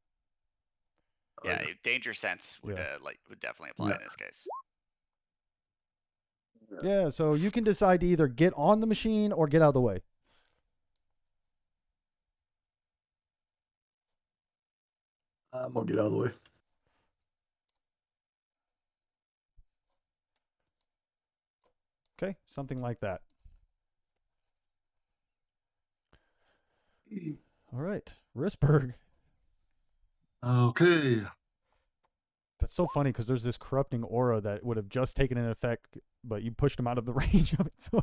Yeah, danger sense would Yeah. would definitely apply Yeah. in this case. Yeah. So you can decide to either get on the machine or get out of the way. I'm gonna get out of the way. Okay, something like that. All right, Risberg. Okay. That's so funny because there's this corrupting aura that would have just taken an effect, but you pushed him out of the range of it. So,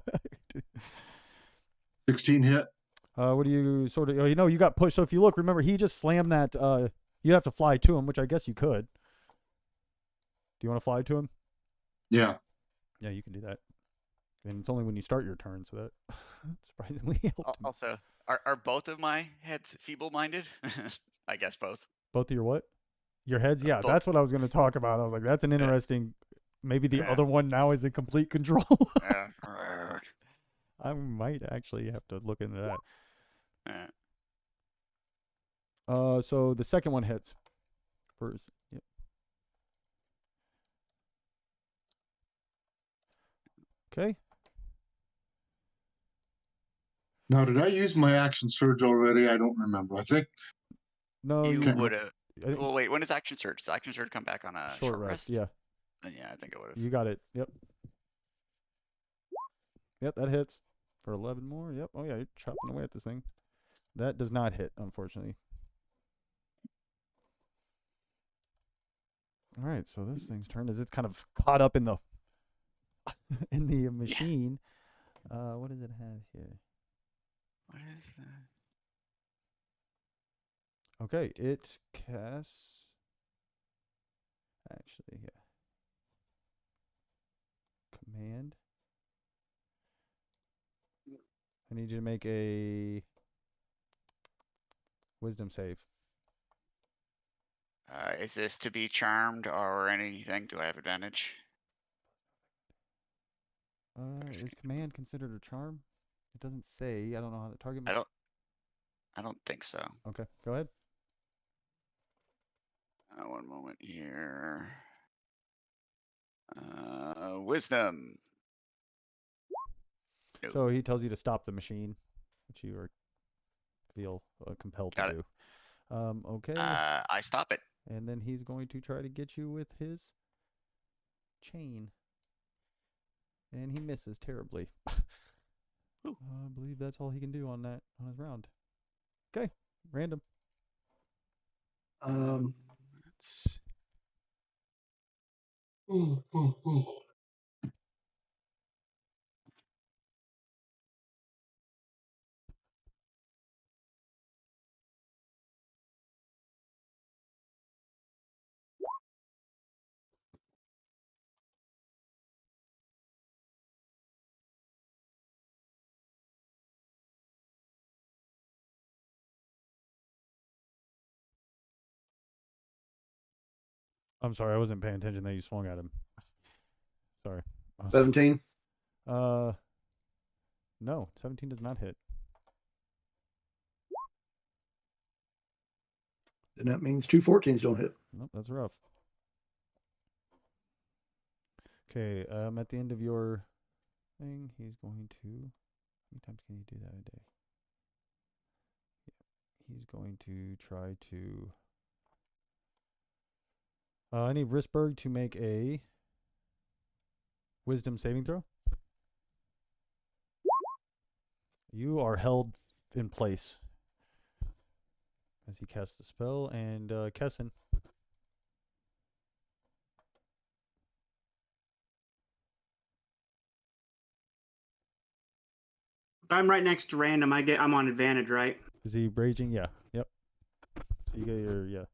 16 hit. what do you sort of? You know, you got pushed. So if you look, remember he just slammed that. You'd have to fly to him, which I guess you could. Do you want to fly to him? Yeah. Yeah, you can do that. And it's only when you start your turn, so that surprisingly helped me. Also, are both of my heads feeble-minded? I guess both. Both of your what? Your heads? Yeah, Both. that's what I was going to talk about. I was like, that's an interesting. Maybe the Yeah. other one now is in complete control. Yeah. I might actually have to look into that. So the second one hits first. Yep. Okay. Now, did I use my action surge already? I don't remember. I think No, You can't would have. I think Well, wait. When does action surge? Does action surge come back on a short rest. Yeah, Then yeah, I think I would have. you got it. Yep. Yep, that hits for 11 more. Yep. Oh yeah, you're chopping away at this thing. That does not hit, unfortunately. All right, so this thing's turn as it's kind of caught up in the in the machine. What does it have here? What is that? Okay, it casts. Actually, yeah. Command. I need you to make a wisdom save. Is this to be charmed or anything? Do I have advantage? Is command considered a charm? It doesn't say. I don't know how the target. I don't think so. Okay, go ahead. One moment here. Wisdom. No. So he tells you to stop the machine, which you feel compelled Got to it. do. Okay. I stop it. And then he's going to try to get you with his chain. And he misses terribly. I believe that's all he can do on his round. Okay, random. Let's I'm sorry, I wasn't paying attention that you swung at him. Sorry. 17. No, 17 does not hit. Then that means 2 14s don't hit. Nope, that's rough. Okay, at the end of your thing, he's going to. How many times can he do that a day? Yeah, he's going to try to. I need Risberg to make a wisdom saving throw. You are held in place as he casts the spell, and Kessin. I'm right next to random. I'm on advantage, right? Is he raging? Yeah. Yep. So you get your you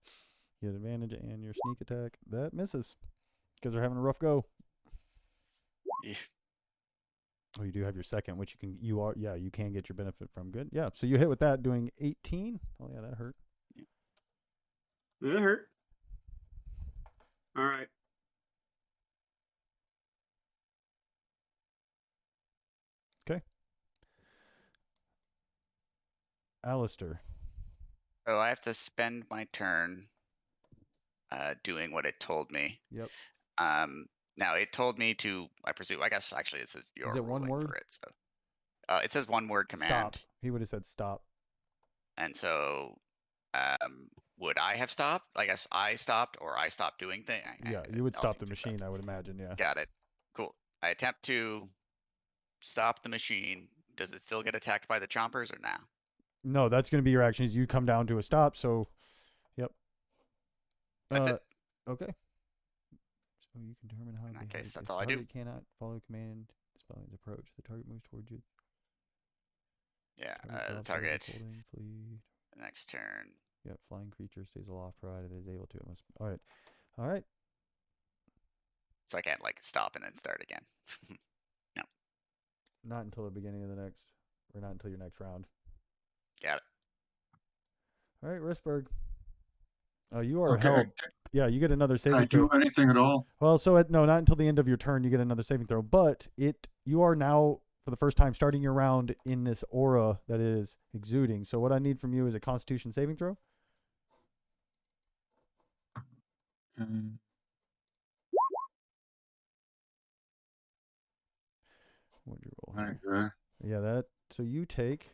get advantage and your sneak attack. That misses because they're having a rough go. Yeah. Oh, you do have your second, which you can get your benefit from. Good. Yeah. So you hit with that, doing 18. Oh yeah, that hurt. It hurt. All right. Okay. Alistair. Oh, I have to spend my turn doing what it told me. Yep. Now it told me to, I presume, I guess actually it's your Is it one ruling word? for it. So it says one word command. Stop. He would have said stop. And so would I have stopped? I guess I stopped or I stopped doing things. Yeah, you would stop the machine, I would imagine. Yeah. Got it. Cool. I attempt to stop the machine. Does it still get attacked by the chompers or now? No, that's going to be your action. Is you come down to a stop. So, yep. That's it. Okay. So you can determine how. In that behave. case, that's If all I do. target cannot follow command spelling's approach. The target moves towards you. Yeah, the drops target holding, flee. next turn. Yep, flying creature stays aloft provided it is able to. It must. All right. All right. So I can't like stop and then start again. No. Not until the beginning of the next, or not until your next round. Got it. All right, Risberg. You are Okay. held. Yeah, you get another Can I saving do throw. anything at all? Well, so no, not until the end of your turn you get another saving throw. But you are now for the first time starting your round in this aura that is exuding. So what I need from you is a Constitution saving throw. What'd you roll here? Okay. Yeah, that. So you take.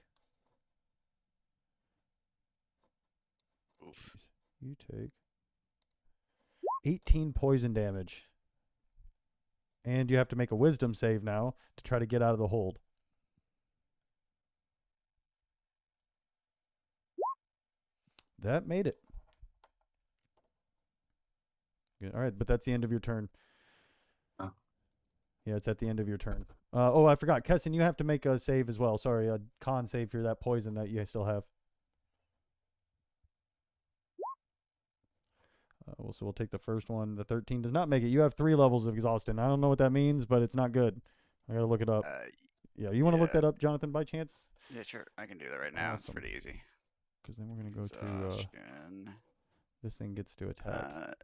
Oof. Geez, you take 18 poison damage. And you have to make a wisdom save now to try to get out of the hold. That made it. Good. All right, but that's the end of your turn. Oh. Yeah, it's at the end of your turn. Oh, I forgot. Kessin, you have to make a save as well. Sorry, a con save for that poison that you still have. So we'll take the first one. The 13 does not make it. You have 3 levels of exhaustion. I don't know what that means, but it's not good. I gotta look it up. Yeah, you want to look that up, Jonathan, by chance? Yeah, sure. I can do that right now. Awesome. It's pretty easy. Because then we're gonna go to Exhaustion. this thing gets to attack.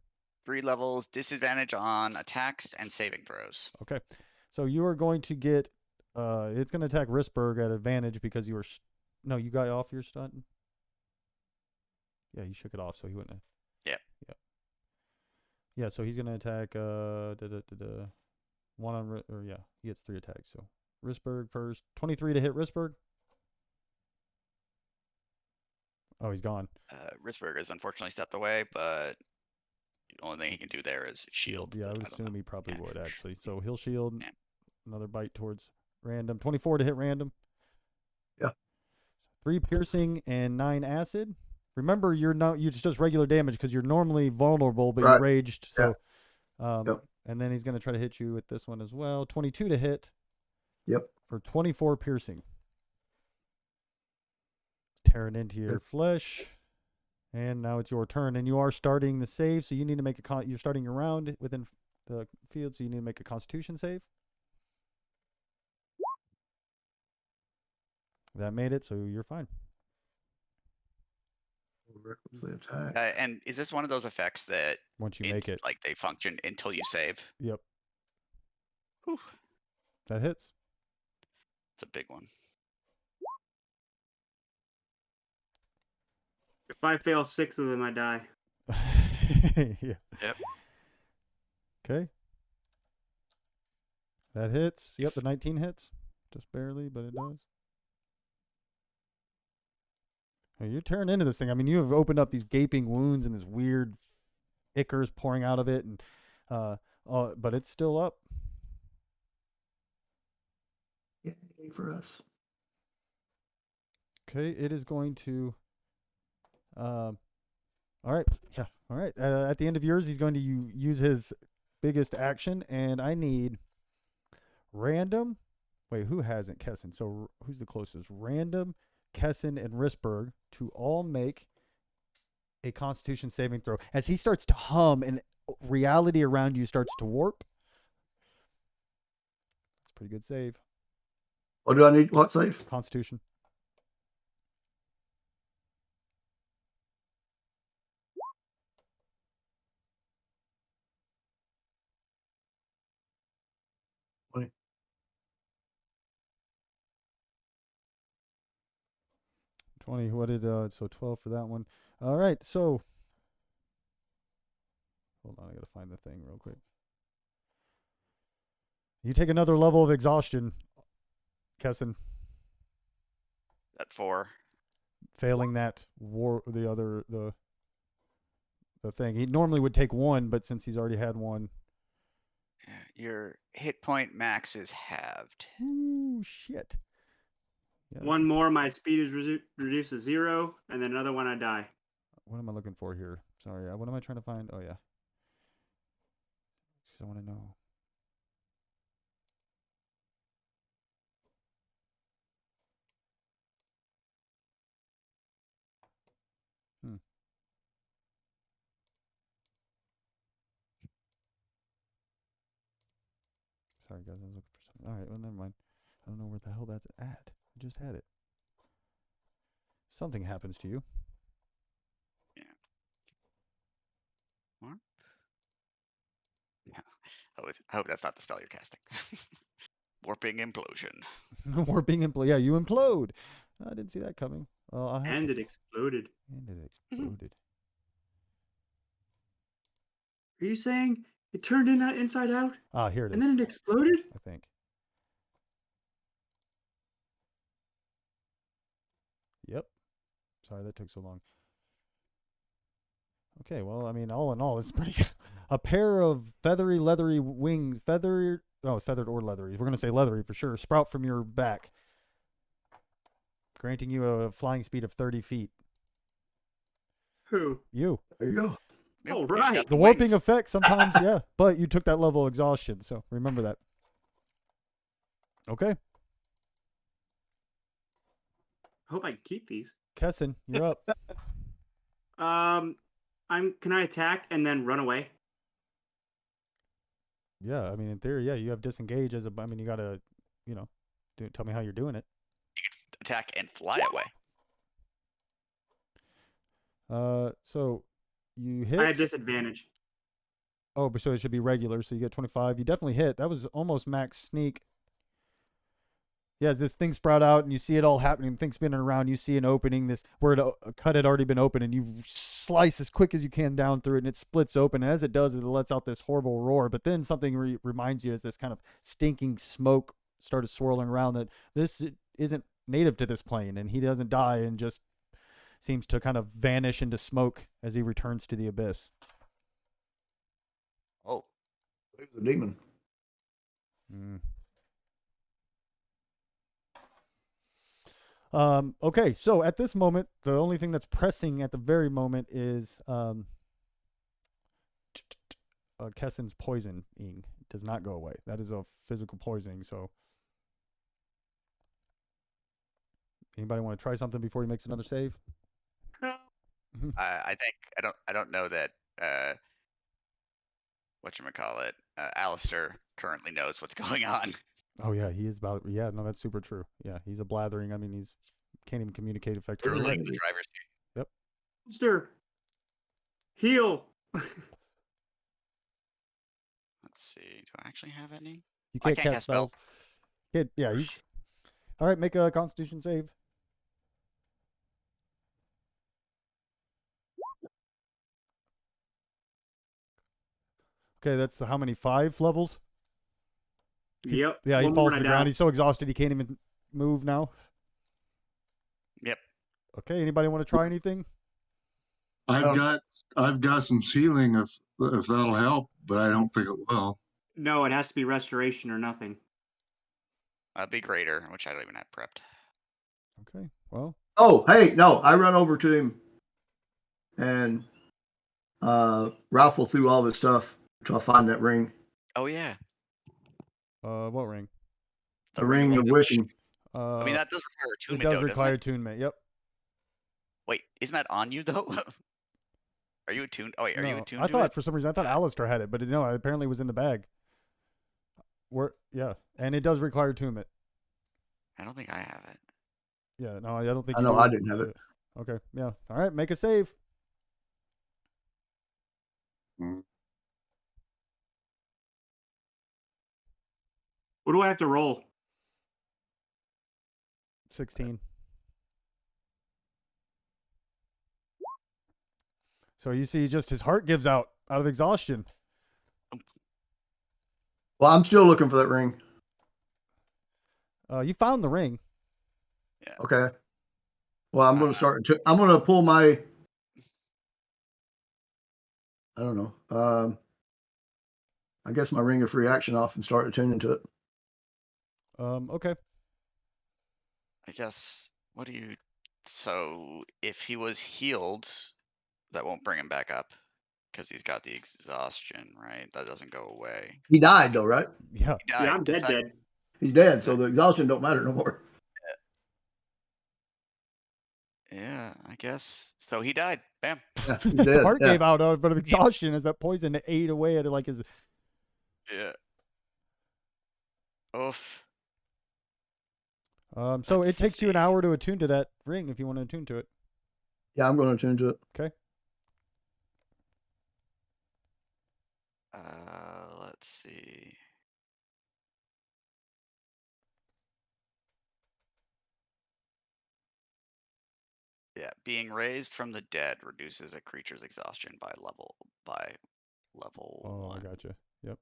3 levels, disadvantage on attacks and saving throws. Okay, so you are going to get. It's going to attack Risberg at advantage because you were. No, you got off your stunt. Yeah, you shook it off, so he wouldn't have. Yep. Yep. Yeah, so he's going to attack. One on. Or yeah, he gets 3 attacks. So Risberg first. 23 to hit Risberg. Oh, he's gone. Risberg has unfortunately stepped away, but the only thing he can do there is shield. Yeah, I would don't assume know. he probably Yeah. would actually. So he'll shield. Yeah. Another bite towards random. 24 to hit random. Yeah. 3 piercing and 9 acid. Remember, it's just regular damage because you're normally vulnerable, but Right. you're raged. So, Yep. and then he's going to try to hit you with this one as well. 22 to hit. Yep. For 24 piercing. Tearing into your flesh. And now it's your turn, and you are starting the save, so you need to make you're starting your round within the field, so you need to make a Constitution save. That made it, so you're fine. recklessly attack. And is this one of those effects that Once you make it. like they function until you save? Yep. Whew, That hits. it's a big one. If I fail 6 of them, I die. Yeah. Yep. Okay. That hits. Yep, the 19 hits. Just barely, but it does. Oh, you're tearing into this thing. I mean, you have opened up these gaping wounds and this weird ichors pouring out of it, and but it's still up. Yeah, for us. Okay, it is going to. All right, yeah, all right. At the end of yours, he's going to use his biggest action, and I need random. Wait, who hasn't Kessin? So who's the closest? Random, Kessin, and Risberg to all make a Constitution saving throw. As he starts to hum and reality around you starts to warp. That's a pretty good save. What do I need? What save? Constitution. Wait. 20. What did so 12 for that one. All right, so hold on, I gotta find the thing real quick. You take another level of exhaustion, Kessin. At 4. Failing that the thing. He normally would take 1, but since he's already had 1. Your hit point max is halved. Ooh, shit. Yes. One more, my speed is reduced to 0, and then another one, I die. What am I looking for here? Sorry, what am I trying to find? Oh, yeah. Because I want to know. Sorry, guys. I was looking for something. All right, well, never mind. I don't know where the hell that's at. I just had it. Something happens to you. Yeah. What? Yeah. I hope that's not the spell you're casting. Warping implosion. Warping implode. Yeah, you implode. I didn't see that coming. Well, I'll have And to it exploded. And it exploded. Are you saying it turned inside out, Ah, here it is. and then it exploded? I think. Yep. Sorry that took so long. Okay, well, I mean, all in all, it's pretty. A pair of feathery, leathery wings, feathered or leathery. We're gonna say leathery for sure. Sprout from your back, granting you a flying speed of 30 feet. Who? You. There you go. Yep, Oh, you just got right. The warping wings. effect sometimes, yeah, but you took that level of exhaustion, so remember that. Okay, I hope I can keep these. Kessin, you're up. Can I attack and then run away? Yeah, I mean, in theory, yeah, you have disengage as a. I mean, you gotta, tell me how you're doing it. Attack and fly away. So you hit. I have disadvantage. Oh, but so it should be regular. So you get 25. You definitely hit. That was almost max sneak. Yes, this thing sprout out and you see it all happening. Things spinning around. You see an opening. This where a cut had already been open, and you slice as quick as you can down through it, and it splits open. And as it does, it lets out this horrible roar. But then something reminds you as this kind of stinking smoke started swirling around that this isn't native to this plane, and he doesn't die and just seems to kind of vanish into smoke as he returns to the abyss. Oh. He was a demon. Okay, so at this moment, the only thing that's pressing at the very moment is Kessin's poisoning does not go away. That is a physical poisoning. So, anybody want to try something before he makes another save? I think I don't know that whatchamacallit, Alistair currently knows what's going on. Oh yeah, he is about. Yeah, no, that's super true. Yeah, he's a blathering. I mean, can't even communicate We're effectively. laying the driver's seat. Yep. Monster, heal. Let's see. Do I actually have any? You I can't can't cast cast spells. spells. Yeah. You. All right. Make a Constitution save. Okay, that's how many? 5 levels? Yep. Yeah, he One more falls to and the I ground. die. He's so exhausted he can't even move now. Yep. Okay, anybody want to try anything? I've got some healing if that'll help, but I don't think it will. No, it has to be restoration or nothing. That'd be greater, which I don't even have prepped. Okay, well. Oh, hey, no, I run over to him and raffle through all this stuff till I find that ring. Oh yeah, What ring? The ring of wishing. I mean, that does require It attunement, does though, require doesn't it? attunement. Yep. Wait, isn't that on you though? Are you attuned? Oh wait, are you No, attuned I to thought it? for some reason I thought Alistair had it, but no, it apparently was in the bag. Yeah, and it does require attunement. I don't think I have it. Yeah, no, I don't think. I you know do. I didn't have it. Okay, yeah. All right, make a save. What do I have to roll? 16. So you see, just his heart gives out of exhaustion. Well, I'm still looking for that ring. You found the ring. Yeah. Okay. Well, I'm going to start. I'm going to pull my. I don't know. I guess my ring of free action off and start attuning to it. Okay. I guess. What do you? So if he was healed, that won't bring him back up because he's got the exhaustion, right? That doesn't go away. He died though, right? Yeah. He died. Yeah, I'm Does dead. that- Dead. He's dead, so the exhaustion don't matter no more. Yeah, I guess. So he died. Bam. Yeah, he's His dead. heart Yeah. gave out of exhaustion as that poison ate away at like his. Yeah. Oof. So Let's it takes you an see. hour to attune to that ring if you want to attune to it. Yeah, I'm going to attune to it. Okay. Let's see. Yeah, being raised from the dead reduces a creature's exhaustion by level Oh, I 1. gotcha. Yep.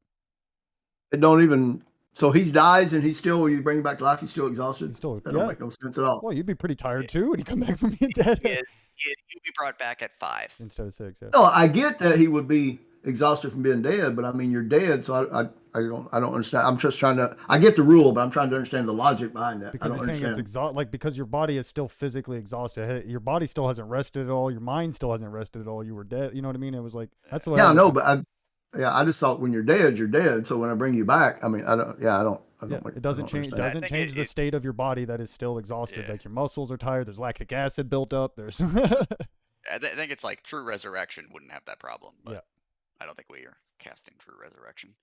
It don't even. So he dies and he's still. You bring him back to life. He's still exhausted. He's still. That Yeah. don't make no sense at all. Well, you'd be pretty tired too when you come back from being dead. He'd be brought back at 5. Instead of 6. Yeah. No, I get that he would be exhausted from being dead, but I mean, you're dead, so I don't understand. I'm just trying to. I get the rule, but I'm trying to understand the logic behind that. Because I don't he's saying understand. it's like because your body is still physically exhausted. Your body still hasn't rested at all. Your mind still hasn't rested at all. You were dead. You know what I mean? It was like that's the way. Yeah, I know, but I just thought when you're dead, you're dead. So when I bring you back, I mean, I don't. Yeah, I don't. Yeah, it doesn't change. understand. Doesn't think change the state of your body that is still exhausted. Yeah. Like your muscles are tired. There's lactic acid built up. There's. I think it's like true resurrection wouldn't have that problem, but Yeah. I don't think we are casting true resurrection.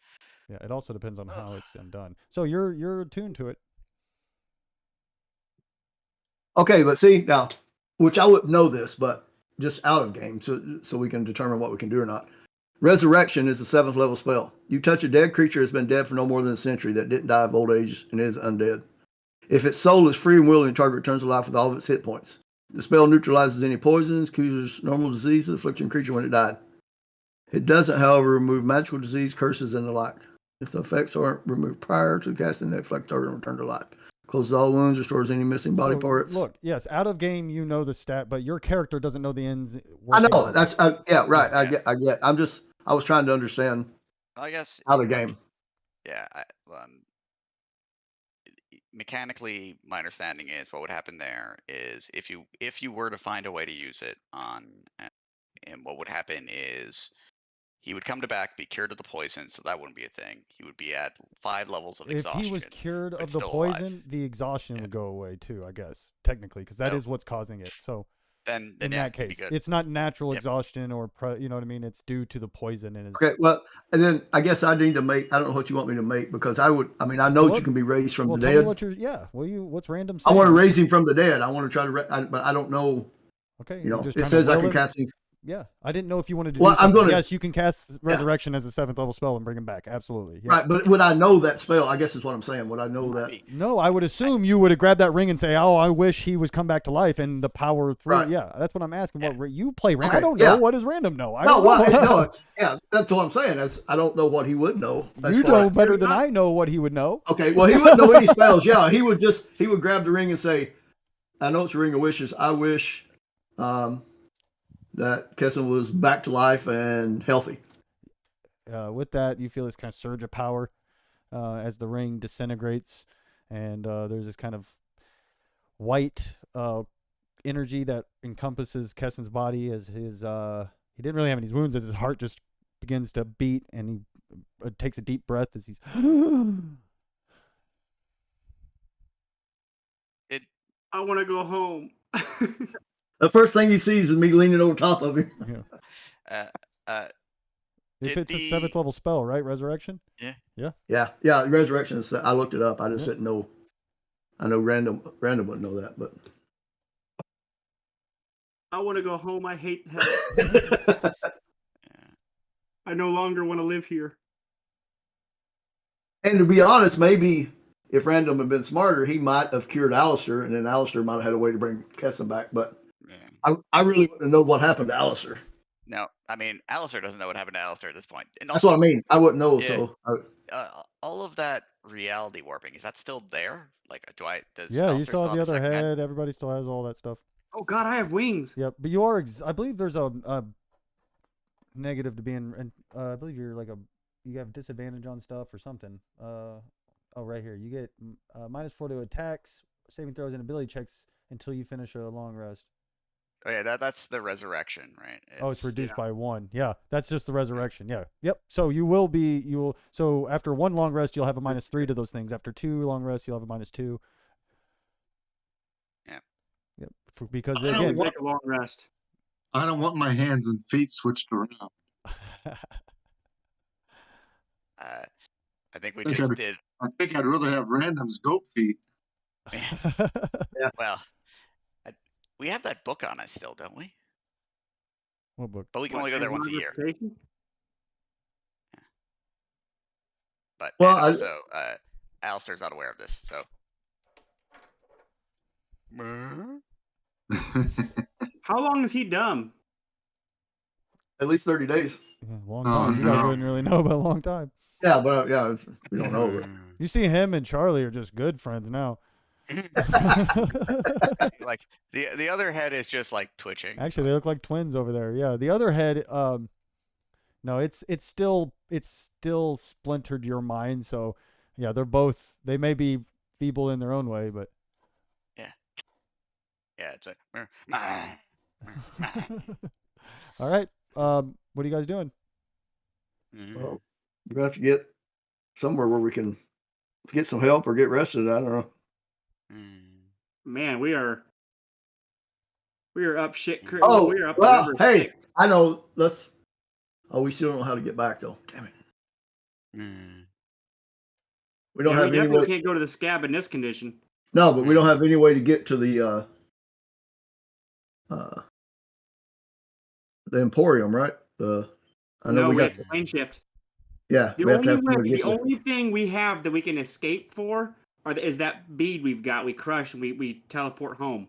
Yeah, it also depends on how it's done. So you're attuned to it. Okay, but see now, which I wouldn't know this, but just out of game, so we can determine what we can do or not. Resurrection is a 7th level spell. You touch a dead creature that's been dead for no more than a century that didn't die of old age and is undead. If its soul is free and willing, the target returns to life with all of its hit points. The spell neutralizes any poisons, cures normal diseases afflicting creature when it died. It doesn't, however, remove magical disease, curses, and the like. If the effects aren't removed prior to casting, the effect target will return to life. Closes all wounds, restores any missing body So, parts. Look, yes, out of game you know the stat, but your character doesn't know the ends. I know working. that's yeah, right. Yeah. I get. I was trying to understand I guess out of game. Yeah. Mechanically, my understanding is what would happen there is if you were to find a way to use it on, and what would happen is he would come to back, be cured of the poison, so that wouldn't be a thing. He would be at 5 levels of If exhaustion. he was cured but of the still poison, alive. the exhaustion Yeah. would go away too, I guess, technically, because that Oh. is what's causing it. So then in yeah, that it'd be case, good. it's not natural Yep. exhaustion or you know what I mean. It's due to the poison in his. Okay, well, and then I guess I need to make. I don't know what you want me to make because I would. I mean, I know Well, you can be raised from Well, the tell me dead. what you're. Yeah. What's random? I want to saying? raise him from the dead. I want to try to, but I don't know. Okay. You know, just it trying to says I will can him? cast these. Yeah, I didn't know if you wanted to Well, do I'm something. gonna- Yes, you can cast Resurrection as a 7th level spell and bring him back. Absolutely. Yeah. Right, but would I know that spell? I guess is what I'm saying. Would I know that? No, I would assume you would have grabbed that ring and say, "Oh, I wish he was come back to life," and the power through. Right. Yeah, that's what I'm asking. Yeah. What you play? I Okay, don't yeah. know. What does random know? I No, don't well, know. no, yeah, that's what I'm saying. I don't know what he would know. as You far know as- better than I know what he would know. Okay, well, he wouldn't know any spells. Yeah, he would grab the ring and say, "I know it's a ring of wishes. I wish that Kesson was back to life and healthy." With that, you feel this kind of surge of power as the ring disintegrates, and there's this kind of white energy that encompasses Kesson's body as his he didn't really have any wounds, as his heart just begins to beat, and he takes a deep breath as he's I want to go home. The first thing he sees is me leaning over top of him. if Did it's a 7th level spell, right? Resurrection. Yeah, resurrection. I looked it up. I just didn't know. I know random wouldn't know that, but I want to go home. I hate hell. I no longer want to live here. And to be honest, maybe if Random had been smarter, he might have cured Alistair, and then Alistair might have had a way to bring Kesson back. But I really wouldn't know what happened to Alistair. No, I mean, Alistair doesn't know what happened to Alistair at this point. And That's also, what I mean. I wouldn't know. Yeah. So all of that reality warping, is that still there? Like, does Yeah, you Alistair still have the a other second head. Everybody still has all that stuff. Oh God, I have wings. Yep, but you are. I believe there's a negative to being. And I believe you're like you have disadvantage on stuff or something. Oh, right here. You get -4 to attacks, saving throws, and ability checks until you finish a long rest. Oh yeah, that's the resurrection, right? It's reduced by 1. Yeah, that's just the resurrection. Yeah. Yep. So you will. So after 1 long rest, you'll have a -3 to those things. After 2 long rests, you'll have a -2. Yeah. Yep. Because I don't again, want- Take a long rest. I don't want my hands and feet switched around. I think we I think just I'd- did. I think I'd rather have Random's goat feet. Well, we have that book on us still, don't we? What book? But we can only go there once a year. Reputation? But Well, and also, Alistair's not aware of this, so. How long is he dumb? at least 30 days. Yeah, long Oh, time. You guys no. wouldn't really know about a long time. Yeah, but we don't know. But You see, him and Charlie are just good friends now. Like the other head is just like twitching. Actually, they look like twins over there. Yeah, the other head. No, it's still splintered your mind. So, yeah, they may be feeble in their own way, but Yeah, it's like. all right. What are you guys doing? well, we're gonna have to get somewhere where we can get some help or get rested. I don't know. Man, we are up shit creek. Oh, we are up well, the river hey, Styx. I know. We still don't know how to get back though. Damn it. We don't Yeah, we have any definitely way. can't go to the scab in this condition. No, but we don't have any way to get to the Emporium, right? I know No, we we got. have to plane shift. Yeah, The we have to have somewhere to the get there. only thing we have that we can escape for is that bead we've got. We crush and we teleport home.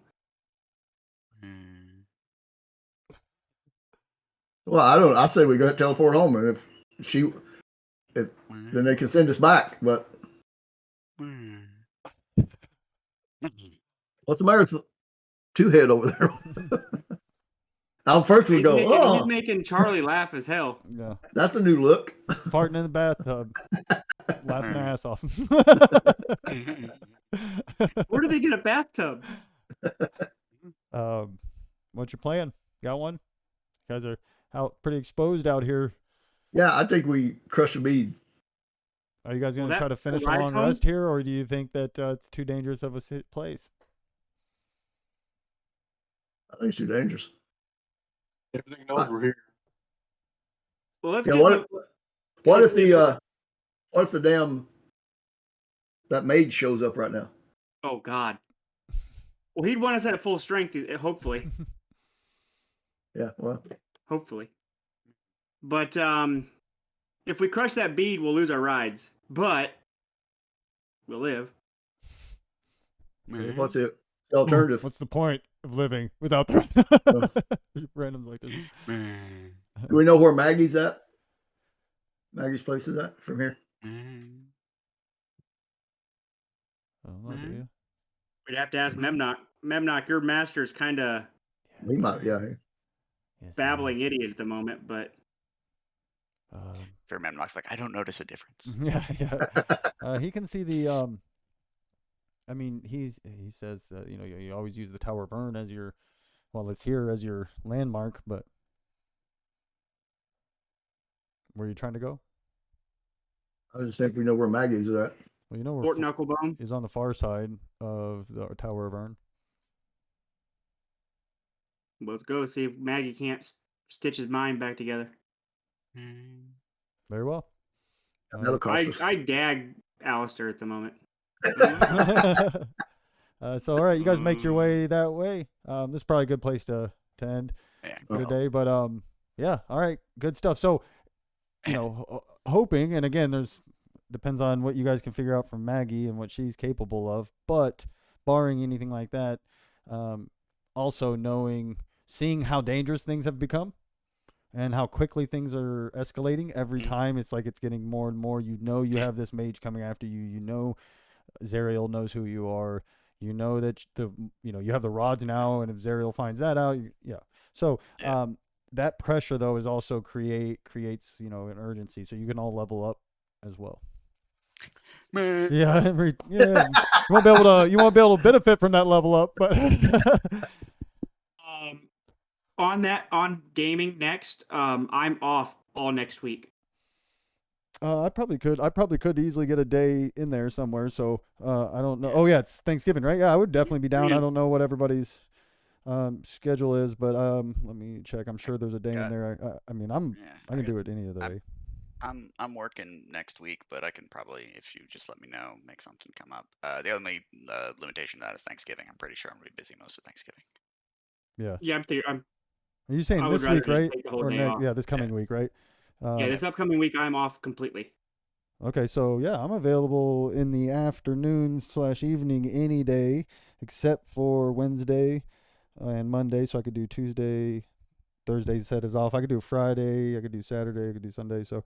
Well, I don't. I say we go teleport home, and then they can send us back. But what's the matter with Two Head over there? Now first we go. He's making Charlie laugh as hell. Yeah, That's a new look. farting in the bathtub, laughing their ass off. Where do they get a bathtub? What's your plan? Got one? You guys are out pretty exposed out here. Yeah, I think we crush a bead. Are you guys going to Well, try to finish a ride long home? rest here, or do you think that it's too dangerous of a place? I think it's too dangerous. Everything knows we're here. Well, let's Yeah, get what if the damn that mage shows up right now? Oh God. Well, he'd want us at full strength, hopefully. Yeah. Well, Hopefully. But if we crush that bead, we'll lose our rides. But we'll live. what's the alternative? What's the point of living without the randoms like this? Do we know where Maggie's at? Maggie's place is at from here. Oh, do you? We'd have to ask Memnock. Memnock, your master's kind of We might. Yeah. Yes, babbling idiot at the moment, but Fair Memnock's like, I don't notice a difference. yeah. He can see the I mean, he says that you always use the Tower of Vern as your, well, it's here as your landmark, but where are you trying to go? I just think we know where Maggie's at. Well, you know where Fort Knucklebone is on the far side of the Tower of Vern. Let's go see if Maggie can't stitch his mind back together. Very well. That'll cost us. I gag Alistair at the moment. So all right, you guys make your way that way. This is probably a good place to end for the day. But yeah, all right, good stuff. So hoping, and again, depends on what you guys can figure out from Maggie and what she's capable of. But barring anything like that, also seeing how dangerous things have become and how quickly things are escalating every time, it's like it's getting more and more. You have this mage coming after you. You know, Zariel knows who you are. You know that you have the rods now, and if Zariel finds that out, So that pressure though is also creates an urgency, so you can all level up as well. Yeah, you won't be able to benefit from that level up, but on gaming next, I'm off all next week. I probably could easily get a day in there somewhere. So I don't know. Oh yeah, it's Thanksgiving, right? Yeah, I would definitely be down. I don't know what everybody's schedule is, but let me check. I'm sure there's a day in there. I mean, I can do it any other day. I'm working next week, but I can probably, if you just let me know, make something come up. The only limitation to that is Thanksgiving. I'm pretty sure I'm gonna be busy most of Thanksgiving. Yeah. Yeah, Are you saying this week, right? Or next? Yeah, this coming week, right? This upcoming week I'm off completely. Okay, so yeah, I'm available in the afternoon/evening any day except for Wednesday and Monday. So I could do Tuesday, Thursday set is off. I could do Friday, I could do Saturday, I could do Sunday. So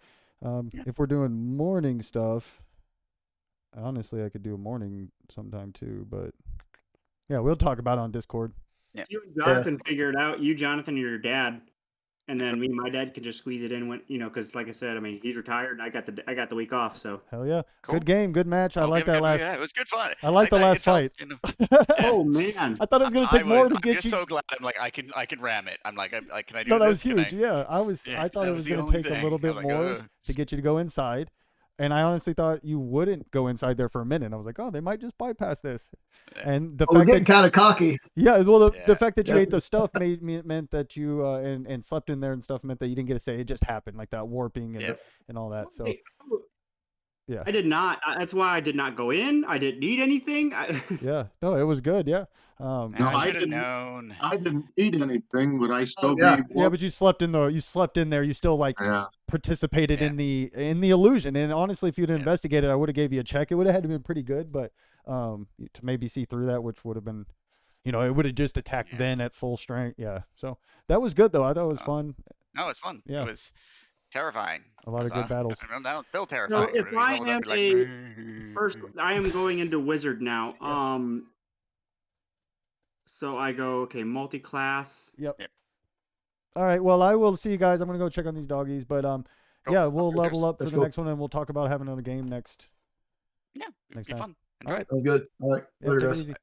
if we're doing morning stuff, honestly, I could do a morning sometime too. But yeah, we'll talk about it on Discord. Yeah. You and Jonathan figure it out. You, Jonathan, and your dad. And then me and my dad can just squeeze it in when because like I said, I mean he's retired and I got the week off, so hell yeah, cool. Good game, good match. I like that last. Yeah, it was good fun. I like the last fight. Oh man, I thought it was gonna take more to get you. I'm just so glad. I'm like I can ram it. I'm like can I do this? No, that was huge. Yeah, I thought it was gonna take a little bit like, more to get you to go inside. And I honestly thought you wouldn't go inside there for a minute. I was like, oh, they might just bypass this. And the fact getting kind of cocky. Yeah, well, the fact that you ate the stuff meant that you and slept in there and stuff meant that you didn't get to say it just happened, like that warping and all that. So yeah, I did not. That's why I did not go in. I didn't eat anything. Yeah, no, it was good. Yeah. No, I should have known. I didn't eat anything, but I still yeah, but you slept in there. You still participated in the illusion. And honestly, if you'd investigated, I would have gave you a check. It would have had to been pretty good, but to maybe see through that, which would have been, it would have just attacked then at full strength. Yeah. So that was good though. I thought it was fun. No, it's fun. Yeah. It was terrifying. A lot of good battles. That still terrifying. So if I am first, I am going into wizard now. Yeah. So I go multi-class. Yep. All right. Well, I will see you guys. I'm gonna go check on these doggies, but we'll level up for the next one, and we'll talk about having another game next. Yeah, next be time. fun. All right. That was good. All right. Yeah, take it easy.